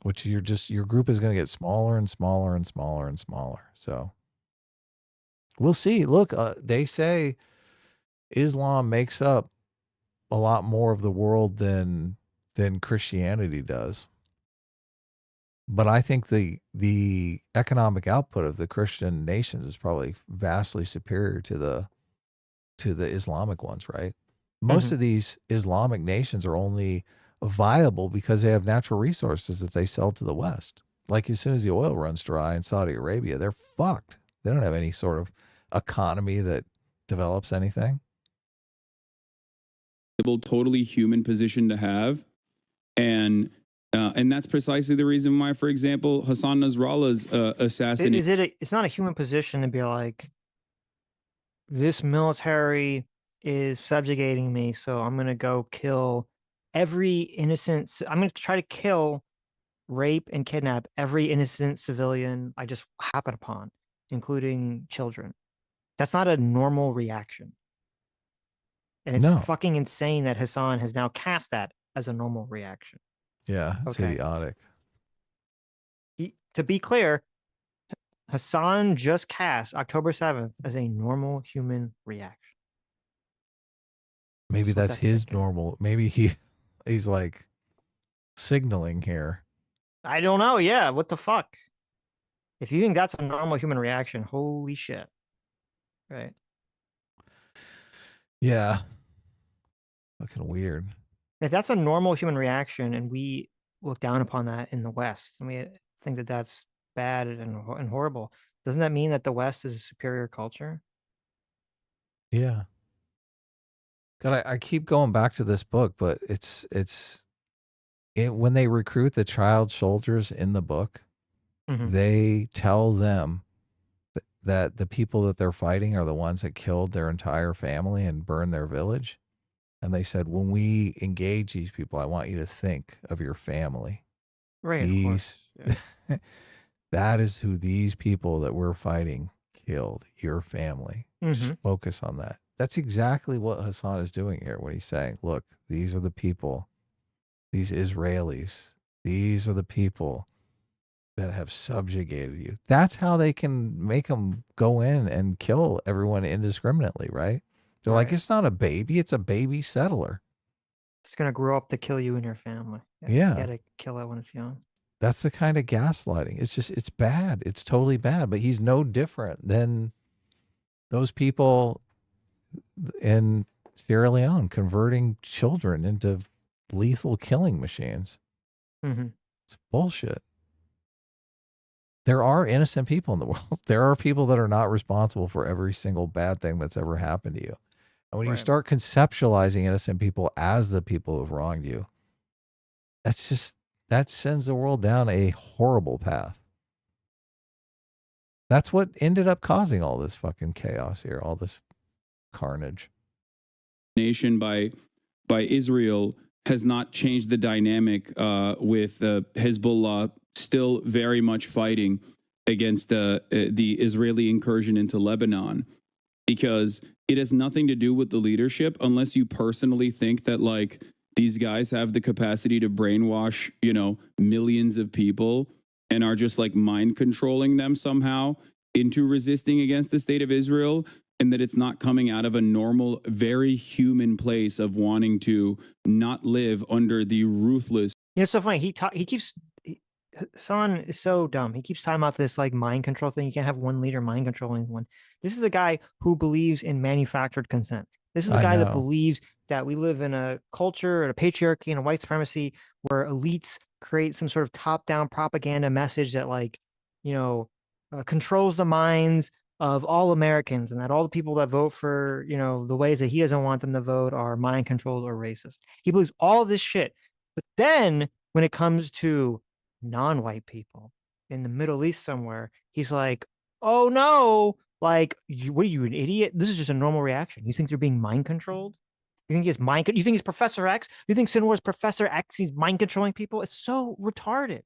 Which your group is going to get smaller and smaller and smaller and smaller. So we'll see. Look, they say Islam makes up a lot more of the world than Christianity does. But I think the economic output of the Christian nations is probably vastly superior to the Islamic ones, right? Most of these Islamic nations are only viable because they have natural resources that they sell to the West. Like as soon as the oil runs dry in Saudi Arabia, they're fucked. They don't have any sort of economy that develops anything. Totally human position to have, and that's precisely the reason why, for example, Hassan Nasrallah's assassination. It's not a human position to be like, this military is subjugating me, so I'm gonna go kill every innocent. I'm gonna try to kill, rape, and kidnap every innocent civilian I just happen upon, including children. That's not a normal reaction. And it's fucking insane that Hasan has now cast that as a normal reaction. Yeah, it's idiotic. To be clear, Hasan just cast October 7th as a normal human reaction. Maybe that's his normal. Maybe he's like signaling here. I don't know. Yeah, what the fuck? If you think that's a normal human reaction, holy shit. Right. Yeah. Fucking weird. If that's a normal human reaction and we look down upon that in the West, and we think that that's bad and horrible, doesn't that mean that the West is a superior culture? Yeah. God, I keep going back to this book, but when they recruit the child soldiers in the book, they tell them that the people that they're fighting are the ones that killed their entire family and burned their village. And they said, when we engage these people, I want you to think of your family. Right. Of course. Yeah. That is who these people that we're fighting killed, your family. Just focus on that. That's exactly what Hasan is doing here when he's saying, look, these are the people, these Israelis, these are the people that have subjugated you. That's how they can make them go in and kill everyone indiscriminately, right? They're like, it's not a baby, it's a baby settler. It's going to grow up to kill you and your family. Yeah. You got to kill it when it's young. That's the kind of gaslighting. It's bad. It's totally bad. But he's no different than those people in Sierra Leone converting children into lethal killing machines. It's bullshit. There are innocent people in the world. There are people that are not responsible for every single bad thing that's ever happened to you. And when you start conceptualizing innocent people as the people who've wronged you, that sends the world down a horrible path. That's what ended up causing all this fucking chaos here, all this carnage. Nation by Israel has not changed the dynamic with Hezbollah still very much fighting against the Israeli incursion into Lebanon, because it has nothing to do with the leadership unless you personally think that like these guys have the capacity to brainwash, millions of people and are just like mind controlling them somehow into resisting against the state of Israel, and that it's not coming out of a normal, very human place of wanting to not live under the ruthless. It's so funny. Hasan is so dumb. He keeps talking about this like mind control thing. You can't have one leader mind controlling anyone. This is the guy who believes in manufactured consent. This is the guy that believes that we live in a culture and a patriarchy and a white supremacy where elites create some sort of top-down propaganda message that controls the minds of all Americans, and that all the people that vote for, the ways that he doesn't want them to vote are mind controlled or racist. He believes all this shit. But then when it comes to non-white people in the Middle East somewhere, he's like, oh no, what are you, an idiot? This is just a normal reaction. You think they're being mind controlled? You think you think he's Professor X? You think Sinwar's Professor X, he's mind controlling people? It's so retarded.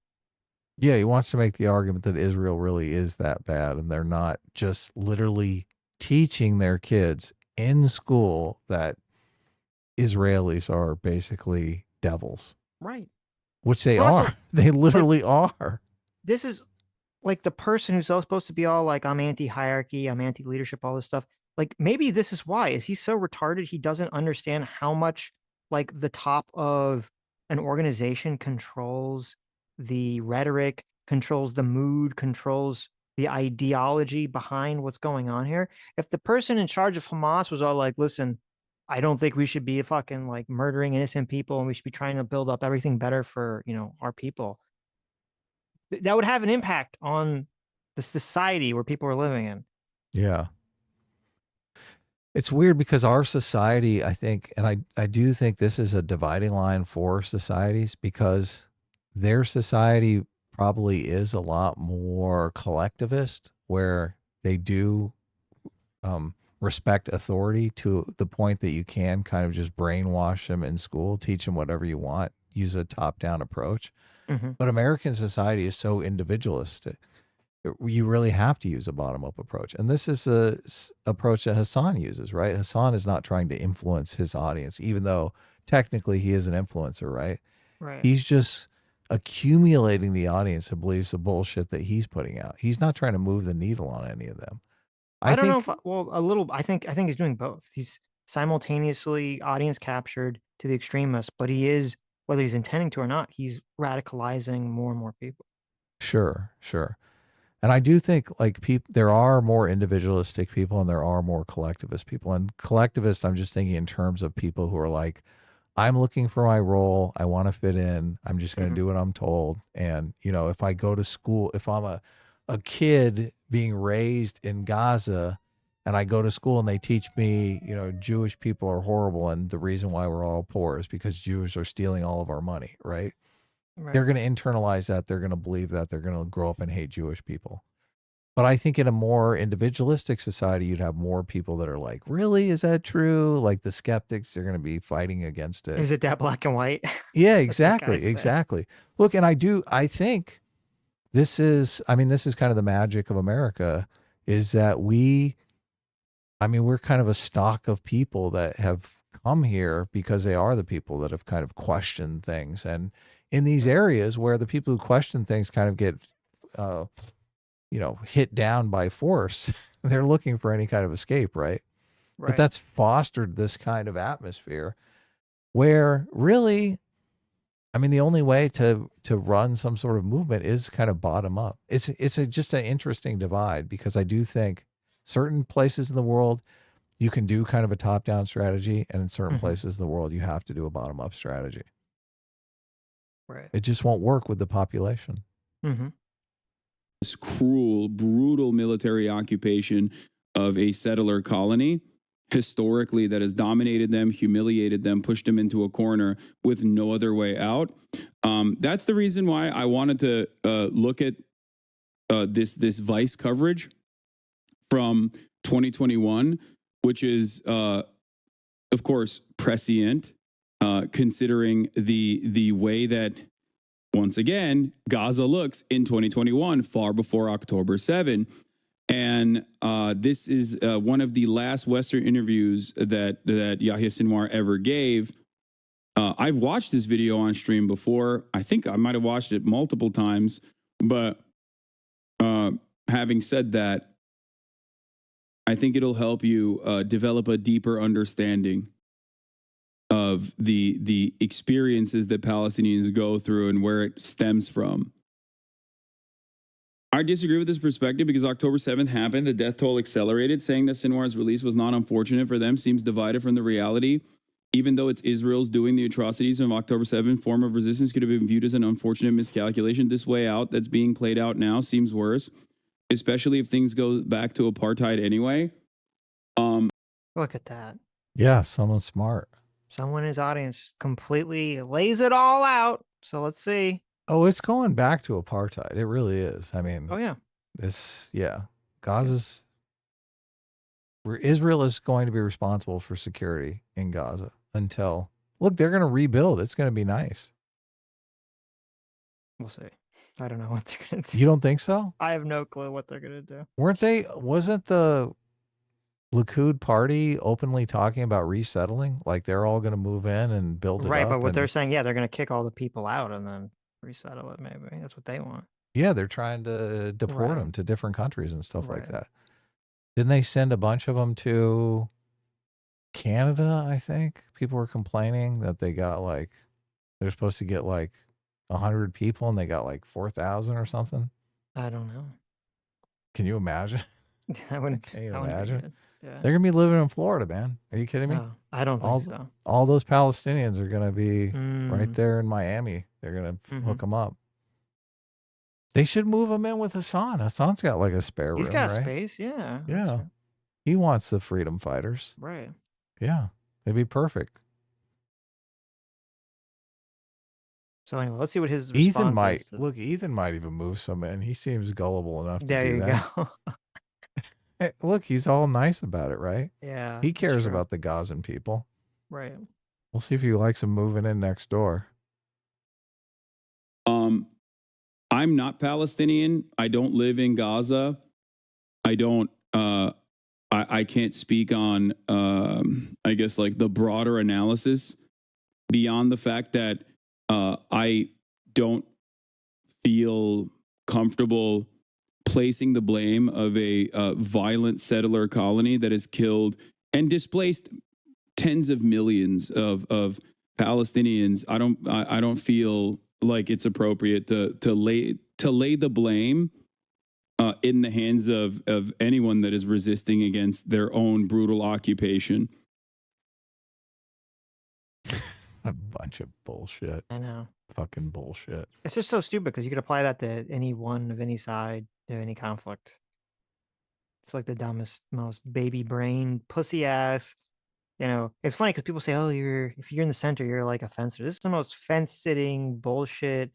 Yeah, he wants to make the argument that Israel really is that bad, and they're not just literally teaching their kids in school that Israelis are basically devils. Right. Which they are. They literally are. This is like the person who's supposed to be all like, I'm anti-hierarchy, I'm anti-leadership, all this stuff. Like, maybe this is why. Is he so retarded he doesn't understand how much like the top of an organization controls the rhetoric, controls the mood, controls the ideology behind what's going on here? If the person in charge of Hamas was all like, listen, I don't think we should be fucking like murdering innocent people, and we should be trying to build up everything better for, our people, that would have an impact on the society where people are living in. Yeah. It's weird because our society, I think, and I do think this is a dividing line for societies, because their society probably is a lot more collectivist, where they do respect authority to the point that you can kind of just brainwash them in school, teach them whatever you want, use a top-down approach. But American society is so individualistic. You really have to use a bottom-up approach. And this is a approach that Hasan uses, right? Hasan is not trying to influence his audience, even though technically he is an influencer, right? Right. He's just accumulating the audience that believes the bullshit that he's putting out. He's not trying to move the needle on any of them. I don't know if, I think he's doing both. He's simultaneously audience captured to the extremists, but he is, whether he's intending to or not, he's radicalizing more and more people. Sure. And I do think like there are more individualistic people and there are more collectivist people. And collectivist, I'm just thinking in terms of people who are like, I'm looking for my role. I want to fit in. I'm just going to do what I'm told. And, if I go to school, if I'm a kid being raised in Gaza and I go to school and they teach me, Jewish people are horrible and the reason why we're all poor is because Jews are stealing all of our money, right? They're going to internalize that. They're going to believe that. They're going to grow up and hate Jewish people. But I think in a more individualistic society, you'd have more people that are like, really? Is that true? Like the skeptics, they're going to be fighting against it. Is it that black and white? Yeah, exactly. Look, and I think this is kind of the magic of America, is that we're kind of a stock of people that have come here because they are the people that have kind of questioned things. And in these areas where the people who question things kind of get, hit down by force, they're looking for any kind of escape, right? But that's fostered this kind of atmosphere where really, the only way to run some sort of movement is kind of bottom up. It's just an interesting divide, because I do think certain places in the world you can do kind of a top-down strategy, and in certain places in the world you have to do a bottom-up strategy. Right. It just won't work with the population. This cruel, brutal military occupation of a settler colony, historically, that has dominated them, humiliated them, pushed them into a corner with no other way out. That's the reason why I wanted to look at this Vice coverage from 2021, which is, of course, prescient. considering the way that, once again, Gaza looks in 2021, far before October 7. And this is one of the last Western interviews that Yahya Sinwar ever gave. I've watched this video on stream before. I think I might have watched it multiple times. But having said that, I think it'll help you develop a deeper understanding of the experiences that Palestinians go through and where it stems from. I disagree with this perspective because October 7th happened, the death toll accelerated. Saying that Sinwar's release was not unfortunate for them seems divided from the reality. Even though it's Israel's doing the atrocities of October 7th, form of resistance could have been viewed as an unfortunate miscalculation. This way out that's being played out now seems worse, especially if things go back to apartheid anyway. Look at that. Yeah, someone smart. Someone in his audience completely lays it all out. So let's see. Oh, it's going back to apartheid. It really is. I mean, Oh, yeah. Gaza's, Israel is going to be responsible for security in Gaza until, look, they're going to rebuild. It's going to be nice. We'll see. I don't know what they're going to do. You don't think so? I have no clue what they're going to do. Wasn't the Likud party openly talking about resettling? Like they're all going to move in and build it up? Right, but what they're saying, yeah, they're going to kick all the people out and then resettle it, maybe. That's what they want. Yeah, they're trying to deport Right. them to different countries and stuff like Right. that. Didn't they send a bunch of them to Canada, I think? People were complaining that they got like, they're supposed to get like 100 people and they got like 4,000 or something. I don't know. Can you imagine? I wouldn't. Can you that wouldn't be imagine? good. Yeah. They're going to be living in Florida, man. Are you kidding me? No, I don't think so. All those Palestinians are going to be right Mm. there in Miami. They're going to Mhm. hook them up. They should move him in with Hasan. Hasan's got like a spare room, He's got right? space, yeah. that's Yeah. He wants the freedom fighters. Right. Yeah. It'd be perfect. So anyway, let's see what his Ethan response might is. Ethan might even move some in. He seems gullible enough to There do you that. go. Hey, look, he's all nice about it, right? Yeah, He that's cares true. about the Gazan people. Right. We'll see if he likes them moving in next door. I'm not Palestinian. I don't live in Gaza. I don't. I can't speak on. I guess like the broader analysis beyond the fact that I don't feel comfortable placing the blame of a violent settler colony that has killed and displaced tens of millions of Palestinians. I don't feel like it's appropriate to lay the blame in the hands of anyone that is resisting against their own brutal occupation. A bunch of bullshit. I know. Fucking bullshit. It's just so stupid because you could apply that to anyone of any side, to any conflict. It's like the dumbest, most baby brain, pussy ass. You know, it's funny because people say, "Oh, if you're in the center, you're like a fencer." This is the most fence-sitting bullshit,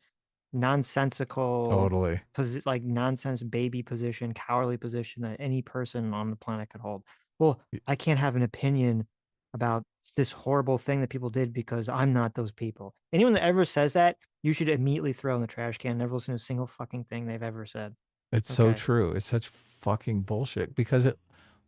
nonsensical, Totally. like nonsense baby position, cowardly position that any person on the planet could hold. Well, I can't have an opinion about this horrible thing that people did because I'm not those people. Anyone that ever says that, you should immediately throw in the trash can. Never listen to a single fucking thing they've ever said. It's so Okay. true. It's such fucking bullshit because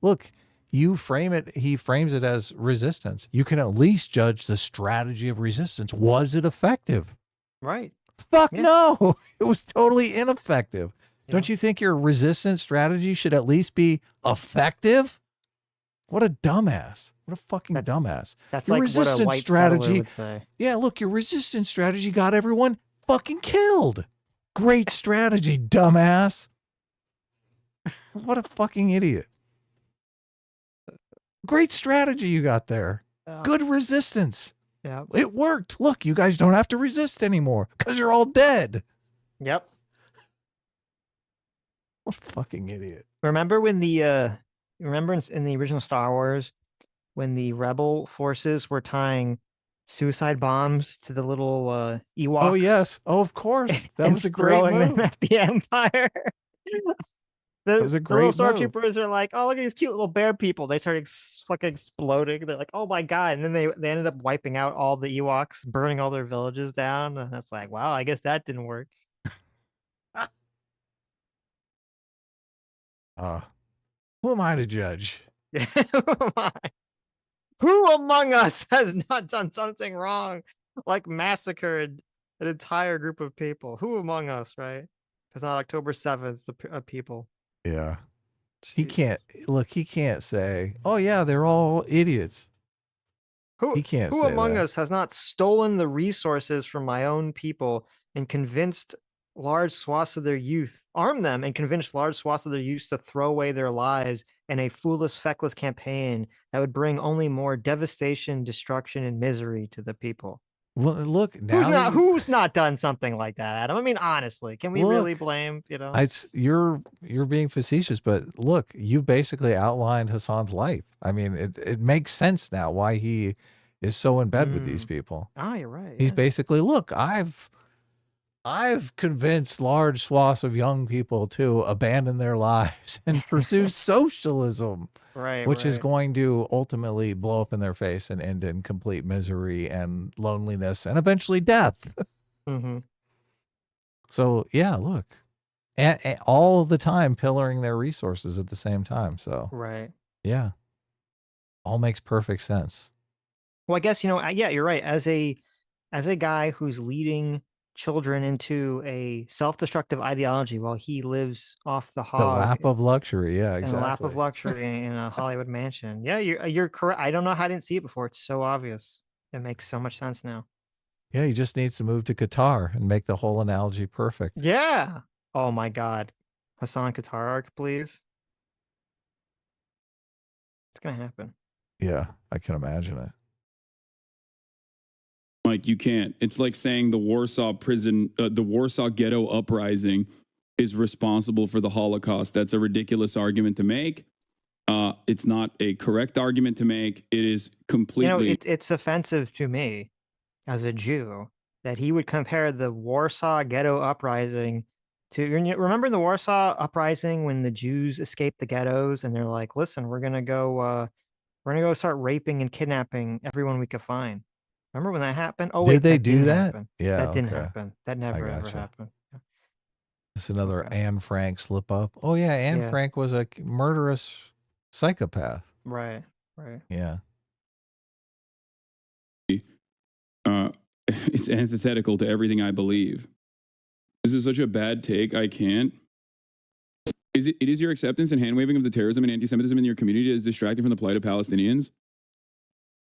look, he frames it as resistance. You can at least judge the strategy of resistance. Was it effective? Right. Fuck Yeah. no. It was totally ineffective. Yeah. Don't you think your resistance strategy should at least be effective? What a dumbass. What a fucking dumbass. That's Your like what a resistance white settler would say. Yeah, look, your resistance strategy got everyone fucking killed. Great strategy, dumbass. What a fucking idiot. Great strategy you got there. Yeah. Good resistance. Yeah. It worked. Look, you guys don't have to resist anymore because you're all dead. Yep. What a fucking idiot. Remember when remember in the original Star Wars when the rebel forces were tying suicide bombs to the little Ewoks? Oh, yes. Oh, of course. That and was a great throwing them move. at the Empire. The, was a the little great move. stormtroopers are like, oh, look at these cute little bear people. They started fucking exploding. They're like, oh my god. And then they ended up wiping out all the Ewoks, burning all their villages down. And it's like, wow, I guess that didn't work. Who am I to judge? Who among us has not done something wrong, like massacred an entire group of people? Who among us, right? Because on October 7th, the people. Yeah. He can't look. He can't say, "Oh yeah, they're all idiots." He can't Who say among that. us has not stolen the resources from my own people and convinced large swaths of their youth, armed them and convinced large swaths of their youth to throw away their lives in a foolish, feckless campaign that would bring only more devastation, destruction, and misery to the people? Well, look now. Who's not done something like that, Adam? I mean, honestly, can we really blame, It's you're being facetious, but look, you basically outlined Hasan's life. I mean, it makes sense now why he is so in bed with these people. Oh, you're right. He's basically, look, I've convinced large swaths of young people to abandon their lives and pursue socialism, which is going to ultimately blow up in their face and end in complete misery and loneliness and eventually death. Mm-hmm. So yeah, look, and all the time pillaring their resources at the same time. So yeah, all makes perfect sense. Well, I guess, yeah, you're right. As a guy who's leading children into a self-destructive ideology while he lives off the hog, The lap of luxury. Yeah, in exactly. a lap of luxury in a Hollywood mansion. Yeah, you're correct. I don't know how I didn't see it before. It's so obvious. It makes so much sense now. Yeah, he just needs to move to Qatar and make the whole analogy perfect. Yeah. Oh my God. Hasan Qatar arc, please. It's gonna happen. Yeah, I can imagine it. Like, you can't. It's like saying the Warsaw ghetto uprising is responsible for the Holocaust. That's a ridiculous argument to make. It's not a correct argument to make. It is completely. It's offensive to me as a Jew that he would compare the Warsaw ghetto uprising to. Remember the Warsaw uprising when the Jews escaped the ghettos and they're like, "Listen, we're gonna go start raping and kidnapping everyone we could find." Remember when that happened? Oh, wait, Did they that do didn't that? happen. Yeah, that didn't okay. happen. That never ever happened. It's another Anne Frank slip up. Oh yeah, Anne Frank was a murderous psychopath. Right. Yeah. It's antithetical to everything I believe. This is such a bad take. I can't. It is your acceptance and hand waving of the terrorism and anti-Semitism in your community that is distracting from the plight of Palestinians?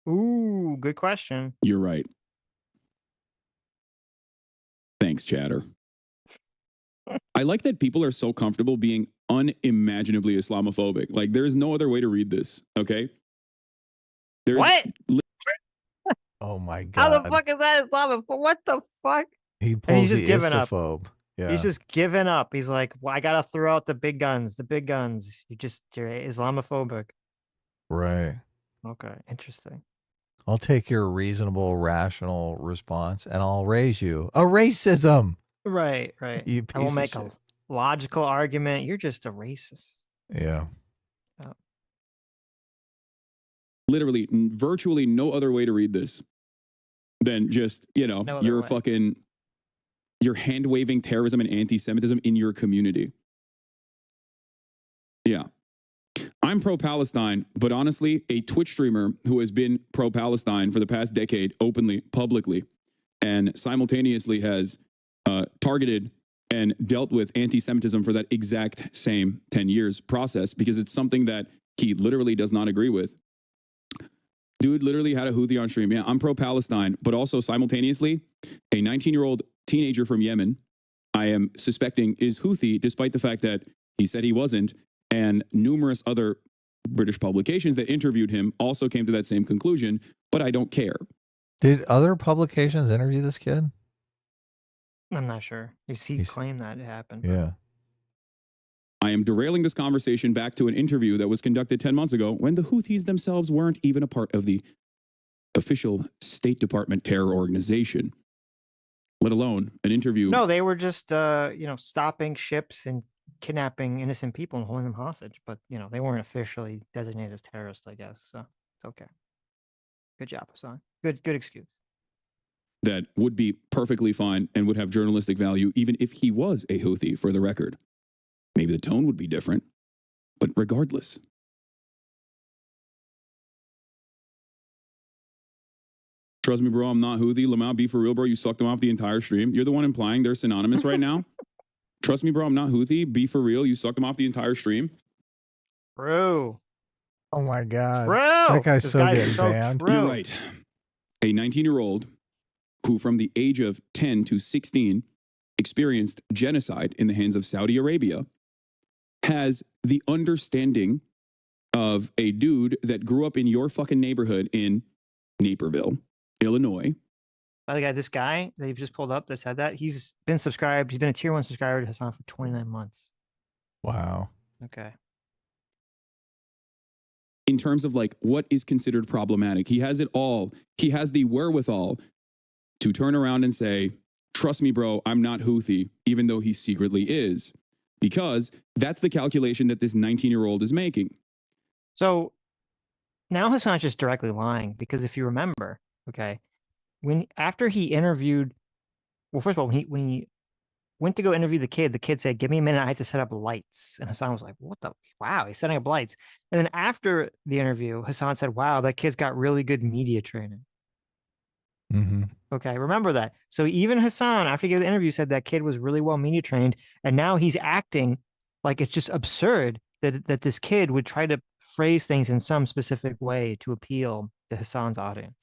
Ooh, good question. You're right. Thanks, chatter. I like that people are so comfortable being unimaginably Islamophobic. Like, there is no other way to read this, okay? What? Oh my How God. the fuck is that Islamophobic? What the fuck? He And pulls he's just the giving up. Istophobe. Yeah. He's just giving up. He's like, well, I gotta throw out the big guns. You're Islamophobic. Right. Okay, interesting. I'll take your reasonable, rational response and I'll raise you a racism. Right. You I will piece of make a shit. logical argument. You're just a racist. Yeah. Literally, virtually no other way to read this than just, you're hand waving terrorism and anti-Semitism in your community. Yeah. I'm pro-Palestine, but honestly, a Twitch streamer who has been pro-Palestine for the past decade openly, publicly, and simultaneously has targeted and dealt with anti-Semitism for that exact same 10 years process, because it's something that he literally does not agree with. Dude literally had a Houthi on stream. Yeah, I'm pro-Palestine, but also simultaneously, a 19-year-old teenager from Yemen, I am suspecting is Houthi, despite the fact that he said he wasn't. And numerous other British publications that interviewed him also came to that same conclusion, but I don't care. Did other publications interview this kid? I'm not sure. He claimed that it happened. Yeah. I am derailing this conversation back to an interview that was conducted 10 months ago when the Houthis themselves weren't even a part of the official State Department terror organization, let alone an interview. No, they were just, stopping ships and kidnapping innocent people and holding them hostage, but you know, they weren't officially designated as terrorists, I guess. So it's okay. Good job, Hasan. Good excuse. That would be perfectly fine and would have journalistic value even if he was a Houthi, for the record. Maybe the tone would be different, but regardless. Trust me, bro, I'm not Houthi. Lamau, be for real, bro. You sucked them off the entire stream. You're the one implying they're synonymous right now. Trust me, bro, I'm not Houthi. Be for real. You sucked them off the entire stream. True. Oh my God. True. That guy's This so guy's getting so banned. true. You're right. A 19-year-old who from the age of 10 to 16 experienced genocide in the hands of Saudi Arabia has the understanding of a dude that grew up in your fucking neighborhood in Naperville, Illinois. By the guy, this guy that you just pulled up that said that, he's been subscribed. He's been a tier 1 subscriber to Hasan for 29 months. Wow. Okay. In terms of like what is considered problematic, he has it all. He has the wherewithal to turn around and say, trust me, bro, I'm not Houthi, even though he secretly is, because that's the calculation that this 19-year-old is making. So now Hasan's just directly lying, because if you remember, okay, after he interviewed, well, first of all, when he went to go interview the kid said, give me a minute, I had to set up lights. And Hasan was like, what the, wow, he's setting up lights. And then after the interview, Hasan said, wow, that kid's got really good media training. Mm-hmm. Okay, remember that. So even Hasan, after he gave the interview, said that kid was really well media trained, and now he's acting like it's just absurd that this kid would try to phrase things in some specific way to appeal to Hasan's audience.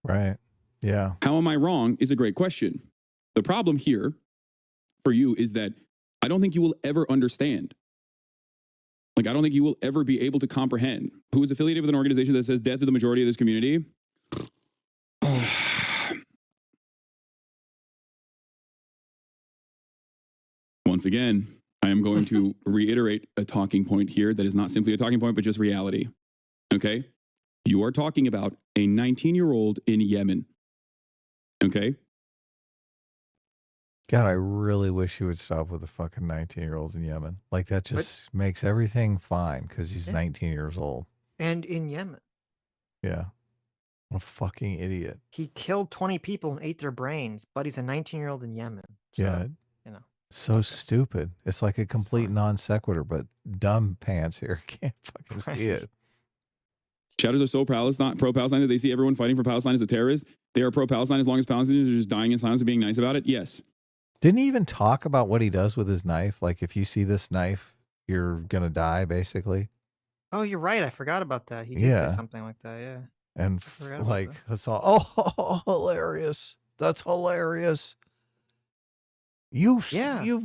Right. Yeah. How am I wrong is a great question. The problem here for you is that I don't think you will ever understand. Like, I don't think you will ever be able to comprehend who is affiliated with an organization that says death to the majority of this community. Once again, I am going to reiterate a talking point here that is not simply a talking point, but just reality. Okay? You are talking about a 19-year-old in Yemen. Okay? God, I really wish he would stop with the fucking 19-year-old in Yemen. Like, that just makes everything fine because he's 19 years old. And in Yemen. Yeah. What a fucking idiot. He killed 20 people and ate their brains, but he's a 19-year-old in Yemen. So, Yeah. you know. So stupid. It's like a complete non sequitur, but dumb pants here can't fucking see it. Chatters are so pro-Palestine that they see everyone fighting for Palestine as a terrorist. They are pro-Palestine as long as Palestinians are just dying in silence and being nice about it. Yes. Didn't he even talk about what he does with his knife? Like, if you see this knife, you're going to die, basically. Oh, you're right. I forgot about that. He did say something like that. Yeah. And like, Hasan, oh, hilarious. That's hilarious. You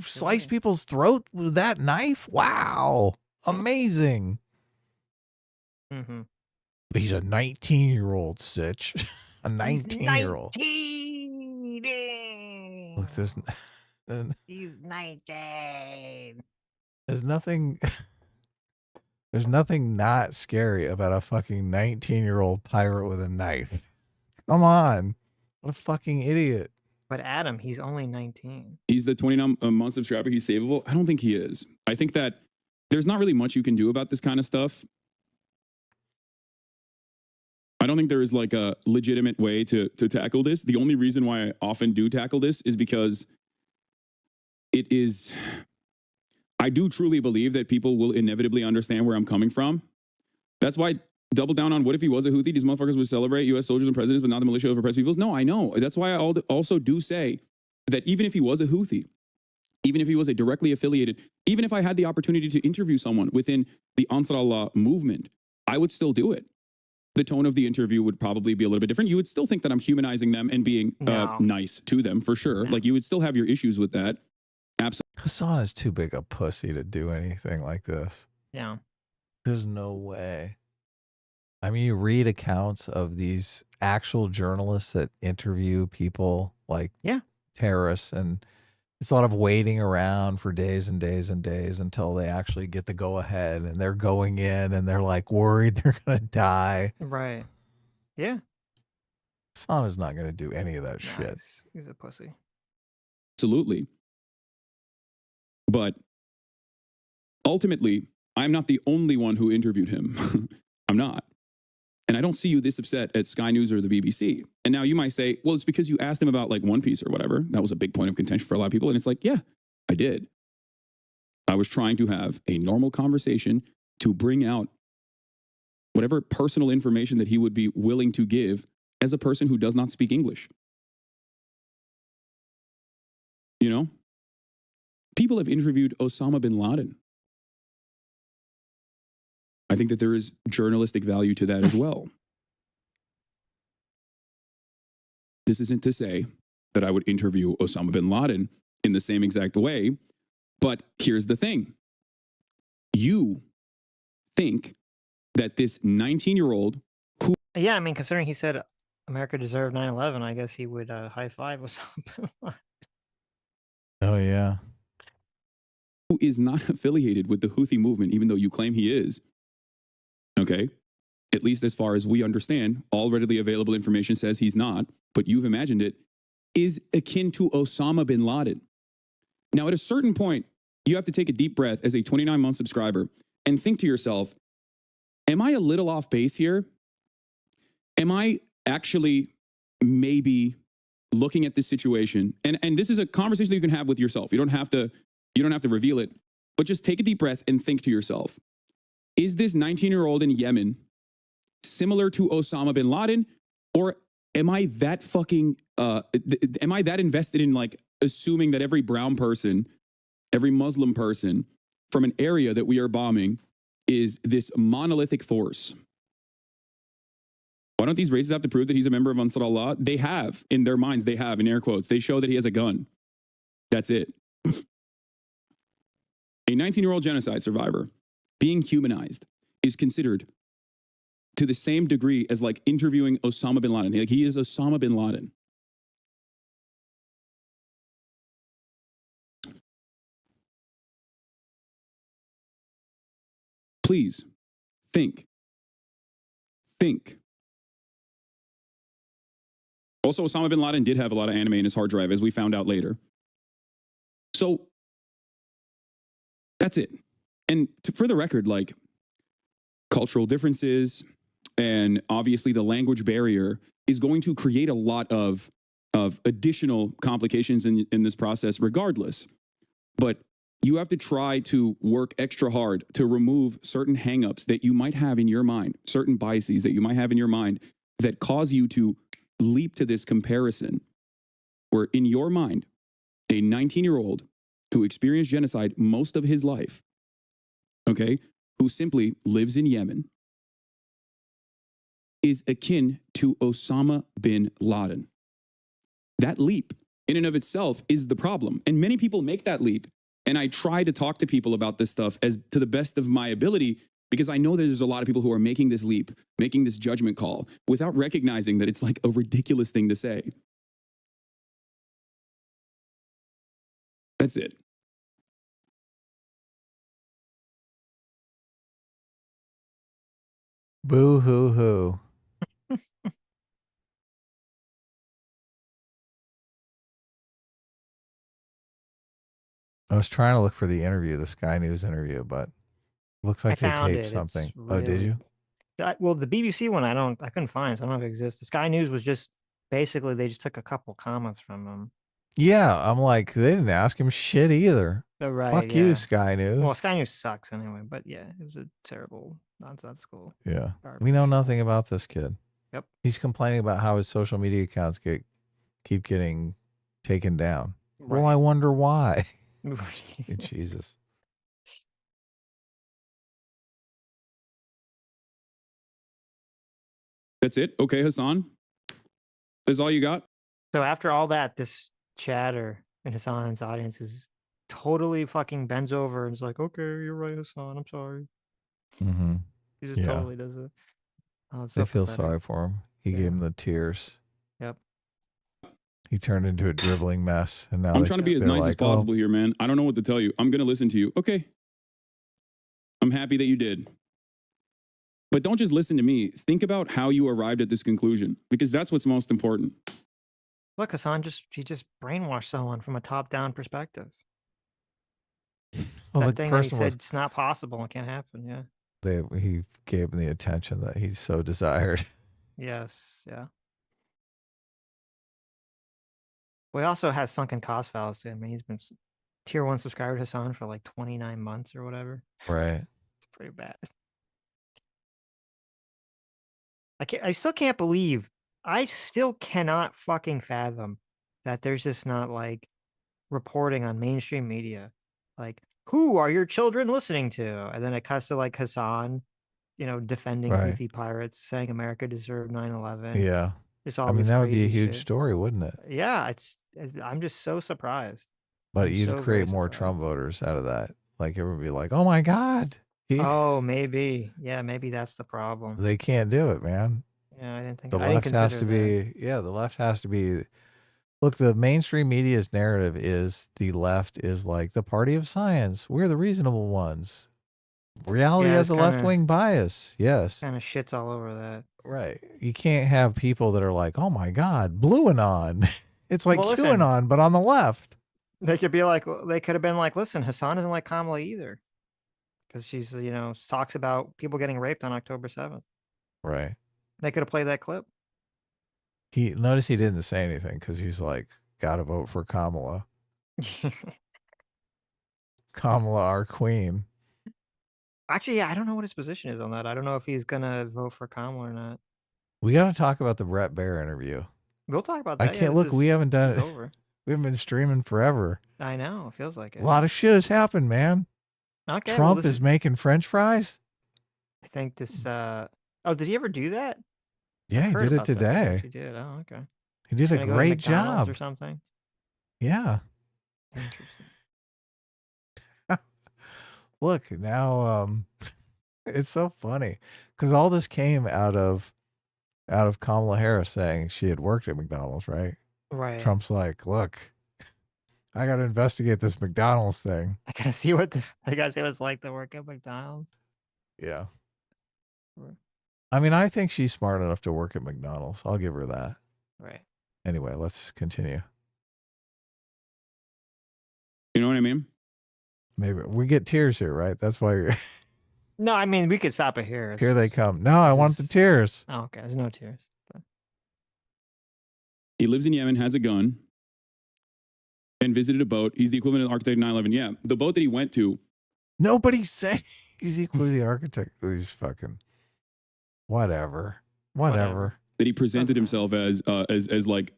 slice people's throat with that knife? Wow. Amazing. Mm-hmm. He's a 19-year-old, Sitch. A 19-year-old. Look, He's 19. There's nothing not scary about a fucking 19-year-old pirate with a knife. Come on. What a fucking idiot. But Adam, he's only 19. He's the 29-month subscriber. He's savable. I don't think he is. I think that there's not really much you can do about this kind of stuff. I don't think there is like a legitimate way to tackle this. The only reason why I often do tackle this is because I do truly believe that people will inevitably understand where I'm coming from. That's why I double down on what if he was a Houthi? These motherfuckers would celebrate U.S. soldiers and presidents, but not the militia of oppressed peoples. No, I know. That's why I also do say that even if he was a Houthi, even if he was a directly affiliated, even if I had the opportunity to interview someone within the Ansar Allah movement, I would still do it. The tone of the interview would probably be a little bit different. You would still think that I'm humanizing them and being nice to them, for sure. Like, you would still have your issues with that. Absolutely. Hasan is too big a pussy to do anything like this. Yeah. There's no way. I mean, you read accounts of these actual journalists that interview people like terrorists, and it's a lot of waiting around for days and days and days until they actually get the go ahead, and they're going in and they're like worried they're going to die. Right. Yeah. Hasan is not going to do any of that shit. He's a pussy. Absolutely. But ultimately, I'm not the only one who interviewed him. I'm not. And I don't see you this upset at Sky News or the BBC. And now you might say, well, it's because you asked him about like One Piece or whatever. That was a big point of contention for a lot of people. And it's like, yeah, I did. I was trying to have a normal conversation to bring out whatever personal information that he would be willing to give as a person who does not speak English. You know? People have interviewed Osama bin Laden. I think that there is journalistic value to that as well. This isn't to say that I would interview Osama bin Laden in the same exact way, but here's the thing. You think that this 19-year-old who... Yeah, I mean, considering he said America deserved 9/11, I guess he would high five Osama bin Laden. Oh, yeah. Who is not affiliated with the Houthi movement, even though you claim he is, okay? At least as far as we understand, all readily available information says he's not, but you've imagined it, is akin to Osama bin Laden. Now, at a certain point, you have to take a deep breath as a 29-month subscriber and think to yourself, am I a little off base here? Am I actually maybe looking at this situation? And this is a conversation that you can have with yourself. You don't have to reveal it, but just take a deep breath and think to yourself, is this 19-year-old in Yemen similar to Osama bin Laden? Or am I that fucking, am I that invested in like assuming that every brown person, every Muslim person from an area that we are bombing is this monolithic force? Why don't these races have to prove that he's a member of Ansar Allah? They have, in their minds, they have, in air quotes. They show that he has a gun. That's it. A 19-year-old genocide survivor being humanized is considered to the same degree as like interviewing Osama bin Laden. Like he is Osama bin Laden. Please think. Think. Also, Osama bin Laden did have a lot of anime in his hard drive, as we found out later. So that's it. And for the record, like cultural differences and obviously the language barrier is going to create a lot of additional complications in this process regardless. But you have to try to work extra hard to remove certain hangups that you might have in your mind, certain biases that you might have in your mind that cause you to leap to this comparison where in your mind, a 19-year-old who experienced genocide most of his life, okay, who simply lives in Yemen, is akin to Osama bin Laden. That leap in and of itself is the problem. And many people make that leap. And I try to talk to people about this stuff as to the best of my ability, because I know that there's a lot of people who are making this leap, making this judgment call without recognizing that it's like a ridiculous thing to say. That's it. Boo hoo hoo. I was trying to look for the interview, the Sky News interview, but looks like they taped something. Oh, did you? Well, the BBC one, I couldn't find, so I don't know if it exists. The Sky News was just basically they just took a couple comments from them. Yeah, I'm like, they didn't ask him shit either. Oh, right. Fuck you, Sky News. Well, Sky News sucks anyway, but yeah, it was a terrible nonsense school. Yeah. We know nothing about this kid. Yep. He's complaining about how his social media accounts keep getting taken down. Right. Well, I wonder why. Jesus. That's it? Okay, Hasan? That's all you got? So after all that, this chatter in Hasan's audience is totally fucking bends over and is like, okay, you're right, Hasan, I'm sorry. Mm-hmm. He just totally does it. Oh, it's They so feel pathetic. sorry for him. He gave him the tears. Yep. He turned into a dribbling mess. And now I'm trying to be as they're nice as like, possible here, man. I don't know what to tell you. I'm going to listen to you. Okay. I'm happy that you did. But don't just listen to me. Think about how you arrived at this conclusion, because that's what's most important. Look, Hasan he just brainwashed someone from a top-down perspective. Well, that the thing that he person said was it's not possible. It can't happen. Yeah. he gave him the attention that he so desired. Yes. Yeah. Well, he also has sunken cost fallacy. I mean, he's been tier 1 subscriber to Hasan for like 29 months or whatever. Right. It's pretty bad. I still can't believe. I still cannot fucking fathom that there's just not like reporting on mainstream media, like, who are your children listening to? And then it cuts to like Hasan, defending Right. Houthi pirates, saying America deserved 9/11. Yeah. Just all I mean, this that would be a crazy huge shit. story, wouldn't it? Yeah, I'm just so surprised. But I'm you'd so create very more surprised. Trump voters out of that. Like, it would be like, oh my God. Oh, maybe. Yeah, maybe that's the problem. They can't do it, man. Yeah, I didn't The left has to be, the left has to be. Look, the mainstream media's narrative is the left is like the party of science. We're the reasonable ones. Reality has a left-wing bias. Yes. Kind of shits all over that. Right. You can't have people that are like, oh my God, Blue Anon. It's like Well, listen. QAnon, but on the left. They could have been like, listen, Hasan doesn't like Kamala either. Because she's, talks about people getting raped on October 7th. Right. They could have played that clip. Notice he didn't say anything because he's like, gotta vote for Kamala. Kamala, our queen. Actually, yeah, I don't know what his position is on that. I don't know if he's going to vote for Kamala or not. We got to talk about the Brett Baer interview. We'll talk about that. I can't look. We haven't done it. Over. We haven't been streaming forever. I know. It feels like it. A lot of shit has happened, man. Okay. Trump is making French fries. I think this. Oh, did he ever do that? Yeah, he did it today. He did. Oh, okay. He did a great job. Or something. Yeah. Interesting. Look, now it's so funny because all this came out of Kamala Harris saying she had worked at McDonald's, right? Right. Trump's like, look, I got to investigate this McDonald's thing. I gotta see what it's like to work at McDonald's. Yeah. Right. I mean, I think she's smart enough to work at McDonald's. I'll give her that. Right. Anyway, let's continue. You know what I mean? Maybe we get tears here, right? That's why you're No, I mean, we could stop it here. here. They come. No, I want the tears. Oh, okay. There's no tears. But... He lives in Yemen, has a gun, and visited a boat. He's the equivalent of the architect of 9/11. Yeah, the boat that he went to. Nobody's saying he's equally the architect. He's fucking whatever. That he presented himself as like,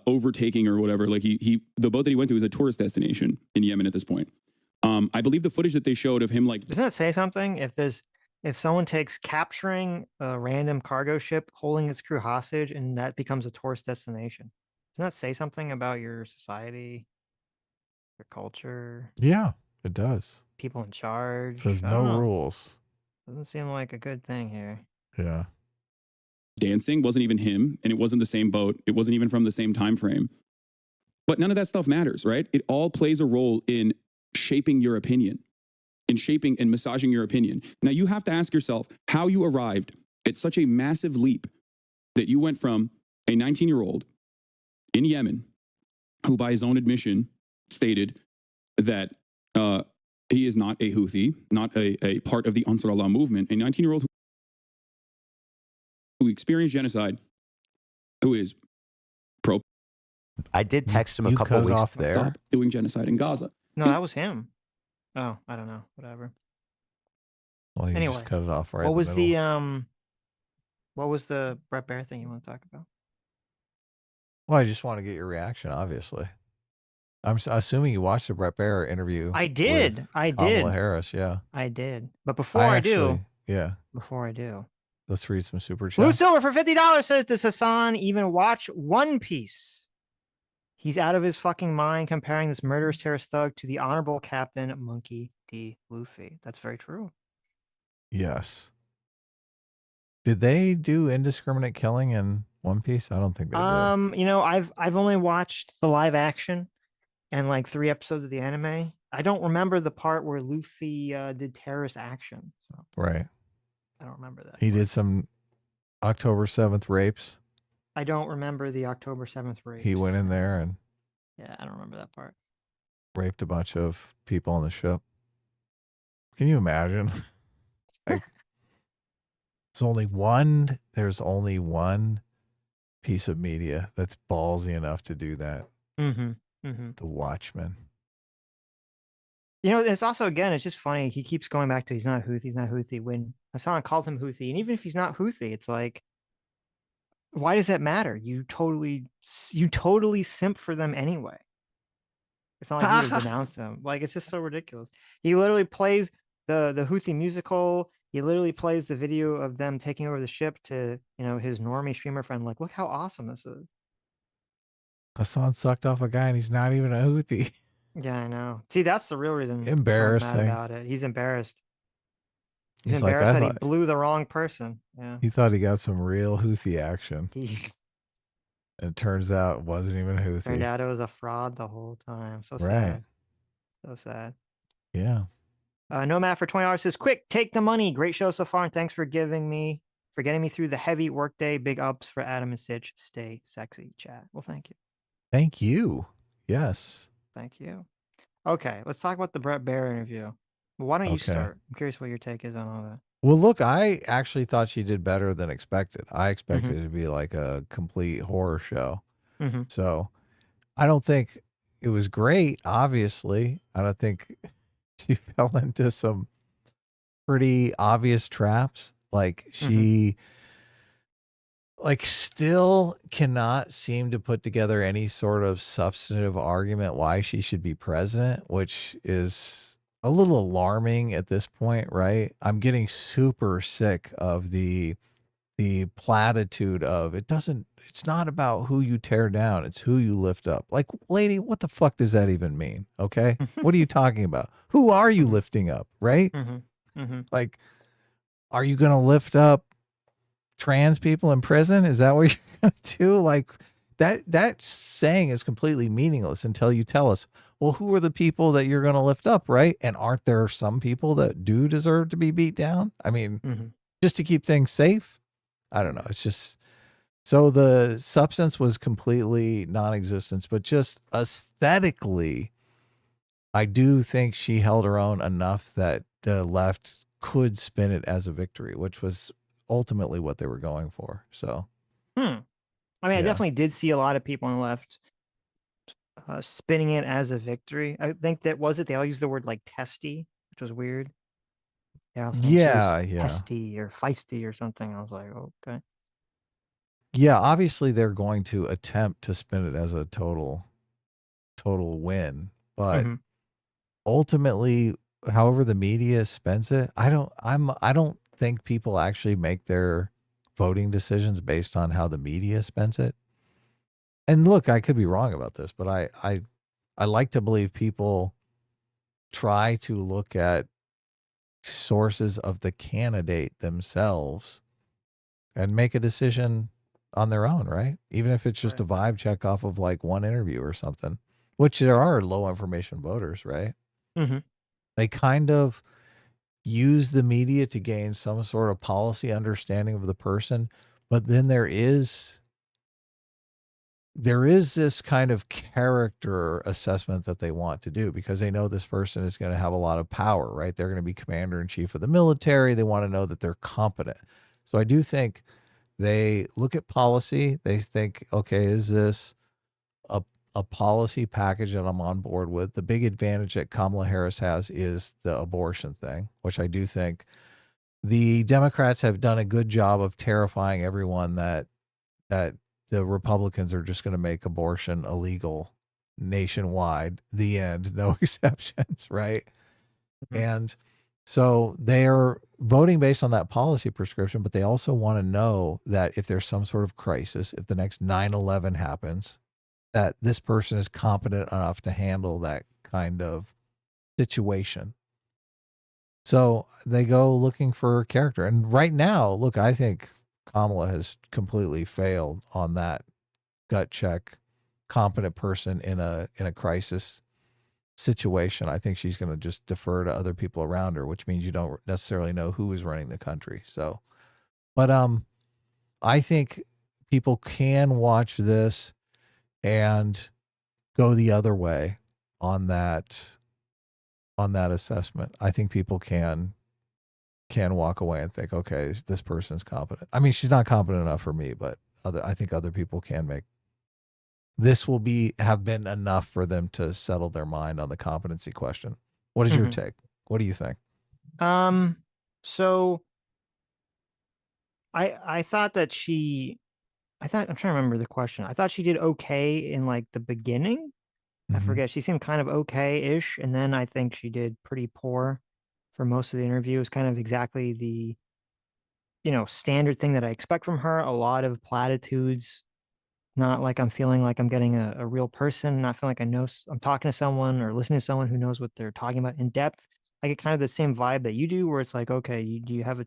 overtaking or whatever. Like the boat that he went to is a tourist destination in Yemen at this point. I believe the footage that they showed of him, like, doesn't that say something? If someone takes capturing a random cargo ship, holding its crew hostage, and that becomes a tourist destination, doesn't that say something about your society, your culture? Yeah, it does. People in charge. Says I don't no know. rules. Doesn't seem like a good thing here. Yeah. dancing wasn't even him, and it wasn't the same boat. It wasn't even from the same time frame. But none of that stuff matters, right? It all plays a role in shaping your opinion, in shaping and massaging your opinion. Now, you have to ask yourself how you arrived at such a massive leap that you went from a 19-year-old in Yemen, who by his own admission stated that he is not a Houthi, not a part of the Ansar Allah movement, a 19-year-old who experienced genocide, who is pro. I did text him a couple weeks off there. Stop doing genocide in Gaza. No, that was him. Oh, I don't know. Whatever. Well, you Anyway, just cut it off right. what was the what was the Brett Baer thing you want to talk about? Well, I just want to get your reaction. Obviously, I'm assuming you watched the Brett Baer interview. I did. with I Kamala did. Harris. Yeah. I did. But before I do, before I do, let's read some super Blue chats. Silver for $50 says, does Hasan even watch One Piece? He's out of his fucking mind comparing this murderous terrorist thug to the honorable Captain Monkey D. Luffy. That's very true. Yes. Did they do indiscriminate killing in One Piece? I don't think they did. You know, I've only watched the live action and like 3 episodes of the anime. I don't remember the part where Luffy did terrorist action. So Right. I don't remember that. He did some October 7th rapes. I don't remember the October 7th race. He went in there and Yeah, I don't remember that part. raped a bunch of people on the ship. Can you imagine? Like, there's only one piece of media that's ballsy enough to do that. The Watchmen. You know, it's also, again, it's just funny. He keeps going back to he's not Houthi, when Hasan called him Houthi. And even if he's not Houthi, it's like, why does that matter? You totally simp for them anyway. It's not like you would have denounced them. Like, it's just so ridiculous. He literally plays the Houthi musical. He literally plays the video of them taking over the ship to, his normie streamer friend. Like, look how awesome this is. Hasan sucked off a guy and he's not even a Houthi. Yeah, I know. See, that's the real reason. Embarrassing. Hasan's mad about it. He's embarrassed. He's like, embarrassed that he blew the wrong person. Yeah. He thought he got some real Houthi action. And it turns out it wasn't even Houthi. Turned out it was a fraud the whole time. So Right. sad. So sad. Yeah. Nomad for $20 says, quick, take the money. Great show so far, and thanks for getting me through the heavy workday. Big ups for Adam and Sitch. Stay sexy, chat. Well, thank you. Thank you. Yes. Thank you. Okay, let's talk about the Brett Baer interview. Why don't you start? I'm curious what your take is on all that. Well, look, I actually thought she did better than expected. I expected it to be like a complete horror show. So I don't think it was great, obviously. I don't think she fell into some pretty obvious traps. Like she still cannot seem to put together any sort of substantive argument why she should be president, which is a little alarming at this point, right? I'm getting super sick of the platitude of it's not about who you tear down, it's who you lift up. Like, lady, what the fuck does that even mean? Okay. What are you talking about? Who are you lifting up? Right. Like, are you going to lift up trans people in prison? Is that what you're going to do? Like, that saying is completely meaningless until you tell us, well, who are the people that you're going to lift up, right? And aren't there some people that do deserve to be beat down? I mean, just to keep things safe? I don't know. It's just, so the substance was completely non-existent, but just aesthetically, I do think she held her own enough that the left could spin it as a victory, which was ultimately what they were going for. So, I mean, I definitely did see a lot of people on the left spinning it as a victory. I think that they all used the word like testy, which was weird. Yeah, testy or feisty or something. I was like, okay. Yeah, obviously they're going to attempt to spin it as a total win, but ultimately, however the media spends it, I don't think people actually make their voting decisions based on how the media spends it. And look, I could be wrong about this, but I like to believe people try to look at sources of the candidate themselves and make a decision on their own, right? Even if it's just a vibe check off of like one interview or something, which there are low information voters, right? They kind of use the media to gain some sort of policy understanding of the person, but then there is this kind of character assessment that they want to do because they know this person is going to have a lot of power, right? They're going to be commander in chief of the military. They want to know that they're competent. So I do think they look at policy. They think, okay, is this a policy package that I'm on board with? The big advantage that Kamala Harris has is the abortion thing, which I do think the Democrats have done a good job of terrifying everyone that the Republicans are just going to make abortion illegal nationwide. The end, no exceptions, right? And so they're voting based on that policy prescription, but they also want to know that if there's some sort of crisis, if the next 9/11 happens, that this person is competent enough to handle that kind of situation. So they go looking for character. And right now, look, I think Kamala has completely failed on that gut check, competent person in a crisis situation. I think she's going to just defer to other people around her, which means you don't necessarily know who is running the country. So, but I think people can watch this and go the other way on that assessment. I think people can walk away and think, okay, this person's competent. I mean, she's not competent enough for me, but I think other people can make. This will have been enough for them to settle their mind on the competency question. What is your take? What do you think? So I thought that I'm trying to remember the question. I thought she did okay in like the beginning. I forget. She seemed kind of okay-ish, and then I think she did pretty poor for most of the interview. It was kind of exactly the, standard thing that I expect from her. A lot of platitudes, not like I'm feeling like I'm getting a real person, not feeling like I'm talking to someone or listening to someone who knows what they're talking about in depth. I get kind of the same vibe that you do, where it's like, okay, do you have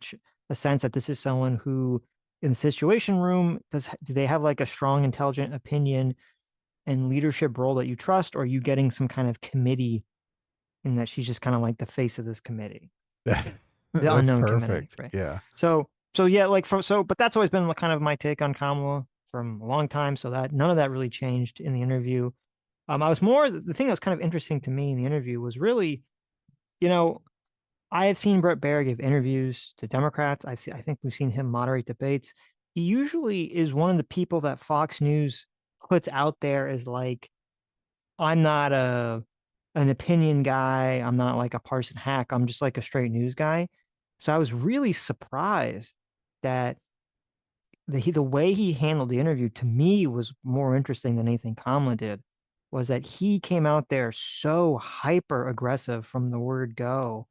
a sense that this is someone who, in the situation room, do they have like a strong, intelligent opinion and leadership role that you trust, or are you getting some kind of committee in that she's just kind of like the face of this committee? The unknown committee, right? Yeah. So yeah, but that's always been kind of my take on Kamala from a long time. So that none of that really changed in the interview. The thing that was kind of interesting to me in the interview was really, I have seen Brett Baier give interviews to Democrats. I think we've seen him moderate debates. He usually is one of the people that Fox News puts out there as like, I'm not an opinion guy. I'm not like a partisan hack. I'm just like a straight news guy. So I was really surprised that the way he handled the interview, to me, was more interesting than anything Kamala did. Was that he came out there so hyper aggressive from the word go.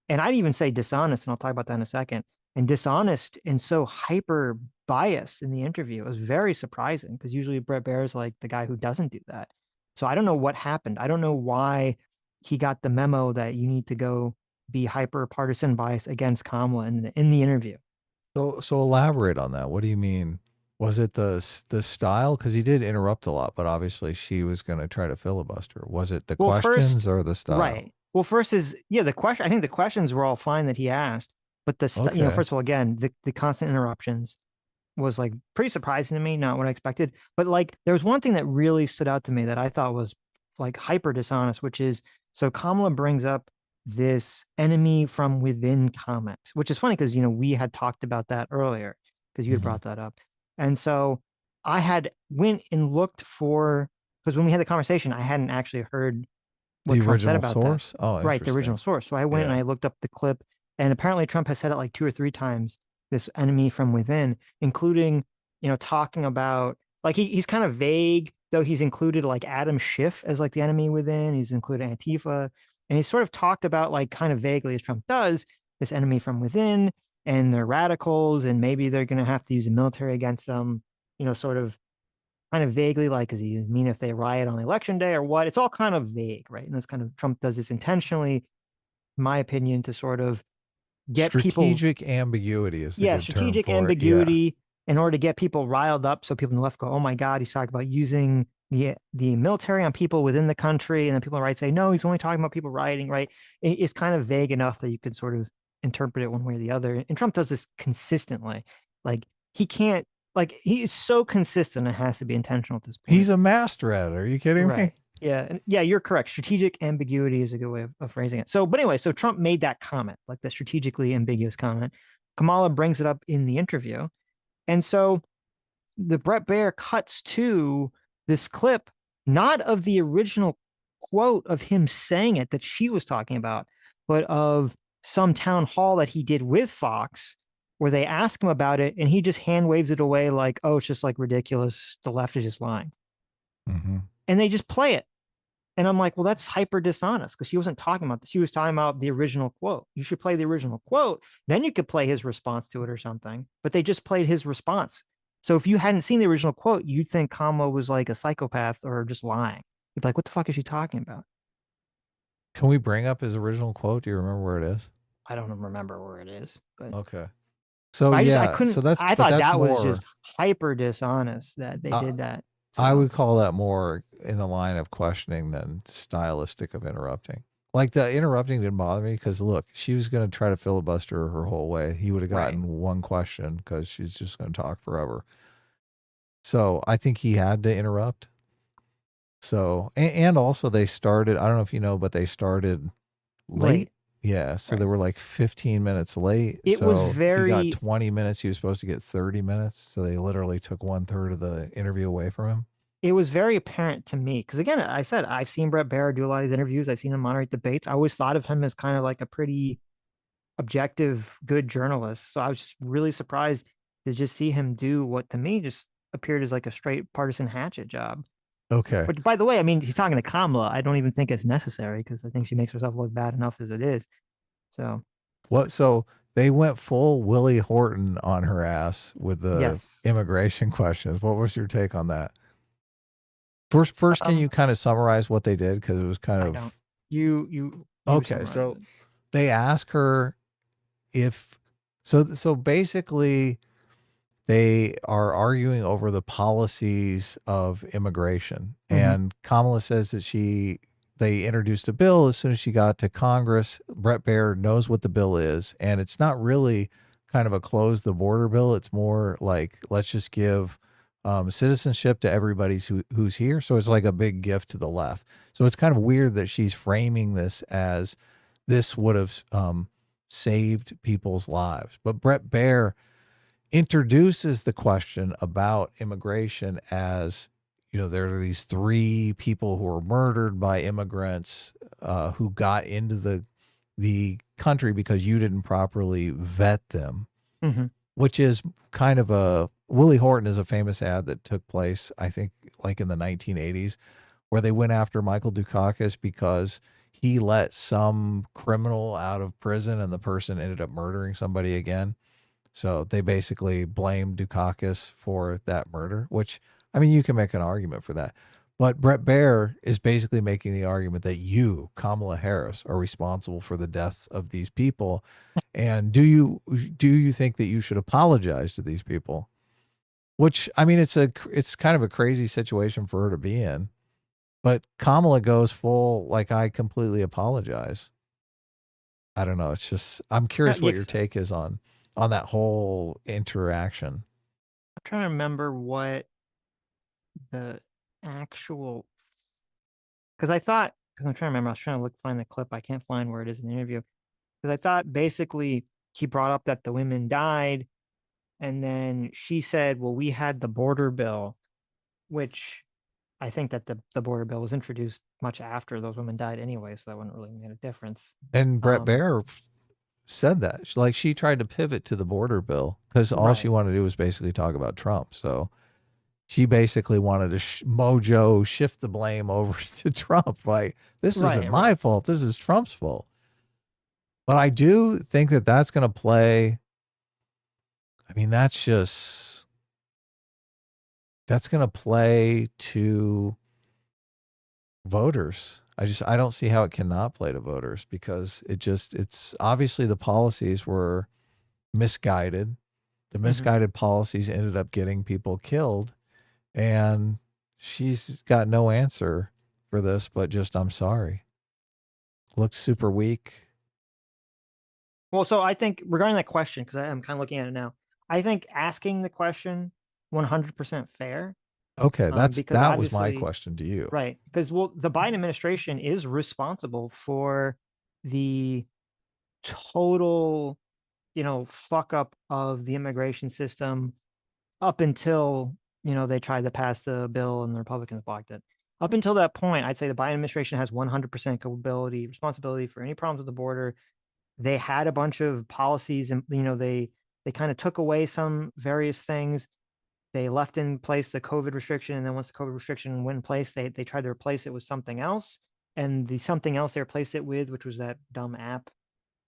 And I'd even say dishonest, and I'll talk about that in a second. And dishonest and so hyper biased in the interview. It was very surprising, because usually Brett Baier is like the guy who doesn't do that. So I don't know what happened. I don't know why he got the memo that you need to go be hyper partisan bias against Kamala in the interview. So elaborate on that. What do you mean? Was it the style? Because he did interrupt a lot, but obviously she was going to try to filibuster. Was it the questions or the style? Right. Well, first is, the question. I think the questions were all fine that he asked, but first of all, again, the constant interruptions was like pretty surprising to me, not what I expected. But like, there was one thing that really stood out to me that I thought was like hyper dishonest, which is, so Kamala brings up this enemy from within comment, which is funny because, we had talked about that earlier because you had brought that up. And so I had went and looked because when we had the conversation, I hadn't actually heard what Trump said about source? that. Oh, right, the original source. So I went and I looked up the clip, and apparently Trump has said it like 2 or 3 times, this enemy from within, including, talking about, like, he's kind of vague, though he's included like Adam Schiff as like the enemy within. He's included Antifa, and he's sort of talked about, like, kind of vaguely, as Trump does, this enemy from within, and they're radicals, and maybe they're going to have to use the military against them, sort of kind of vaguely, like, does he mean if they riot on election day or what? It's all kind of vague, right? And that's kind of, Trump does this intentionally, in my opinion, to sort of get strategic ambiguity is the good strategic term for ambiguity in order to get people riled up, so people on the left go, oh my God, he's talking about using the military on people within the country, and then people on the right say, no, he's only talking about people rioting, right? It's kind of vague enough that you could sort of interpret it one way or the other. And Trump does this consistently. Like, he can't, like, he is so consistent, it has to be intentional at this point. He's a master at it. Are you kidding me? Yeah. Yeah, you're correct. Strategic ambiguity is a good way of phrasing it. So, but anyway, so Trump made that comment, like the strategically ambiguous comment. Kamala brings it up in the interview. And so the Brett Baier cuts to this clip, not of the original quote of him saying it that she was talking about, but of some town hall that he did with Fox, where they ask him about it, and he just hand waves it away like, oh, it's just like ridiculous. The left is just lying. And they just play it. And I'm like, well, that's hyper dishonest, because she wasn't talking about this. She was talking about the original quote. You should play the original quote. Then you could play his response to it or something. But they just played his response. So if you hadn't seen the original quote, you'd think Kamala was like a psychopath or just lying. You'd be like, what the fuck is she talking about? Can we bring up his original quote? Do you remember where it is? I don't remember where it is. But okay. So I I thought that was just hyper dishonest that they did that. So. I would call that more in the line of questioning than stylistic of interrupting. Like, the interrupting didn't bother me because, look, she was going to try to filibuster her whole way. He would have gotten one question because she's just going to talk forever. So I think he had to interrupt. So, and also they started, I don't know if you know, but they started late. Yeah. So they were like 15 minutes late. It was So he got very 20 minutes. He was supposed to get 30 minutes. So they literally took 1/3 of the interview away from him. it was very apparent to me because again, I said I've seen Brett Baer do a lot of these interviews. I've seen him moderate debates. I always thought of him as kind of like a pretty objective, good journalist. So I was just really surprised to just see him do what to me just appeared as like a straight partisan hatchet job. Okay. Which, by the way, I mean, he's talking to Kamala. I don't even think it's necessary because I think she makes herself look bad enough as it is. So What? So they went full Willie Horton on her ass with the yes. immigration questions. What was your take on that? First, can you kind of summarize what they did? Because it was kind of you okay. summarize So it. they ask her if so basically they are arguing over the policies of immigration, and Kamala says that they introduced a bill as soon as she got to Congress. Brett Baer knows what the bill is, and it's not really kind of a close the border bill. It's more like, let's just give citizenship to everybody who's here. So it's like a big gift to the left. So it's kind of weird that she's framing this as this would have saved people's lives. But Brett Baer introduces the question about immigration as, there are these 3 people who were murdered by immigrants who got into the country because you didn't properly vet them, which is kind of Willie Horton is a famous ad that took place, I think, like in the 1980s, where they went after Michael Dukakis because he let some criminal out of prison and the person ended up murdering somebody again. So they basically blamed Dukakis for that murder, which, I mean, you can make an argument for that. But Brett Baer is basically making the argument that you, Kamala Harris, are responsible for the deaths of these people. And do you think that you should apologize to these people? Which, I mean, it's kind of a crazy situation for her to be in. But Kamala goes full, like, I completely apologize. I don't know. It's just, I'm curious what your take is on that whole interaction. I'm trying to remember what the actual, because I'm trying to remember, I was trying to find the clip. I can't find where it is in the interview. Because I thought basically he brought up that the women died. And then she said, well, we had the border bill, which I think that the border bill was introduced much after those women died anyway. So that wouldn't really make a difference. And Brett Baer said that. She tried to pivot to the border bill because all she wanted to do was basically talk about Trump. So she basically wanted to shift the blame over to Trump. Like, this isn't my fault. This is Trump's fault. But I do think that that's going to play. I mean, that's going to play to voters. I don't see how it cannot play to voters because it's obviously the policies were misguided. The misguided policies ended up getting people killed, and she's got no answer for this, but just, I'm sorry. Looks super weak. Well, so I think regarding that question, because I'm kind of looking at it now, I think asking the question 100% fair. Okay, that was my question to you. Right. Because, well, the Biden administration is responsible for the total, fuck up of the immigration system up until, they tried to pass the bill and the Republicans blocked it. Up until that point, I'd say the Biden administration has 100% responsibility for any problems with the border. They had a bunch of policies and, they kind of took away some various things. They left in place the COVID restriction, and then once the COVID restriction went in place, they tried to replace it with something else. And the something else they replaced it with, which was that dumb app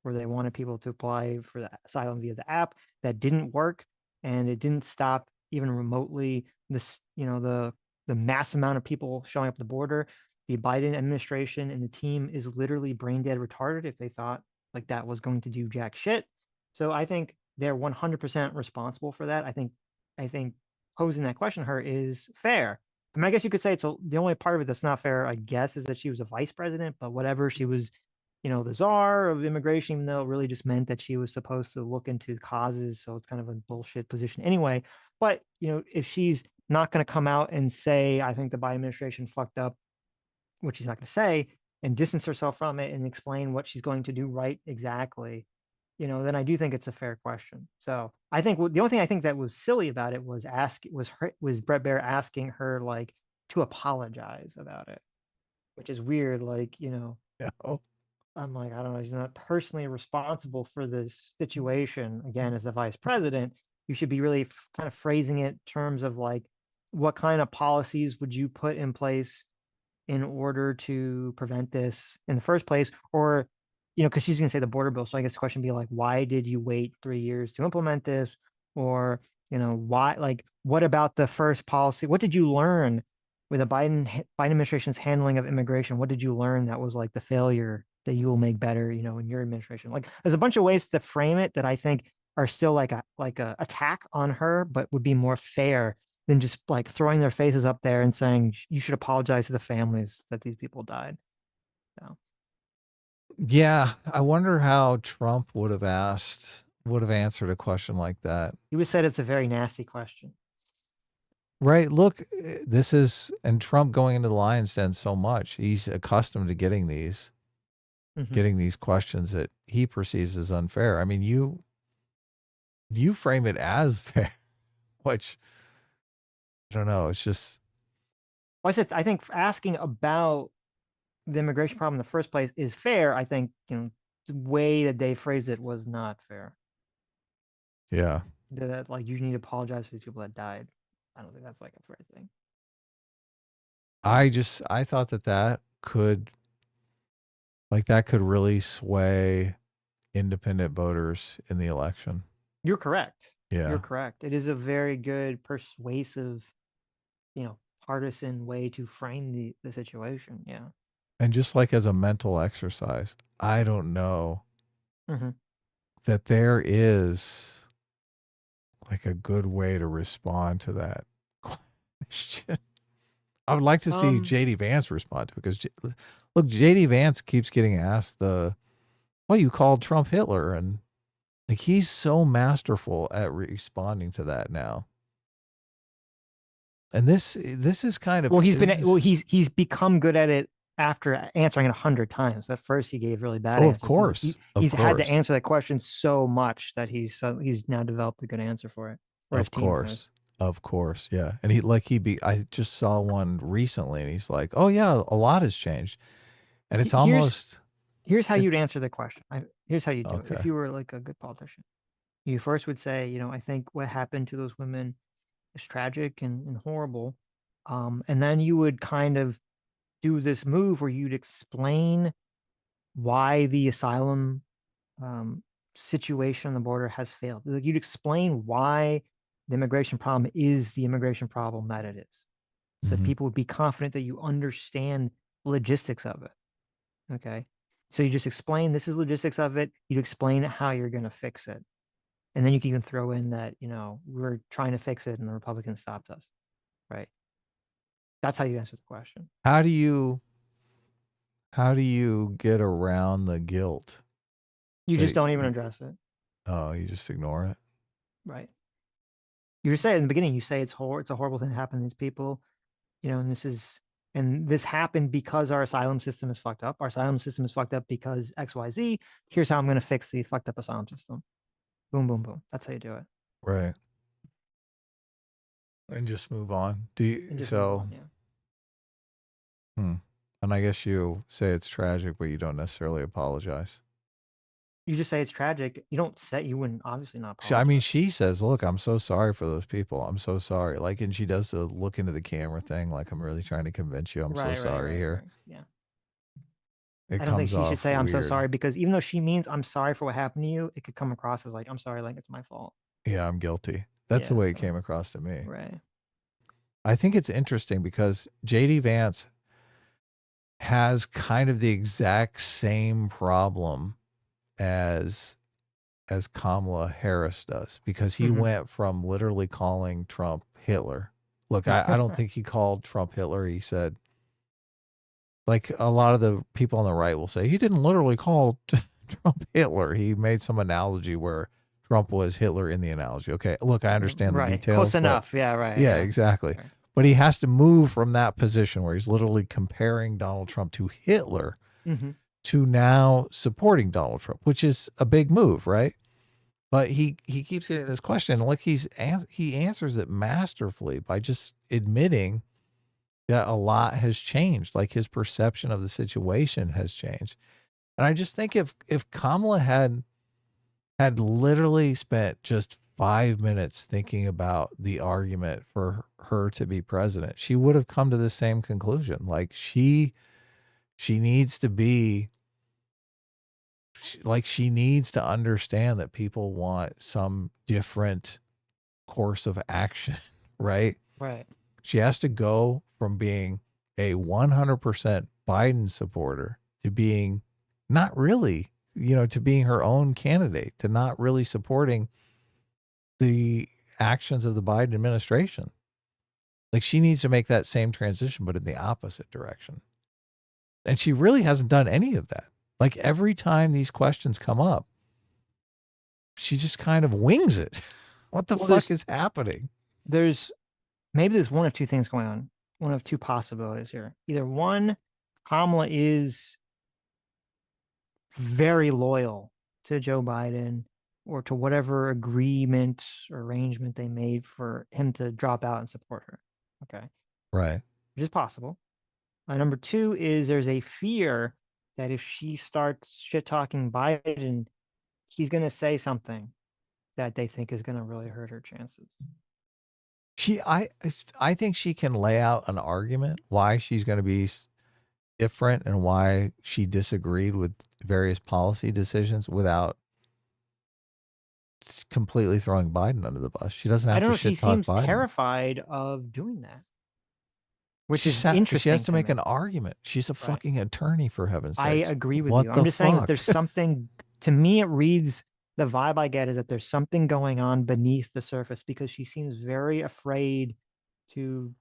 where they wanted people to apply for the asylum via the app, that didn't work, and it didn't stop even remotely this, the mass amount of people showing up at the border. The Biden administration and the team is literally brain dead retarded if they thought like that was going to do jack shit. So I think they're 100% responsible for that. I think posing that question to her is fair. I mean, I guess you could say the only part of it that's not fair, I guess, is that she was a vice president, but whatever, she was, the czar of immigration, even though it really just meant that she was supposed to look into causes. So it's kind of a bullshit position anyway. But, if she's not going to come out and say, I think the Biden administration fucked up which she's not going to say, and distance herself from it and explain what she's going to do right exactly, then I do think it's a fair question. So I think the only thing I think that was silly about it was was Brett Baer asking her like to apologize about it, which is weird. Like, Yeah. I'm like, I don't know, he's not personally responsible for this situation. Again, as the vice president, you should be really kind of phrasing it in terms of like, what kind of policies would you put in place in order to prevent this in the first place? Or, because she's going to say the border bill. So I guess the question would be like, why did you wait 3 years to implement this? Or, why, like, what about the first policy? What did you learn with the Biden administration's handling of immigration? What did you learn that was like the failure that you will make better, in your administration? Like, there's a bunch of ways to frame it that I think are still like a attack on her, but would be more fair than just like throwing their faces up there and saying you should apologize to the families that these people died. So. Yeah, I wonder how Trump would have answered a question like that. He would have said it's a very nasty question. Right. Look, and Trump going into the lion's den so much, he's accustomed to getting these questions that he perceives as unfair. I mean, you frame it as fair, which I don't know. It's just. Well, I think asking about the immigration problem in the first place is fair. I think, the way that they phrased it was not fair. Yeah. That like you need to apologize for these people that died. I don't think that's like a fair thing. I thought that could really sway independent voters in the election. You're correct. Yeah. You're correct. It is a very good persuasive, partisan way to frame the situation. Yeah. And just like as a mental exercise, I don't know that there is like a good way to respond to that question. I would like to see JD Vance respond to it, because look, JD Vance keeps getting asked you called Trump Hitler, and like he's so masterful at responding to that now. And this is kind of he's become good at it after answering it 100 times. At first, he gave really bad answers. Of course, he's had to answer that question so much that he's now developed a good answer for it. Of course, yeah. And I just saw one recently, and he's like, "Oh yeah, a lot has changed," and it's almost. Here's how you'd answer the question. Here's how you do it. Okay. If you were like a good politician, you first would say, I think what happened to those women is tragic and horrible, and then you would kind of do this move where you'd explain why the asylum situation on the border has failed. Like, you'd explain why the immigration problem is the immigration problem that it is, so that people would be confident that you understand the logistics of it. Okay, so you just explain this is logistics of it. You explain how you're going to fix it, and then you can even throw in that we're trying to fix it and the Republicans stopped us. Right. That's how you answer the question. How do you get around the guilt? You just don't even address it. Oh, you just ignore it. Right. You just say in the beginning, you say it's a horrible thing that happened to these people, and this happened because our asylum system is fucked up. Our asylum system is fucked up because XYZ. Here's how I'm going to fix the fucked up asylum system. Boom, boom, boom. That's how you do it. Right. And just move on. Move on, yeah. And I guess you say it's tragic, but you don't necessarily apologize. You just say it's tragic. You don't say, you wouldn't obviously not apologize. I mean, she says, "Look, I'm so sorry for those people. I'm so sorry." Like, and she does the look into the camera thing, like, "I'm really trying to convince you. I'm so sorry here." Yeah. It I don't think comes she should say, "I'm so weird. sorry," because even though she means "I'm sorry for what happened to you," it could come across as like, "I'm sorry, like it's my fault." Yeah, I'm guilty. That's the way it came across to me. Right. I think it's interesting because JD Vance has kind of the exact same problem as Kamala Harris does, because he went from literally calling Trump Hitler. Look, I don't think he called Trump Hitler. He said, like a lot of the people on the right will say, he didn't literally call Trump Hitler. He made some analogy where Trump was Hitler in the analogy. Okay, look, I understand the details. Close enough. Yeah, right. Yeah, exactly. Right. But he has to move from that position where he's literally comparing Donald Trump to Hitler to now supporting Donald Trump, which is a big move, right? But he keeps getting this question, like he answers it masterfully by just admitting that a lot has changed, like his perception of the situation has changed. And I just think if Kamala had literally spent just 5 minutes thinking about the argument for her to be president, she would have come to the same conclusion. Like she needs to be she needs to understand that people want some different course of action, right? Right. She has to go from being a 100% Biden supporter to being not really, to being her own candidate, to not really supporting the actions of the Biden administration. Like she needs to make that same transition, but in the opposite direction. And she really hasn't done any of that. Like every time these questions come up, she just kind of wings it. What the fuck is happening? Maybe there's one of two things going on. One of two possibilities here. Either one, Kamala is very loyal to Joe Biden or to whatever agreement or arrangement they made for him to drop out and support her. Okay. Right. Which is possible. Number two is there's a fear that if she starts shit talking Biden, he's going to say something that they think is going to really hurt her chances. I think she can lay out an argument why she's going to be different and why she disagreed with various policy decisions without completely throwing Biden under the bus. She doesn't have to shit talk Biden. She seems terrified of doing that. Which is interesting. She has to make an argument. She's a fucking attorney, for heaven's sake. I agree with you. I'm just saying that there's something, to me, it reads, the vibe I get is that there's something going on beneath the surface because she seems very afraid to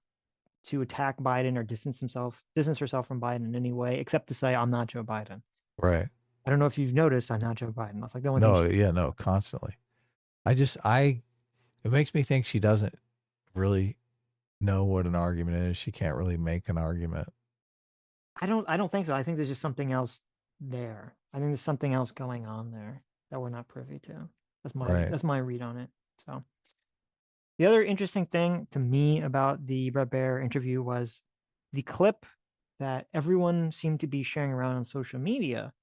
attack Biden or distance herself from Biden in any way, except to say, I'm not Joe Biden. Right. I don't know if you've noticed, I'm not Joe Biden. That's like the only thing. No, constantly. It makes me think she doesn't really know what an argument is. She can't really make an argument. I don't think so. I think there's just something else there. I think there's something else going on there that we're not privy to. That's my read on it. So the other interesting thing to me about the Bret Baier interview was the clip that everyone seemed to be sharing around on social media.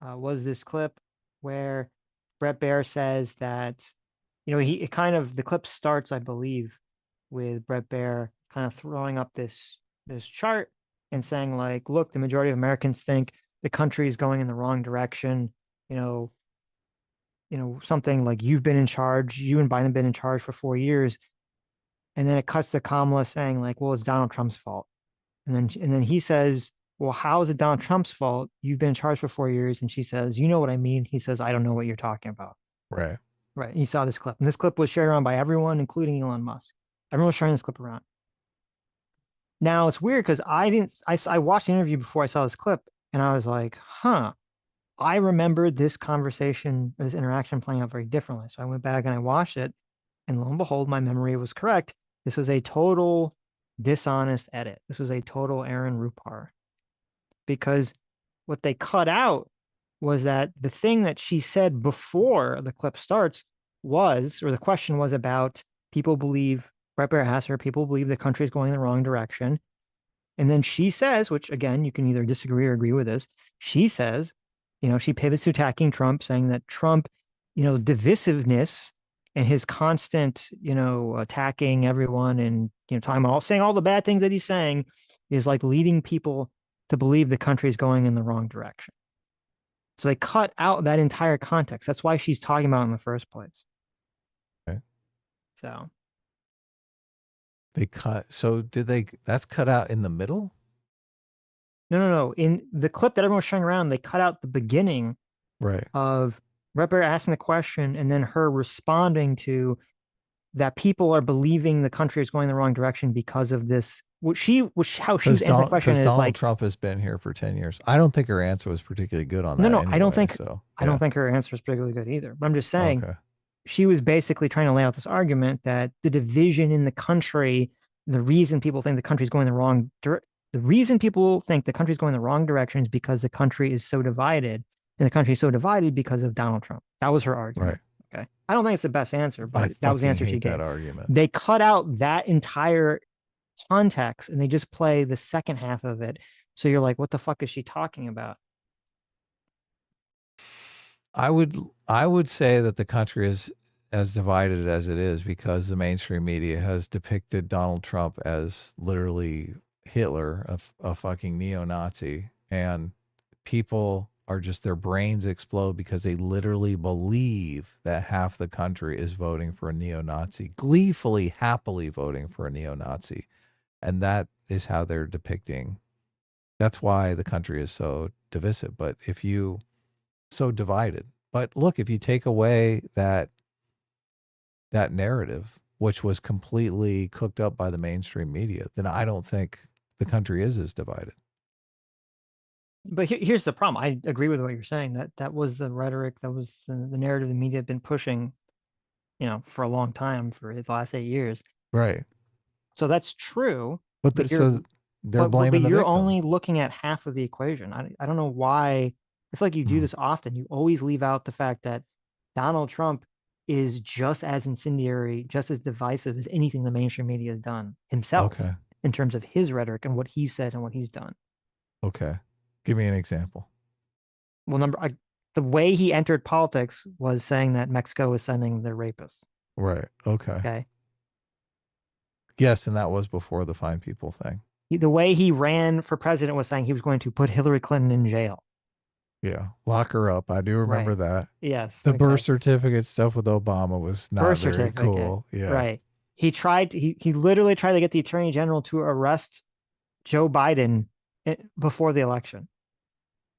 Was this clip where Bret Baier says that, the clip starts, I believe, with Bret Baier kind of throwing up this chart and saying, like, look, the majority of Americans think the country is going in the wrong direction. Something like you and Biden have been in charge for 4 years. And then it cuts to Kamala saying, like, well, it's Donald Trump's fault. And then he says, well, how is it Donald Trump's fault? You've been in charge for 4 years. And she says, you know what I mean? He says, I don't know what you're talking about. Right. Right. And you saw this clip. And this clip was shared around by everyone, including Elon Musk. Everyone was sharing this clip around. Now, it's weird because I watched the interview before I saw this clip. And I was like, I remember this conversation, this interaction playing out very differently. So I went back and I watched it. And lo and behold, my memory was correct. This was a total dishonest edit. This was a total Aaron Rupar. Because what they cut out was that the thing that she said before the clip starts the question was about people believe, Bret Baier asked her, people believe the country is going in the wrong direction. And then she says, which again, you can either disagree or agree with this. She says, she pivots to attacking Trump, saying that Trump, divisiveness and his constant, attacking everyone and, saying all the bad things that he's saying is like leading people to believe the country is going in the wrong direction. So they cut out that entire context. That's why she's talking about it in the first place. Okay. So that's cut out in the middle? No. In the clip that everyone's showing around, they cut out the beginning of Bret Baier asking the question and then her responding to that people are believing the country is going the wrong direction because of this. How she's answering the question is Donald like Trump has been here for 10 years. I don't think her answer was particularly good on that. No, anyway, I don't think her answer is particularly good either. But I'm just saying she was basically trying to lay out this argument that the division in the country the reason people think the country's going the wrong the reason people think the country's going the wrong direction is because the country is so divided, and the country is so divided because of Donald Trump. That was her argument. Right. Okay. I don't think it's the best answer, but that was the answer she gave. That argument. They cut out that entire context and they just play the second half of it. So you're like, what the fuck is she talking about? I would say that the country is as divided as it is because the mainstream media has depicted Donald Trump as literally Hitler, a fucking neo-Nazi, and people are just, their brains explode because they literally believe that half the country is voting for a neo-Nazi, gleefully, happily voting for a neo-Nazi. And that is how they're depicting. That's why the country is so divisive. But so divided. But look, if you take away that narrative, which was completely cooked up by the mainstream media, then I don't think the country is as divided. But here's the problem. I agree with what you're saying. That was the rhetoric, that was the narrative the media had been pushing, for a long time, for the last 8 years. Right. So that's true. But they're blaming the you're victim. only looking at half of the equation. I don't know why. I feel like you do this often. You always leave out the fact that Donald Trump is just as incendiary, just as divisive as anything the mainstream media has done himself in terms of his rhetoric and what he said and what he's done. Okay. Give me an example. Well, the way he entered politics was saying that Mexico was sending their rapists. Right. Okay. Okay. Yes, and that was before the fine people thing. The way he ran for president was saying he was going to put Hillary Clinton in jail. Yeah, lock her up. I do remember that. Yes. The birth certificate stuff with Obama was not very cool. Yeah. Right. He literally tried to get the attorney general to arrest Joe Biden before the election.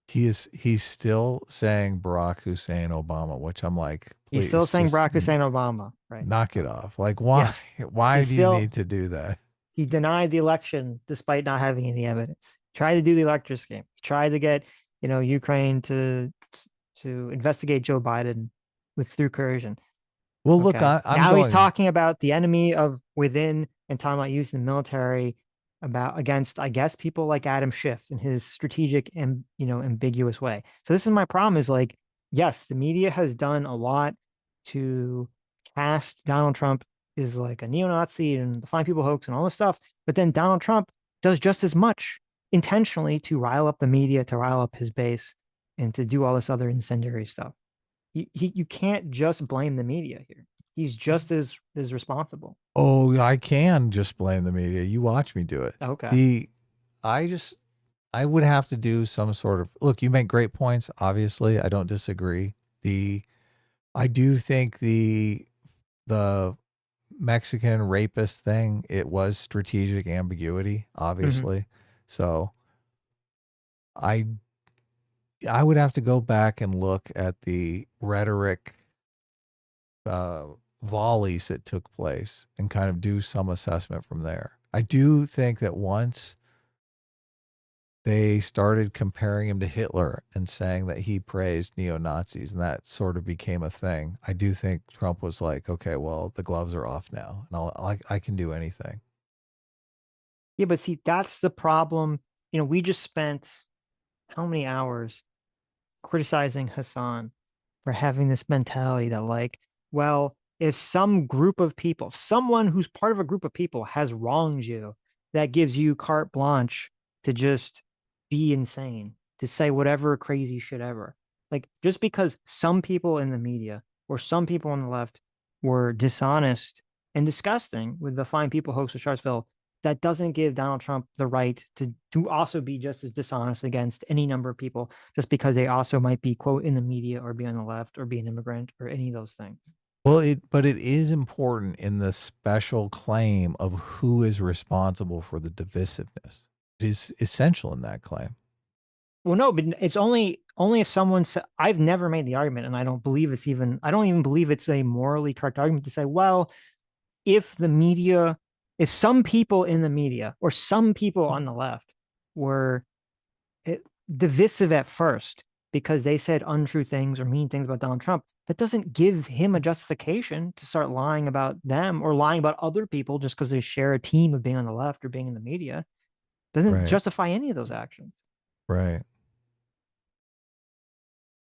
He's still saying Barack Hussein Obama, which I'm like, he's still saying Barack Hussein Obama. Right. Knock it off. Like, why? Yeah. Why do you need to do that? He denied the election despite not having any evidence. Tried to do the electoral scheme. Tried to get Ukraine to investigate Joe Biden through coercion. Well, look, he's talking about the enemy of within and talking about using the military against, I guess, people like Adam Schiff in his strategic and ambiguous way. So this is my problem: is like, yes, the media has done a lot to cast Donald Trump is like a neo-Nazi and the fine people hoax and all this stuff, but then Donald Trump does just as much intentionally to rile up the media, to rile up his base, and to do all this other incendiary stuff. You can't just blame the media here. He's just as responsible. Oh, I can just blame the media. You watch me do it. Okay. I would have to do some sort of, look, you make great points. Obviously, I don't disagree. I do think the Mexican rapist thing, it was strategic ambiguity, obviously. So I would have to go back and look at the rhetoric volleys that took place and kind of do some assessment from there. I do think that once they started comparing him to Hitler and saying that he praised neo-Nazis and that sort of became a thing, I do think Trump was like, okay, well, the gloves are off now and I can do anything. Yeah, but see, that's the problem. We just spent how many hours criticizing Hasan for having this mentality that, like, well, if some group of people, someone who's part of a group of people has wronged you, that gives you carte blanche to just be insane, to say whatever crazy shit ever. Like, just because some people in the media or some people on the left were dishonest and disgusting with the fine people hoax of Charlottesville, that doesn't give Donald Trump the right to also be just as dishonest against any number of people just because they also might be, quote, in the media or be on the left or be an immigrant or any of those things. Well, but it is important in the special claim of who is responsible for the divisiveness. It is essential in that claim. Well, no, but it's only if someone said, I've never made the argument, and I don't even believe it's a morally correct argument to say, well, if some people in the media or some people on the left were divisive at first because they said untrue things or mean things about Donald Trump, that doesn't give him a justification to start lying about them or lying about other people just because they share a team of being on the left or being in the media. Doesn't justify any of those actions. Right.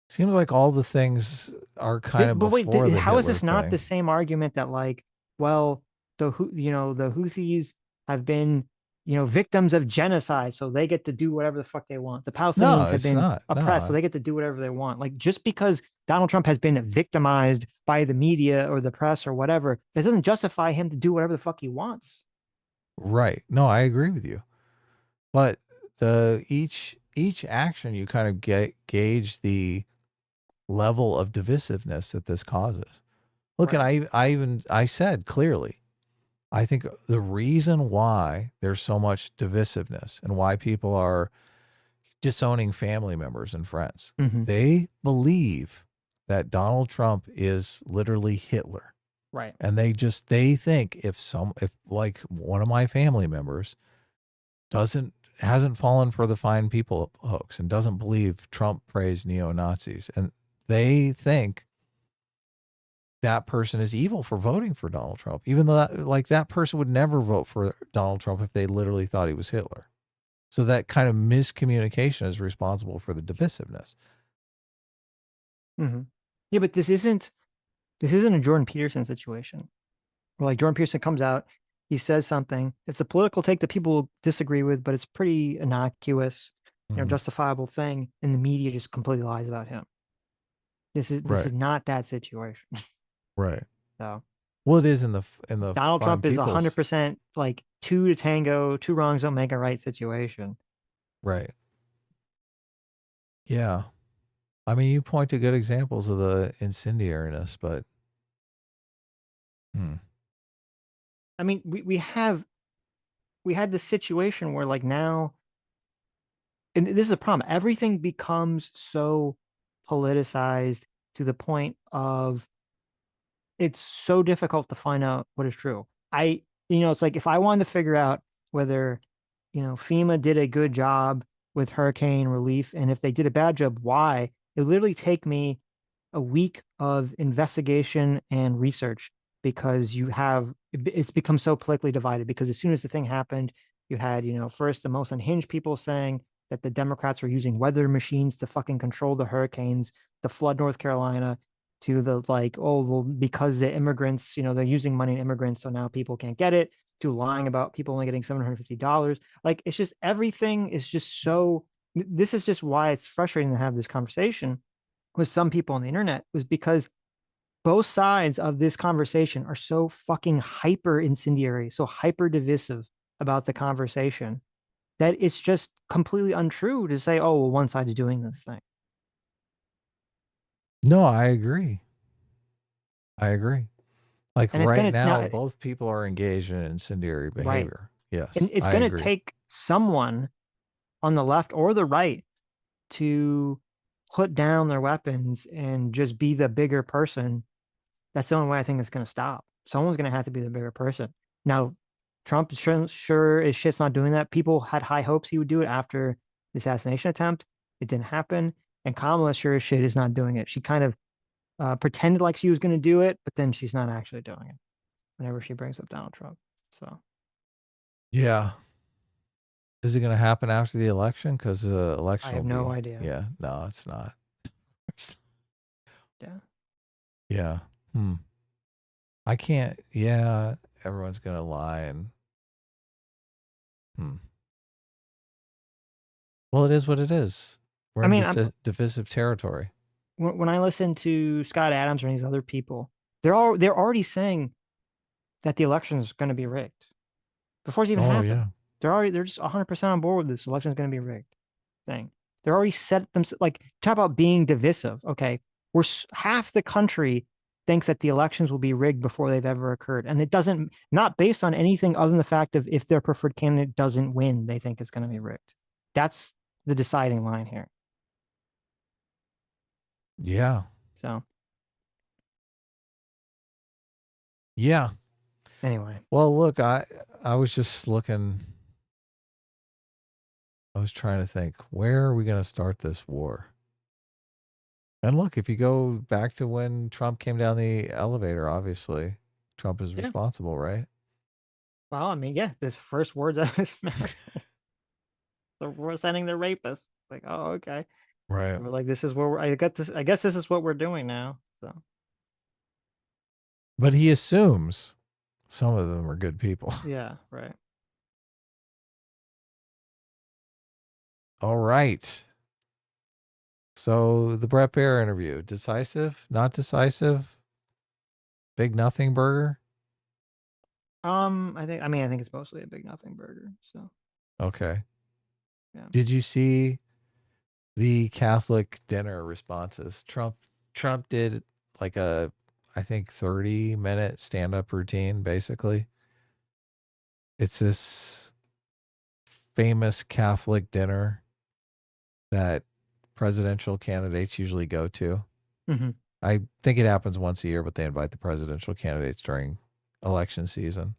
Seems like all the things are kind of before the how is Hitler this not thing. the same argument that like, well, the Houthis have been, victims of genocide, so they get to do whatever the fuck they want. The Palestinians have been oppressed, so they get to do whatever they want. Like, just because Donald Trump has been victimized by the media or the press or whatever, that doesn't justify him to do whatever the fuck he wants. Right. No, I agree with you. But each action, you kind of gauge the level of divisiveness that this causes. Look, and I said clearly, I think the reason why there's so much divisiveness and why people are disowning family members and friends, they believe that Donald Trump is literally Hitler. Right. And they think if like one of my family members hasn't fallen for the fine people hoax and doesn't believe Trump praised neo-Nazis, and they think that person is evil for voting for Donald Trump, even though that person would never vote for Donald Trump if they literally thought he was Hitler. So that kind of miscommunication is responsible for the divisiveness. Yeah, but this isn't a Jordan Peterson situation. Where like Jordan Peterson comes out, he says something. It's a political take that people disagree with, but it's pretty innocuous, justifiable thing, and the media just completely lies about him. This is not that situation. Right. So, well, it is in the Donald Trump is 100% like two to tango, two wrongs don't make a right situation. Right. Yeah. I mean, you point to good examples of the incendiariness, but I mean, we had this situation where like now, and this is a problem. Everything becomes so politicized to the point of it's so difficult to find out what is true. It's like if I wanted to figure out whether, FEMA did a good job with hurricane relief, and if they did a bad job, why? It would literally take me a week of investigation and research because it's become so politically divided. Because as soon as the thing happened, you had, first the most unhinged people saying that the Democrats were using weather machines to fucking control the hurricanes, the flood North Carolina, to the like, oh, well, because the immigrants, they're using money in immigrants, so now people can't get it, to lying about people only getting $750. Like, it's just, everything is just so, this is just why it's frustrating to have this conversation with some people on the internet, was because both sides of this conversation are so fucking hyper incendiary, so hyper divisive about the conversation, that it's just completely untrue to say, oh, well, one side's doing this thing. No, I agree. Like right now, both people are engaged in incendiary behavior. Right. Yes. And it's going to take someone on the left or the right to put down their weapons and just be the bigger person. That's the only way I think it's going to stop. Someone's going to have to be the bigger person. Now, Trump sure as shit's not doing that. People had high hopes he would do it after the assassination attempt. It didn't happen. And Kamala sure as shit is not doing it. She kind of pretended like she was going to do it, but then she's not actually doing it whenever she brings up Donald Trump. So, yeah. Is it going to happen after the election? Because the election, I have no idea. Yeah, no, it's not. Yeah. Yeah. I can't. Yeah, everyone's going to lie and. Well, it is what it is. We're in divisive territory. When I listen to Scott Adams or these other people, they're already saying that the election is going to be rigged before it's even happened. Yeah. They're just 100% on board with this election is going to be rigged thing. They're already set themselves, like, talk about being divisive. Okay, half the country thinks that the elections will be rigged before they've ever occurred, and it doesn't, not based on anything other than the fact of if their preferred candidate doesn't win, they think it's going to be rigged. That's the deciding line here. Yeah. So. Yeah. Anyway. Well, look, I was just looking. I was trying to think, where are we going to start this war? And look, if you go back to when Trump came down the elevator, obviously Trump is responsible, right? Well, I mean, yeah, the first words out of his mouth. We're sending the rapist. Like, oh, okay. Right. We're like, this is what I got this. I guess this is what we're doing now. So, But he assumes some of them are good people. yeah, right. All right. So the Brett Baer interview, decisive, not decisive, big nothing burger. I think it's mostly a big nothing burger. So, Okay. yeah. Did you see the Catholic dinner responses? Trump did like a, I think 30-minute stand-up routine, basically. It's this famous Catholic dinner that presidential candidates usually go to. Mm-hmm. I think it happens once a year, but they invite the presidential candidates during election season.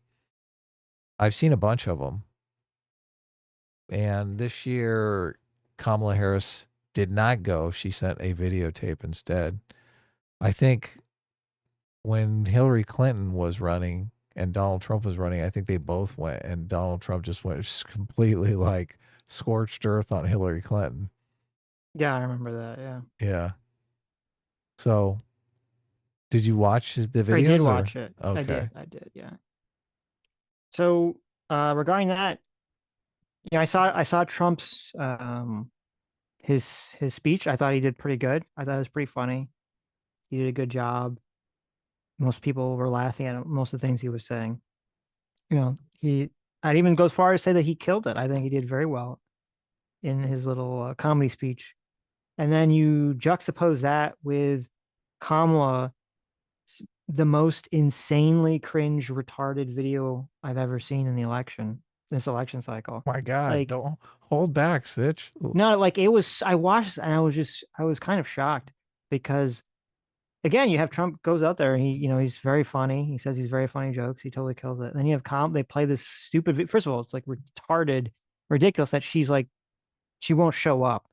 I've seen a bunch of them. And this year, Kamala Harris did not go. She sent a videotape instead. I think when Hillary Clinton was running and Donald Trump was running, I think they both went, and Donald Trump just went completely like scorched earth on Hillary Clinton. Yeah, I remember that. Yeah. Yeah. So, did you watch the videos? I did watch it. Okay. I did. Yeah. So, regarding that, yeah, I saw Trump's his speech. I thought he did pretty good. I thought it was pretty funny. He did a good job. Most people were laughing at most of the things he was saying. You know, I'd even go as far as say that he killed it. I think he did very well in his little comedy speech. And then you juxtapose that with Kamala, the most insanely cringe, retarded video I've ever seen in this election cycle. My God, like, don't hold back, Sitch. No, like it was, I watched and I was kind of shocked because, again, you have Trump goes out there and he's very funny. He says he's very funny jokes. He totally kills it. Then you have they play this stupid, first of all, it's like retarded, ridiculous that she won't show up.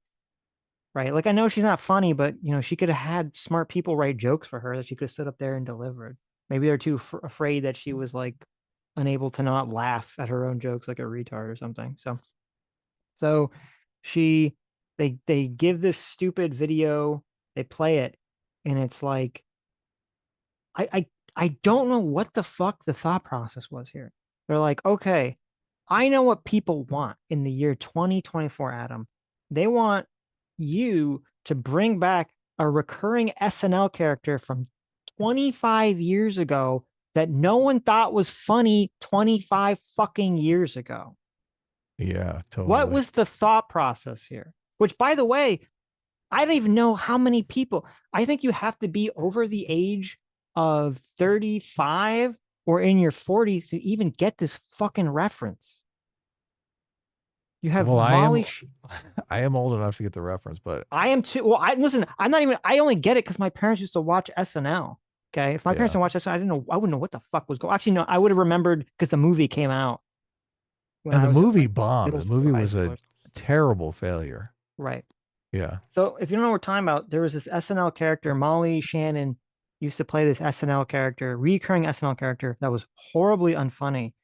Right. Like, I know she's not funny, but she could have had smart people write jokes for her that she could have stood up there and delivered. Maybe they're too afraid that she was like unable to not laugh at her own jokes like a retard or something. So they give this stupid video, they play it, and it's like, I don't know what the fuck the thought process was here. They're like, okay, I know what people want in the year 2024, Adam. They want you to bring back a recurring SNL character from 25 years ago that no one thought was funny 25 fucking years ago. Yeah, totally. What was the thought process here? Which, by the way, I don't even know how many people. I think you have to be over the age of 35 or in your 40s to even get this fucking reference. You have Molly. I am old enough to get the reference, but I am too. Well, listen. I'm not even. I only get it because my parents used to watch SNL. Okay, if my parents didn't watch SNL, I wouldn't know what the fuck was going. Actually, no, I would have remembered because the movie came out. And the movie bombed. The movie was a terrible failure. Right. Yeah. So if you don't know what we're talking about, there was this SNL character, Molly Shannon, used to play this SNL character, recurring SNL character that was horribly unfunny.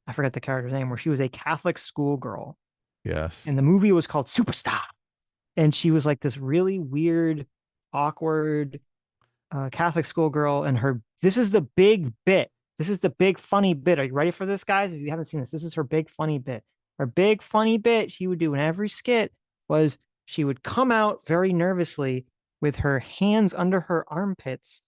I forget the character's name, where she was a Catholic schoolgirl. Yes. And the movie was called Superstar. And she was like this really weird, awkward Catholic schoolgirl. And this is the big bit. This is the big funny bit. Are you ready for this, guys? If you haven't seen this is her big funny bit. Her big funny bit she would do in every skit was she would come out very nervously with her hands under her armpits.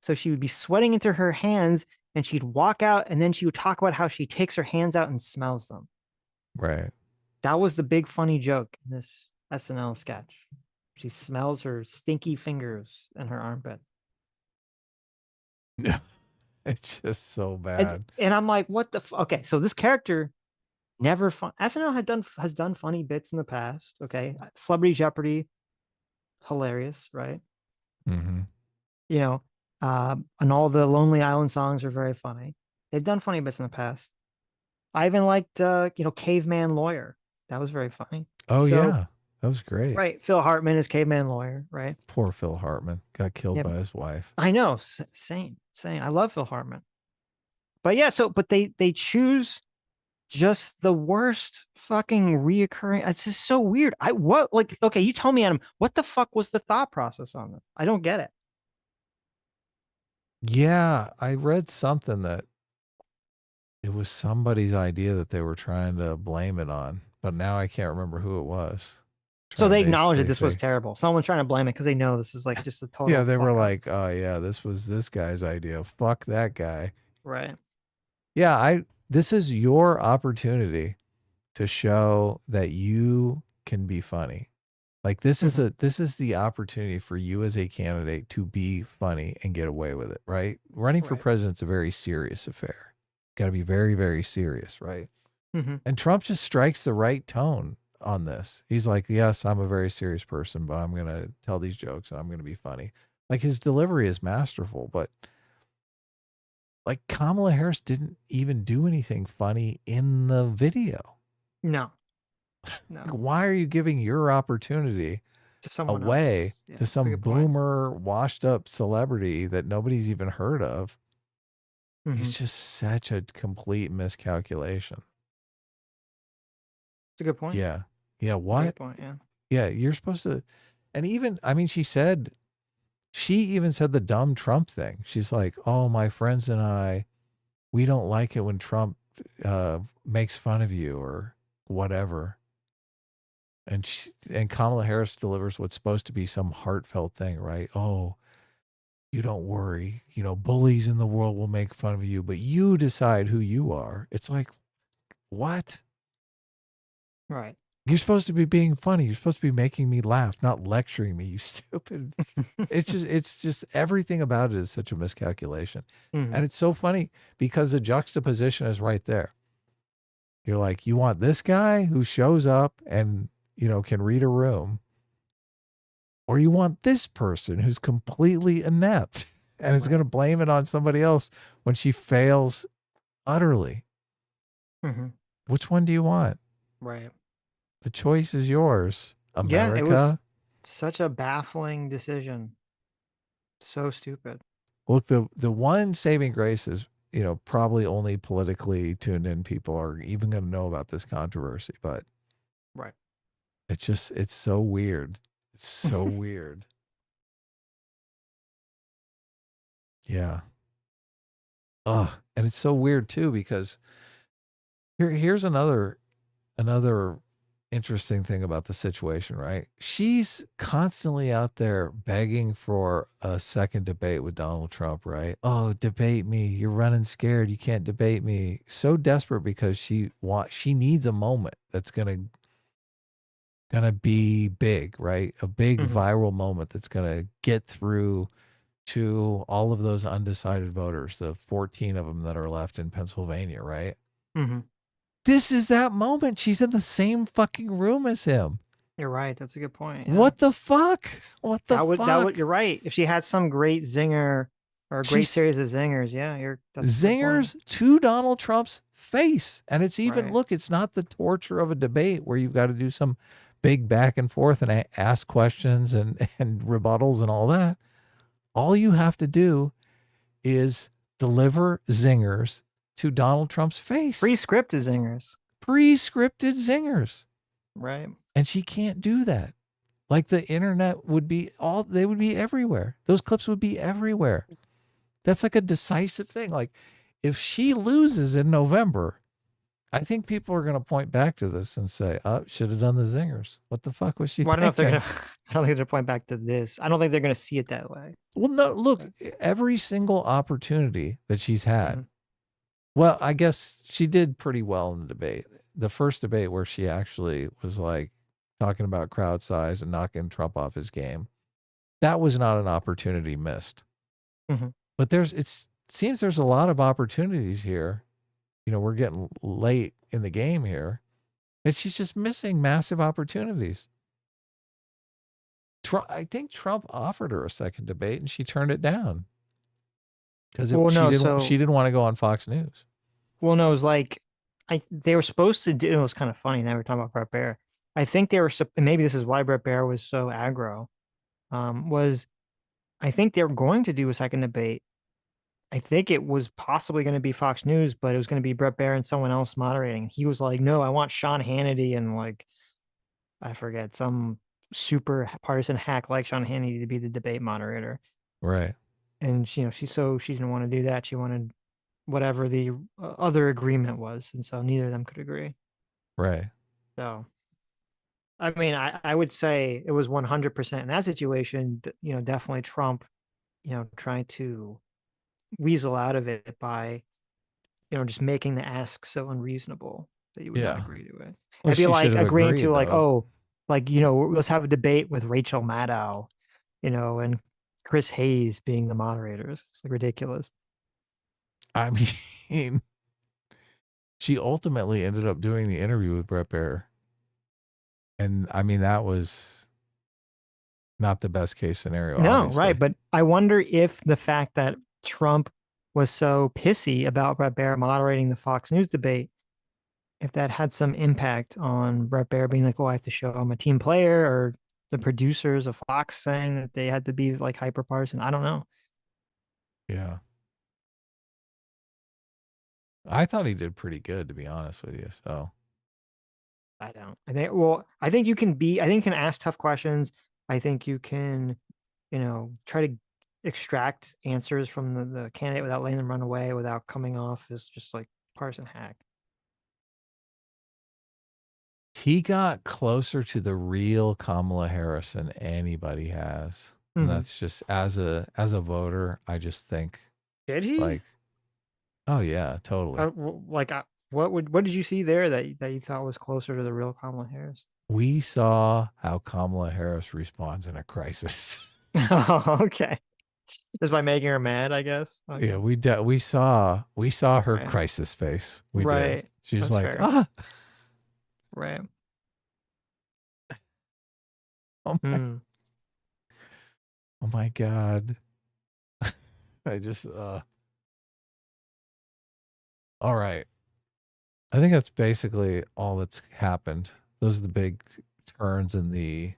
So she would be sweating into her hands, and she'd walk out, and then she would talk about how she takes her hands out and smells them. Right. That was the big funny joke in this SNL sketch. She smells her stinky fingers in her armpit. It's just so bad. And I'm like, what the okay, so this character never fun. SNL has done funny bits in the past. Okay. Celebrity Jeopardy, hilarious, right? Mm-hmm. And all the Lonely Island songs are very funny. They've done funny bits in the past. I even liked Caveman Lawyer. That was very funny. Oh, yeah. That was great. Right. Phil Hartman is caveman lawyer, right? Poor Phil Hartman got killed by his wife. I know. Same. I love Phil Hartman. But yeah, but they choose just the worst fucking reoccurring. It's just so weird. Okay, you tell me, Adam, what the fuck was the thought process on this? I don't get it. Yeah, I read something that it was somebody's idea that they were trying to blame it on, but now I can't remember who it was. So they acknowledged that this was terrible. Someone's trying to blame it because they know this is like just a total. Yeah, they were like, "Oh yeah, this was this guy's idea. Fuck that guy." Right. Yeah, this is your opportunity to show that you can be funny. Like this is the opportunity for you as a candidate to be funny and get away with it, right? Running for president's a very serious affair. Got to be very, very serious, right? And Trump just strikes the right tone on this. He's like, yes, I'm a very serious person, but I'm going to tell these jokes and I'm going to be funny. Like his delivery is masterful, but like Kamala Harris didn't even do anything funny in the video. No. Like, why are you giving your opportunity to someone away else? to some boomer washed up celebrity that nobody's even heard of? It's just such a complete miscalculation. It's a good point. Yeah. Yeah. What? Good point, yeah. Yeah. You're supposed to, and even, I mean, she even said the dumb Trump thing. She's like, oh, my friends and I, we don't like it when Trump makes fun of you or whatever. And Kamala Harris delivers what's supposed to be some heartfelt thing, right? Oh, you don't worry. You know, bullies in the world will make fun of you, but you decide who you are. It's like, what? Right. You're supposed to be being funny. You're supposed to be making me laugh, not lecturing me, you stupid. It's just everything about it is such a miscalculation. And it's so funny because the juxtaposition is right there. You're like, you want this guy who shows up and, you know, can read a room, or you want this person who's completely inept and is going to blame it on somebody else when she fails utterly. Which one do you want? Right. The choice is yours, America. Yeah, it was such a baffling decision. So stupid. Look, the one saving grace is, you know, probably only politically tuned in people are even going to know about this controversy, but right. It's so weird. It's so weird. Yeah. Oh, and it's so weird too, because here's another interesting thing about the situation, right? She's constantly out there begging for a second debate with Donald Trump, right? Oh, debate me. You're running scared. You can't debate me. So desperate because she needs a moment that's gonna be big, right? A big viral moment that's gonna get through to all of those undecided voters, the 14 of them that are left in Pennsylvania, right? This is that moment. She's in the same fucking room as him. You're right. That's a good point. Yeah. What the fuck? What the fuck? You're right. If she had some great zinger or a great series of zingers, yeah, that's zingers to Donald Trump's face. And it's even, look, it's not the torture of a debate where you've got to do some big back and forth and ask questions and rebuttals and all that. All you have to do is deliver zingers to Donald Trump's face. Pre-scripted zingers. Pre-scripted zingers. Right. And she can't do that. Like the internet would be they would be everywhere. Those clips would be everywhere. That's like a decisive thing. Like if she loses in November, I think people are going to point back to this and say, oh, should have done the zingers. What the fuck was she thinking? I don't think they're going to point back to this. I don't think they're going to see it that way. Well, no, look, every single opportunity that she's had. Well, I guess she did pretty well in the debate. The first debate where she actually was like talking about crowd size and knocking Trump off his game. That was not an opportunity missed. But it seems there's a lot of opportunities here. You know, we're getting late in the game here, and she's just missing massive opportunities. I think Trump offered her a second debate, and she turned it down because she didn't want to go on Fox News. Well, no, it was like they were supposed to do. It was kind of funny. Now we're talking about Brett Baer. I think they were, and maybe this is why Brett Baer was so aggro, was I think they were going to do a second debate. I think it was possibly going to be Fox News, but it was going to be Brett Baer and someone else moderating. He was like, no, I want Sean Hannity and like, I forget, some super partisan hack like Sean Hannity to be the debate moderator. Right. And she didn't want to do that. She wanted whatever the other agreement was. And so neither of them could agree. Right. So, I mean, I would say it was 100% in that situation, definitely Trump, trying to weasel out of it by, just making the ask so unreasonable that you would not agree to it. Well, I'd be she like should have agreeing agreed, to like, though. let's have a debate with Rachel Maddow, and Chris Hayes being the moderators. It's like ridiculous. I mean, she ultimately ended up doing the interview with Brett Baer. And I mean, that was not the best case scenario. No, obviously. right. But I wonder if the fact that Trump was so pissy about Brett Baer moderating the Fox News debate, if that had some impact on Brett Baer being like, oh, I have to show I'm a team player, or the producers of Fox saying that they had to be like hyper partisan. I don't know. Yeah. I thought he did pretty good, to be honest with you. So I don't. I think you can ask tough questions. I think you can, try to extract answers from the candidate without letting them run away, without coming off as just like partisan hack. he got closer to the real Kamala Harris than anybody has. And Mhm. that's just as a voter, I just think. Did he? Like, oh yeah, totally. What did you see there that you thought was closer to the real Kamala Harris? We saw how Kamala Harris responds in a crisis. Oh, okay. Just by making her mad, I guess. Okay. Yeah, we saw her Right. crisis face. We Right. did. She's That's like, fair. ah. Right. Oh my God. I just all right. I think that's basically all that's happened. Those are the big turns in the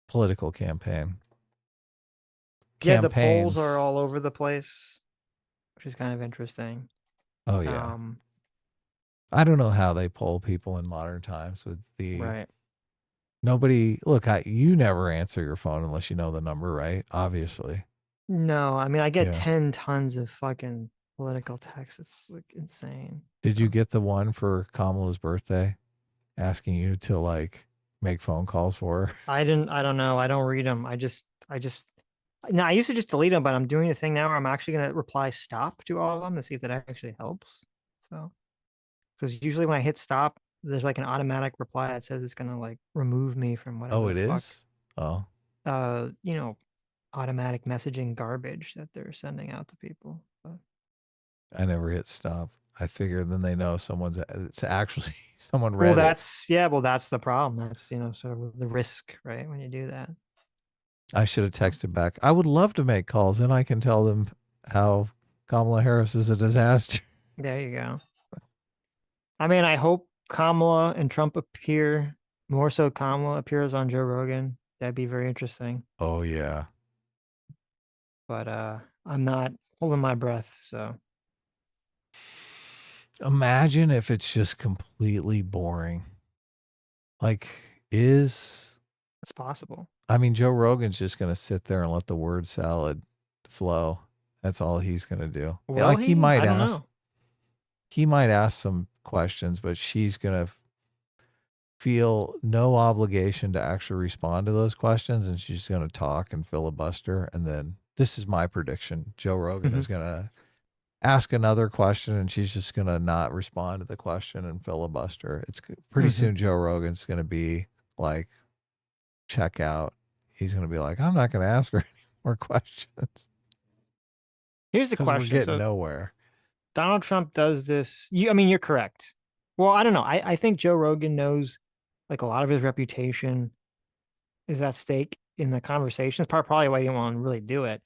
political campaign. Yeah, the polls are all over the place, which is kind of interesting. Oh yeah. I don't know how they poll people in modern times with the Right. Nobody look. You never answer your phone unless you know the number, right? Obviously. No, I mean I get Yeah. 10 tons of fucking political text. It's like insane. Did you get the one for Kamala's birthday, asking you to like make phone calls for her? I don't know. I don't read them. I used to just delete them, but I'm doing a thing now where I'm actually going to reply stop to all of them to see if that actually helps. So, because usually when I hit stop, there's like an automatic reply that says it's going to like remove me from whatever. Oh, it the fuck, is? Oh. Automatic messaging garbage that they're sending out to people. But I never hit stop. I figured then they know it's actually someone read well, it. that's the problem. That's, sort of the risk, right? When you do that. I should have texted back. I would love to make calls, and I can tell them how Kamala Harris is a disaster. There you go. I mean, I hope Kamala and Trump appear, more so Kamala appears on Joe Rogan. That'd be very interesting. Oh yeah. But I'm not holding my breath, so. Imagine if it's just completely boring. Like, it's possible. I mean, Joe Rogan's just going to sit there and let the word salad flow. That's all he's going to do. Will Like he might I don't ask know. He might ask some questions, but she's going to feel no obligation to actually respond to those questions, and she's going to talk and filibuster. And then this is my prediction. Joe Rogan is going to ask another question, and she's just going to not respond to the question and filibuster. It's pretty soon Joe Rogan's going to be like, check out. He's going to be like, I'm not going to ask her any more questions. Here's the 'Cause question. We're getting So nowhere. Donald Trump does this. You're correct. Well, I don't know. I think Joe Rogan knows like a lot of his reputation is at stake in the conversation. It's probably why he didn't want to really do it.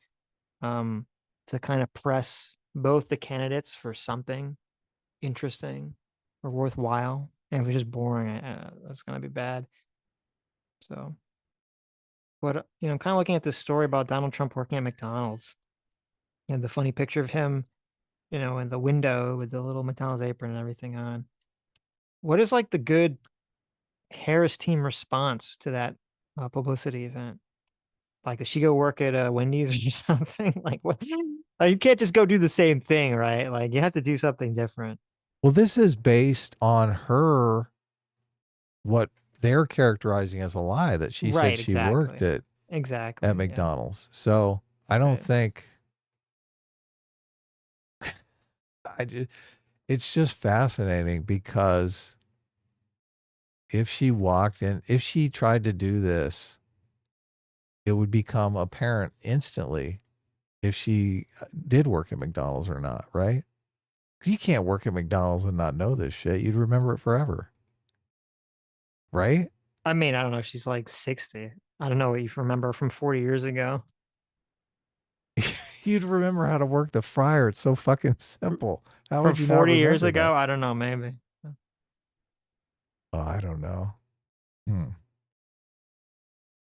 To kind of press both the candidates for something interesting or worthwhile. And if it's just boring, it's gonna be bad. So, but kind of looking at this story about Donald Trump working at McDonald's, and the funny picture of him, in the window with the little McDonald's apron and everything on. What is like the good Harris team response to that publicity event? Like, does she go work at Wendy's or something? Like, what? Like, you can't just go do the same thing, right? Like, you have to do something different. Well, this is based on her, what they're characterizing as a lie, that she Right, said she worked exactly at McDonald's. So I don't think it's just fascinating, because if she walked in, if she tried to do this, it would become apparent instantly if she did work at McDonald's or not, right? Because you can't work at McDonald's and not know this shit. You'd remember it forever. Right? I mean, I don't know. She's like 60. I don't know what you remember from 40 years ago. You'd remember how to work the fryer. It's so fucking simple. How From would you 40 not years remember ago? that? I don't know. Maybe. Oh, I don't know.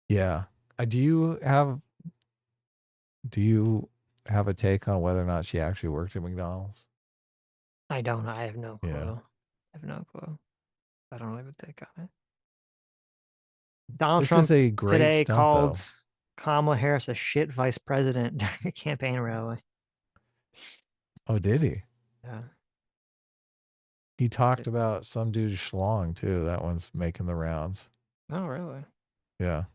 Yeah. Do you have a take on whether or not she actually worked at McDonald's? I don't. I have no clue. Yeah. I have no clue. I don't really have a take on it. Donald This Trump is a great today stunt, called though. Kamala Harris a shit vice president during a campaign rally. Oh, did he? Yeah. He talked about some dude's schlong, too. That one's making the rounds. Oh, really? Yeah.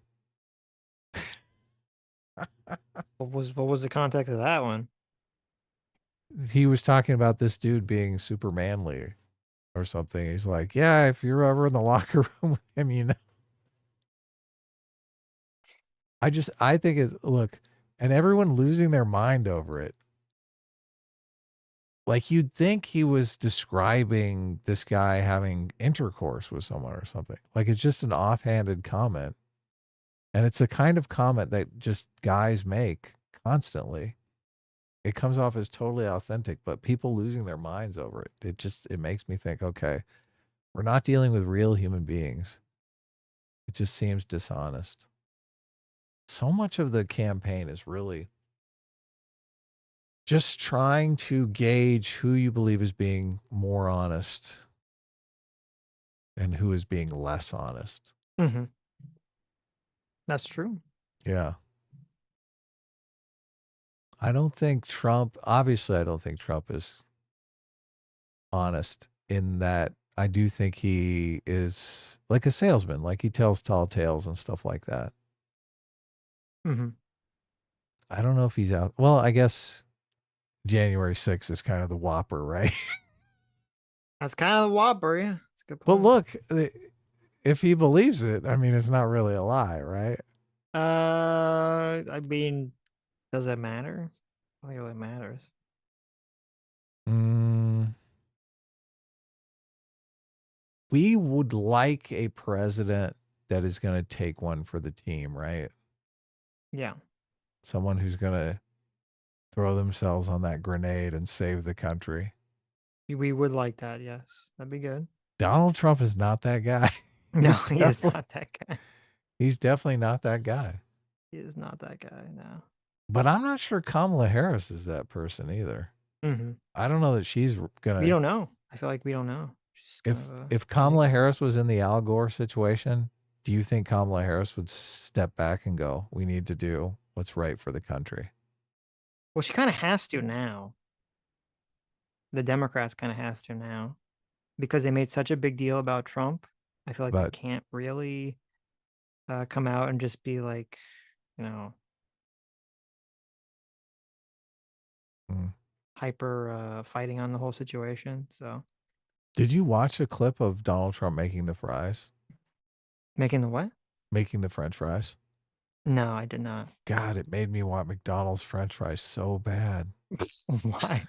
What was the context of that one? He was talking about this dude being super manly or something. He's like, yeah, if you're ever in the locker room with him, you know. I think it's, look, and everyone losing their mind over it. Like, you'd think he was describing this guy having intercourse with someone or something. Like, it's just an offhanded comment. And it's a kind of comment that just guys make constantly. It comes off as totally authentic, but people losing their minds over it. It makes me think, okay, we're not dealing with real human beings. It just seems dishonest. So much of the campaign is really just trying to gauge who you believe is being more honest and who is being less honest. Mm-hmm. That's true. Yeah. I don't think Trump is honest, in that I do think he is like a salesman, like he tells tall tales and stuff like that. Mm-hmm. I don't know if he's out. Well, I guess January 6th is kind of the whopper, right? That's kind of the whopper, yeah. That's a good But point. look, if he believes it, I mean, it's not really a lie, right? I mean, does it matter? I don't think it really matters. We would like a president that is going to take one for the team, right? Yeah. Someone who's going to throw themselves on that grenade and save the country. We would like that, yes. That'd be good. Donald Trump is not that guy. No, he is not that guy. He's definitely not that guy. He is not that guy, no. But I'm not sure Kamala Harris is that person either. Mm-hmm. I don't know that she's going to... We don't know. I feel like we don't know. If Kamala Harris was in the Al Gore situation, do you think Kamala Harris would step back and go, we need to do what's right for the country? Well, she kind of has to now. The Democrats kind of have to now. Because they made such a big deal about Trump. I feel like they can't really come out and just be like, hyper fighting on the whole situation. So, did you watch a clip of Donald Trump making the fries? Making the what? Making the French fries. No, I did not. God, it made me want McDonald's French fries so bad. Why?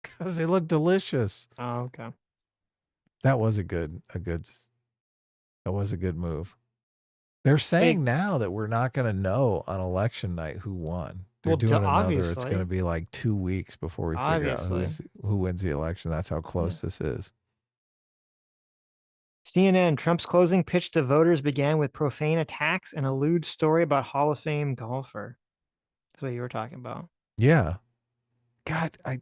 Because they look delicious. Oh, okay. That was a good move. They're saying now that we're not going to know on election night who won. They're Well, doing another. It's obviously. going to be like 2 weeks before we figure out who wins the election. That's how close this is. CNN, Trump's closing pitch to voters began with profane attacks and a lewd story about Hall of Fame golfer. That's what you were talking about. Yeah. God, I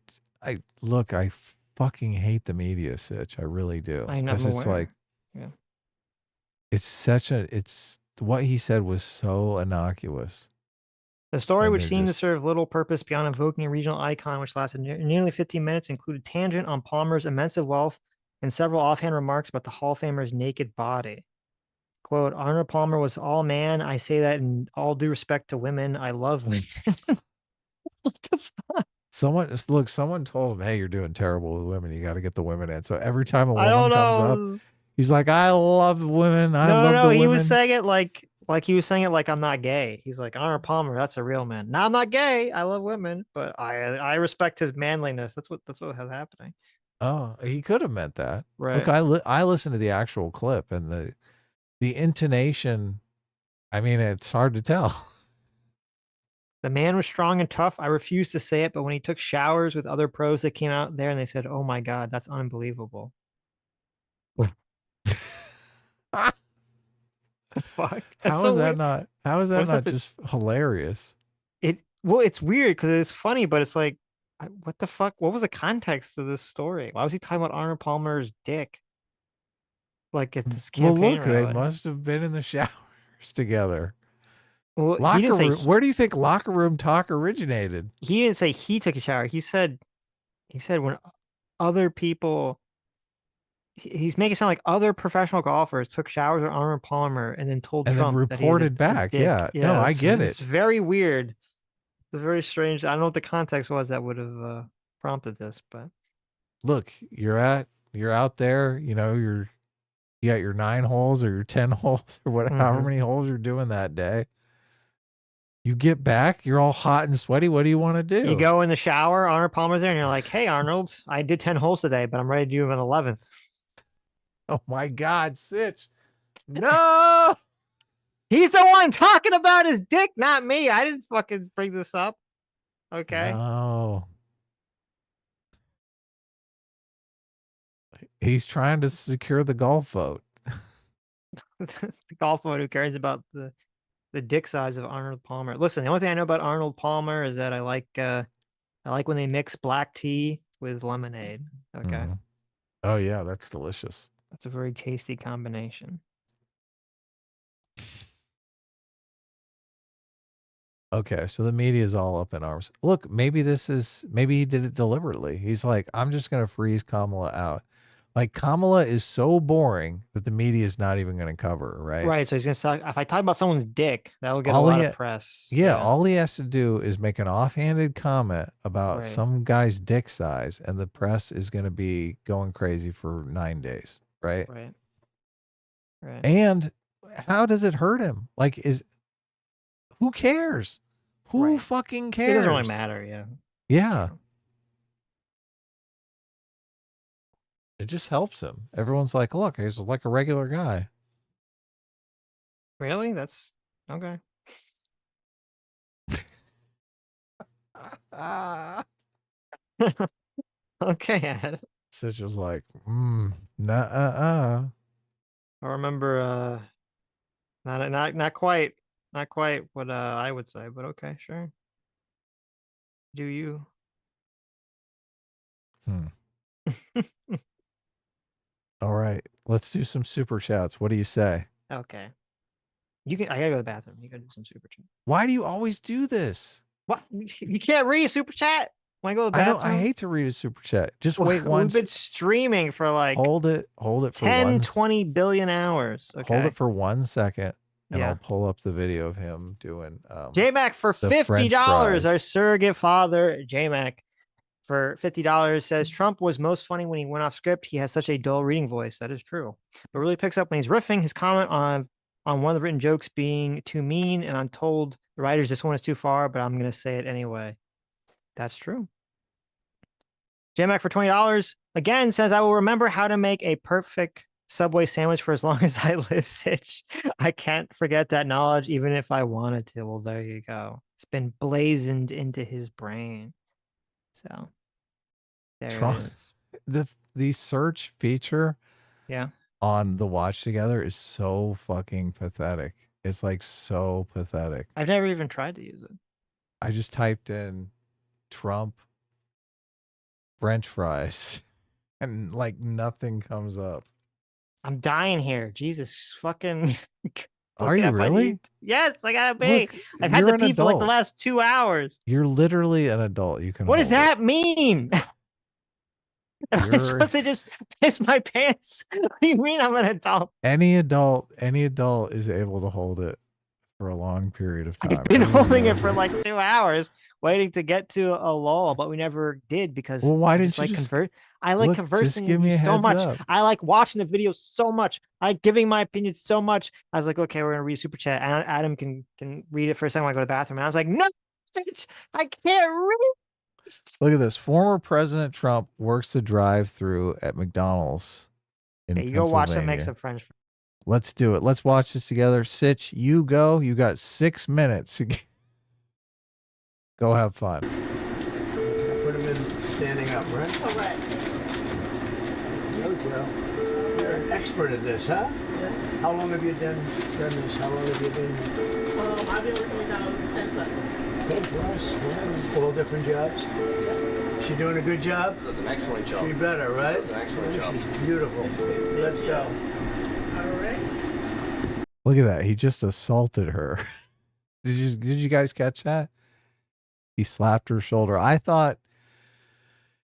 look, I fucking hate the media, Sitch. I really do. I'm It's aware. like, Yeah. it's what he said was so innocuous. The story, And which they're seemed to just- serve little purpose beyond invoking a regional icon, which lasted nearly 15 minutes, included tangent on Palmer's immense wealth and several offhand remarks about the Hall of Famer's naked body. Quote, Arnold Palmer was all man. I say that in all due respect to women. I love women. What the fuck? Someone told him, hey, you're doing terrible with women. You got to get the women in. So every time a I woman don't comes know. up, he's like, I love women. I love No, the women. he was saying it like he was saying it like I'm not gay. He's like, Arnold Palmer, that's a real man. No, I'm not gay. I love women, but I respect his manliness. That's what was happening. Oh, he could have meant that. Right. Look, I listened to the actual clip and the intonation. I mean, it's hard to tell. The man was strong and tough. I refused to say it, but when he took showers with other pros that came out there and they said, oh my God, that's unbelievable. Fuck. How is that not just hilarious? Well, it's weird because it's funny, but it's like, what the fuck? What was the context of this story? Why was he talking about Arnold Palmer's dick? Like at this campaign Well, look, rally? they must have been in the showers together. Well, he Locker didn't say room. Where do you think locker room talk originated? he didn't say he took a shower. He said when other people, he's making it sound like other professional golfers took showers with Arnold Palmer and then told And then Trump that he had reported a back. dick. Yeah. No, I get It's it. very weird. It's very strange. I don't know what the context was that would have prompted this, but Look, you're out there, you know, you got your 9 holes or your 10 holes or whatever, however many holes you're doing that day. You get back, you're all hot and sweaty. What do you want to do? you go in the shower, Arnold Palmer's there, and you're like, hey, Arnold, I did 10 holes today, but I'm ready to do an 11th. Oh my God, Sitch. No! He's the one talking about his dick, not me. I didn't fucking bring this up. Okay. No. He's trying to secure the golf vote. The golf vote who cares about the dick size of Arnold Palmer. Listen, the only thing I know about Arnold Palmer is that I like when they mix black tea with lemonade. Okay. Mm. Oh yeah, that's delicious. That's a very tasty combination. Okay, so the media is all up in arms. Look, maybe he did it deliberately. He's like, I'm just going to freeze Kamala out. Like, Kamala is so boring that the media is not even going to cover her, right? Right. So he's gonna talk. If I talk about someone's dick, that'll get a lot of press. Yeah, all he has to do is make an offhanded comment about Right. some guy's dick size, and the press is going to be going crazy for 9 days, right? Right. Right. And how does it hurt him? Like, who cares? Who fucking cares? It doesn't really matter. Yeah. Yeah. It just helps him. Everyone's like, look, he's like a regular guy. Really? That's okay. Okay, Ed. Sitch was like, nah. I remember not quite what I would say, but okay, sure. Do you? All right, let's do some super chats. What do you say? Okay. I gotta go to the bathroom. You gotta do some super chat. Why do you always do this? What? You can't read a super chat? When I go to the bathroom? I hate to read a super chat. Just wait once. We've been streaming for like hold it for 10, 20 billion hours. Okay. Hold it for 1 second, and Yeah. I'll pull up the video of him doing J-Mac for the French $50. fries. Our surrogate father, J-Mac, for $50 says Trump was most funny when he went off script. He has such a dull reading voice. That is true. But really picks up when he's riffing. His comment on one of the written jokes being too mean, and I'm told the writers this one is too far, but I'm gonna say it anyway. That's true. J-Mac for $20 again says, I will remember how to make a perfect Subway sandwich for as long as I live, Sitch. I can't forget that knowledge, even if I wanted to. Well, there you go. It's been blazoned into his brain. So there Trump, it is. the search feature Yeah. on the watch together is so fucking pathetic. It's like so pathetic. I've never even tried to use it. I just typed in Trump French fries and like nothing comes up. I'm dying here. Jesus fucking. Are you really? Yes, I gotta be. Look, I've had you're to an pee for like the adult. last 2 hours. You're literally an adult. You can. What does hold it. that mean? Am I You're- supposed to just piss my pants? What do you mean I'm an adult? Any adult is able to hold it for a long period of time. I've been holding it for like 2 hours, waiting to get to a lull, but we never did because Well, why I didn't just you like just convert? I like look, conversing just give with me you a so heads much. up. I like watching the videos so much. I like giving my opinion so much. I was like, okay, we're gonna read super chat. Adam can read it for a second when I go to the bathroom. And I was like, no, Sitch, I can't read. Look at this. Former President Trump works the drive-through at McDonald's in Yeah, you go watch them make Pennsylvania. some French fries. Let's do it. Let's watch this together. Sitch, you go. You got 6 minutes. Go have fun. Put him in standing up, right? Correct. Jojo, you're an expert at this, huh? Yes. How long have you done this? How long have you been here? I've been working with McDonald's 10 plus. 10 plus, yeah. All different jobs? She doing a good job? Does an excellent job. She better, right? Does an excellent job. She's beautiful. Let's go. All right. Look at that. He just assaulted her. Did you guys catch that? He slapped her shoulder. I thought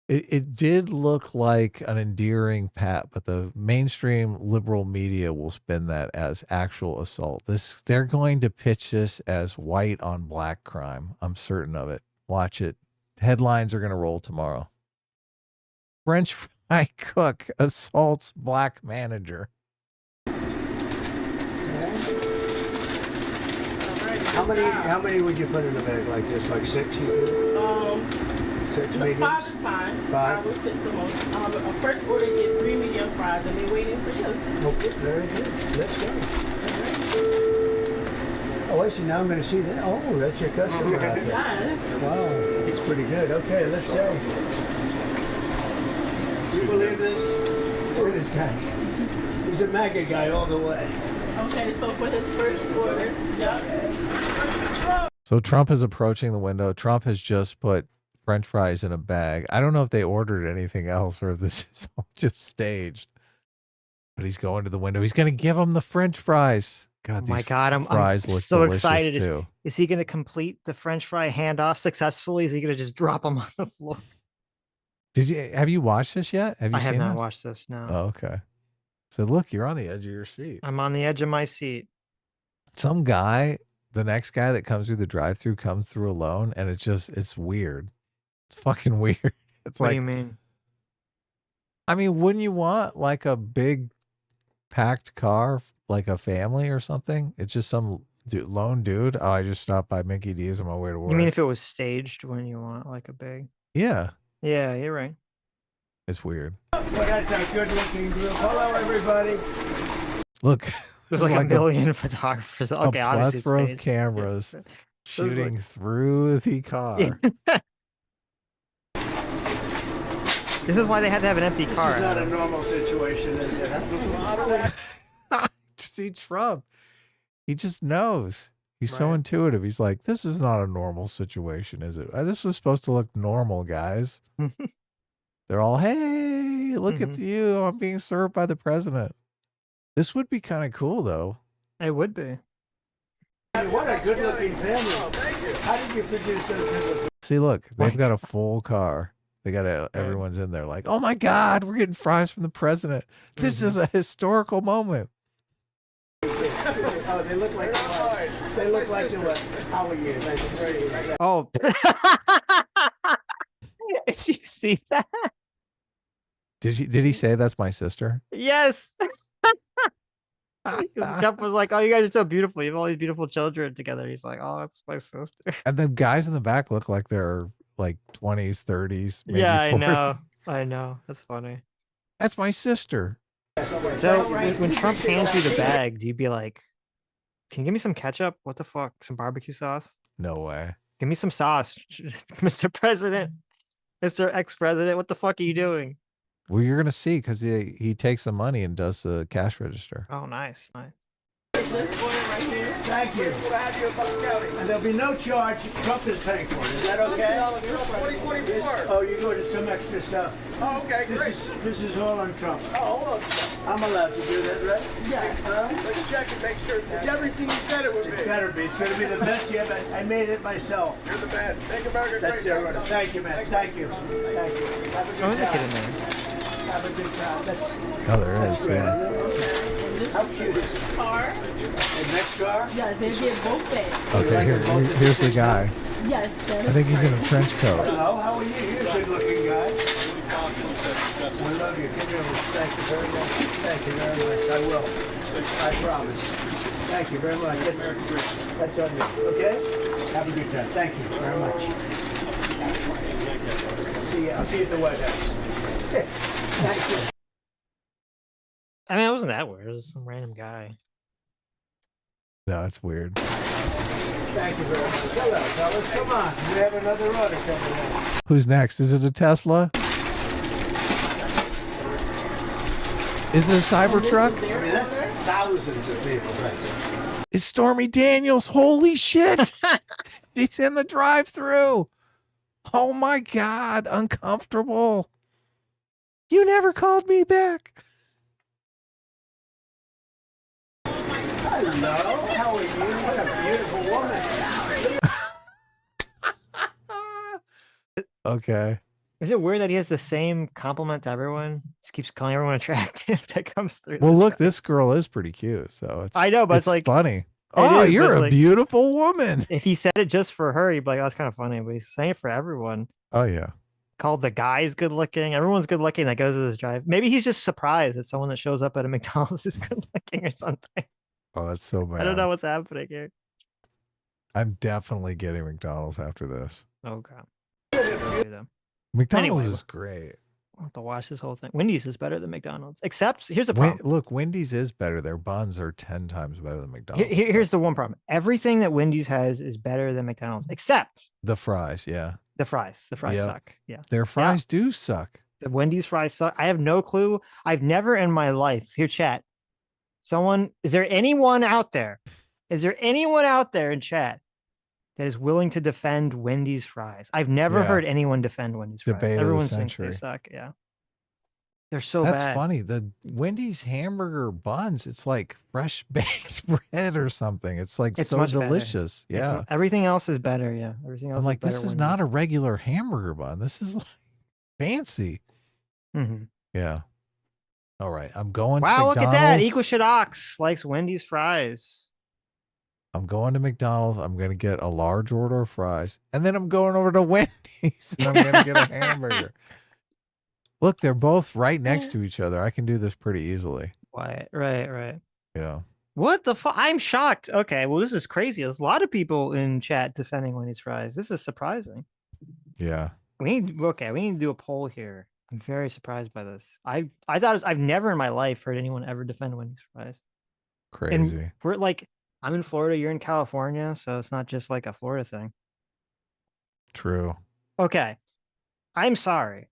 it did look like an endearing pat, but the mainstream liberal media will spin that as actual assault. They're going to pitch this as white on black crime. I'm certain of it. Watch it. Headlines are going to roll tomorrow. French fry cook assaults black manager. How many would you put in a bag like this? Like 6 you could? 6 mediums? 5 is fine. 5? Will fit the most. First order, get 3 medium fries, and they're waiting for you. Okay, very good. Let's go. Oh, I see. Now I'm going to see that. Oh, that's your customer out there. Yes. Wow, it's pretty good. Okay, let's say. Do you believe this? Look at this guy. He's a MAGA guy all the way. Okay, so for his first order, So Trump is approaching the window. Trump has just put French fries in a bag. I don't know if they ordered anything else or if this is all just staged. But he's going to the window. He's going to give him the French fries. God, Oh my God, I'm fries look so delicious excited. too. Is he going to complete the French fry handoff successfully? Is he going to just drop them on the floor? Have you watched this yet? Have you I have seen not this? watched this. No. Oh, okay. So look, you're on the edge of your seat. I'm on the edge of my seat. Some guy, the next guy that comes through the drive-through comes through alone, and it's weird. It's fucking weird. It's What like, do you mean? I mean, wouldn't you want like a big packed car, like a family or something? It's just some lone dude. Oh, I just stopped by Mickey D's on my way to work. You mean if it was staged when you want like a big? Yeah, Yeah, you're right. it's weird. Well, that's a good-looking group. Hello, everybody. Look, There's like a million photographers. Okay, a obviously it's plethora of staged. cameras Yeah. shooting through the car. This is why they had to have an empty car. This is not a normal situation, is it? See Trump, he just knows. He's so intuitive. He's like, this is not a normal situation, is it? This was supposed to look normal, guys. They're all, hey, look at you. I'm being served by the president. This would be kind of cool, though. It would be. What a good-looking family. How did you produce those good-looking? See, look, they've got a full car. They got everyone's in there like, oh my God, we're getting fries from the president. This is a historical moment. Oh, they look like they look like the what? How are you? Nice to see you. Oh. Did you see that? Did he say that's my sister? Yes. Trump was like, "Oh, you guys are so beautiful. You have all these beautiful children together." He's like, "Oh, that's my sister." And the guys in the back look like they're like 20s, 30s. Maybe Yeah, I 40s. know. I know. That's funny. That's my sister. So when Trump hands you the bag, do you be like, "Can you give me some ketchup? What the fuck? Some barbecue sauce?" No way. Give me some sauce, Mr. President, Mr. Ex-President. What the fuck are you doing? Well, you're gonna see because he takes the money and does the cash register. Oh, nice. Thank you. And there'll be no charge. Trump is paying for it. Is that okay? 2024. Oh, you're going to some extra stuff. Oh, okay, great. This is all on Trump. Oh, hold on. I'm allowed to do that, right? Yeah. Let's check and make sure it's everything you said it would be. It's better be. It's going to be the best yet. I made it myself. You're the man. Make America great. That's it. Right. Thank you, man. Thank you. Thank you. Have a good time. Kid in there. Have a good time. Oh, there is. Yeah. How cute is it? Car. The next car? Yeah, they get both bags. Okay, here's the guy. Yes. I think he's in a trench coat. Hello, how are you? You're a good-looking guy. I love you. Give me a thank you very much. Thank you very much. I will. I promise. Thank you very much. That's on you. Okay? Have a good time. Thank you very much. I'll see you at the White House. Thank you. I mean, it wasn't that weird. It was some random guy. No, it's weird. Thank you very much. Hello, fellas. Come on. We have another order coming in. Who's next? Is it a Tesla? Is it a Cybertruck? I mean, that's thousands of people. Right? It's Stormy Daniels. Holy shit. She's in the drive-thru. Oh my God. Uncomfortable. You never called me back. Hello, how are you? What a beautiful woman. Okay. Is it weird that he has the same compliment to everyone? Just keeps calling everyone attractive that comes through. Well, look, this girl is pretty cute, so it's I know, but it's like funny. Oh, is, you're a like, beautiful woman. If he said it just for her, he'd be like, "Oh, that's kind of funny," but he's saying it for everyone. Oh yeah. Called the guys good looking. Everyone's good looking that goes to this drive. Maybe he's just surprised that someone that shows up at a McDonald's is good looking or something. Oh, that's so bad. I don't know what's happening here. I'm definitely getting McDonald's after this. Oh god. McDonald's Anyway, is great. I'll have to watch this whole thing. Wendy's is better than McDonald's. Except here's a problem. Look, Wendy's is better. Their buns are 10 times better than McDonald's. Here's the one problem. Everything that Wendy's has is better than McDonald's, except the fries. Yeah. the fries. The fries Yep. suck. Yeah. Their fries do suck. The Wendy's fries suck. I have no clue. I've never in my life. Here, chat. Is there anyone out there? Is there anyone out there in chat that is willing to defend Wendy's fries? I've never heard anyone defend Wendy's fries. Debate of the Everyone thinks century. they suck. Yeah. They're so That's bad. funny. The Wendy's hamburger buns, it's like fresh baked bread or something. It's like It's so much better. delicious. Yeah. Everything else is better. Yeah. Everything else I'm like, is better. this is Wendy's. not a regular hamburger bun. This is like fancy. Mm-hmm. Yeah. All right. I'm going to Wow, McDonald's. look at that. Equal Shit Ox likes Wendy's fries. I'm going to McDonald's. I'm going to get a large order of fries. And then I'm going over to Wendy's and I'm going to get a hamburger. Look, they're both right next to each other. I can do this pretty easily. Right. Yeah. What the fuck? I'm shocked. Okay, well, this is crazy. There's a lot of people in chat defending Wendy's fries. This is surprising. Yeah. We need to do a poll here. I'm very surprised by this. I thought I've never in my life heard anyone ever defend Wendy's fries. Crazy. And we're like, I'm in Florida, you're in California, so it's not just like a Florida thing. True. Okay. I'm sorry,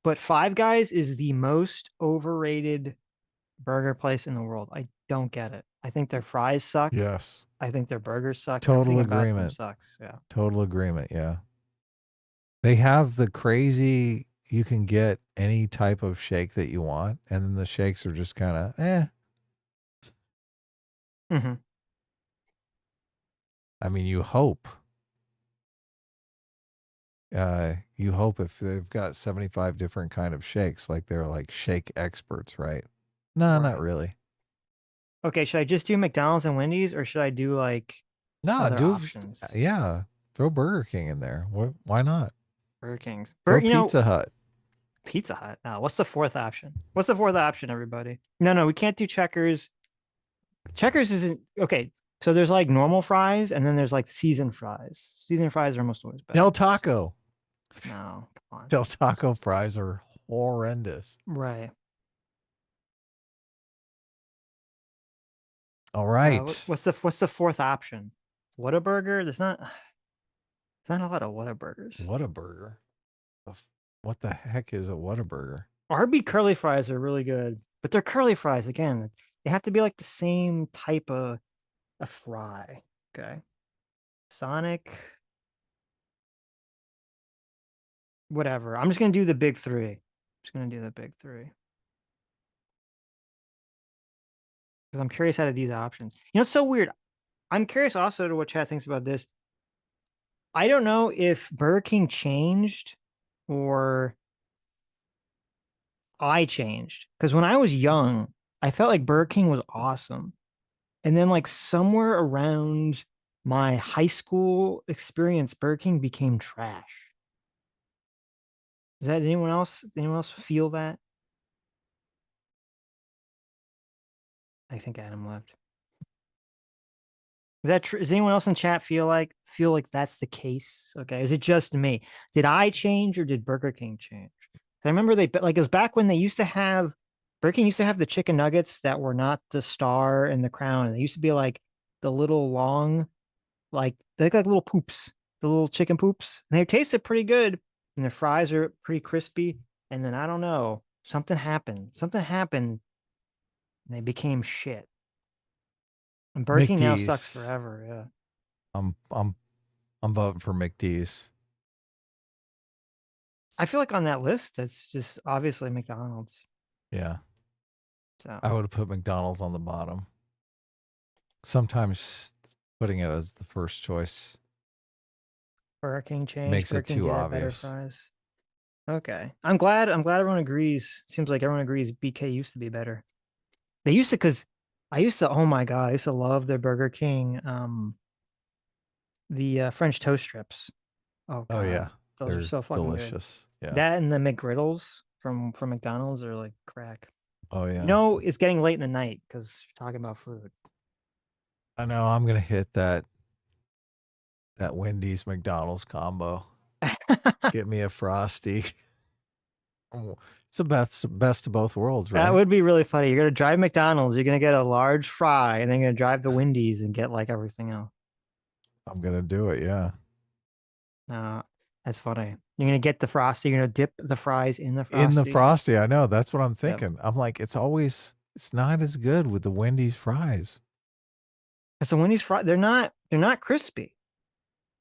but Five Guys is the most overrated burger place in the world. I don't get it. I think their fries suck. Yes. I think their burgers suck. Total Everything about them agreement. sucks. Yeah. Total agreement. Yeah. They have the crazy, you can get any type of shake that you want. And then the shakes are just kind of, Mm-hmm. I mean, you hope. You hope if they've got 75 different kind of shakes, like they're like shake experts, right? No, not really. Okay, should I just do McDonald's and Wendy's, or should I do like No, other do options? yeah. Throw Burger King in there. Why not? Burger King's. Throw Pizza Hut. Pizza Hut. Now, what's the fourth option? What's the fourth option, everybody? No, we can't do Checkers. Checkers isn't okay. So there's like normal fries, and then there's like seasoned fries. Seasoned fries are almost always better. Del Taco. No, come on. Del Taco fries are horrendous. Right. All right. What's the fourth option? Whataburger. There's not a lot of Whataburgers. Whataburger. What the heck is a Whataburger? Arby curly fries are really good, but they're curly fries again. They have to be like the same type of a fry. Okay. Sonic. Whatever. I'm just gonna do the big three. Just gonna do the big three. Because I'm curious out of these options. You know, it's so weird. I'm curious also to what chat thinks about this. I don't know if Burger King changed or I changed. Because when I was young, I felt like Burger King was awesome. And then like somewhere around my high school experience, Burger King became trash. Is that anyone else? Anyone else feel that? I think Adam left. Is that true? Does anyone else in chat feel like that's the case? Okay. Is it just me? Did I change or did Burger King change? I remember it was back when they used to have Burger King used to have the chicken nuggets that were not the star and the crown. They used to be like the little long, like they look like little poops, the little chicken poops. And they tasted pretty good. And their fries are pretty crispy. And then I don't know, something happened. And they became shit. And Burger King now sucks forever. Yeah. I'm voting for McD's. I feel like on that list, that's just obviously McDonald's. Yeah. So I would have put McDonald's on the bottom. Sometimes putting it as the first choice Burger King changed. makes Burger it King too did have obvious. better fries. Okay. I'm glad everyone agrees. Seems like everyone agrees BK used to be better. They used to, because I used to, oh my God, I used to love their Burger King, the French toast strips. Oh, God. Yeah. Those They're are so fucking delicious. good. Yeah. That and the McGriddles from McDonald's are like crack. Oh, yeah. You know, it's getting late in the night because you're talking about food. I know. I'm going to hit that Wendy's McDonald's combo. Get me a Frosty. It's the best of both worlds, right? That would be really funny. You're going to drive McDonald's, you're going to get a large fry, and then you're going to drive the Wendy's and get like everything else. I'm going to do it, yeah. That's funny. You're going to get the Frosty, you're going to dip the fries in the Frosty. In the Frosty, I know. That's what I'm thinking. Yep. I'm like, it's not as good with the Wendy's fries. Because the Wendy's fries, they're not crispy.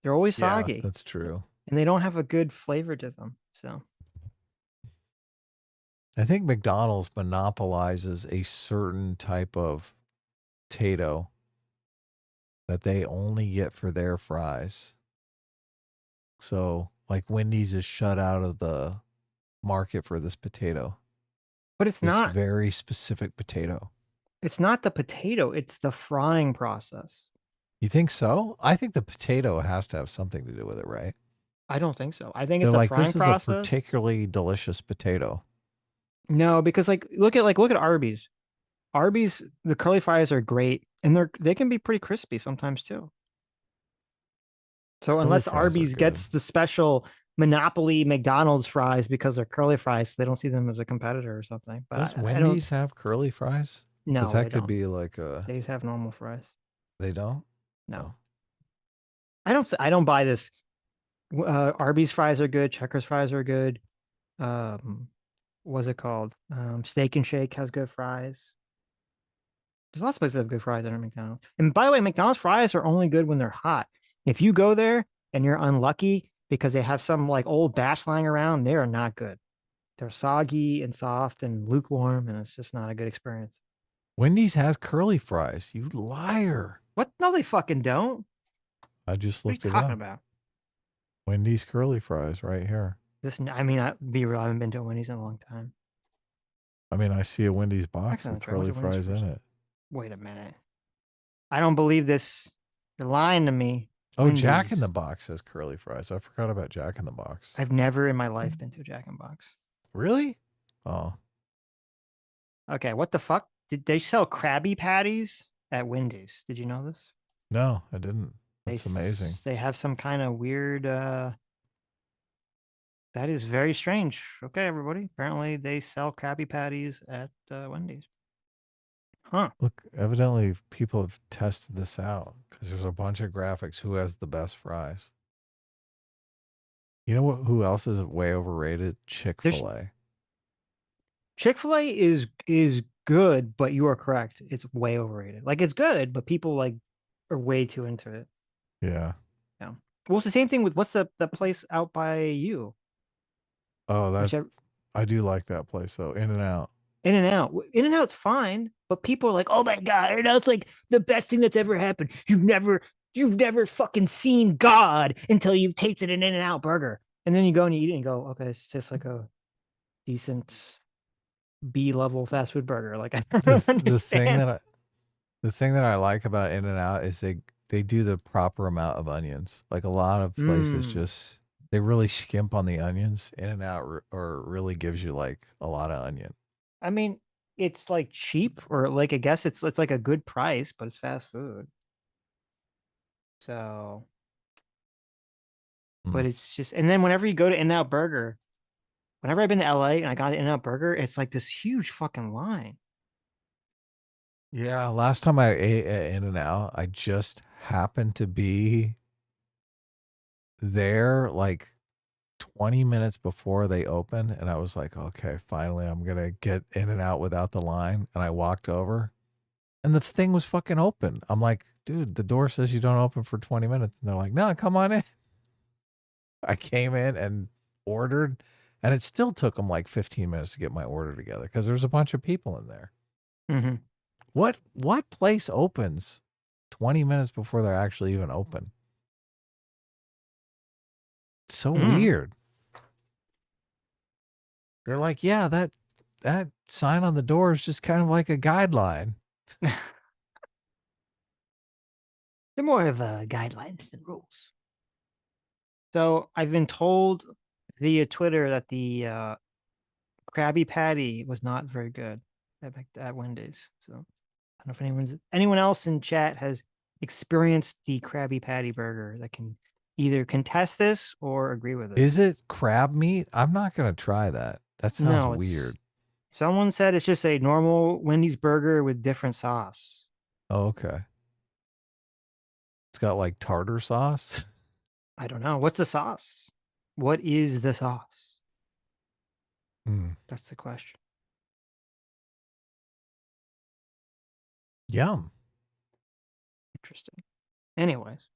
They're always soggy. Yeah, that's true. And they don't have a good flavor to them. So I think McDonald's monopolizes a certain type of potato that they only get for their fries. So, like, Wendy's is shut out of the market for this potato. But it's not very specific potato. It's not the potato, it's the frying process. You think so? I think the potato has to have something to do with it, right? I don't think so. I think it's the frying process. This is a particularly delicious potato. No, because look at Arby's. Arby's, the curly fries are great, and they can be pretty crispy sometimes too. So unless Arby's gets the special monopoly McDonald's fries because they're curly fries, they don't see them as a competitor or something. But does Wendy's have curly fries? No, because that could be like a. They just have normal fries. They don't. No, I don't buy this. Arby's fries are good. Checkers fries are good. What's it called? Steak and Shake has good fries. There's lots of places that have good fries at McDonald's. And by the way, McDonald's fries are only good when they're hot. If you go there and you're unlucky because they have some like old batch lying around, they are not good. They're soggy and soft and lukewarm, and it's just not a good experience. Wendy's has curly fries. You liar. What? No, they fucking don't. I just looked it up. What are you talking about? Wendy's curly fries right here. I'll be real, I haven't been to a Wendy's in a long time. I mean, I see a Wendy's box with curly fries in it. Wait a minute. I don't believe this. You're lying to me. Oh, Wendy's. Jack in the Box has curly fries. I forgot about Jack in the Box. I've never in my life been to a Jack in the Box. Really? Oh. Okay, what the fuck? Did they sell Krabby Patties at Wendy's? Did you know this? No, I didn't. That's amazing. They have some kind of weird... That is very strange. Okay, everybody. Apparently they sell Krabby Patties at Wendy's. Huh. Look, evidently people have tested this out because there's a bunch of graphics. Who has the best fries? You know what? Who else is way overrated? Chick-fil-A. Chick-fil-A is good, but you are correct. It's way overrated. Like it's good, but people like are way too into it. Yeah. Yeah. Well, it's the same thing with what's the place out by you? Oh, I do like that place though. In-N-Out. In-N-Out. In-N-Out's fine, but people are like, "Oh my god, In-N-Out's like the best thing that's ever happened." You've never fucking seen God until you've tasted an In-N-Out burger. And then you go and you eat it and go, "Okay, it's just like a decent B-level fast food burger." Like I don't understand. The thing that I like about In-N-Out is they do the proper amount of onions. Like a lot of places they really skimp on the onions. In-N-Out or really gives you like a lot of onion. I mean, it's like cheap, or like I guess it's like a good price, but it's fast food. So, but it's just, and then whenever you go to In-N-Out Burger, whenever I've been to LA and I got an In-N-Out Burger, it's like this huge fucking line. Yeah, last time I ate at In-N-Out, I just happened to be there like 20 minutes before they opened, and I was like, okay, finally I'm gonna get In-N-Out without the line. And I walked over and the thing was fucking open. I'm like, dude, the door says you don't open for 20 minutes. And they're like, no, come on in. I came in and ordered, and it still took them like 15 minutes to get my order together because there's a bunch of people in there. Mm-hmm. What place opens 20 minutes before they're actually even open? So weird. They're like, yeah, that sign on the door is just kind of like a guideline. They're more of guidelines than rules. So I've been told via Twitter that the Krabby Patty was not very good at Wendy's. So I don't know if anyone else in chat has experienced the Krabby Patty burger that can either contest this or agree with it. Is it crab meat? I'm not going to try that. That sounds weird. Someone said it's just a normal Wendy's burger with different sauce. Oh, okay. It's got like tartar sauce. I don't know. What's the sauce? What is the sauce? That's the question. Yum. Interesting. Anyways,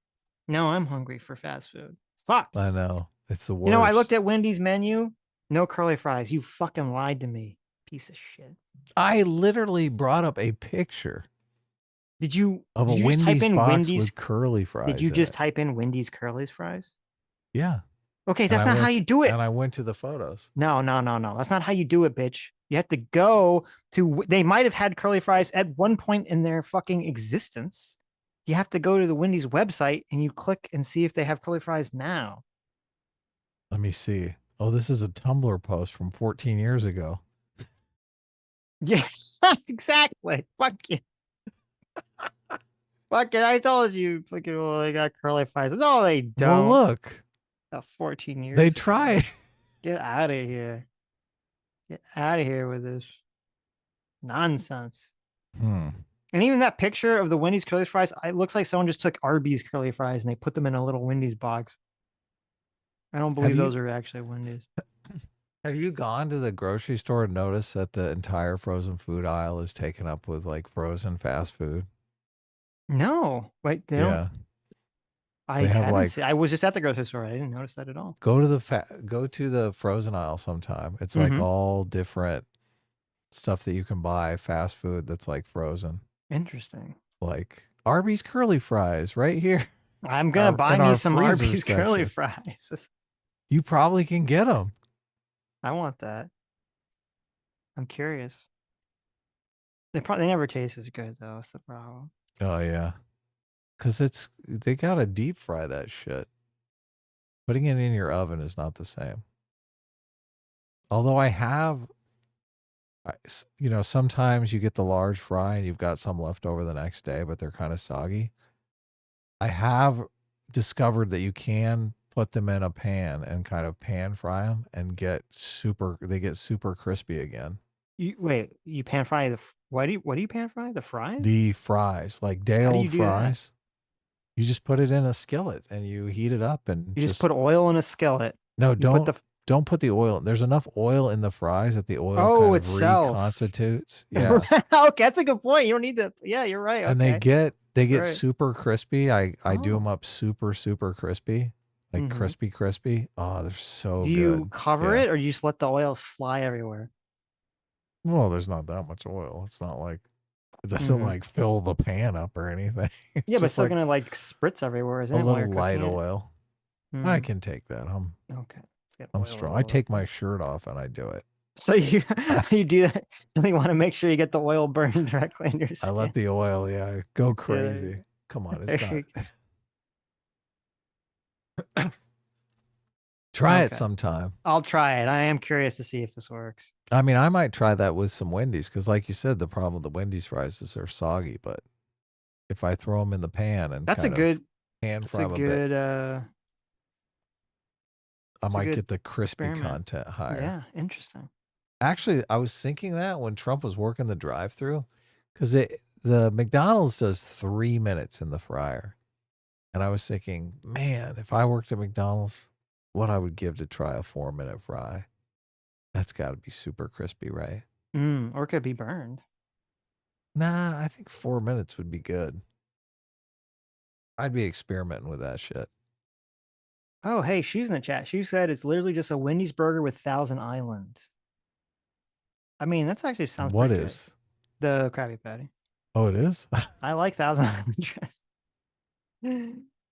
now I'm hungry for fast food. Fuck. I know. It's the worst. You know, I looked at Wendy's menu. No curly fries. You fucking lied to me. Piece of shit. I literally brought up a picture. Did you Wendy's just type in box Wendy's with curly fries? Did you just type in Wendy's curly fries? Yeah. Okay, that's not how you do it. And I went to the photos. No. That's not how you do it, bitch. You have to go to, they might have had curly fries at one point in their fucking existence. You have to go to the Wendy's website and you click and see if they have curly fries now. Let me see. Oh, this is a Tumblr post from 14 years ago. Yeah, exactly. Fuck you. Fuck it. I told you, fucking, well, they got curly fries. No, they don't. Well, look. 14 years. They tried. Get out of here. Get out of here with this nonsense. And even that picture of the Wendy's curly fries, it looks like someone just took Arby's curly fries and they put them in a little Wendy's box. I don't believe those are actually Wendy's. Have you gone to the grocery store and noticed that the entire frozen food aisle is taken up with like frozen fast food? No. Wait, they don't. I haven't I was just at the grocery store. I didn't notice that at all. Go to the frozen aisle sometime. It's like all different stuff that you can buy, fast food that's like frozen. Interesting. Like Arby's curly fries right here. I'm going to buy me some Arby's curly fries. You probably can get them. I want that. I'm curious. They never taste as good though. That's the problem. Oh yeah. Because they gotta deep fry that shit. Putting it in your oven is not the same. Although sometimes you get the large fry and you've got some left over the next day, but they're kind of soggy. I have discovered that you can put them in a pan and kind of pan fry them and they get super crispy again. You pan fry the what do you pan fry? The fries? The fries, like day How do you old do that? fries. You just put it in a skillet and you heat it up and You just put oil in a skillet. No, You put don't put the oil. There's enough oil in the fries that the oil Oh, kind of itself. reconstitutes. Yeah. Okay, that's a good point. You don't need the. Yeah, you're right. Okay. And they get Right. super crispy. I do them up super crispy, like Mhm. crispy. Oh, they're so Do good. you cover Yeah. it or you just let the oil fly everywhere? Well, there's not that much oil. It's not like it doesn't like fill the pan up or anything. It's Yeah, but it's just still like gonna like spritz everywhere, isn't a it? While you're little light cooking it? oil. I Mhm. can take that. Okay. Get I'm oil strong. all I over take the my place. shirt off and I do it. So you do that. You really want to make sure you get the oil burned directly in your skin. I let the oil, go Yeah, there you crazy. go. Come on, There it's not. you Try it Okay. sometime. I'll try it. I am curious to see if this works. I mean, I might try that with some Wendy's because, like you said, the problem with the Wendy's fries is they're soggy. But if I throw them in the pan and That's a kind of good. pan That's fry a them a bit, good. I That's a might good get the crispy experiment. content higher. Yeah, interesting. Actually, I was thinking that when Trump was working the drive-through, because the McDonald's does 3 minutes in the fryer, and I was thinking, man, if I worked at McDonald's, what I would give to try a 4-minute fry. That's got to be super crispy, right? Or it could be burned. Nah, I think 4 minutes would be good. I'd be experimenting with that shit. Oh, hey, she's in the chat. She said it's literally just a Wendy's burger with Thousand Island. I mean, that's actually sounds What pretty is? good. The Krabby Patty. Oh, it is? I like Thousand Island dress.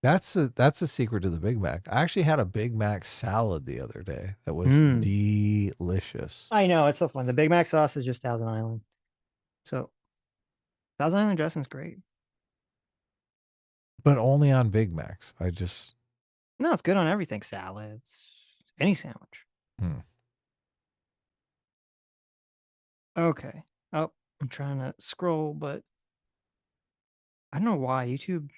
That's a secret to the Big Mac. I actually had a Big Mac salad the other day that was delicious. I know, it's so fun. The Big Mac sauce is just Thousand Island. So Thousand Island dressing's great. But only on Big Macs. No, it's good on everything. Salads, any sandwich. Okay. Oh, I'm trying to scroll, but I don't know why YouTube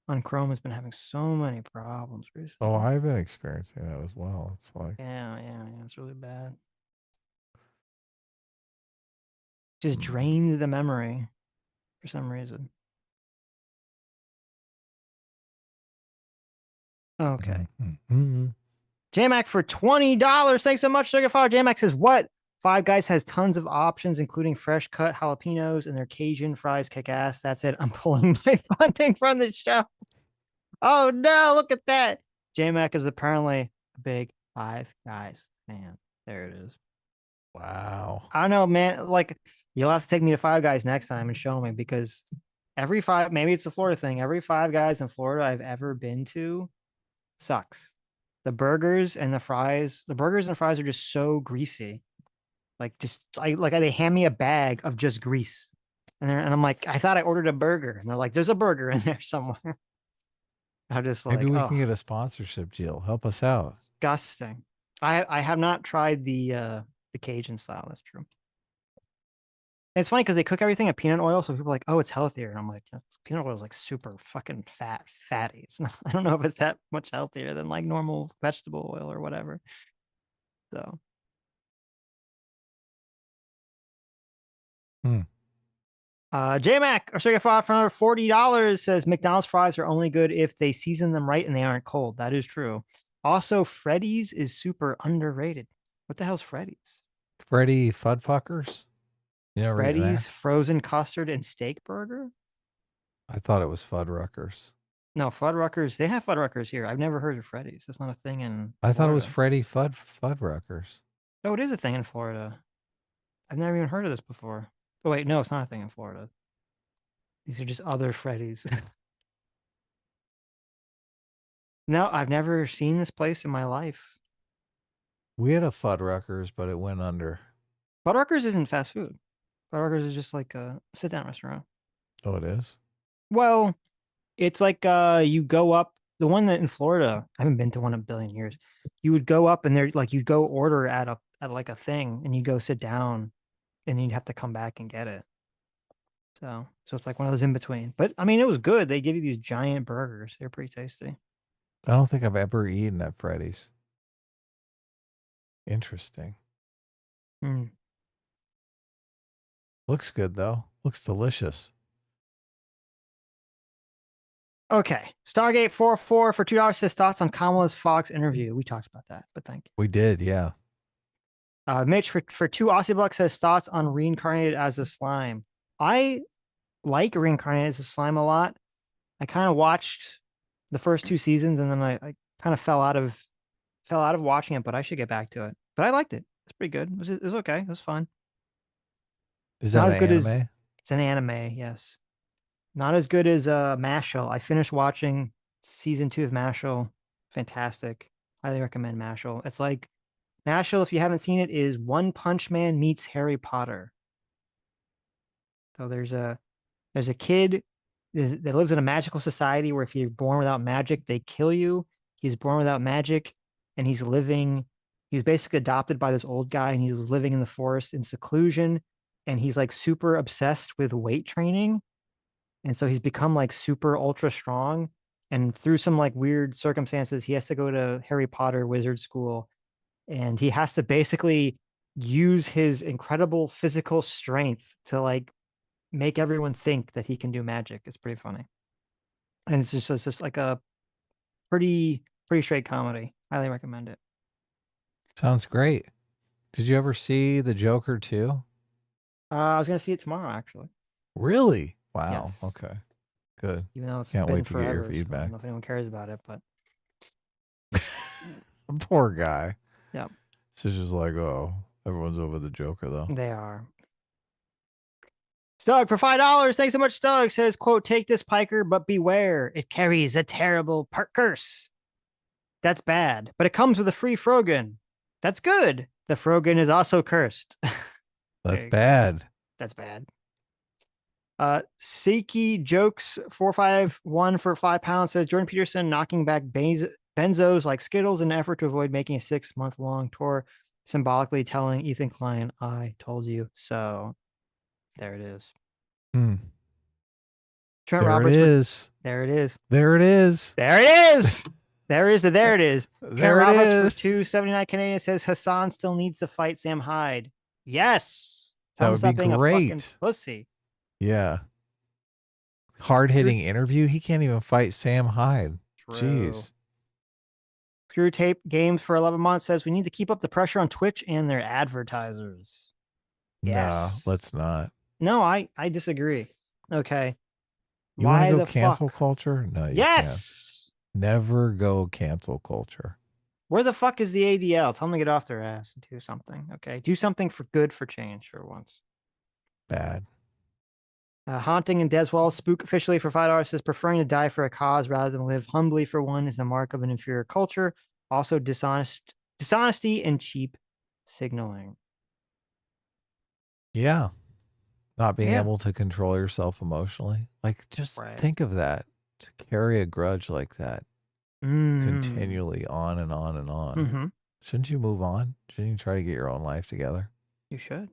on Chrome has been having so many problems recently. Oh, I've been experiencing that as well. It's like Yeah, it's really bad. Just drained the memory for some reason. Okay. JMac for $20. Thanks so much, Sugar Fire. JMac says, what? Five Guys has tons of options, including fresh cut jalapenos, and their Cajun fries kick ass. That's it. I'm pulling my funding from the show. Oh no, look at that. JMac is apparently a big Five Guys fan. There it is. Wow. I don't know, man. Like, you'll have to take me to Five Guys next time and show me, because maybe it's a Florida thing. Every Five Guys in Florida I've ever been to sucks. The burgers and the fries are just so greasy. Like, they hand me a bag of just grease. And I'm like, I thought I ordered a burger. And they're like, there's a burger in there somewhere. I'm just like, maybe we can get a sponsorship deal. Help us out. Disgusting. I have not tried the Cajun style. That's true. And it's funny because they cook everything in peanut oil, so people are like, "Oh, it's healthier." And I'm like, peanut oil is like super fucking fatty. It's not. I don't know if it's that much healthier than like normal vegetable oil or whatever. So. JMac or Sugar Five for another $40 says McDonald's fries are only good if they season them right and they aren't cold. That is true. Also, Freddy's is super underrated. What the hell's Freddy's? Freddy Fuddfuckers? You never eaten Freddy's that? frozen custard and steak burger? I thought it was Fuddruckers. No, Fuddruckers. They have Fuddruckers here. I've never heard of Freddy's. That's not a thing in I thought it was Florida. Freddy Fuddruckers. Oh, it is a thing in Florida. I've never even heard of this before. Oh, wait, no, it's not a thing in Florida. These are just other Freddy's. No, I've never seen this place in my life. We had a Fuddruckers, but it went under. Fuddruckers isn't fast food. Fuddruckers is just like a sit-down restaurant. Oh, it is? Well, it's like you go up. The one that in Florida, I haven't been to one in a billion years. You would go up and there, like, you'd go order at like a thing, and you go sit down, and you'd have to come back and get it. So it's like one of those in between. But I mean, it was good. They give you these giant burgers. They're pretty tasty. I don't think I've ever eaten at Freddy's. Interesting. Looks good though. Looks delicious. Okay. Stargate 44 for $2 says thoughts on Kamala's Fox interview. We talked about that, but thank you. We did, yeah. Mitch for 2 Aussie bucks says thoughts on reincarnated as a slime. I like reincarnated as a slime a lot. I kind of watched the first 2 seasons and then I kind of fell out of watching it, but I should get back to it. But I liked it. It's pretty good. It was okay. It was fun. Is that Not an as good as anime? it's an anime, yes. Not as good as Mashal. I finished watching season 2 of Mashal. Fantastic. Highly recommend Mashal. It's like Mashal, if you haven't seen it, is One Punch Man meets Harry Potter. So there's a kid that lives in a magical society where if you're born without magic, they kill you. He's born without magic, and he was basically adopted by this old guy, and he was living in the forest in seclusion, and he's like super obsessed with weight training. And so he's become like super ultra strong. And through some like weird circumstances, he has to go to Harry Potter wizard school. And he has to basically use his incredible physical strength to like make everyone think that he can do magic. It's pretty funny. And it's just like a pretty straight comedy. Highly recommend it. Sounds great. Did you ever see The Joker too? I was gonna see it tomorrow, actually. Really? Wow. Yes. Okay. Good. Even though it's Can't been wait to get your forever, so I feedback. don't know if anyone cares about it, but Poor guy. yeah, So it's just like, oh, everyone's over the Joker though. they are. Stug for $5. Thanks so much, Stug. Says, quote, take this Piker, but beware. It carries a terrible curse. That's bad. But it comes with a free Frogan. That's good. The Frogan is also cursed. That's bad. That's bad. Seiki Jokes 451 for £5 says Jordan Peterson knocking back benzos like Skittles in an effort to avoid making a 6-month-long tour, symbolically telling Ethan Klein, I told you so. There it is. Trent There Roberts. it is. There it is. There it is. There it is. There is. There it is. There Trent it Roberts is. for $2.79 Canadian says Hasan still needs to fight Sam Hyde. Yes. That Tell him would stop be being a fucking great. pussy. Yeah. Hard-hitting interview. He can't even fight Sam Hyde. True. Jeez. Screw Tape Games for 11 months says we need to keep up the pressure on Twitch and their advertisers. Yes. No, let's not. No, I disagree. Okay. You Why want to the go cancel fuck? culture? No, you Yes. can't. Never go cancel culture. Where the fuck is the ADL? Tell them to get off their ass and do something. Okay. Do something for good for change for once. Bad. Haunting and Deswell Spook officially for $5 says preferring to die for a cause rather than live humbly for one is the mark of an inferior culture. Also dishonesty and cheap signaling. Yeah. Not being Yeah. able to control yourself emotionally. Like, just Right. think of that. To carry a grudge like that continually on and on and on. Mm-hmm. Shouldn't you move on? Shouldn't you try to get your own life together? You should.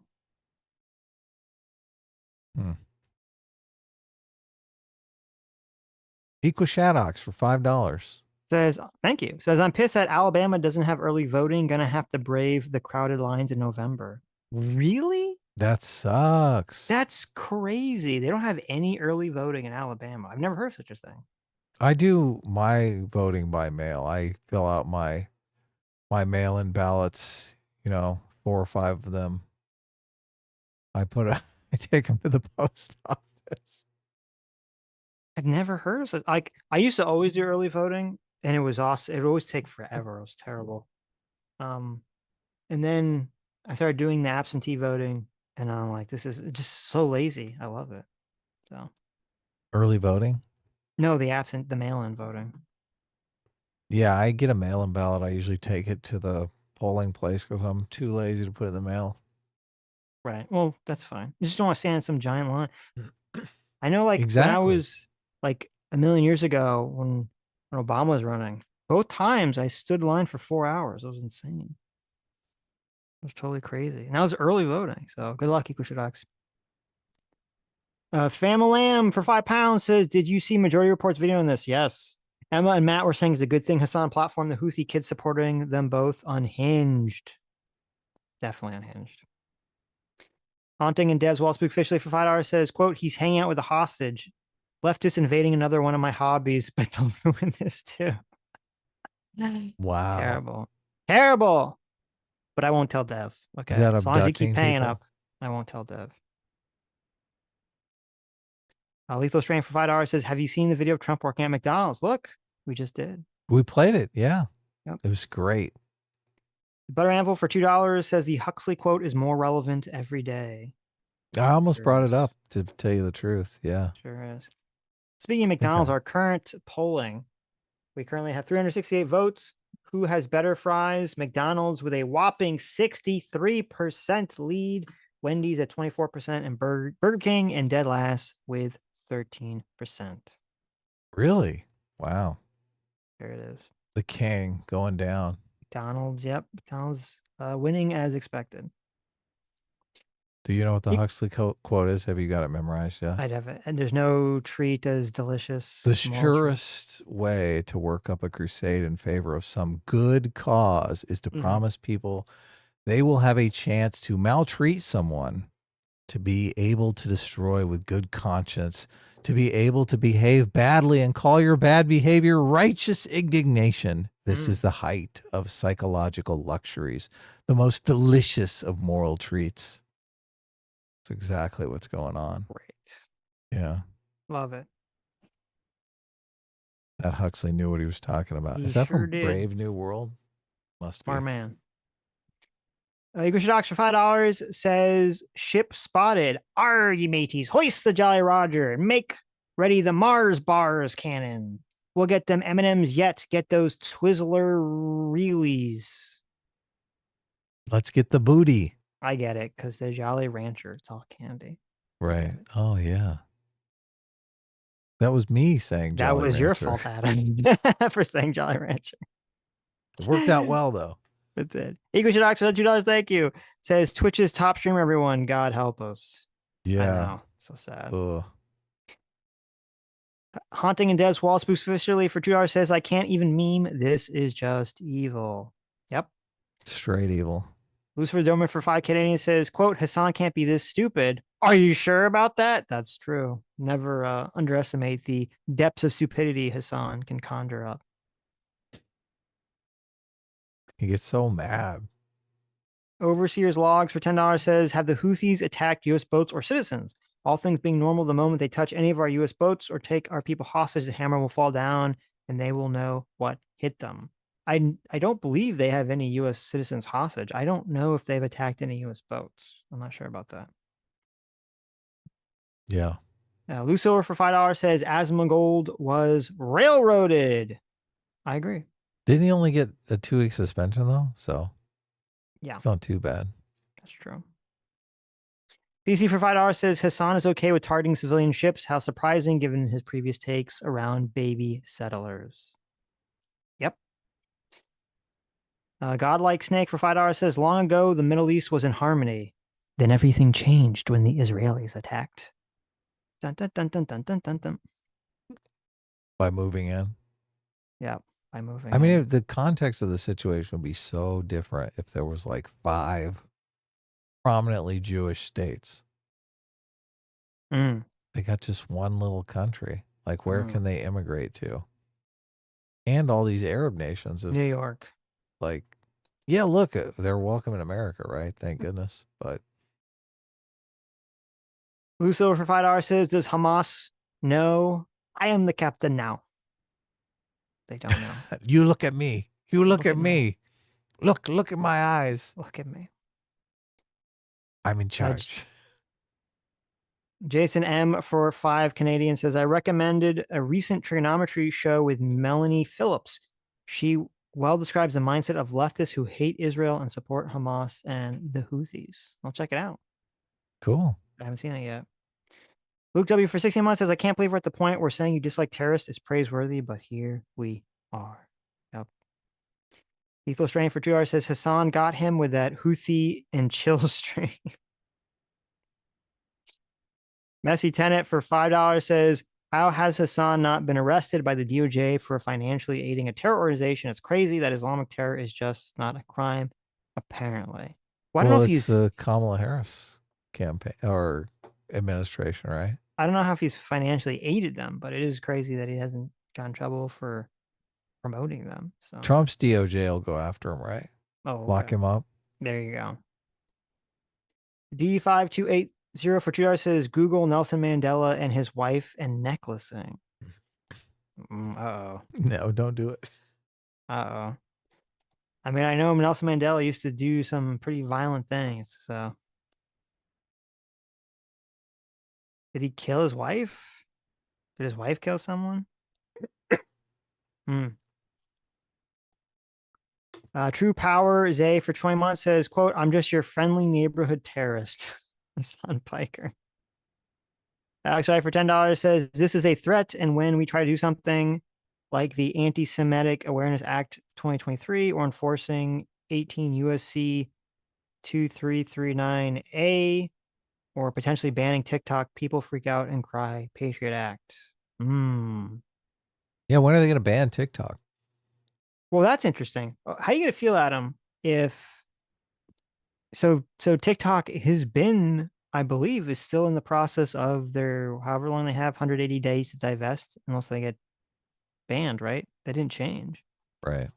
Equal Shadox for $5. Says, thank you. Says, I'm pissed that Alabama doesn't have early voting. Gonna have to brave the crowded lines in November. Really? That sucks. That's crazy. They don't have any early voting in Alabama. I've never heard of such a thing. I do my voting by mail. I fill out my mail-in ballots, 4 or 5 of them. I take them to the post office. I've never heard of such. Like, I used to always do early voting, and it was awesome. It would always take forever. It was terrible. And then I started doing the absentee voting, and I'm like, this is just so lazy. I love it. So Early voting? no, the mail-in voting. Yeah, I get a mail-in ballot. I usually take it to the polling place because I'm too lazy to put it in the mail. Right. Well, that's fine. You just don't want to stand in some giant line. I know, like, when I Exactly. was like a million years ago when Obama was running, both times I stood in line for 4 hours. It was insane. It was totally crazy. And that was early voting. So good luck, Equishadox. Famalam for £5 says, did you see Majority Report's video on this? Yes. Emma and Matt were saying it's a good thing Hasan platform the Houthi kids supporting them both unhinged. Definitely unhinged. Haunting and Devs Wall Spook officially for $5 says, quote, he's hanging out with a hostage. Leftist invading another one of my hobbies, but they'll ruin this too. Wow. Terrible. Terrible. But I won't tell Dev. Okay. Is that as long as you keep abducting paying people? up, I won't tell Dev. Lethal Strain for $5 says, have you seen the video of Trump working at McDonald's? Look, we just did. We played it. Yeah. Yep. It was great. Butter Anvil for $2 says the Huxley quote is more relevant every day. I almost brought it up, to tell you the truth. Yeah. Sure is. Speaking of McDonald's, our current polling, we currently have 368 votes. Who has better fries? McDonald's with a whopping 63% lead. Wendy's at 24%, and Burger King in dead last with 13%. Really? Wow. There it is. The king going down. McDonald's, yep. McDonald's winning as expected. Do you know what the Huxley quote is? Have you got it memorized yet? I'd have it. And there's no treat as delicious. The surest way to work up a crusade in favor of some good cause is to promise people they will have a chance to maltreat someone, to be able to destroy with good conscience, to be able to behave badly and call your bad behavior righteous indignation. This is the height of psychological luxuries, the most delicious of moral treats. That's exactly what's going on. Great. Yeah. Love it. That Huxley knew what he was talking about. He Is that sure from did. Brave New World? Must Smart be. man. Eagle Docs for $5 says, ship spotted. Arr, ye mateys, hoist the Jolly Roger and make ready the Mars bars cannon. We'll get them M&Ms yet. Get those Twizzler reelies. Let's get the booty. I get it, because the Jolly Rancher, it's all candy. Right. Oh, yeah. That was me saying Jolly That was your Rancher. fault, Adam, for saying Jolly Rancher. It worked out well, though. It did. Eagle Docs for $2, thank you. Says, Twitch's top streamer, everyone. God help us. Yeah. I know. So sad. Ugh. Haunting and Devs Wall Spooks officially for $2 says, I can't even meme. This is just evil. Yep. Straight evil. Lucifer Doman for 5 Canadian says, quote, Hasan can't be this stupid. Are you sure about that? That's true. Never underestimate the depths of stupidity Hasan can conjure up. He gets so mad. Overseer's Logs for $10 says, have the Houthis attacked U.S. boats or citizens? All things being normal, the moment they touch any of our U.S. boats or take our people hostage, the hammer will fall down and they will know what hit them. I don't believe they have any U.S. citizens hostage. I don't know if they've attacked any U.S. boats. I'm not sure about that. Yeah. Loose Silver for $5 says, Asmongold was railroaded. I agree. Didn't he only get a 2-week suspension, though? So yeah, it's not too bad. That's true. PC for $5 says, Hasan is okay with targeting civilian ships. How surprising given his previous takes around baby settlers. Yep. Godlike Snake for $5 says, long ago, the Middle East was in harmony. Then everything changed when the Israelis attacked. Dun, dun, dun, dun, dun, dun, dun, dun. By moving in. Yeah, by moving I mean, in. the context of the situation would be so different if there was like 5 prominently Jewish states. They got just one little country. Like, where can they immigrate to? And all these Arab nations of New York. Like, yeah, look, they're welcome in America, right? Thank goodness. But Lucio for $5 says, does Hamas know I am the captain now? They don't know. you look at me. You look at me. Look at my eyes. Look at me. I'm in charge. Jason M for 5 Canadian says, I recommended a recent trigonometry show with Melanie Phillips. She well describes the mindset of leftists who hate Israel and support Hamas and the Houthis. I'll check it out. Cool. I haven't seen it yet. Luke W for 16 months says, I can't believe we're at the point where saying you dislike terrorists is praiseworthy, but here we are. Yep. Lethal Strain for 2 hours says, Hasan got him with that Houthi and chill stream. Messy Tenet for $5 says, how has Hasan not been arrested by the DOJ for financially aiding a terror organization? It's crazy that Islamic terror is just not a crime, apparently. Well, I don't know if he's the Kamala Harris campaign or administration, right? I don't know how if he's financially aided them, but it is crazy that he hasn't gotten in trouble for promoting them. So Trump's DOJ will go after him, right? Oh, Lock okay. him up. There you go. D5280 for $2 says Google Nelson Mandela and his wife and necklacing. Uh-oh. No, don't do it. Uh-oh. I mean, I know Nelson Mandela used to do some pretty violent things, so. Did he kill his wife? Did his wife kill someone? True Power Zay for 20 months says, quote, I'm just your friendly neighborhood terrorist. Hasan Piker. Alex Wright for $10 says, this is a threat, and when we try to do something like the Anti-Semitic Awareness Act 2023 or enforcing 18 USC 2339A or potentially banning TikTok, people freak out and cry, Patriot Act. Yeah, when are they going to ban TikTok? Well, that's interesting. How are you going to feel, Adam, if so TikTok has been, I believe, is still in the process of their however long they have, 180 days to divest unless they get banned, right? They didn't change. Right.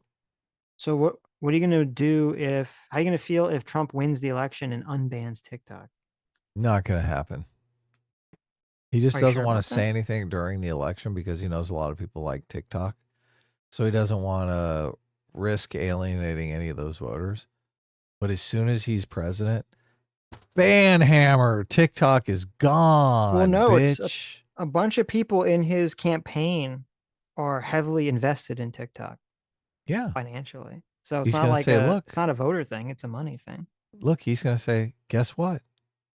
So what are you going to do how are you going to feel if Trump wins the election and unbans TikTok? Not going to happen. He just Are you doesn't sure want about to that? say anything during the election because he knows a lot of people like TikTok. So he doesn't want to risk alienating any of those voters. But as soon as he's president, ban hammer, TikTok is gone. Well, no, bitch. it's a bunch of people in his campaign are heavily invested in TikTok. Yeah. Financially. So it's He's not gonna like say, look, it's not a voter thing, it's a money thing. Look, he's going to say, guess what?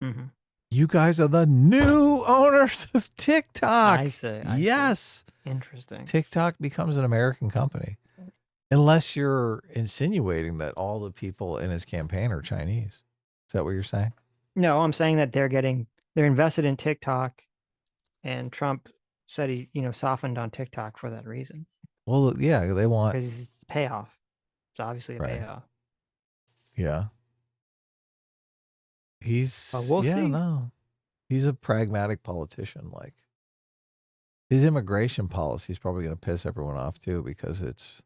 Mhm. You guys are the new owners of TikTok. I see. Yes. Interesting. TikTok becomes an American company. Unless you're insinuating that all the people in his campaign are Chinese. Is that what you're saying? No, I'm saying that they're invested in TikTok, and Trump said he, softened on TikTok for that reason. Well, yeah, they want because it's a payoff. It's obviously a payoff. Yeah. He's we'll see. No. He's a pragmatic politician. Like his immigration policy is probably going to piss everyone off too, because it's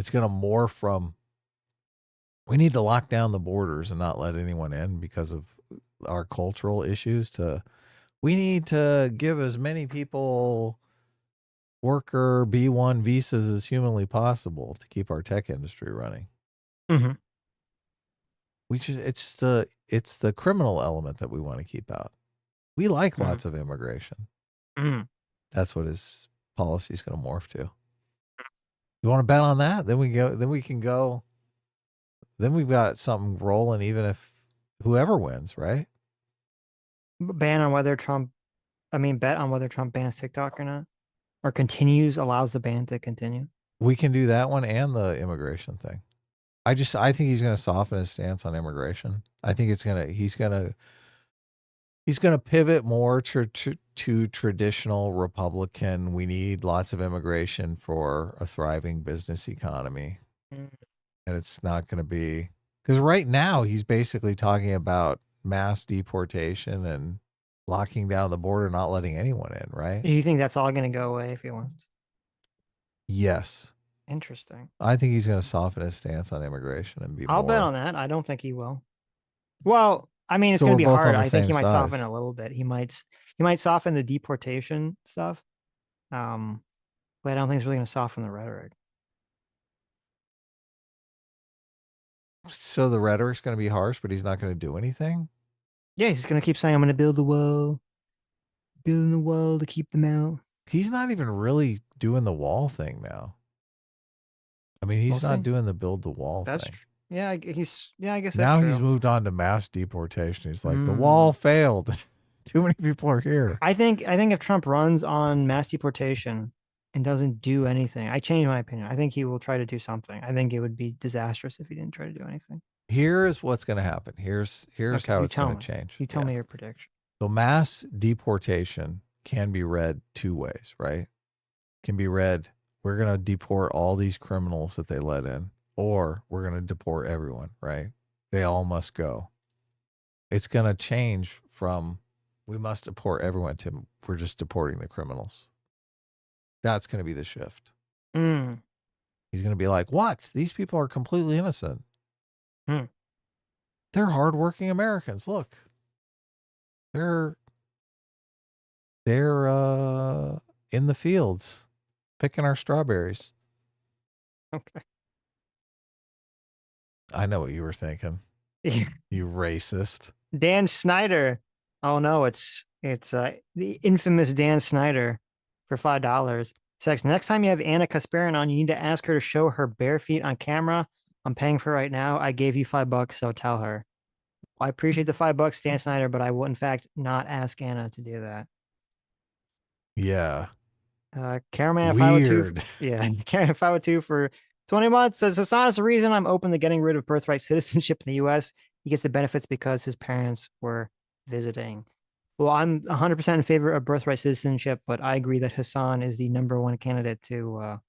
going to morph from we need to lock down the borders and not let anyone in because of our cultural issues to we need to give as many people worker B1 visas as humanly possible to keep our tech industry running. Mm-hmm. It's the criminal element that we want to keep out. We like lots of immigration. That's what his policy is going to morph to. You want to bet on that? Then we've got something rolling, even if whoever wins, right? Bet on whether Trump bans TikTok or not, or allows the ban to continue. We can do that one and the immigration thing. I think he's going to soften his stance on immigration. I think he's going to pivot more to traditional Republican. We need lots of immigration for a thriving business economy. And it's not going to be, because right now he's basically talking about mass deportation and locking down the border, not letting anyone in, right? Do you think that's all going to go away if he wins? Yes. Interesting. I think he's going to soften his stance on immigration and be I'll bet on that. I don't think he will. Well, I mean, it's going to be hard. I think he might soften a little bit. He might soften the deportation stuff. But I don't think it's really going to soften the rhetoric. So the rhetoric's going to be harsh, but he's not going to do anything? Yeah, he's going to keep saying, I'm going to build a wall. Building a wall to keep them out. He's not even really doing the wall thing now. I mean, he's not doing the build the wall thing. Yeah, I guess that's now true. He's moved on to mass deportation. He's like, the wall failed. Too many people are here. I think if Trump runs on mass deportation and doesn't do anything, I change my opinion. I think he will try to do something. I think it would be disastrous if he didn't try to do anything. Here's what's going to happen. Here's Okay, how it's going to change. You tell me your prediction. So mass deportation can be read two ways, right? Can be read, we're going to deport all these criminals that they let in, or we're going to deport everyone, right? They all must go. It's going to change from we must deport everyone to we're just deporting the criminals. That's going to be the shift. Mm. He's going to be like, what? These people are completely innocent. Hmm. They're hardworking Americans. Look, they're in the fields picking our strawberries. Okay. I know what you were thinking. Yeah. You racist. Dan Snyder. Oh no, it's the infamous Dan Snyder for $5. Says next time you have Anna Kasparian on, you need to ask her to show her bare feet on camera. I'm paying for it right now. I gave you $5, so tell her. I appreciate the $5, Dan Snyder, but I will in fact not ask Anna to do that. Yeah. Caramel Weird. 502. Yeah, Caramel 502 for 20 months says Hasan is the reason I'm open to getting rid of birthright citizenship in the U.S. He gets the benefits because his parents were visiting. Well, I'm 100% in favor of birthright citizenship, but I agree that Hasan is the #1 candidate to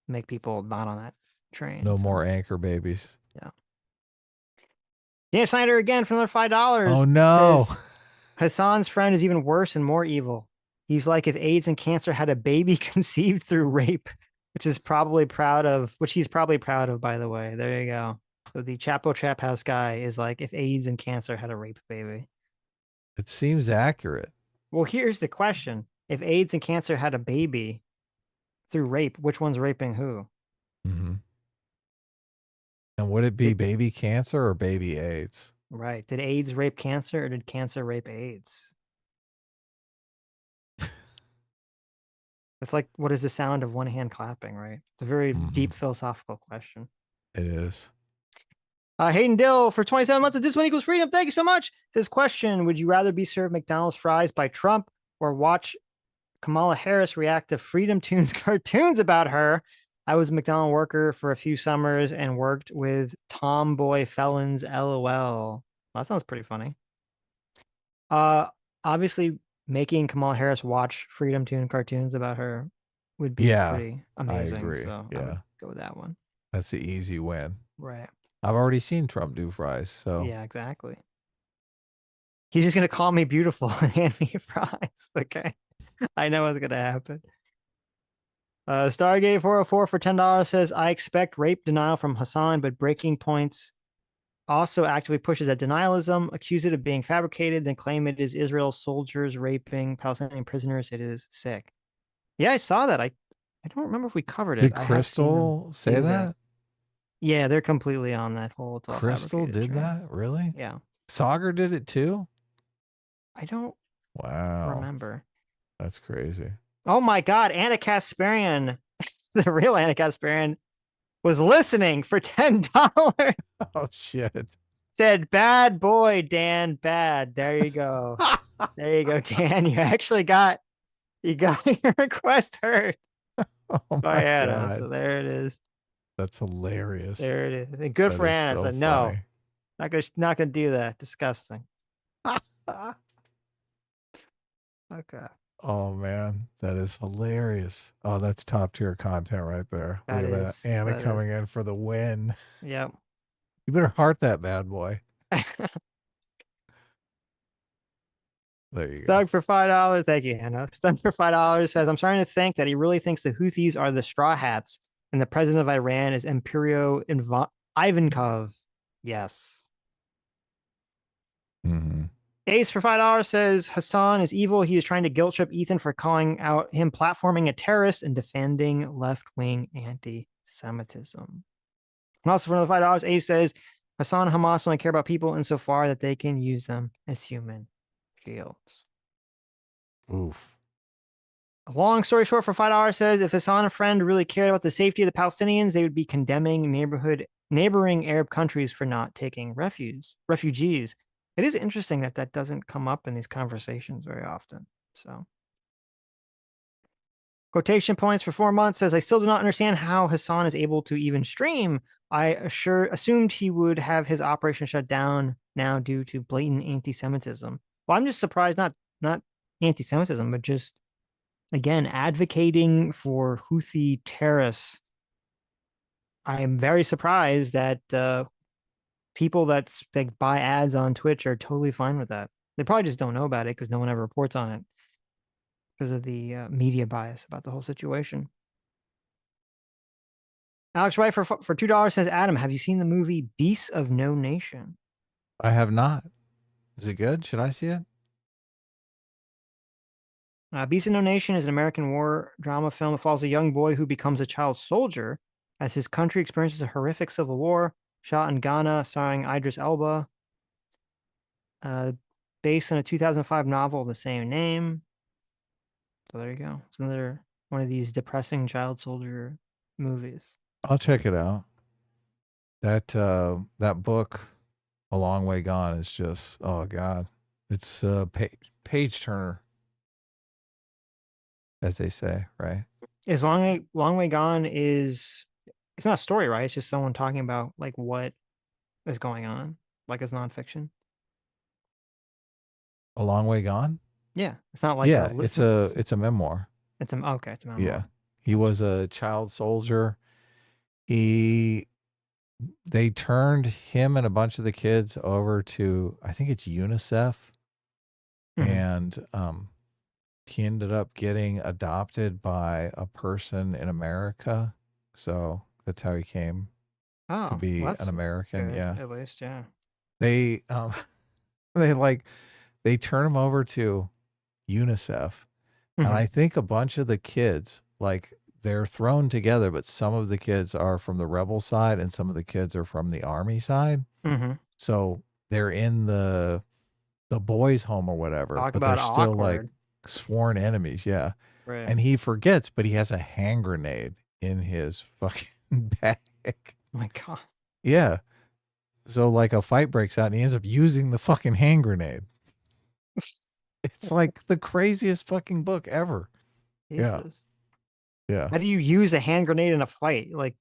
make people not on that train. No more anchor babies. Yeah. Dan Snyder again for another $5. Oh no. Says, Hasan's friend is even worse and more evil. He's like if AIDS and cancer had a baby conceived through rape, which he's probably proud of, by the way. There you go. So the Chapo Trap House guy is like if AIDS and cancer had a rape baby. It seems accurate. Well, here's the question. If AIDS and cancer had a baby through rape, which one's raping who? Mm-hmm. And would it be baby cancer or baby AIDS? Right. Did AIDS rape cancer or did cancer rape AIDS? It's like, what is the sound of one hand clapping, right? It's a very deep philosophical question. It is. Hayden Dill for 27 months of This One Equals Freedom. Thank you so much. This question, would you rather be served McDonald's fries by Trump or watch Kamala Harris react to Freedom Tunes cartoons about her? I was a McDonald's worker for a few summers and worked with tomboy felons, LOL. Well, that sounds pretty funny. Obviously, making Kamala Harris watch Freedom Tune cartoons about her would be pretty amazing. I agree. So I would go with that one. That's the easy win. Right. I've already seen Trump do fries, so yeah, exactly. He's just gonna call me beautiful and hand me a prize. Okay, I know what's gonna happen. Stargate 404 for $10 says I expect rape denial from Hasan, but Breaking Points also actively pushes at denialism, accuse it of being fabricated, then claim it is Israel soldiers raping Palestinian prisoners. It is sick. Yeah, I saw that. I don't remember if we covered it. Did Crystal say that? Yeah, they're completely on that whole. Crystal did that? Really? Yeah. Sagar did it too? I don't remember. That's crazy. Oh my God, Anna Kasparian, the real Anna Kasparian, was listening for $10. Oh shit. Said, bad boy, Dan, bad. There you go. There you go, Dan. You actually got your request heard. Oh by Anna. God. So there it is. That's hilarious. There it is. And good for Anna. So no, not gonna do that. Disgusting. Okay. Oh man, that is hilarious. Oh, that's top tier content right there. Look at that. Anna coming in for the win. Yep. You better heart that bad boy. There you go. Doug for $5. Thank you, Anna. Doug for $5 says, I'm starting to think that he really thinks the Houthis are the straw hats and the president of Iran is Imperio Ivankov. Yes. Mm-hmm. Ace for $5 says Hasan is evil. He is trying to guilt trip Ethan for calling out him platforming a terrorist and defending left-wing anti-Semitism. And also for another $5, Ace says Hasan and Hamas only care about people insofar that they can use them as human shields. Oof. A long story short for $5 says if Hasan and friend really cared about the safety of the Palestinians, they would be condemning neighboring Arab countries for not taking refugees. It is interesting that that doesn't come up in these conversations very often. So, quotation points for 4 months says, I still do not understand how Hasan is able to even stream. I assumed he would have his operation shut down now due to blatant anti-Semitism. Well, I'm just surprised, not anti-Semitism, but just, again, advocating for Houthi terrorists. I am very surprised that people that like buy ads on Twitch are totally fine with that. They probably just don't know about it because no one ever reports on it because of the media bias about the whole situation. Alex Wright for $2 says, Adam, have you seen the movie Beasts of No Nation? I have not. Is it good? Should I see it? Beasts of No Nation is an American war drama film that follows a young boy who becomes a child soldier as his country experiences a horrific civil war. Shot in Ghana, starring Idris Elba. Based on a 2005 novel of the same name. So there you go. It's another one of these depressing child soldier movies. I'll check it out. That book, A Long Way Gone, is just, oh God. It's page turner, as they say, right? Is Long Way Gone is, it's not a story, right? It's just someone talking about like what is going on, like it's nonfiction. A Long Way Gone? Yeah, it's not like it's a memoir. It's a okay, it's a memoir. Yeah, he was a child soldier. They turned him and a bunch of the kids over to, I think it's UNICEF, and he ended up getting adopted by a person in America. So that's how he came to be an American. Good, yeah, at least, yeah. They they turn him over to UNICEF, and I think a bunch of the kids, like, they're thrown together, but some of the kids are from the rebel side and some of the kids are from the army side. So they're in the boys' home or whatever, Talk but about they're still like awkward. sworn enemies. Yeah. Right. And he forgets, but he has a hand grenade in his fucking bag. Oh my God. Yeah. So like a fight breaks out and he ends up using the fucking hand grenade. It's like the craziest fucking book ever. Jesus. Yeah. How do you use a hand grenade in a fight? Like,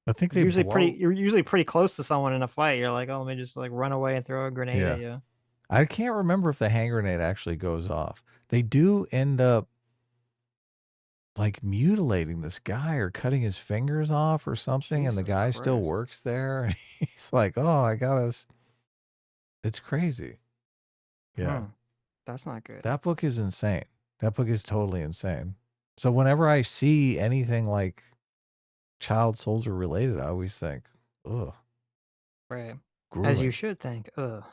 I think you're they you're usually pretty close to someone in a fight. You're like, oh, let me just like run away and throw a grenade at you. I can't remember if the hand grenade actually goes off. They do end up like mutilating this guy or cutting his fingers off or something, and the guy still works there. And he's like, oh, it's crazy. Yeah. That's not good. That book is insane. That book is totally insane. So whenever I see anything like child soldier related, I always think, ugh. Right. Grueling. As you should think, ugh.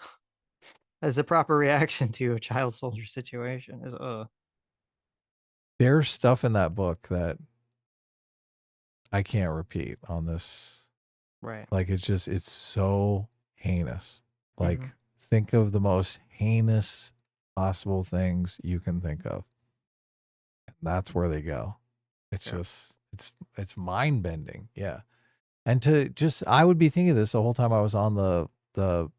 As the proper reaction to a child soldier situation is, ugh. There's stuff in that book that I can't repeat on this. Right. Like, it's so heinous. Like, think of the most heinous possible things you can think of. And that's where they go. It's just, it's mind bending. Yeah. And I would be thinking this the whole time I was on the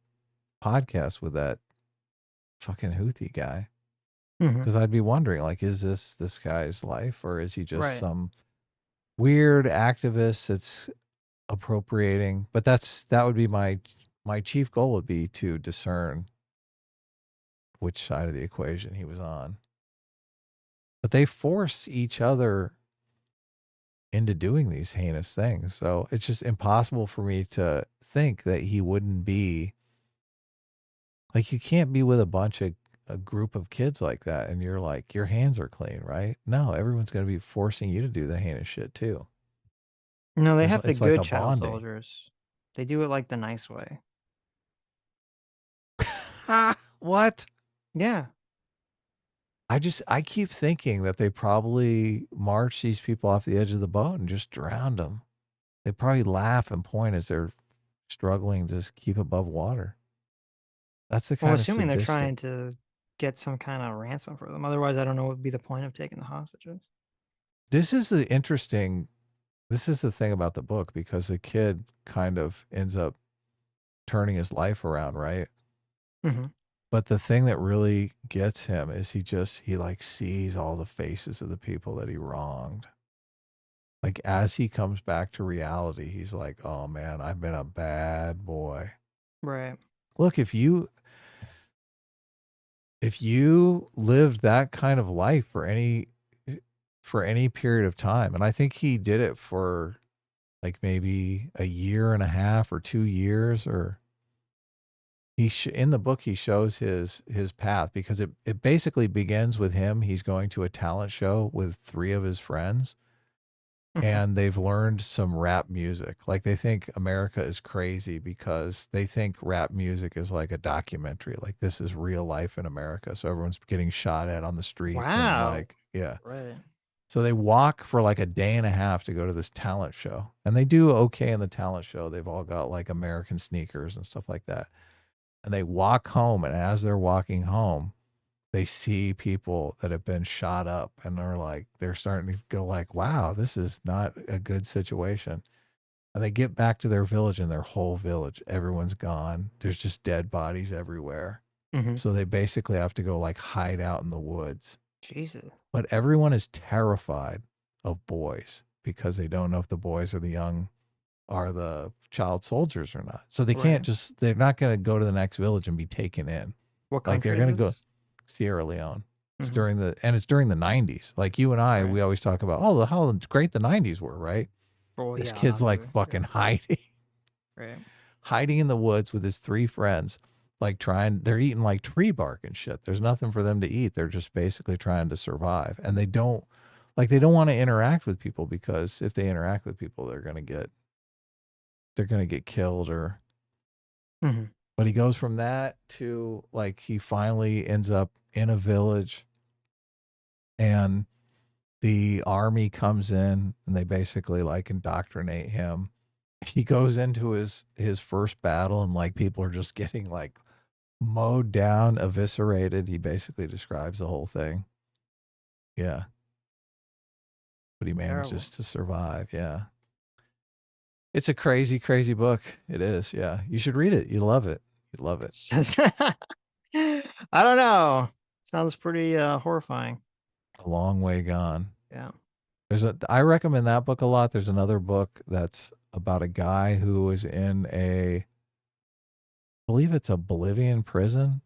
podcast with that fucking Houthi guy. Because I'd be wondering, like, is this guy's life, or is he just some weird activist that's appropriating? But that would be my chief goal would be to discern which side of the equation he was on. But they force each other into doing these heinous things. So it's just impossible for me to think that he wouldn't be, like, you can't be with a group of kids like that and you're like, your hands are clean, right? No, everyone's going to be forcing you to do the heinous shit too. No, they have the it's like good a child bonding. soldiers. They do it like the nice way. What? Yeah. I keep thinking that they probably marched these people off the edge of the boat and just drowned them. They probably laugh and point as they're struggling to just keep above water. That's the kind Well, of assuming they're sadistic- trying to get some kind of ransom for them. Otherwise, I don't know what would be the point of taking the hostages. This is the thing about the book, because the kid kind of ends up turning his life around, right? But the thing that really gets him is he like sees all the faces of the people that he wronged. Like, as he comes back to reality, he's like, oh man, I've been a bad boy. Right. Look, if you lived that kind of life for any period of time, and I think he did it for like maybe a year and a half or 2 years, or in the book he shows his path, because it basically begins with him. He's going to a talent show with 3 of his friends, and they've learned some rap music. Like, they think America is crazy because they think rap music is like a documentary. Like, this is real life in America. So everyone's getting shot at on the streets. Wow. And like, yeah. Right. So they walk for like a day and a half to go to this talent show, and they do okay in the talent show. They've all got like American sneakers and stuff like that. And they walk home, and as they're walking home, they see people that have been shot up, and they're starting to go like, wow, this is not a good situation. And they get back to their village, and their whole village, everyone's gone. There's just dead bodies everywhere. So they basically have to go like hide out in the woods. Jesus. But everyone is terrified of boys because they don't know if the boys are the child soldiers or not. So they can't they're not going to go to the next village and be taken in. What like, country they're going to is go Sierra Leone. It's during the 90s. Like, you and I, we always talk about, how great the 90s were, right? Well, This yeah, kid's like obviously. fucking hiding. Right. Hiding in the woods with his 3 friends, like they're eating like tree bark and shit. There's nothing for them to eat. They're just basically trying to survive. And they don't want to interact with people, because if they interact with people, they're going to get killed or, but he goes from that to like, he finally ends up in a village, and the army comes in, and they basically like indoctrinate him. He goes into his first battle, and like, people are just getting like mowed down, eviscerated. He basically describes the whole thing. Yeah. But he manages to survive. Yeah. It's a crazy, crazy book. It is. Yeah. You should read it. You love it. You love it. I don't know. Sounds pretty horrifying. A Long Way Gone. Yeah. I recommend that book a lot. There's another book that's about a guy who is in I believe it's a Bolivian prison,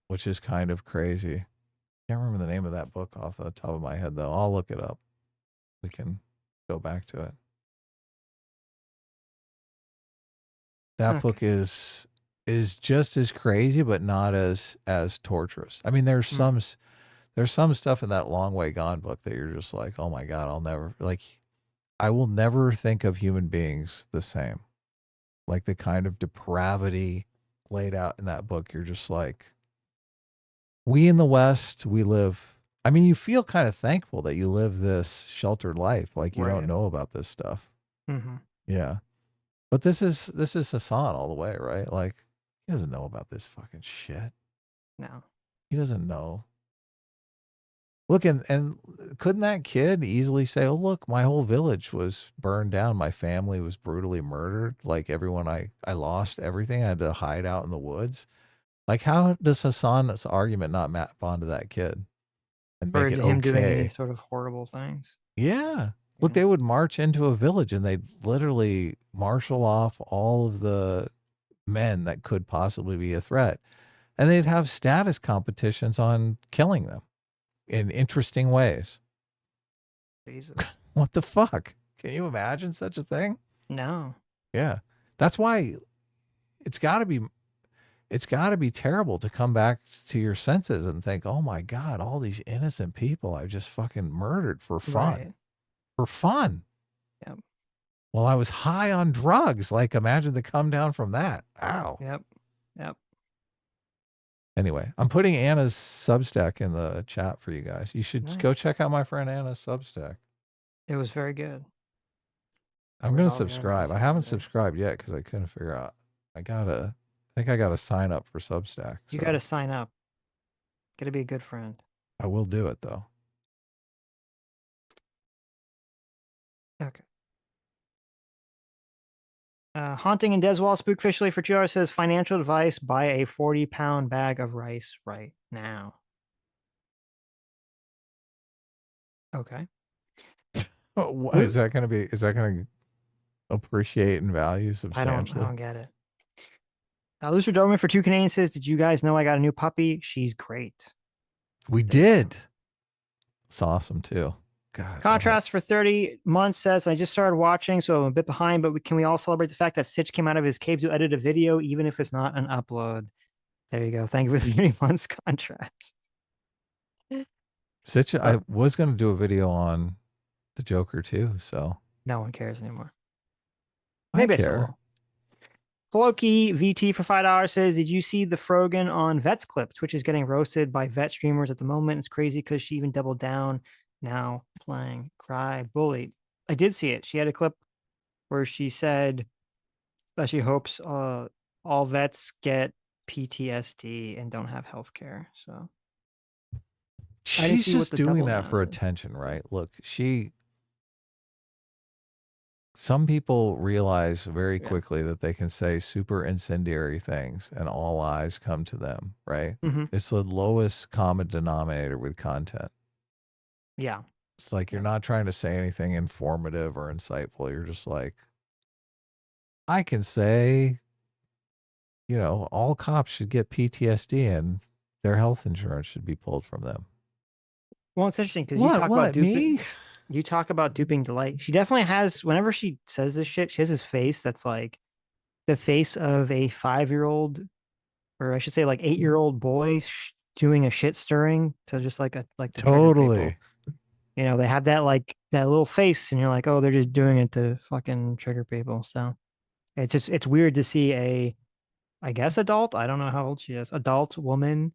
which is kind of crazy. Can't remember the name of that book off the top of my head, though. I'll look it up. We can go back to it. That book is just as crazy, but not as torturous. I mean, there's some stuff in that Long Way Gone book that you're just like, oh my God, I will never think of human beings the same. Like, the kind of depravity laid out in that book, you're just like, we in the West, we live, I mean, you feel kind of thankful that you live this sheltered life. Like, you don't know about this stuff. Yeah. But this is Hasan all the way, right? Like, he doesn't know about this fucking shit. No. He doesn't know. Look, and couldn't that kid easily say, oh, look, my whole village was burned down. My family was brutally murdered. Like, everyone, I lost everything. I had to hide out in the woods. Like, how does Hasan's argument not map onto that kid and For make it him doing any okay? sort of horrible things. Yeah. Look, they would march into a village, and they'd literally marshal off all of the men that could possibly be a threat. And they'd have status competitions on killing them in interesting ways. Jesus. What the fuck? Can you imagine such a thing? No. Yeah. That's why it's got to be terrible to come back to your senses and think, oh my God, all these innocent people I just fucking murdered for fun. Right. For fun. Yep. Well, I was high on drugs. Like, imagine the come down from that. Ow. Yep. Yep. Anyway, I'm putting Anna's Substack in the chat for you guys. You should go check out my friend Anna's Substack. It was very good. I'm going to subscribe. I haven't subscribed yet because I couldn't figure out. I think I got to sign up for Substack. You got to sign up. Got to be a good friend. I will do it, though. Okay. Haunting in Deswall Spookfishly for 2 hours says financial advice: buy a 40-pound bag of rice right now. Okay. What is that going to be? Is that going to appreciate in value substantially? I don't get it. Looser Doberman for 2 Canadians says, did you guys know I got a new puppy? She's great. We did. It's awesome too. God. Contrast for 30 months says, I just started watching, so I'm a bit behind, but can we all celebrate the fact that Sitch came out of his cave to edit a video, even if it's not an upload? There you go. Thank you for 30 months contrast. Sitch, I was going to do a video on the Joker too, so. No one cares anymore. Maybe I still will. Floki VT for $5 says, did you see the Frogan on Vet's clip? Twitch is getting roasted by Vet streamers at the moment. It's crazy because she even doubled down now playing Cry Bully. I did see it. She had a clip where she said that she hopes all vets get PTSD and don't have health care. So she's just doing that for attention, right? Look, some people realize very quickly that they can say super incendiary things and all eyes come to them, right? It's the lowest common denominator with content. Yeah. It's like you're not trying to say anything informative or insightful. You're just like, I can say, you know, all cops should get PTSD and their health insurance should be pulled from them. Well, it's interesting because you talk about duping. You talk about duping Delight. She definitely has, whenever she says this shit, she has this face that's like the face of a 5-year-old, or I should say like 8-year-old boy doing a shit stirring to just like the totally. You know, they have that that little face, and you're like, oh, they're just doing it to fucking trigger people. So it's weird to see I guess adult, I don't know how old she is, adult woman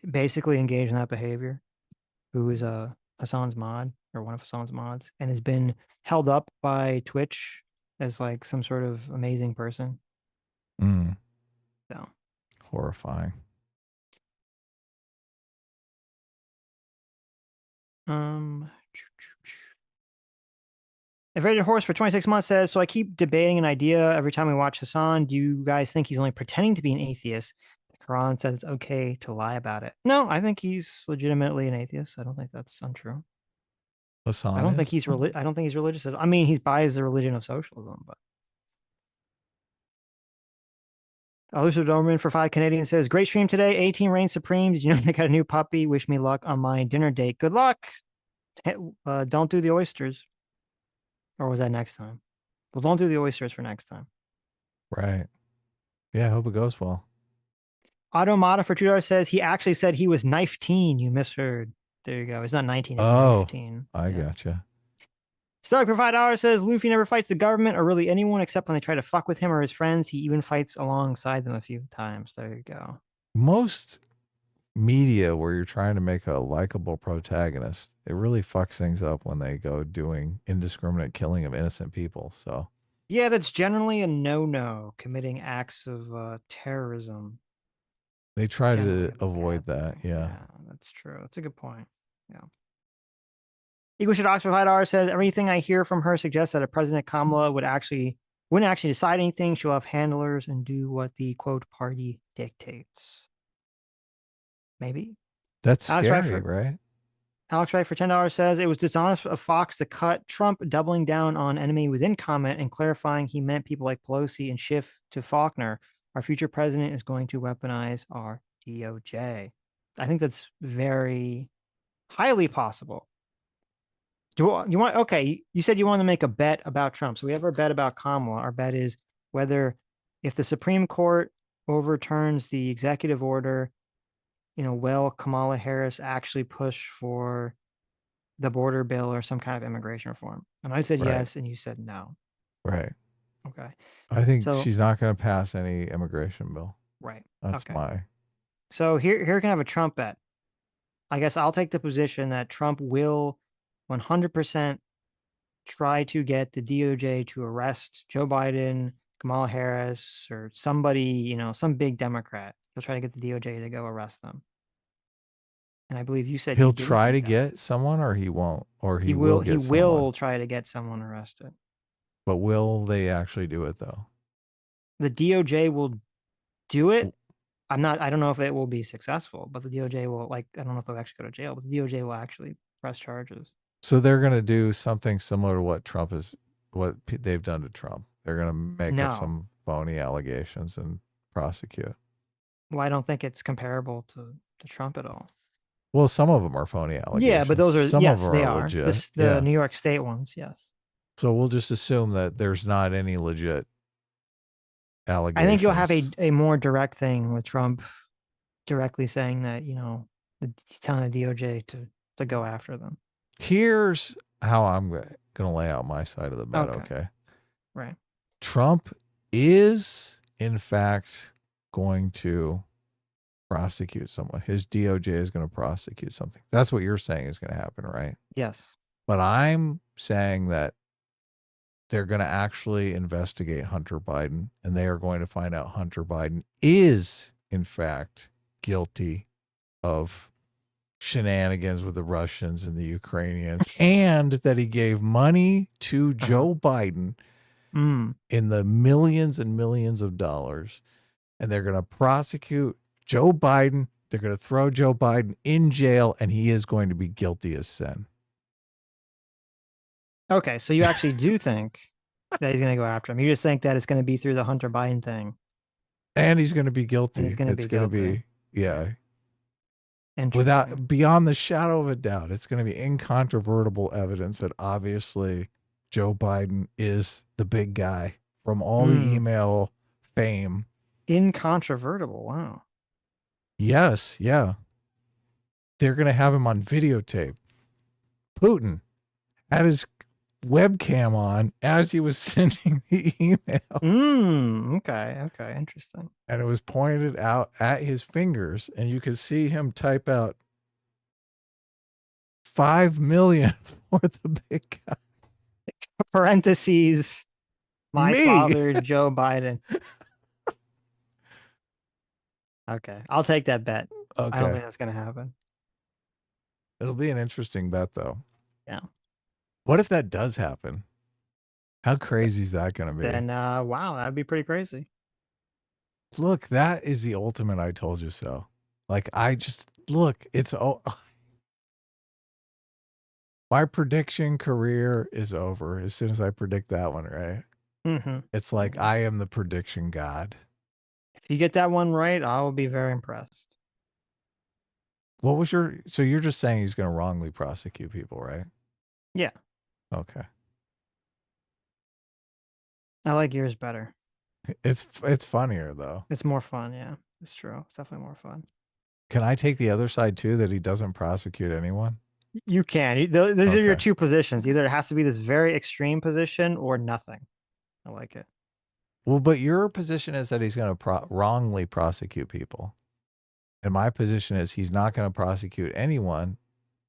basically engaged in that behavior, who is Hasan's mod or one of Hasan's mods, and has been held up by Twitch as like some sort of amazing person. So horrifying. I've rated horse for 26 months says, so I keep debating an idea every time we watch Hasan. Do you guys think he's only pretending to be an atheist? The Quran says it's okay to lie about it. No, I think he's legitimately an atheist. I don't think that's untrue. Hasan I don't think he's I don't think he's religious. I mean, he's buys the religion of socialism, but Elusive Doberman for 5 Canadian says, great stream today. 18 reigns supreme. Did you know I got a new puppy? Wish me luck on my dinner date. Good luck. Don't do the oysters. Or was that next time? Well, don't do the oysters for next time. Right. Yeah, I hope it goes well. Automata for $2 says he actually said he was 19. You misheard. There you go. It's not 19. It's 19. I gotcha. Stark for $5 says Luffy never fights the government or really anyone except when they try to fuck with him or his friends. He even fights alongside them a few times. There you go. Most media where you're trying to make a likable protagonist, it really fucks things up when they go doing indiscriminate killing of innocent people. So yeah, that's generally a no-no, committing acts of terrorism. They try to avoid that. Yeah, that's true. That's a good point. Yeah. Eagle Shit Ox for $5 says everything I hear from her suggests that a President Kamala wouldn't actually decide anything. She'll have handlers and do what the quote party dictates. Maybe. That's scary, right? Alex Wright for $10 says it was dishonest of Fox to cut Trump doubling down on enemy within comment and clarifying he meant people like Pelosi and Schiff to Faulkner. Our future president is going to weaponize our DOJ. I think that's very highly possible. Okay, you said you want to make a bet about Trump. So we have our bet about Kamala. Our bet is whether if the Supreme Court overturns the executive order, will Kamala Harris actually push for the border bill or some kind of immigration reform? And I said yes, and you said no. Right. Okay. I think she's not going to pass any immigration bill. Right. That's my. So here can have a Trump bet. I guess I'll take the position that Trump will 100% try to get the DOJ to arrest Joe Biden, Kamala Harris, or somebody, some big Democrat. He'll try to get the DOJ to go arrest them. And I believe you said he'll try to get someone, or he won't, or he will get someone. He will try to get someone arrested. But will they actually do it though? The DOJ will do it. I don't know if it will be successful, but the DOJ will, I don't know if they'll actually go to jail, but the DOJ will actually press charges. So they're going to do something similar to what they've done to Trump. They're going to make up some phony allegations and prosecute. Well, I don't think it's comparable to Trump at all. Well, some of them are phony allegations. Yeah, but those are some yes, of them they are are. legit. The New York State ones, yes. So we'll just assume that there's not any legit allegations. I think you'll have a more direct thing with Trump directly saying that, you know, he's telling the DOJ to go after them. Here's how I'm going to lay out my side of the bet, okay? Right. Trump is, in fact, going to prosecute someone. His DOJ is going to prosecute something. That's what you're saying is going to happen, right? Yes. But I'm saying that they're going to actually investigate Hunter Biden, and they are going to find out Hunter Biden is, in fact, guilty of shenanigans with the Russians and the Ukrainians, and that he gave money to Joe Biden in the millions and millions of dollars. And they're going to prosecute Joe Biden. They're going to throw Joe Biden in jail, and he is going to be guilty as sin. Okay, so you actually do think that he's going to go after him. You just think that it's going to be through the Hunter Biden thing. And he's going to be guilty. And he's going to be guilty. Yeah. Without, beyond the shadow of a doubt, it's going to be incontrovertible evidence that obviously Joe Biden is the big guy from all the email fame. Incontrovertible. Wow. Yes. Yeah. They're going to have him on videotape. Putin had his webcam on as he was sending the email. Okay. Interesting. And it was pointed out at his fingers, and you could see him type out 5 million for the big guy. Parentheses. My father, Joe Biden. Okay. I'll take that bet. Okay. I don't think that's going to happen. It'll be an interesting bet, though. Yeah. What if that does happen? How crazy is that going to be? Then, wow, that'd be pretty crazy. Look, that is the ultimate I told you so. Like, it's my prediction career is over as soon as I predict that one, right? It's like I am the prediction god. If you get that one right, I will be very impressed. What was so you're just saying he's going to wrongly prosecute people, right? Yeah. Okay. I like yours better. It's funnier, though. It's more fun, yeah. It's true. It's definitely more fun. Can I take the other side, too, that he doesn't prosecute anyone? You can. Those are your two positions. Either it has to be this very extreme position or nothing. I like it. Well, but your position is that he's going to wrongly prosecute people. And my position is he's not going to prosecute anyone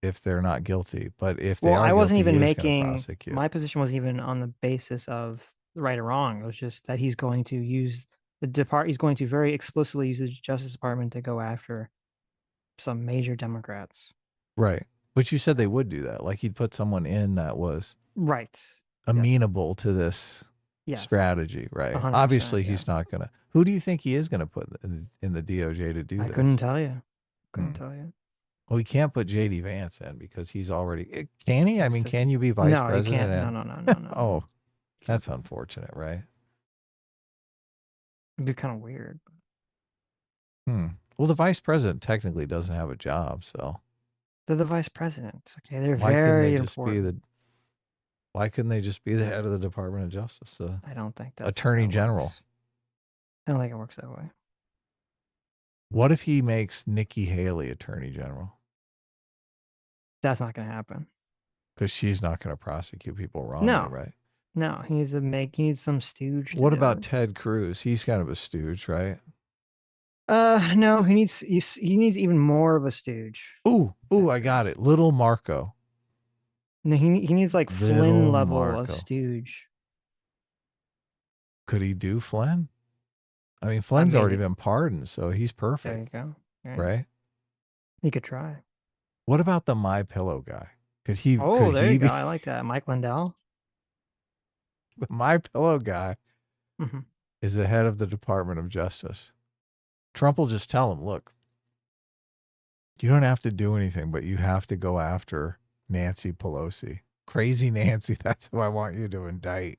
if they're not guilty. But if they are I wasn't guilty, even he is gonna making prosecute. my position wasn't even on the basis of right or wrong. It was just that he's going to use he's going to very explicitly use the Justice Department to go after some major Democrats. Right. But you said they would do that. Like he'd put someone in that was amenable to this strategy, right? 100%, Obviously, he's not going to. Who do you think he is going to put in the DOJ to do this? I couldn't tell you. Tell you. Well, he can't put J.D. Vance in because he's already. Can he? I mean, can you be vice president? No. Oh, that's unfortunate, right? It'd be kind of weird. Well, the vice president technically doesn't have a job, so. They're the vice president. Okay, they're very important. Why couldn't they just be the head of the Department of Justice? I don't think that's Attorney General. I don't think it works that way. What if he makes Nikki Haley Attorney General? That's not going to happen. Because she's not going to prosecute people wrongly, right? No, he needs some stooge. What about Ted Cruz? He's kind of a stooge, right? No, he needs even more of a stooge. Ooh, I got it. Little Marco. No, he needs like Flynn level of stooge. Could he do Flynn? I mean, Flynn's already been pardoned, so he's perfect. There you go. Right? He could try. What about the My Pillow guy? Could he? Oh, there you go. I like that. Mike Lindell. The My Pillow guy is the head of the Department of Justice. Trump will just tell him, look, you don't have to do anything, but you have to go after Nancy Pelosi. Crazy Nancy, that's who I want you to indict.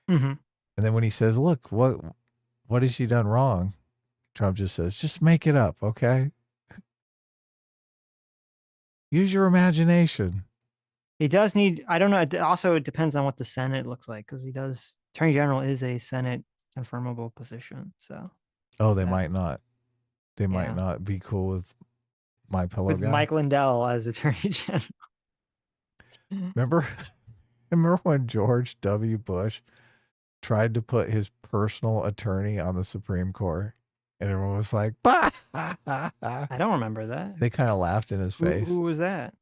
And then when he says, look, what has she done wrong? Trump just says, just make it up, okay? Use your imagination. He does need, I don't know. Also, it depends on what the Senate looks like because Attorney General is a Senate confirmable position. So, Oh, they might not. They might not be cool with My Pillow with guy. Mike Lindell as Attorney General. Remember when George W. Bush tried to put his personal attorney on the Supreme Court? And everyone was like, bah! I don't remember that. They kind of laughed in his face. Who was that?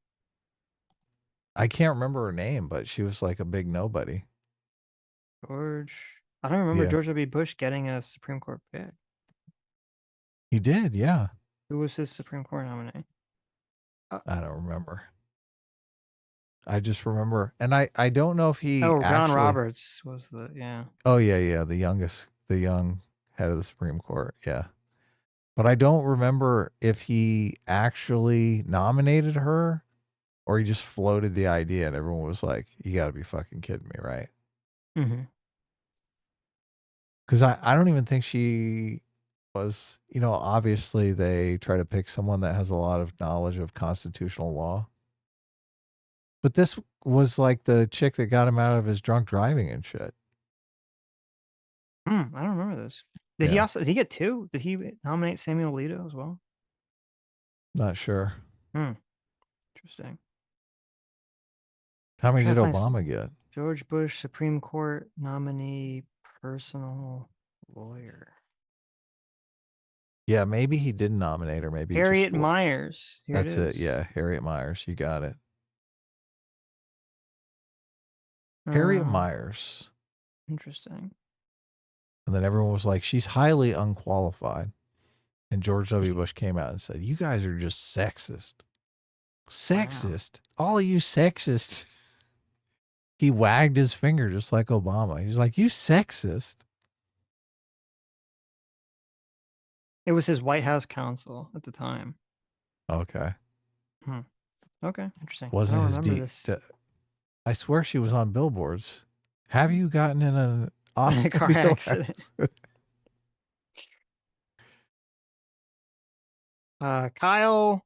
I can't remember her name, but she was like a big nobody. I don't remember George W. Bush getting a Supreme Court pick. He did, yeah. Who was his Supreme Court nominee? I don't remember. I just remember, and I don't know if he. John actually, Roberts was the Oh yeah, the young head of the Supreme Court, yeah. But I don't remember if he actually nominated her, or he just floated the idea, and everyone was like, "You got to be fucking kidding me, right?" Mm-hmm. Because I don't even think she was. You know, obviously they try to pick someone that has a lot of knowledge of constitutional law. But this was like the chick that got him out of his drunk driving and shit. I don't remember this. Did he get two? Did he nominate Samuel Alito as well? Not sure. Interesting. How many did Obama get? George Bush, Supreme Court nominee, personal lawyer. Yeah, maybe he didn't nominate her. Maybe Harriet Myers. Here That's it. Yeah, Harriet Myers. You got it. Harriet Myers. Interesting. And then everyone was like, she's highly unqualified. And George W. Bush came out and said, you guys are just sexist. Sexist. Wow. All of you sexist. He wagged his finger just like Obama. He's like, you sexist. It was his White House counsel at the time. Okay. Okay, interesting. Wasn't I his don't remember this. I swear she was on billboards. Have you gotten in an car accident? Kyle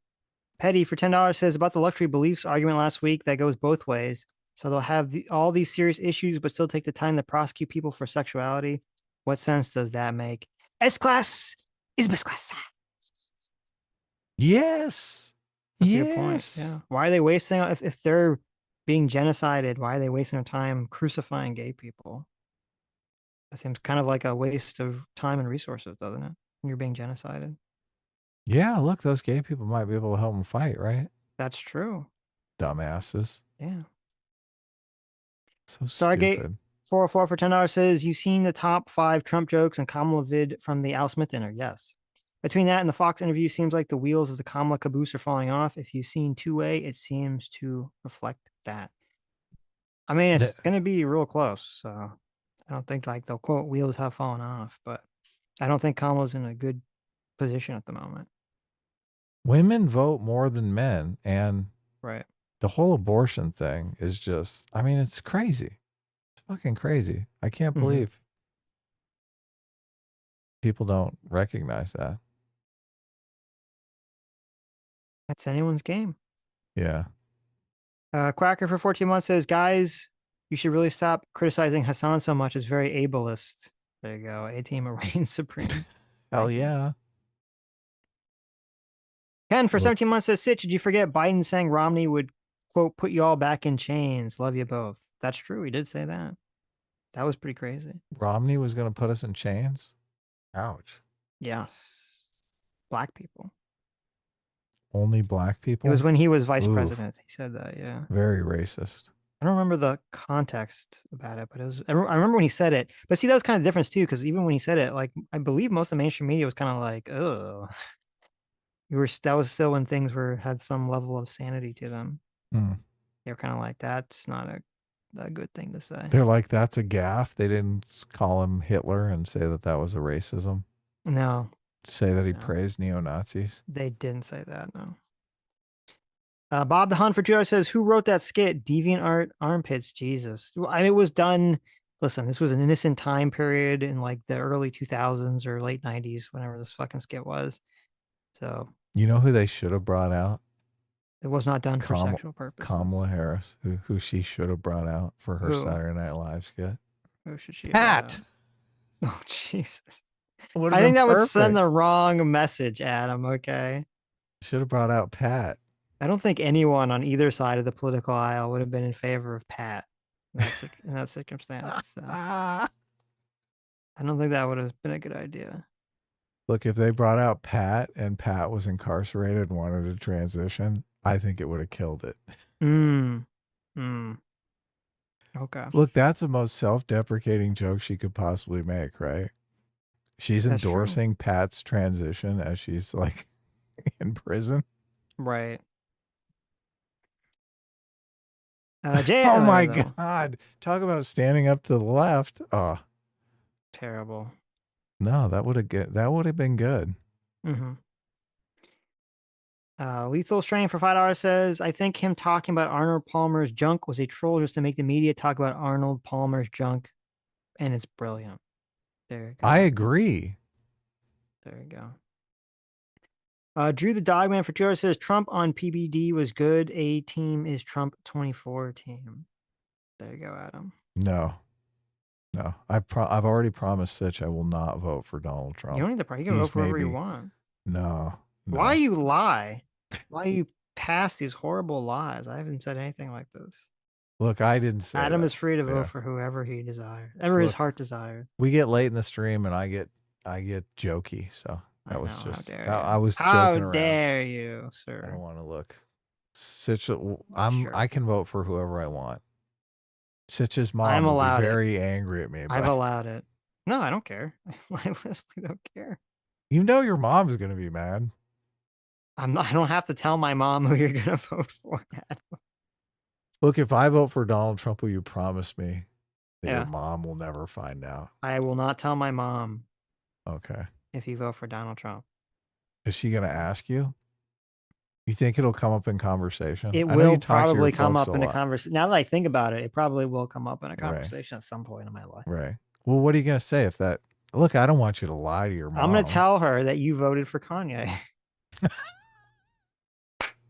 Petty for $10 says about the luxury beliefs argument last week that goes both ways. So they'll have all these serious issues, but still take the time to prosecute people for sexuality. What sense does that make? S-class is best class. Yes. That's a good point. Yeah. Why are they wasting, if they're being genocided, why are they wasting their time crucifying gay people? That seems kind of like a waste of time and resources, doesn't it? When you're being genocided. Yeah, look, those gay people might be able to help them fight, right? That's true. Dumbasses. Yeah. So Stargate stupid. 404 for $10 says, you've seen the top 5 Trump jokes and Kamala vid from the Al Smith dinner. Yes. Between that and the Fox interview, seems like the wheels of the Kamala caboose are falling off. If you've seen two-way, it seems to reflect that. I mean, it's going to be real close. So I don't think like they'll quote wheels have fallen off, but I don't think Kamala's in a good position at the moment. Women vote more than men, and right. The whole abortion thing is just, I mean, it's crazy. It's fucking crazy. I can't believe people don't recognize that. That's anyone's game. Yeah. Quacker for 14 months says, guys, you should really stop criticizing Hasan so much. It's very ableist. There you go. A-Team reigns supreme. Hell yeah. Ken for 17 months says, Sitch, did you forget Biden saying Romney would, quote, put you all back in chains? Love you both. That's true. He did say that. That was pretty crazy. Romney was going to put us in chains? Ouch. Yes. Black people. Only black people? It was when he was vice president. He said that, yeah. Very racist. I don't remember the context about it, but it was, I remember when he said it. But see, that was kind of different too, because even when he said it, like, I believe most of the mainstream media was kind of like, oh. That was still when things had some level of sanity to them. They were kind of like, that's not a good thing to say. They're like, that's a gaffe. They didn't call him Hitler and say that was a racism. No. Say that he praised neo-Nazis. They didn't say that, no. Bob the Hun for $2 says, who wrote that skit? DeviantArt Armpits. Jesus. I mean, it was done. Listen, this was an innocent time period in like the early 2000s or late 90s, whenever this fucking skit was. So. You know who they should have brought out? It was not done for sexual purposes. Kamala Harris, who she should have brought out for her Who? Saturday Night Live skit. Who should she have Pat. brought out? Oh, Jesus. Would've I think been that would send perfect. the wrong message, Adam, okay? Should have brought out Pat. I don't think anyone on either side of the political aisle would have been in favor of Pat in that circumstance. So. I don't think that would have been a good idea. Look, if they brought out Pat and Pat was incarcerated and wanted to transition, I think it would have killed it. Okay. Look, that's the most self-deprecating joke she could possibly make, right? She's That's true. endorsing Pat's transition as she's like in prison. Right. Oh my God. Talk about standing up to the left. Oh, terrible. no, that would have been good. Mm-hmm. Lethal Strain for $5 says, I think him talking about Arnold Palmer's junk was a troll just to make the media talk about Arnold Palmer's junk. And it's brilliant. There you go. I agree. There you go. Drew the Dogman for $2 says, Trump on PBD was good. A team is Trump 24 team. There you go, Adam. No. I've already promised Sitch I will not vote for Donald Trump. You don't need to. You can vote for whoever you want. No. Why you lie? Why you pass these horrible lies? I haven't said anything like this. Look, I didn't say Adam that. is free to vote Yeah. for whoever he desires, ever his heart desires. We get late in the stream and I get jokey, so that was know, just how I was How joking around. dare you, I sir? don't want to look. Sitch, I can vote for whoever I want. Sitch's mom I'm will allowed be it. very angry at me. I've but allowed it. No, I don't care. I literally don't care. you know your mom's gonna be mad. I don't have to tell my mom who you're gonna vote for. Look, if I vote for Donald Trump, will you promise me that Yeah. your mom will never find out? I will not tell my mom Okay. if you vote for Donald Trump. Is she gonna ask you? You think it'll come up in conversation? It I know you will talk to your probably come folks up a in a lot. conversation. Now that I think about it, it probably will come up in a Right. conversation at some point in my life. Right. Well, what are you gonna say if that? Look, I don't want you to lie to your mom. I'm going to tell her that you voted for Kanye.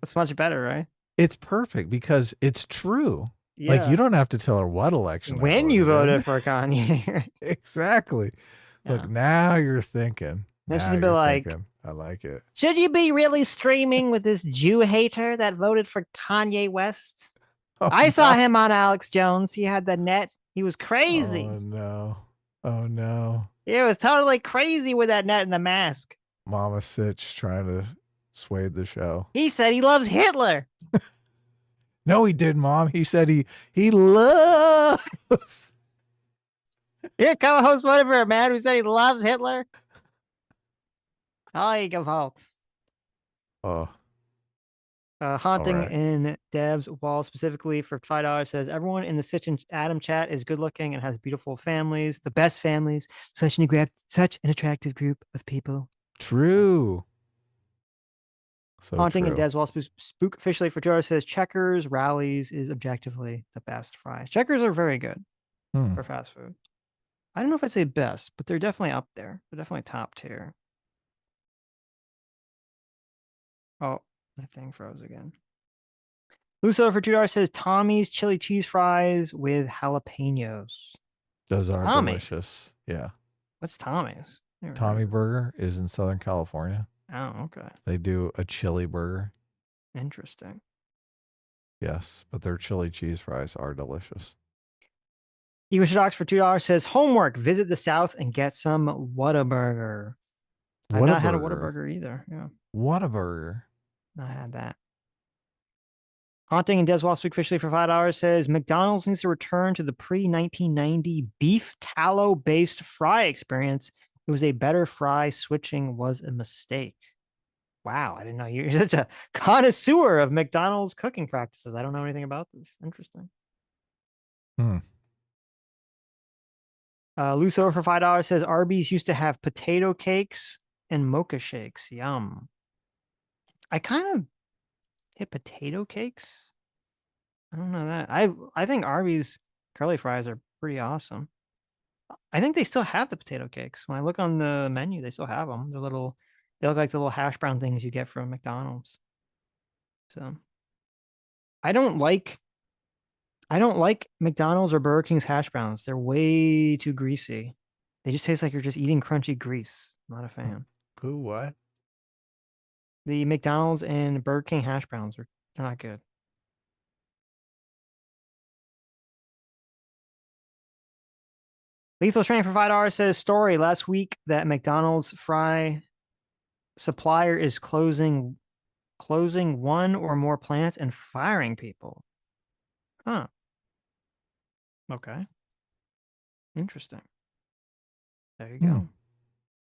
That's much better, right? It's perfect because it's true. Like Yeah. you don't have to tell her what election. I When you voted in. voted for Kanye. Exactly. Look, now you're thinking. Then Now she'd be you're like- thinking. I like it. Should you be really streaming with this Jew hater that voted for Kanye West? I saw him on Alex Jones. He had the net. He was crazy. Oh no. Oh no. It was totally crazy with that net and the mask. Mama Sitch trying to sway the show. He said he loves Hitler. No, he did, Mom. He said he loves. Your co-host voted for a man who said he loves Hitler. Oh, you go fault. Oh. Haunting Alright. in Dev's wall specifically for $5 says everyone in the Sitch and Adam chat is good looking and has beautiful families, the best families. Such an attractive group of people. True. So Haunting true. in Dev's wall spook officially for $2 says Checkers Rallies is objectively the best fries. Checkers are very good for fast food. I don't know if I'd say best, but they're definitely up there. They're definitely top tier. Oh, my thing froze again. Luso for $2 says Tommy's chili cheese fries with jalapenos. Those are Tommy's? delicious. Yeah. What's Tommy's? Never heard Tommy of it. Burger is in Southern California. Oh, okay. They do a chili burger. Interesting. Yes, but their chili cheese fries are delicious. Eagle Shadox for $2 says homework. Visit the South and get some Whataburger. I've not had a Whataburger either. Yeah, Whataburger. not had that. Haunting in Deswall Speak officially for $5 says McDonald's needs to return to the pre-1990 beef tallow-based fry experience. It was a better fry. Switching was a mistake. Wow, I didn't know you're such a connoisseur of McDonald's cooking practices. I don't know anything about this. Interesting. Luso for $5 says Arby's used to have potato cakes and mocha shakes. Yum. I kind of hit potato cakes. I don't know that. I think Arby's curly fries are pretty awesome. I think they still have the potato cakes. When I look on the menu, they still have them. They look like the little hash brown things you get from McDonald's. So I don't like McDonald's or Burger King's hash browns. They're way too greasy. They just taste like you're just eating crunchy grease. Not a fan. Who what? The McDonald's and Burger King hash browns they're not good. Lethal Strain for $5 says story last week that McDonald's fry supplier is closing one or more plants and firing people. Huh. Okay. Interesting. There you go.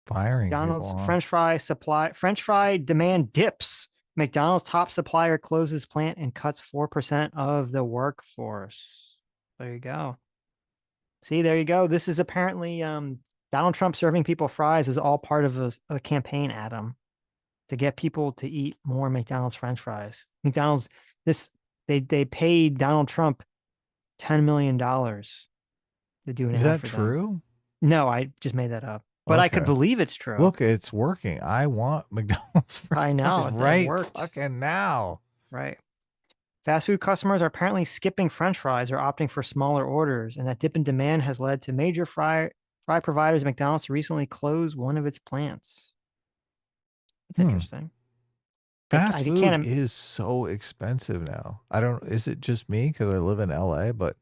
Firing McDonald's people, huh? French fry demand dips. McDonald's top supplier closes plant and cuts 4% of the workforce. There you go. See, there you go. This is apparently Donald Trump serving people fries is all part of a campaign, Adam, to get people to eat more McDonald's French fries. McDonald's they paid Donald Trump $10 million to do an Is ad that for true? them. No, I just made that up. But I could Okay. believe it's true. Look, it's working. I want McDonald's fries I know, that right worked. fucking now. Right. Fast food customers are apparently skipping French fries or opting for smaller orders, and that dip in demand has led to major fry providers McDonald's to recently close one of its plants. That's interesting. Fast food is so expensive now. Is it just me because I live in LA? But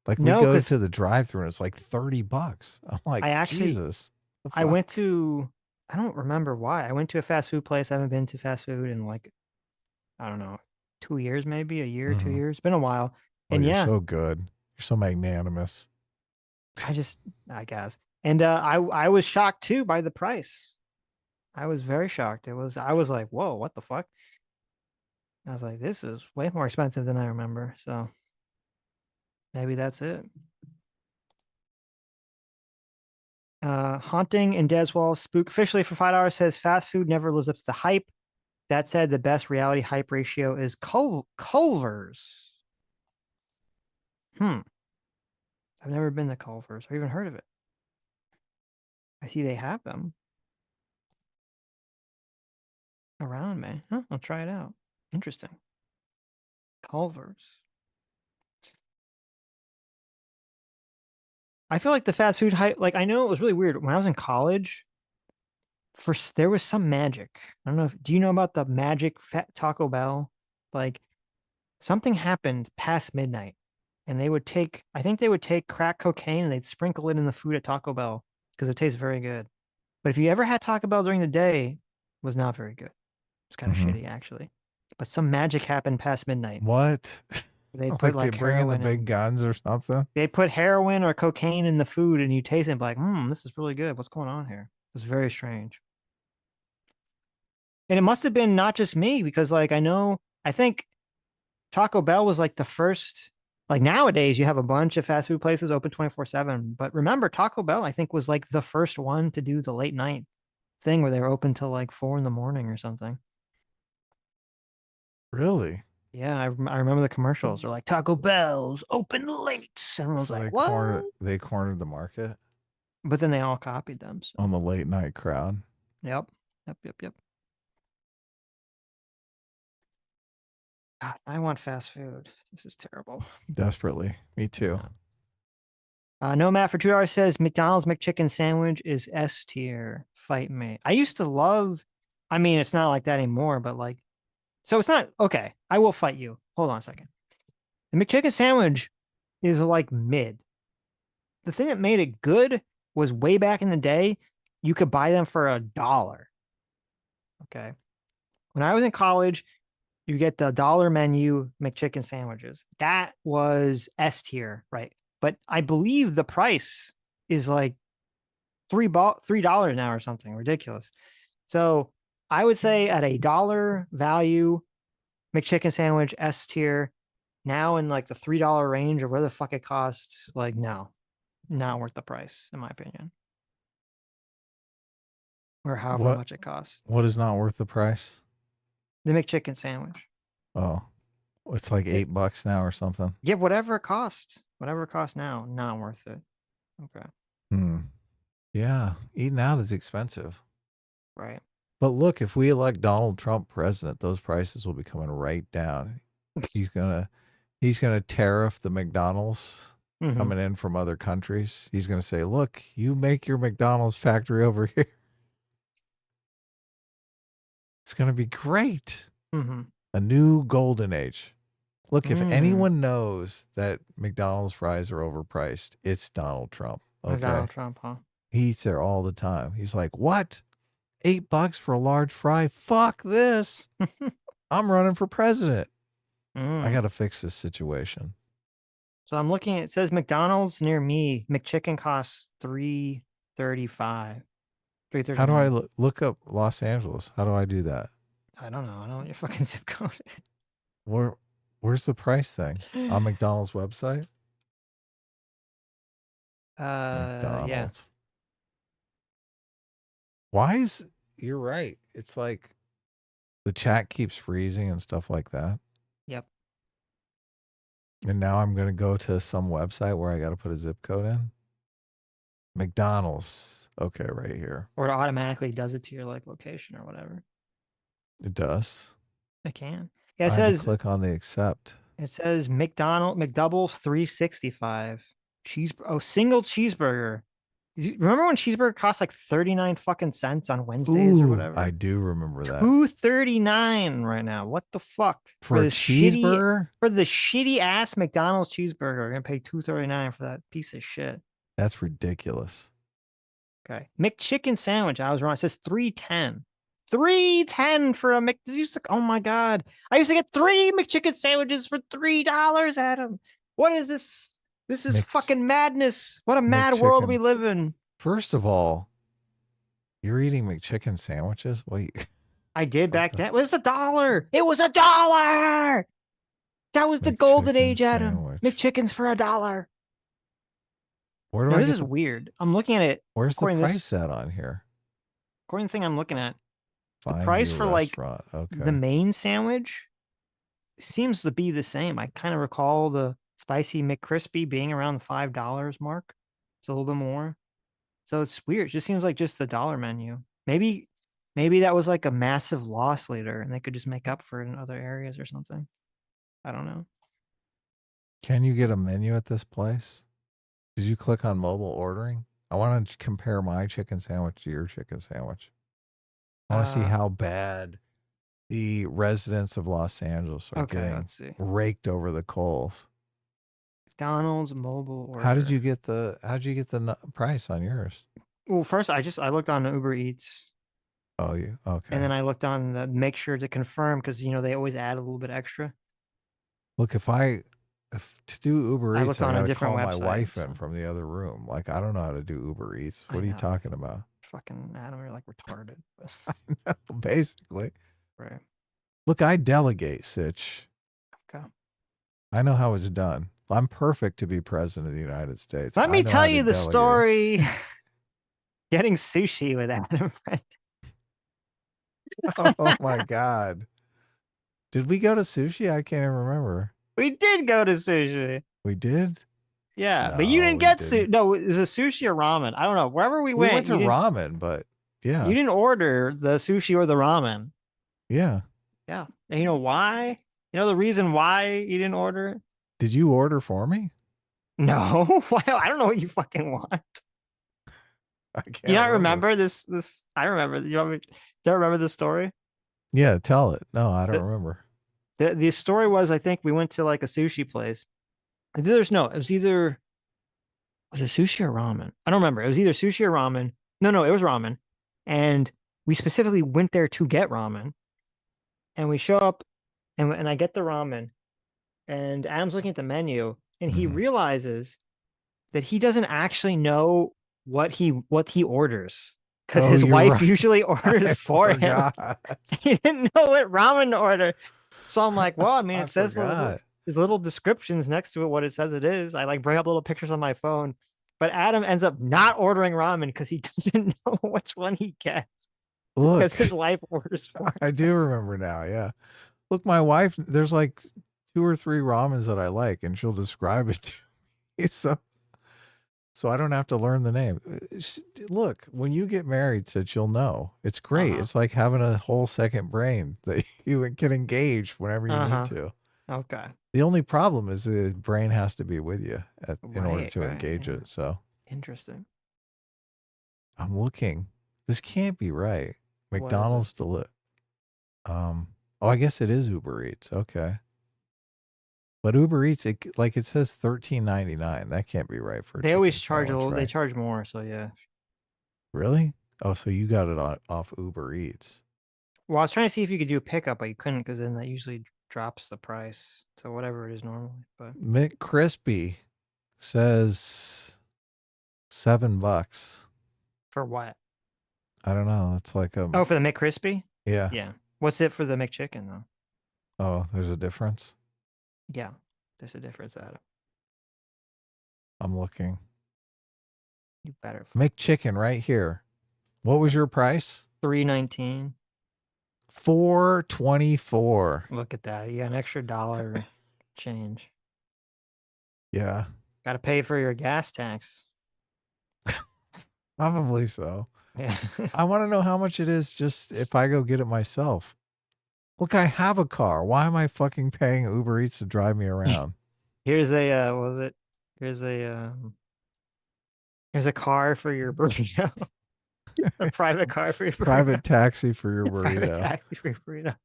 like we No, go 'cause to the drive-through and it's like $30. I'm like, I actually, Jesus. the I fuck? went to, I don't remember why. I went to a fast food place. I haven't been to fast food in like, I don't know, 2 years, maybe a year, 2 years. It's been a while. Oh, And you're yeah, so good. You're so magnanimous. I guess. And I was shocked too by the price. I was very shocked. I was like, whoa, what the fuck? I was like, this is way more expensive than I remember. So maybe that's it. Haunting in Deswell Spook officially for $5 says fast food never lives up to the hype. That said, the best reality hype ratio is Culver's. I've never been to Culver's or even heard of it. I see they have them around me. Huh, I'll try it out. Interesting. Culver's. I feel like the fast food hype, like I know it was really weird. When I was in college, there was some magic. I don't know do you know about the magic Taco Bell? Like something happened past midnight and I think they would take crack cocaine and they'd sprinkle it in the food at Taco Bell because it tastes very good. But if you ever had Taco Bell during the day, it was not very good. It's kind of shitty actually. But some magic happened past midnight. What? They Like put like they bring in the heroin big guns or something? They put heroin or cocaine in the food and you taste it and be like, this is really good. What's going on here? It's very strange. And it must have been not just me because like I think Taco Bell was like the first, like nowadays you have a bunch of fast food places open 24/7. But remember Taco Bell, I think was like the first one to do the late night thing where they were open till like 4 in the morning or something. Really? Yeah, I remember the commercials. They're like Taco Bell's open late. And I was So like, what? they cornered the market But then they all copied them. So. on the late night crowd. Yep. God, I want fast food. This is terrible. Desperately. Me too. Nomad for $2 says McDonald's McChicken sandwich is S tier. Fight me. I used to love, I mean, it's not like that anymore, but like, so it's not, okay, I will fight you. Hold on a second. The McChicken sandwich is like mid. The thing that made it good was way back in the day, you could buy them for $1. Okay. When I was in college, you get the $1 menu McChicken sandwiches. That was S tier, right? But I believe the price is like $3 now or something ridiculous. So I would say at $1 value, McChicken sandwich S tier. Now in like the $3 range or where the fuck it costs, like no, not worth the price in my opinion. Or however much it costs. What is not worth the price? The McChicken sandwich. Oh, it's like $8 now or something. Yeah, whatever it costs. Whatever it costs now, not worth it. Okay. Yeah, eating out is expensive. Right. But look, if we elect Donald Trump president, those prices will be coming right down. He's gonna tariff the McDonald's coming in from other countries. He's gonna say, "Look, you make your McDonald's factory over here." It's gonna be great. A new golden age. Look, if anyone knows that McDonald's fries are overpriced, it's Donald Trump. Okay? It's Donald Trump, huh? He eats there all the time. He's like, "What? $8 for a large fry? Fuck this! I'm running for president. I got to fix this situation." So I'm looking at, it says McDonald's near me, McChicken costs $3.35. How do I look up Los Angeles? How do I do that? I don't know. I don't know your fucking zip code. Where's the price thing? On McDonald's website? Yeah. McDonald's. Why is, you're right. It's like the chat keeps freezing and stuff like that. Yep. And now I'm going to go to some website where I got to put a zip code in. McDonald's. Okay, right here. Or it automatically does it to your like location or whatever. It does. It can. Yeah, it I had to says click on the accept. it says McDoubles $3.65. Single cheeseburger. Remember when cheeseburger cost like 39 fucking cents on Wednesdays or whatever? I do remember that. $2.39 right now. What the fuck? For a the cheeseburger? For the shitty ass McDonald's cheeseburger, you're gonna pay $2.39 for that piece of shit. That's ridiculous. Okay. McChicken sandwich. I was wrong. It says $3.10. $3.10 for a oh my god. I used to get 3 McChicken sandwiches for $3, Adam. What is this? This is fucking madness. What a mad world we live in. First of all, you're eating McChicken sandwiches? Wait. I did back then. It was $1. It was $1. That was the golden age, Adam. McChickens for $1. Where do now, I this get is weird. I'm looking at it. Where's the price at on here? According to the thing I'm looking at, the Find price new for like restaurant. the main sandwich seems to be the same. I kind of recall the spicy McCrispy being around the $5 mark. It's a little bit more. So it's weird. It just seems like just the dollar menu. Maybe that was like a massive loss later and they could just make up for it in other areas or something. I don't know. Can you get a menu at this place? Did you click on mobile ordering? I want to compare my chicken sandwich to your chicken sandwich. I want to see how bad the residents of Los Angeles are getting raked over the coals. McDonald's mobile order. How'd you get the price on yours? Well, first I looked on Uber Eats. Oh, you okay? And then I looked on the make sure to confirm because they always add a little bit extra. Look, if to do Uber Eats, I gotta call my wife in from the other room. Like, I don't know how to do Uber Eats. What are you talking about? Fucking Adam, you're like retarded. I know, basically. Right. Look, I delegate, Sitch. Okay. I know how it's done. I'm perfect to be president of the United States. Let me tell you the story. Getting sushi with Adam. Oh my god. Did we go to sushi? I can't even remember. We did go to sushi. We did? Yeah, No, but you didn't get sushi. didn't. No, it was a sushi or ramen. I don't know. Wherever we We went, went to ramen, but yeah. You didn't order the sushi or the ramen. Yeah. Yeah. And you know why? You know the reason why you didn't order it? Did you order for me? No. I don't know what you fucking want. I can't Do you not remember this? I remember. Do you remember this story? Yeah, tell it. No, I don't remember. The story was, I think we went to like a sushi place. It was either sushi or ramen? I don't remember. It was either sushi or ramen. No, it was ramen. And we specifically went there to get ramen. And we show up and I get the ramen. And Adam's looking at the menu and he realizes that he doesn't actually know what he orders. Because his wife usually orders for him. He didn't know what ramen to order. So I'm like, well, I mean, it says there's little descriptions next to it, what it says it is. I like bring up little pictures on my phone. But Adam ends up not ordering ramen because he doesn't know which one he gets. Look, because his wife orders for him. I do remember now, yeah. Look, my wife, there's like 2 or 3 ramens that I like, and she'll describe it to me. So I don't have to learn the name. Look, when you get married, Sitch, you'll know. It's great. It's like having a whole second brain that you can engage whenever you need to. Okay. The only problem is the brain has to be with you in order Right, to right, engage yeah. it. So Interesting. I'm looking. This can't be right. What is it? McDonald's oh, I guess it is Uber Eats. Okay. But Uber Eats, it says $13.99. That can't be right for a They chicken always charge a sandwich, little. They right? charge more. So yeah. Really? Oh, so you got it off Uber Eats. Well, I was trying to see if you could do a pickup, but you couldn't because then that usually drops the price to whatever it is normally. But McCrispy says $7. for what? I don't know. It's like a Oh, for the McCrispy? yeah. Yeah. What's it for the McChicken though? Oh, there's a difference. Yeah, there's a difference, Adam. I'm looking. You better. McChicken right here. What was your price? $3.19. $4.24. Look at that. You got an extra $1 change. Yeah, Got to pay for your gas tax. probably so. Yeah. I want to know how much it is just if I go get it myself. Look, I have a car. Why am I fucking paying Uber Eats to drive me around? Here's a what was it? Here's a car for your burrito. A private car for your burrito. Private taxi for your Private burrito. taxi for your burrito.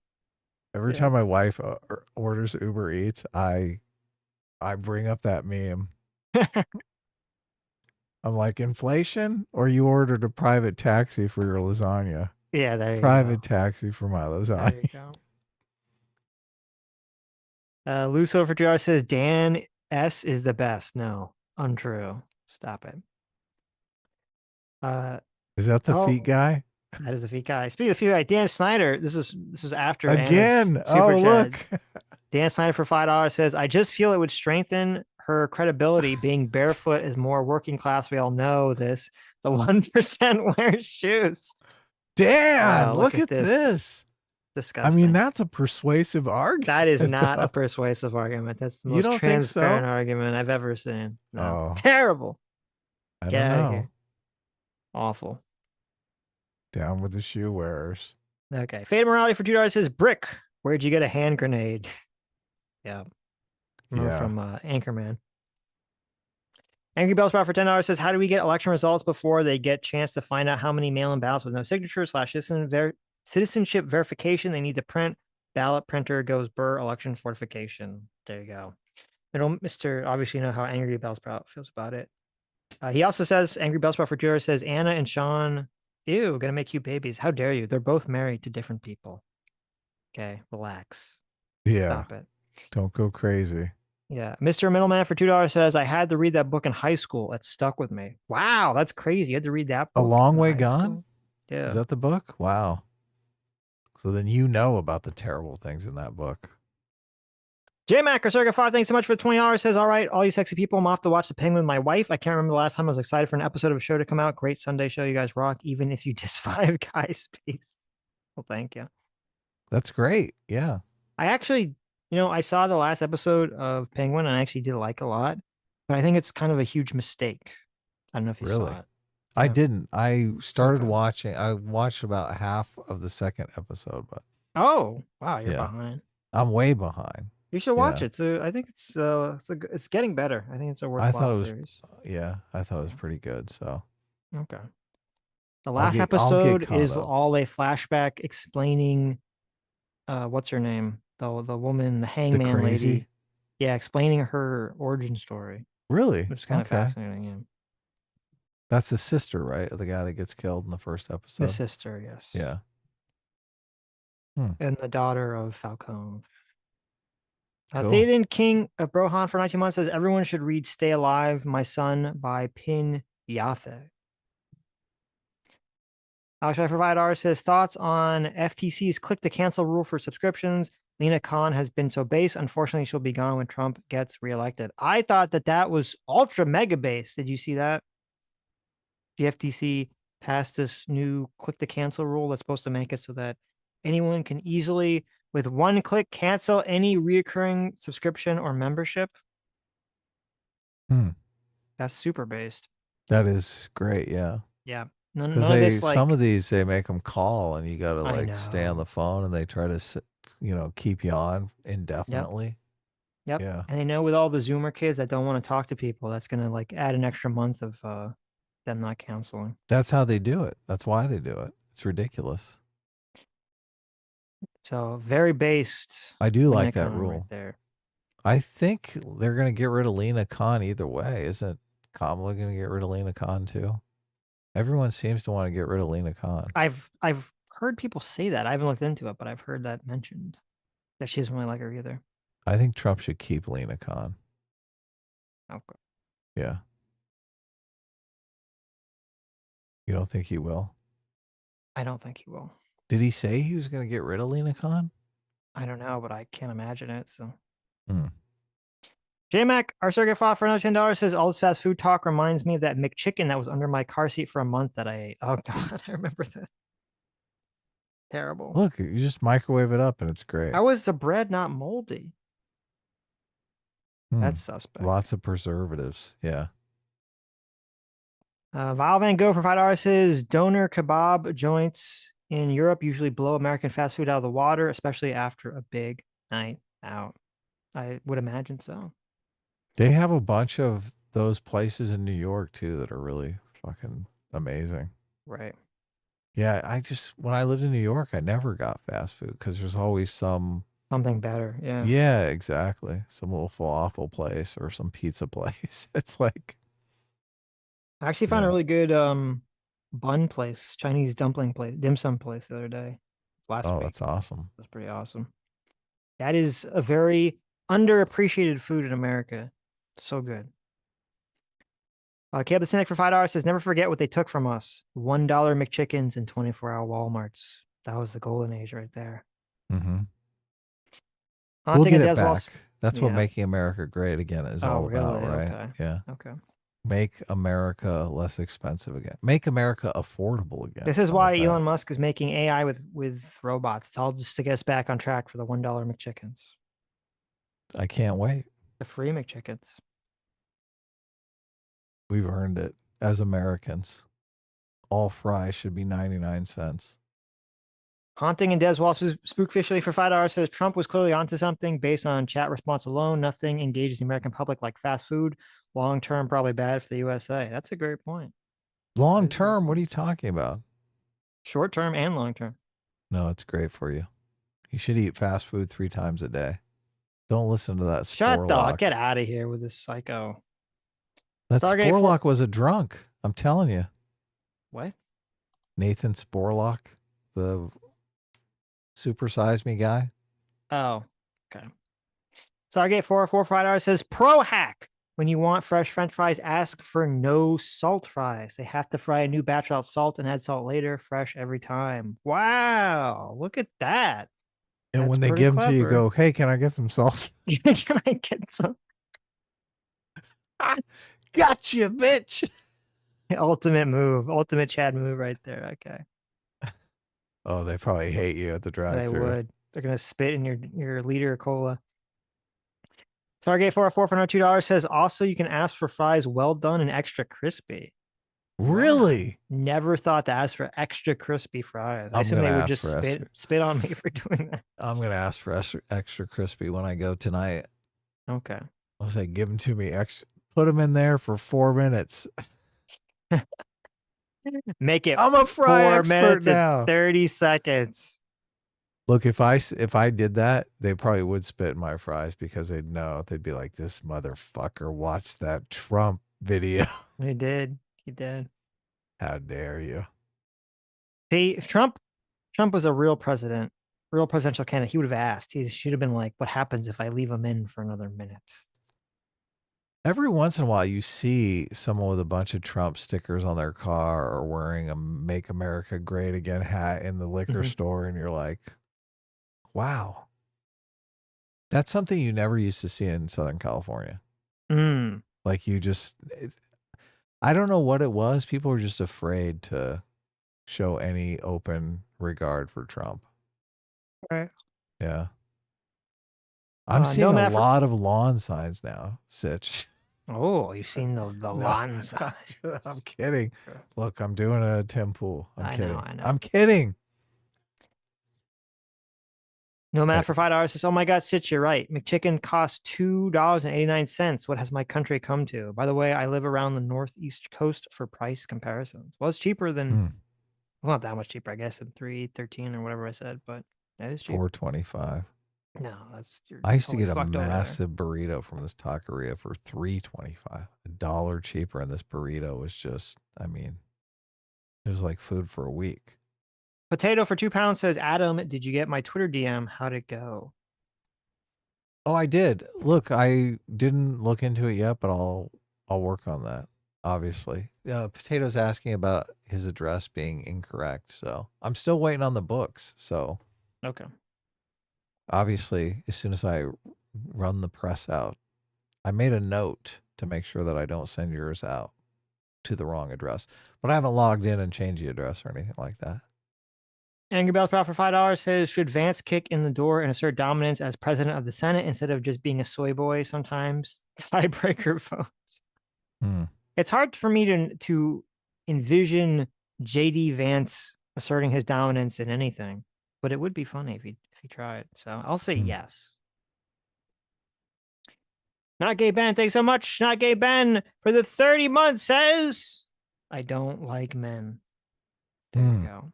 Every Yeah. time my wife orders Uber Eats, I bring up that meme. I'm like, inflation, or you ordered a private taxi for your lasagna? Yeah, there you Private go. taxi for my There lasagna. you go. Luso for 2 hours says Dan S is the best. No, untrue. Stop it. Is that the Oh, feet guy? that is the feet guy. Speaking of the feet guy, Dan Snyder. This is after Again. Anna's super Oh, chat. look. Dan Snyder for $5 says, I just feel it would strengthen her credibility. Being barefoot is more working class. We all know this. The 1% wears shoes. Dan, Wow, look at this. Disgusting. I mean, that's a persuasive argument. That is not though. a persuasive argument. That's the You most don't think so? transparent argument I've ever seen. No. Oh. Terrible. I Get don't out of know. here. Awful. Down with the shoe wearers. Okay. Fade Morality for $2 says, Brick, where'd you get a hand grenade? Yeah. Remember Yeah. from Anchorman. Angry Bellsprout for $10 says, how do we get election results before they get chance to find out how many mail-in ballots with no signature / citizenship verification they need to print? Ballot printer goes burr, election fortification. There you go. Mr. Obviously, you know how Angry Bellsprout feels about it. He also says, Angry Bellsprout for $2 says, Anna and Sean, ew, gonna make you babies. How dare you? They're both married to different people. Okay, relax. Yeah. Stop it. Don't go crazy. Yeah. Mr. Middleman for $2 says, I had to read that book in high school. It stuck with me. Wow, that's crazy. You had to read that A book. Long in Way high Gone? school? Yeah. Is that the book? Wow. So then you know about the terrible things in that book. J Mac or Circa 5, thanks so much for the $20. Says, all right, all you sexy people, I'm off to watch The Penguin with my wife. I can't remember the last time I was excited for an episode of a show to come out. Great Sunday show. You guys rock, even if you diss Five Guys. Peace. Well, thank you. That's great. Yeah. I actually, I saw the last episode of Penguin and I actually did like it a lot, but I think it's kind of a huge mistake. I don't know if you Really? saw it. I didn't. I started watching. I watched about half of the second episode, but Oh, wow, you're Yeah. behind. I'm way behind. You should watch Yeah. it. So I think it's getting better. I think it's a I worthwhile thought it was, series. yeah, I thought it was pretty good. So Okay. The I'll last get episode caught is up. all a flashback explaining what's her name? The woman, the hangman crazy? lady. Yeah, explaining her origin story. Really? Which is kind of Okay. fascinating, yeah. That's the sister, right? Of the guy that gets killed in the first episode. The sister, yes. Yeah. And the daughter of Falcone. Cool. Theoden King of Brohan for 19 months says everyone should read Stay Alive, My Son by Pin Yathe. Alex for $5 says thoughts on FTC's click to cancel rule for subscriptions. Lena Khan has been so base. Unfortunately, she'll be gone when Trump gets reelected. I thought that was ultra mega base. Did you see that? The FTC passed this new click to cancel rule that's supposed to make it so that anyone can easily, with one click, cancel any reoccurring subscription or membership. That's super based. That is great. Yeah. Yeah. None Because of this, like, some of these they make them call and you got to I like stay on the phone and they try to keep you on indefinitely. Yep. Yeah. And they know with all the Zoomer kids that don't want to talk to people, that's gonna like add an extra month of them not canceling. That's how they do it. That's why they do it. It's ridiculous. So very based. I do like Lena that Khan rule. right there. I think they're going to get rid of Lena Khan either way. Isn't Kamala going to get rid of Lena Khan too? Everyone seems to want to get rid of Lena Khan. I've heard people say that. I haven't looked into it, but I've heard that mentioned. That she doesn't really like her either. I think Trump should keep Lena Khan. Okay. Yeah. You don't think he will? I don't think he will. Did he say he was going to get rid of Lena Khan? I don't know, but I can't imagine it. So. Hmm. J-Mac, our circuit fought for another $10 says all this fast food talk reminds me of that McChicken that was under my car seat for a month that I ate. Oh God, I remember that. Terrible. Look, you just microwave it up and it's great. How is the bread not moldy? Hmm. That's suspect. Lots of preservatives. Yeah. Val Van Gogh for $5 says doner kebab joints in Europe usually blow American fast food out of the water, especially after a big night out. I would imagine so. They have a bunch of those places in New York too that are really fucking amazing. Right. Yeah, when I lived in New York, I never got fast food because there's always something better. Yeah. Yeah, exactly. Some little falafel place or some pizza place. It's like I actually found a really good bun place, Chinese dumpling place, dim sum place the other day. Last week. that's awesome. That's pretty awesome. That is a very underappreciated food in America. So good. Caleb the Cynic for $5 says, never forget what they took from us. $1 McChickens and 24-hour Walmarts. That was the golden age right there. Mm-hmm. We'll get it back. That's what Yeah. Making America Great Again is all about, really? right? Okay. Yeah. Okay. Make America less expensive again. Make America affordable again. This is How why about that? Elon Musk is making AI with robots. It's all just to get us back on track for the $1 McChickens. I can't wait. The free McChickens. We've earned it as Americans. All fries should be 99 cents. Haunting and Des Wall spookfishly for $5 says Trump was clearly onto something based on chat response alone. Nothing engages the American public like fast food. Long term, probably bad for the USA. That's a great point. Long term, what are you talking about? Short term and long term. No, it's great for you. You should eat fast food 3 times a day. Don't listen to that Shut Sporlock. up. Get out of here with this psycho. That Stargate Sporlock was a drunk. I'm telling you. What? Nathan Sporlock, the Super Size Me guy. Oh, okay. Stargate 404 $5 says pro hack. When you want fresh French fries, ask for no salt fries. They have to fry a new batch without salt and add salt later, fresh every time. Wow, look at that. And That's when they pretty give them to you, clever. go, hey, can I get some salt? Can I get some? Gotcha, bitch. Ultimate move. Ultimate Chad move right there. Okay. Oh, they probably hate you at the They drive-thru. would. They're going to spit in your liter of cola. Target 404 for $2 says also you can ask for fries well done and extra crispy. Really? Never thought to ask for extra crispy fries. I I'm assume they gonna would ask just for spit on me for doing that. I'm going to ask for extra crispy when I go tonight. Okay. I'll say, give them to me extra. Put them in there for 4 minutes. Make it I'm a fry 4 expert minutes now. and 30 seconds. Look, if I did that, they probably would spit in my fries because they'd know. They'd be like, this motherfucker watched that Trump video. He did. He did. How dare you? See, if Trump was a real president, real presidential candidate, he would have asked. He should have been like, what happens if I leave him in for another minute? Every once in a while, you see someone with a bunch of Trump stickers on their car or wearing a Make America Great Again hat in the liquor store, and you're like, wow. That's something you never used to see in Southern California. Mm. Like I don't know what it was. People were just afraid to show any open regard for Trump. Right. Yeah. I'm seeing no a matter- lot of lawn signs now, Sitch. Oh, you've seen the No, lawn sign. I'm kidding. Look, I'm doing a Tim Pool. I'm I kidding. know. I'm kidding. No math for $5 says, oh my God, Sitch, you're right. McChicken costs $2.89. What has my country come to? By the way, I live around the northeast coast for price comparisons. Well, it's cheaper than, well, not that much cheaper, I guess, than $3.13 or whatever I said, but that is cheap. $4.25. No, that's you're I used to totally get a fucked over there. massive burrito from this taqueria for $3.25, $1 cheaper, and this burrito was just, I mean, it was like food for a week. Potato for £2 says, Adam, did you get my Twitter DM? How'd it go? Oh, I did. Look, I didn't look into it yet, but I'll work on that. Obviously, Potato's asking about his address being incorrect, so I'm still waiting on the books. So, okay. Obviously, as soon as I run the press out, I made a note to make sure that I don't send yours out to the wrong address. But I haven't logged in and changed the address or anything like that. Angry Bell Sprout for $5 says, should Vance kick in the door and assert dominance as president of the Senate instead of just being a soy boy sometimes? Tiebreaker votes. It's hard for me to envision JD Vance asserting his dominance in anything, but it would be funny if he tried. So I'll say yes. Not Gay Ben, thanks so much. Not Gay Ben for the 30 months says, I don't like men. There you go.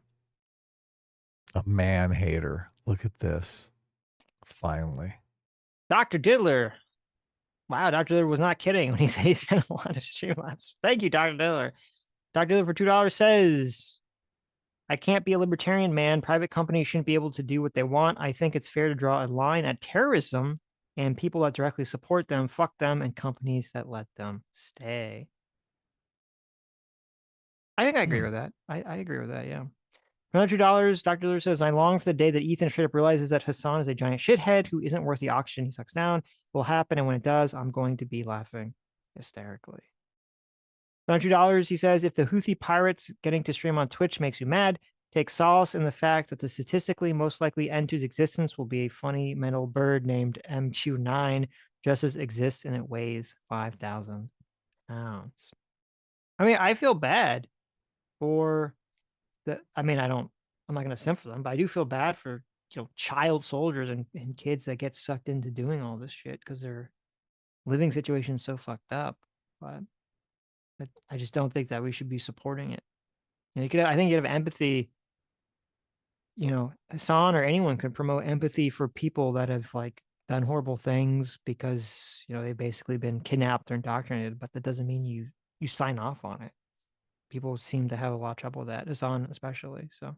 A man hater. Look at this. Finally. Dr. Diddler. Wow, Dr. Diddler was not kidding when he said he sent a lot of Streamlabs. Thank you, Dr. Diddler. Dr. Diddler for $2 says, I can't be a libertarian, man. Private companies shouldn't be able to do what they want. I think it's fair to draw a line at terrorism and people that directly support them, fuck them, and companies that let them stay. I think I agree with that. I agree with that, yeah. For $2, Dr. Diddler says, I long for the day that Ethan straight up realizes that Hasan is a giant shithead who isn't worth the oxygen he sucks down. It will happen, and when it does, I'm going to be laughing hysterically. For $2, he says, if the Houthi pirates getting to stream on Twitch makes you mad, take solace in the fact that the statistically most likely end to its existence will be a funny metal bird named MQ9, just as exists and it weighs 5,000 pounds. I mean, I feel bad for the, I mean, I'm not going to simp for them, but I do feel bad for, child soldiers and kids that get sucked into doing all this shit because their living situation is so fucked up. But I just don't think that we should be supporting it. I think you'd have empathy. Hasan or anyone could promote empathy for people that have done horrible things because they've basically been kidnapped or indoctrinated. But that doesn't mean you sign off on it. People seem to have a lot of trouble with that, Hasan especially. So,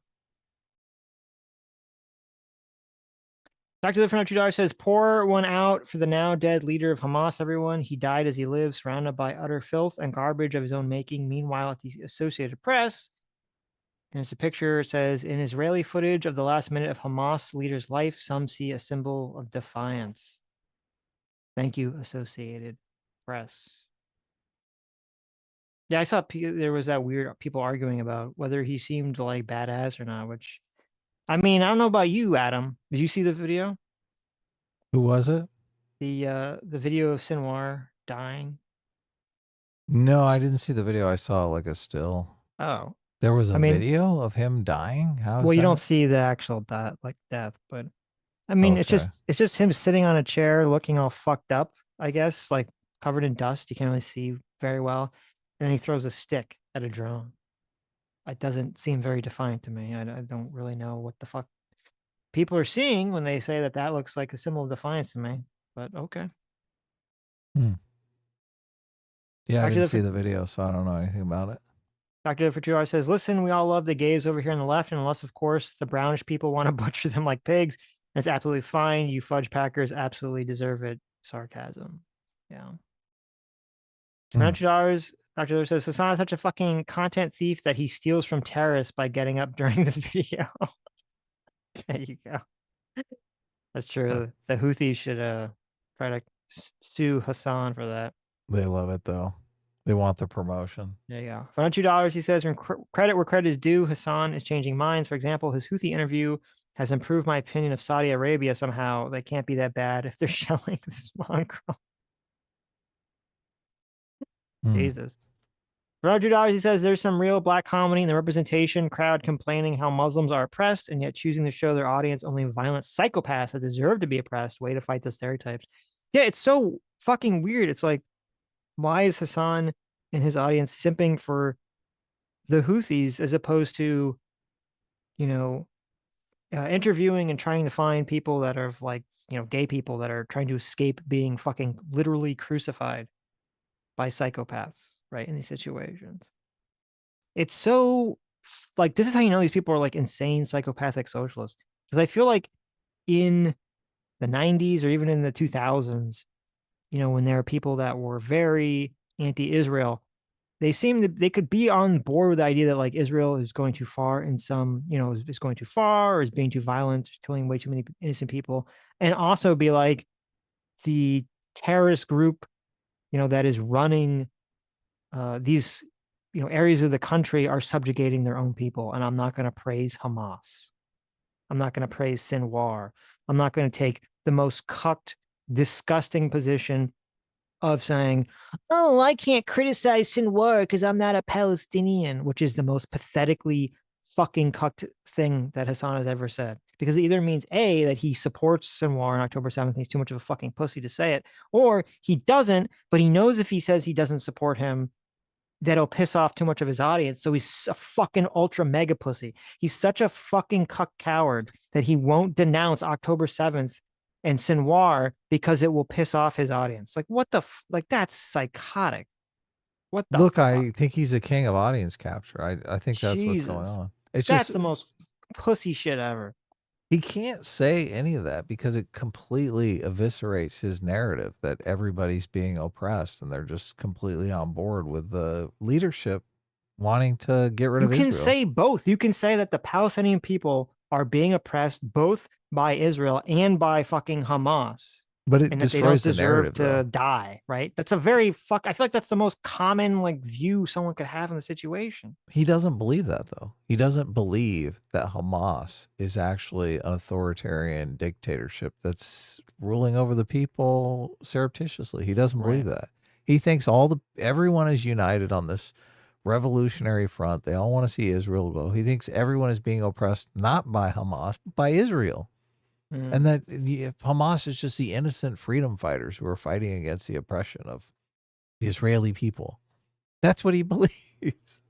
Dr. Different $2 says, pour one out for the now dead leader of Hamas, everyone. He died as he lived, surrounded by utter filth and garbage of his own making. Meanwhile, at the Associated Press, and it's a picture, it says, in Israeli footage of the last minute of Hamas leader's life, some see a symbol of defiance. Thank you, Associated Press. Yeah, I saw there was that weird people arguing about whether he seemed like badass or not, which, I mean, I don't know about you, Adam. Did you see the video? Who was it? The video of Sinwar dying. No, I didn't see the video. I saw like a still. Oh. There was a video of him dying? How is well, you that? don't see the actual death, but I mean, it's just him sitting on a chair looking all fucked up, I guess, like covered in dust. You can't really see very well. And then he throws a stick at a drone. It doesn't seem very defiant to me. I don't really know what the fuck people are seeing when they say that looks like a symbol of defiance to me, but okay. Yeah, I didn't see the video, so I don't know anything about it. Dr. for 2 hours says, listen, we all love the gays over here on the left, and unless, of course, the brownish people want to butcher them like pigs, that's absolutely fine. You fudge packers absolutely deserve it. Sarcasm. Yeah. $2, Dr. says, Hasan is such a fucking content thief that he steals from terrorists by getting up during the video. There you go. That's true. The Houthis should try to sue Hasan for that. They love it, though. They want the promotion. There you go. For $2, he says, credit where credit is due, Hasan is changing minds. For example, his Houthi interview has improved my opinion of Saudi Arabia somehow. They can't be that bad if they're shelling this mongrel. Jesus. For $2, he says there's some real black comedy in the representation crowd complaining how Muslims are oppressed and yet choosing to show their audience only violent psychopaths that deserve to be oppressed. Way to fight the stereotypes. Yeah, it's so fucking weird. It's like, why is Hasan and his audience simping for the Houthis as opposed to, you know, interviewing and trying to find people that are like, you know, gay people that are trying to escape being fucking literally crucified by psychopaths, right? In these situations. It's so like, this is how you know these people are like insane psychopathic socialists. Because I feel like in the 90s or even in the 2000s, you know, when there are people that were very anti-Israel, they could be on board with the idea that like Israel is going too far in some, you know, is going too far or is being too violent, killing way too many innocent people, and also be like the terrorist group, you know, that is running these, you know, areas of the country are subjugating their own people, and I'm not going to praise Hamas. I'm not going to praise Sinwar. I'm not going to take the most cucked, disgusting position of saying, oh, I can't criticize Sinwar because I'm not a Palestinian, which is the most pathetically fucking cucked thing that Hasan has ever said. Because it either means A, that he supports Sinwar on October 7th, he's too much of a fucking pussy to say it, or he doesn't, but he knows if he says he doesn't support him, that'll piss off too much of his audience. So he's a fucking ultra mega pussy. He's such a fucking cuck coward that he won't denounce October 7th and Sinwar because it will piss off his audience. Like, what the like, that's psychotic. What the Look, I think he's a king of audience capture. I think that's what's going Jesus. on. It's That's just the most pussy shit ever. he can't say any of that because it completely eviscerates his narrative that everybody's being oppressed and they're just completely on board with the leadership wanting to get rid You of can Israel. say both. You can say that the Palestinian people are being oppressed both by Israel and by fucking Hamas. But it And that they don't destroys the deserve narrative, to though. die, right? That's a very I feel like that's the most common like view someone could have in the situation. He doesn't believe that, though. He doesn't believe that Hamas is actually an authoritarian dictatorship that's ruling over the people surreptitiously. He doesn't believe that. He thinks everyone is united on this revolutionary front. They all want to see Israel go. He thinks everyone is being oppressed not by Hamas, but by Israel. And that Hamas is just the innocent freedom fighters who are fighting against the oppression of the Israeli people. That's what he believes.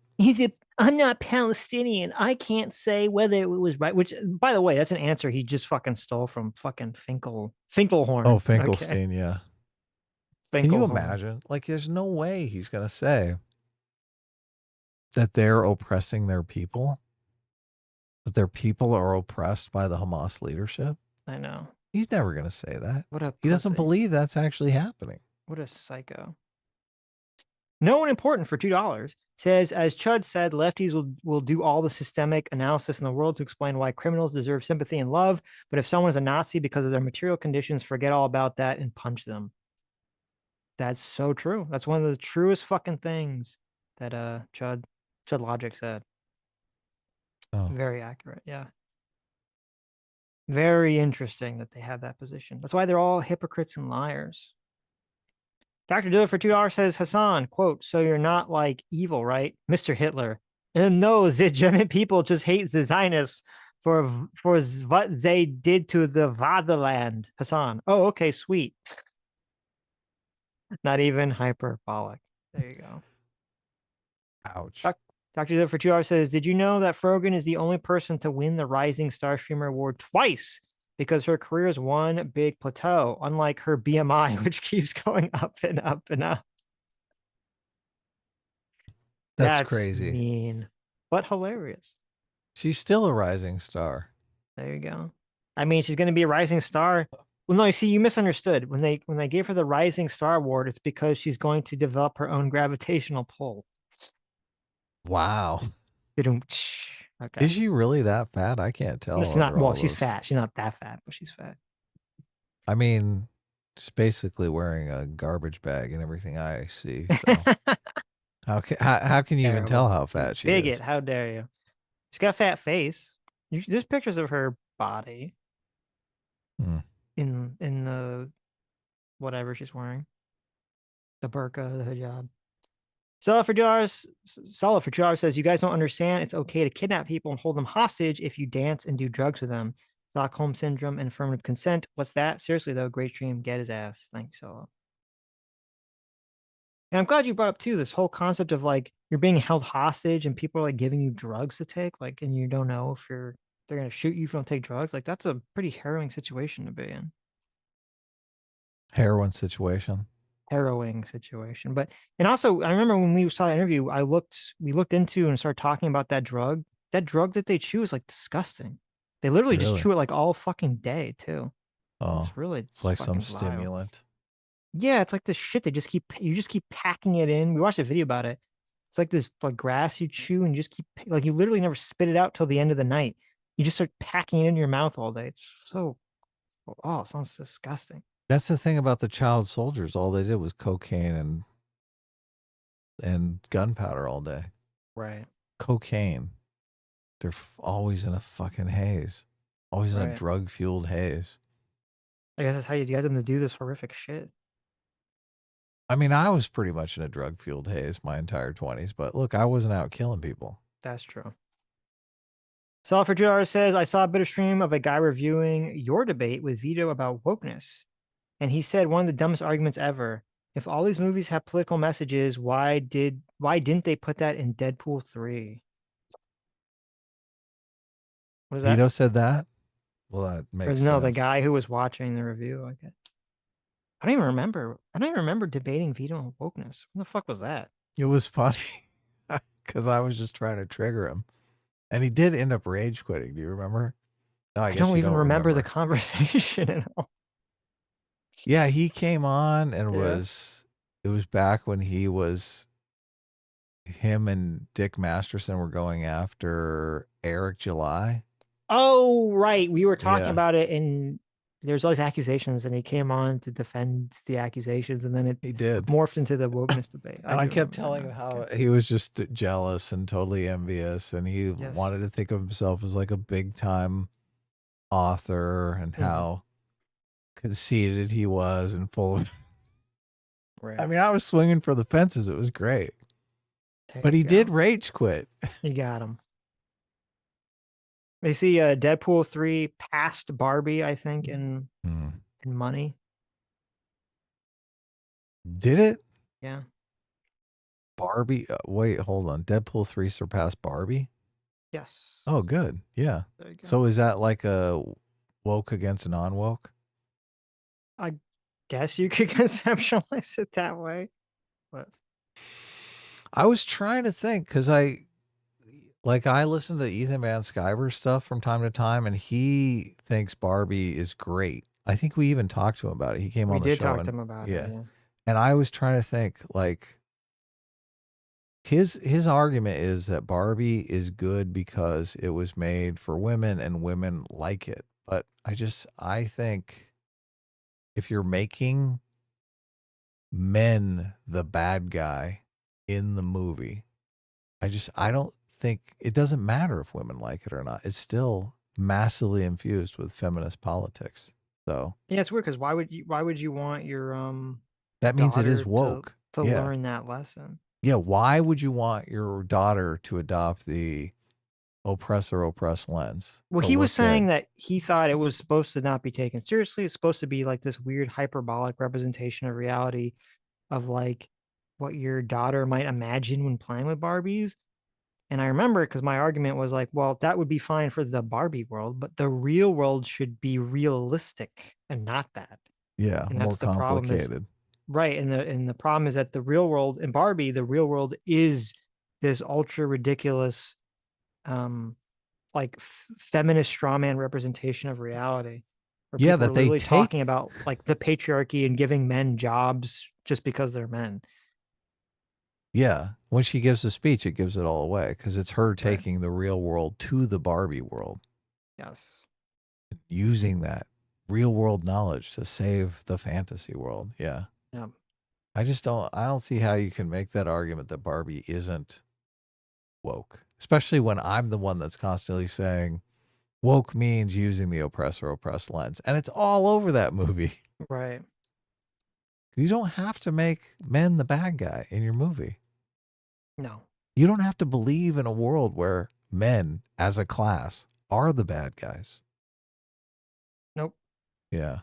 I'm not Palestinian. I can't say whether it was right. Which, by the way, that's an answer he just fucking stole from fucking Finkelhorn. Oh, Finkelstein, yeah. Can you Finkelhorn. imagine? Like, there's no way he's going to say that they're oppressing their people, that their people are oppressed by the Hamas leadership. I know. He's never going to say that. What a He doesn't pussy. believe that's actually happening. What a psycho. No one important for $2 says, as Chud said, lefties will do all the systemic analysis in the world to explain why criminals deserve sympathy and love. But if someone is a Nazi because of their material conditions, forget all about that and punch them. That's so true. That's one of the truest fucking things that Chud Logic said. Oh. Very accurate. Yeah. Very interesting that they have that position. That's why they're all hypocrites and liars. Dr. Diller for $2 says, Hasan, quote, so you're not like evil, right? Mr. Hitler. And no, the German people just hate the Zionists for what they did to the Vaterland. Hasan. Oh, okay, sweet. Not even hyperbolic. There you go. Ouch. Dr. Diller for $2 says, did you know that Frogan is the only person to win the Rising Star Streamer Award twice? Because her career is one big plateau, unlike her BMI, which keeps going up and up and up. That's crazy. Mean, but hilarious. She's still a rising star. There you go. I mean, she's going to be a rising star. Well, no, you see, you misunderstood. When they gave her the Rising Star Award, it's because she's going to develop her own gravitational pull. Wow. Okay. Is she really that fat? I can't tell. It's not. Well, she's fat. She's not that fat, but she's fat. I mean, she's basically wearing a garbage bag and everything I see. So. how can you even tell how fat she is? Bigot, how dare you? She's got a fat face. There's pictures of her body in the whatever she's wearing, the burqa, the hijab. Solid for $2 says, you guys don't understand. It's okay to kidnap people and hold them hostage if you dance and do drugs with them. Stockholm syndrome and affirmative consent. What's that? Seriously though, great stream. Get his ass. Thanks, Solid. And I'm glad you brought up too this whole concept of like you're being held hostage and people are like giving you drugs to take, like, and you don't know if they're gonna shoot you if you don't take drugs. Like that's a pretty harrowing situation to be in. Heroin situation. Harrowing situation. But and also I remember when we saw the interview, we looked into and started talking about that drug. That drug that they chew is like disgusting. They literally just chew it like all fucking day too. Oh, it's really it's like some vile. stimulant. Yeah, it's like this shit. You just keep packing it in. We watched a video about it. It's like this like grass you chew and you just keep like you literally never spit it out till the end of the night. You just start packing it in your mouth all day. It's so it sounds disgusting. That's the thing about the child soldiers. All they did was cocaine and gunpowder all day. Right. Cocaine. They're always in a fucking haze. Always in a drug-fueled haze. I guess that's how you get them to do this horrific shit. I mean, I was pretty much in a drug-fueled haze my entire 20s, but look, I wasn't out killing people. That's true. Solid for $2 says, I saw a bit of stream of a guy reviewing your debate with Vito about wokeness. And he said one of the dumbest arguments ever. If all these movies have political messages, why didn't they put that in Deadpool 3? What is that? Vito said that? Well, that makes sense. No, the guy who was watching the review, I guess. I don't even remember debating Vito and wokeness. What the fuck was that? It was funny because I was just trying to trigger him. And he did end up rage quitting. Do you remember? No, I guess don't you even remember the conversation at all. Yeah, he came on and it was back when him and Dick Masterson were going after Eric July. Oh, right. We were talking about it and there's all these accusations and he came on to defend the accusations and then it morphed into the wokeness debate. And I kept telling him how he was just jealous and totally envious and he wanted to think of himself as like a big time author and how conceited he was and full of I mean, I was swinging for the fences. It was great. But he did rage quit. You got him. They see Deadpool 3 passed Barbie, I think, in money. Did it? Yeah. Barbie? Wait, hold on. Deadpool 3 surpassed Barbie? Yes. Oh, good. Yeah. There you go. So is that like a woke against non-woke? I guess you could conceptualize it that way. But I was trying to think because I listen to Ethan Van Sciver stuff from time to time, and he thinks Barbie is great. I think we even talked to him about it. He came on the show. We did talk to him about it. Yeah. And I was trying to think, like, his argument is that Barbie is good because it was made for women and women like it. But I think if you're making men the bad guy in the movie, I don't think it doesn't matter if women like it or not. It's still massively infused with feminist politics. So yeah, it's weird because why would you want your that means it is woke to learn that lesson? Yeah, why would you want your daughter to adopt the oppressor-oppressed lens? Well, he was saying that he thought it was supposed to not be taken seriously. It's supposed to be like this weird hyperbolic representation of reality of like what your daughter might imagine when playing with Barbies. And I remember because my argument was like, well, that would be fine for the Barbie world, but the real world should be realistic and not that. Yeah, and more complicated. Right. And the problem is that the real world in Barbie, the real world is this ultra ridiculous, like feminist strawman representation of reality. Yeah, that they really talking about like the patriarchy and giving men jobs just because they're men. Yeah, when she gives the speech, it gives it all away because it's her taking the real world to the Barbie world. Yes. Using that real world knowledge to save the fantasy world. Yeah. Yeah. I don't see how you can make that argument that Barbie isn't woke, especially when I'm the one that's constantly saying woke means using the oppressor-oppressed lens. And it's all over that movie. Right. You don't have to make men the bad guy in your movie. No. You don't have to believe in a world where men as a class are the bad guys. Nope. Yeah.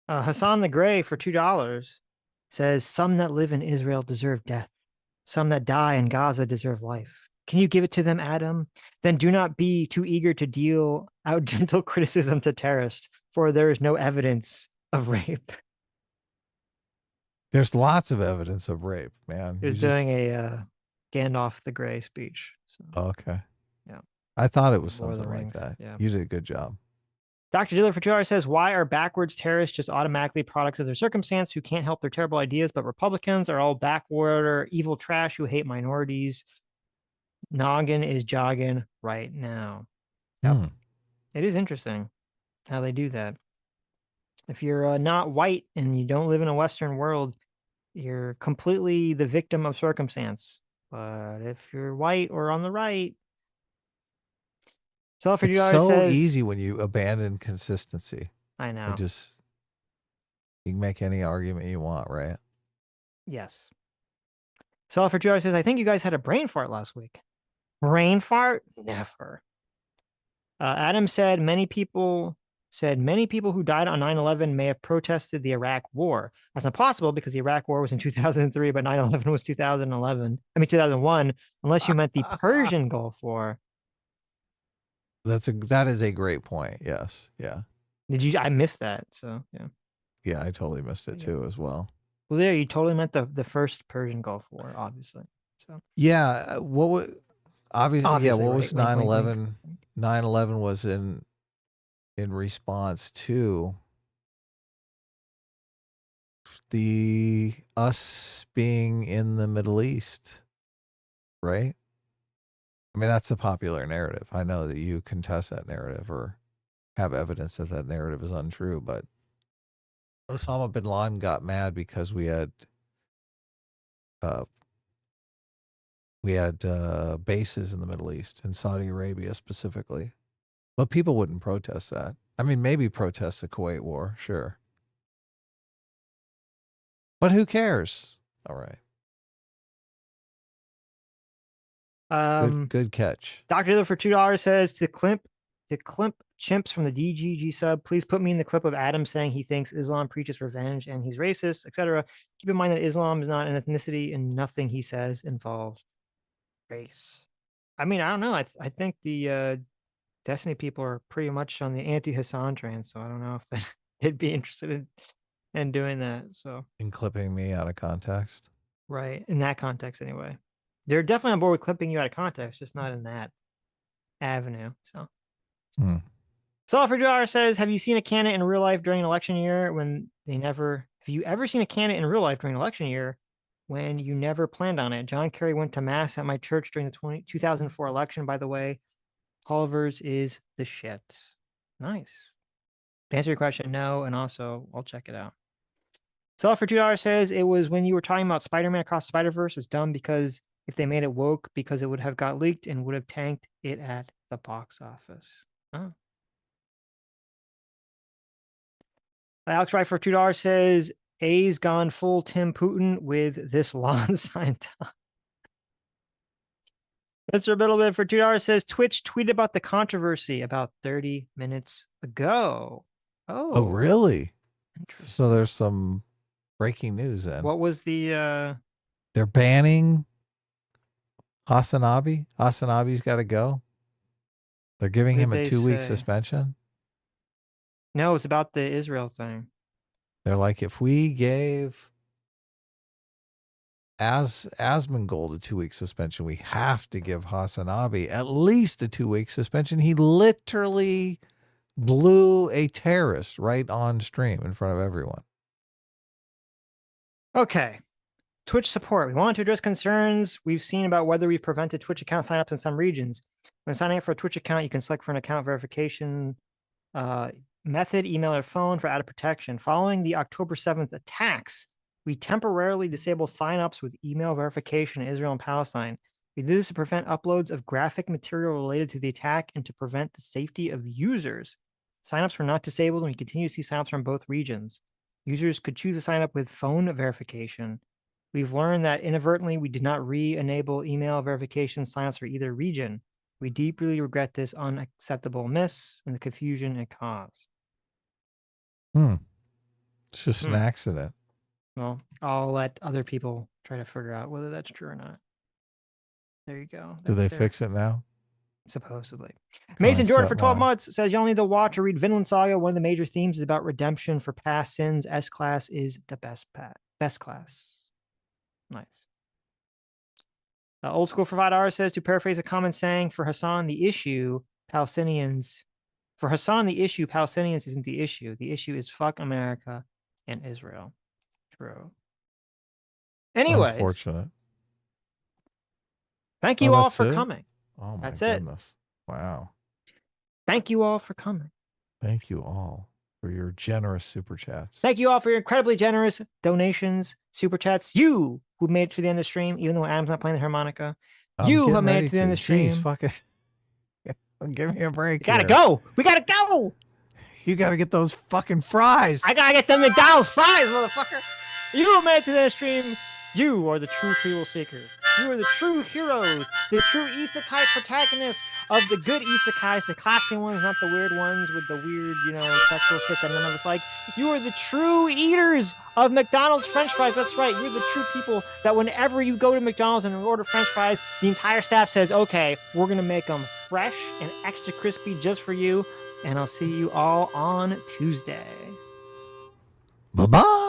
Hasan the Gray for $2 says, some that live in Israel deserve death. Some that die in Gaza deserve life. Can you give it to them, Adam? Then do not be too eager to deal out gentle criticism to terrorists, for there is no evidence of rape. There's lots of evidence of rape, man. He was doing a Gandalf the Grey speech. So. Okay. Yeah. I thought it was Lord of the something like Rings, that. yeah. You did a good job. Dr. Diller for $2 says, why are backwards terrorists just automatically products of their circumstance who can't help their terrible ideas, but Republicans are all backward, evil trash who hate minorities? Noggin is jogging right now. Yep. It is interesting how they do that. If you're not white and you don't live in a Western world, you're completely the victim of circumstance. But if you're white or on the right, It's so easy when you abandon consistency. I know. You can make any argument you want, right? Yes. Seller for $2 says, I think you guys had a brain fart last week. Brain fart? Never. Adam said many people who died on 9/11 may have protested the Iraq War. That's not possible because the Iraq War was in 2003, but 9/11 was 2001, unless you meant the Persian Gulf War. That is a great point. Yes. Yeah. I missed that. So yeah. Yeah, I totally missed it too as well. Well, there you totally meant the first Persian Gulf War, obviously. So yeah, what was obviously yeah, what was 9/11? 9/11 was in response to us being in the Middle East, right? I mean, that's the popular narrative. I know that you contest that narrative or have evidence that that narrative is untrue, but Osama bin Laden got mad because we had bases in the Middle East, in Saudi Arabia specifically. But people wouldn't protest that. I mean, maybe protest the Kuwait War, sure. But who cares? All right. Good catch. Dr. Diller for $2 says to Climp chimps from the DGG sub, please put me in the clip of Adam saying he thinks Islam preaches revenge and he's racist, etc. Keep in mind that Islam is not an ethnicity and nothing he says involves race. I mean, I don't know. I think the Destiny people are pretty much on the anti-Hasan train, so I don't know if they'd be interested in doing that. So in clipping me out of context. Right. In that context anyway. They're definitely on board with clipping you out of context, just not in that avenue. So Solfridar says, have you seen a candidate in real life during an election year when have you ever seen a candidate in real life during an election year when you never planned on it? John Kerry went to mass at my church during the 2004 election, by the way. Culver's is the shit. Nice. To answer your question, no, and also I'll check it out. Seller for $2 says it was when you were talking about Spider-Man Across the Spider-Verse. It's dumb because if they made it woke, because it would have got leaked and would have tanked it at the box office. Oh. Alex Wright for $2 says A's gone full Tim Putin with this lawn sign top. Mr. Middleman for $2 says Twitch tweeted about the controversy about 30 minutes ago. Oh, really? So there's some breaking news then. What was the They're banning HASANABI. HASANABI's got to go. They're giving him a 2-week suspension. No, it's about the Israel thing. They're like, if we gave Asmongold a 2-week suspension, we have to give HASANABI at least a 2-week suspension. He literally blew a terrorist right on stream in front of everyone. Okay. Twitch support. We want to address concerns we've seen about whether we've prevented Twitch account signups in some regions. When signing up for a Twitch account, you can select for an account verification method, email, or phone for added protection. Following the October 7th attacks, we temporarily disabled signups with email verification in Israel and Palestine. We did this to prevent uploads of graphic material related to the attack and to prevent the safety of users. Signups were not disabled, and we continue to see signups from both regions. Users could choose to sign up with phone verification. We've learned that inadvertently we did not re-enable email verification signups for either region. We deeply regret this unacceptable miss and the confusion it caused. It's just an accident. Well, I'll let other people try to figure out whether that's true or not. There you go. Do they fix it now? Supposedly. Mason Jordan for 12 why? months says you only need to watch or read Vinland Saga. One of the major themes is about redemption for past sins. S-Class is the best class. Nice. Old School for $5 says, to paraphrase a common saying, for Hasan, the issue, Palestinians isn't the issue. The issue is fuck America and Israel. True. Anyways. Unfortunate. Thank you all for coming. Oh my That's goodness. Wow. Thank you all for coming. Thank you all for your generous super chats. Thank you all for your incredibly generous donations, super chats. You who made it to the end of the stream, even though Adam's not playing the harmonica. You who made it to the end of the stream. Jeez, fucking give me a break. We gotta go. We gotta go. You gotta get those fucking fries. I gotta get them McDonald's fries, motherfucker. You who made it to the end of the stream. You are the true free will seekers. You are the true heroes, the true isekai protagonists of the good isekais, the classy ones, not the weird ones with the weird, sexual shit that none of us like. You are the true eaters of McDonald's French fries. That's right. You're the true people that whenever you go to McDonald's and order French fries, the entire staff says, okay, we're going to make them fresh and extra crispy just for you. And I'll see you all on Tuesday. Bye-bye.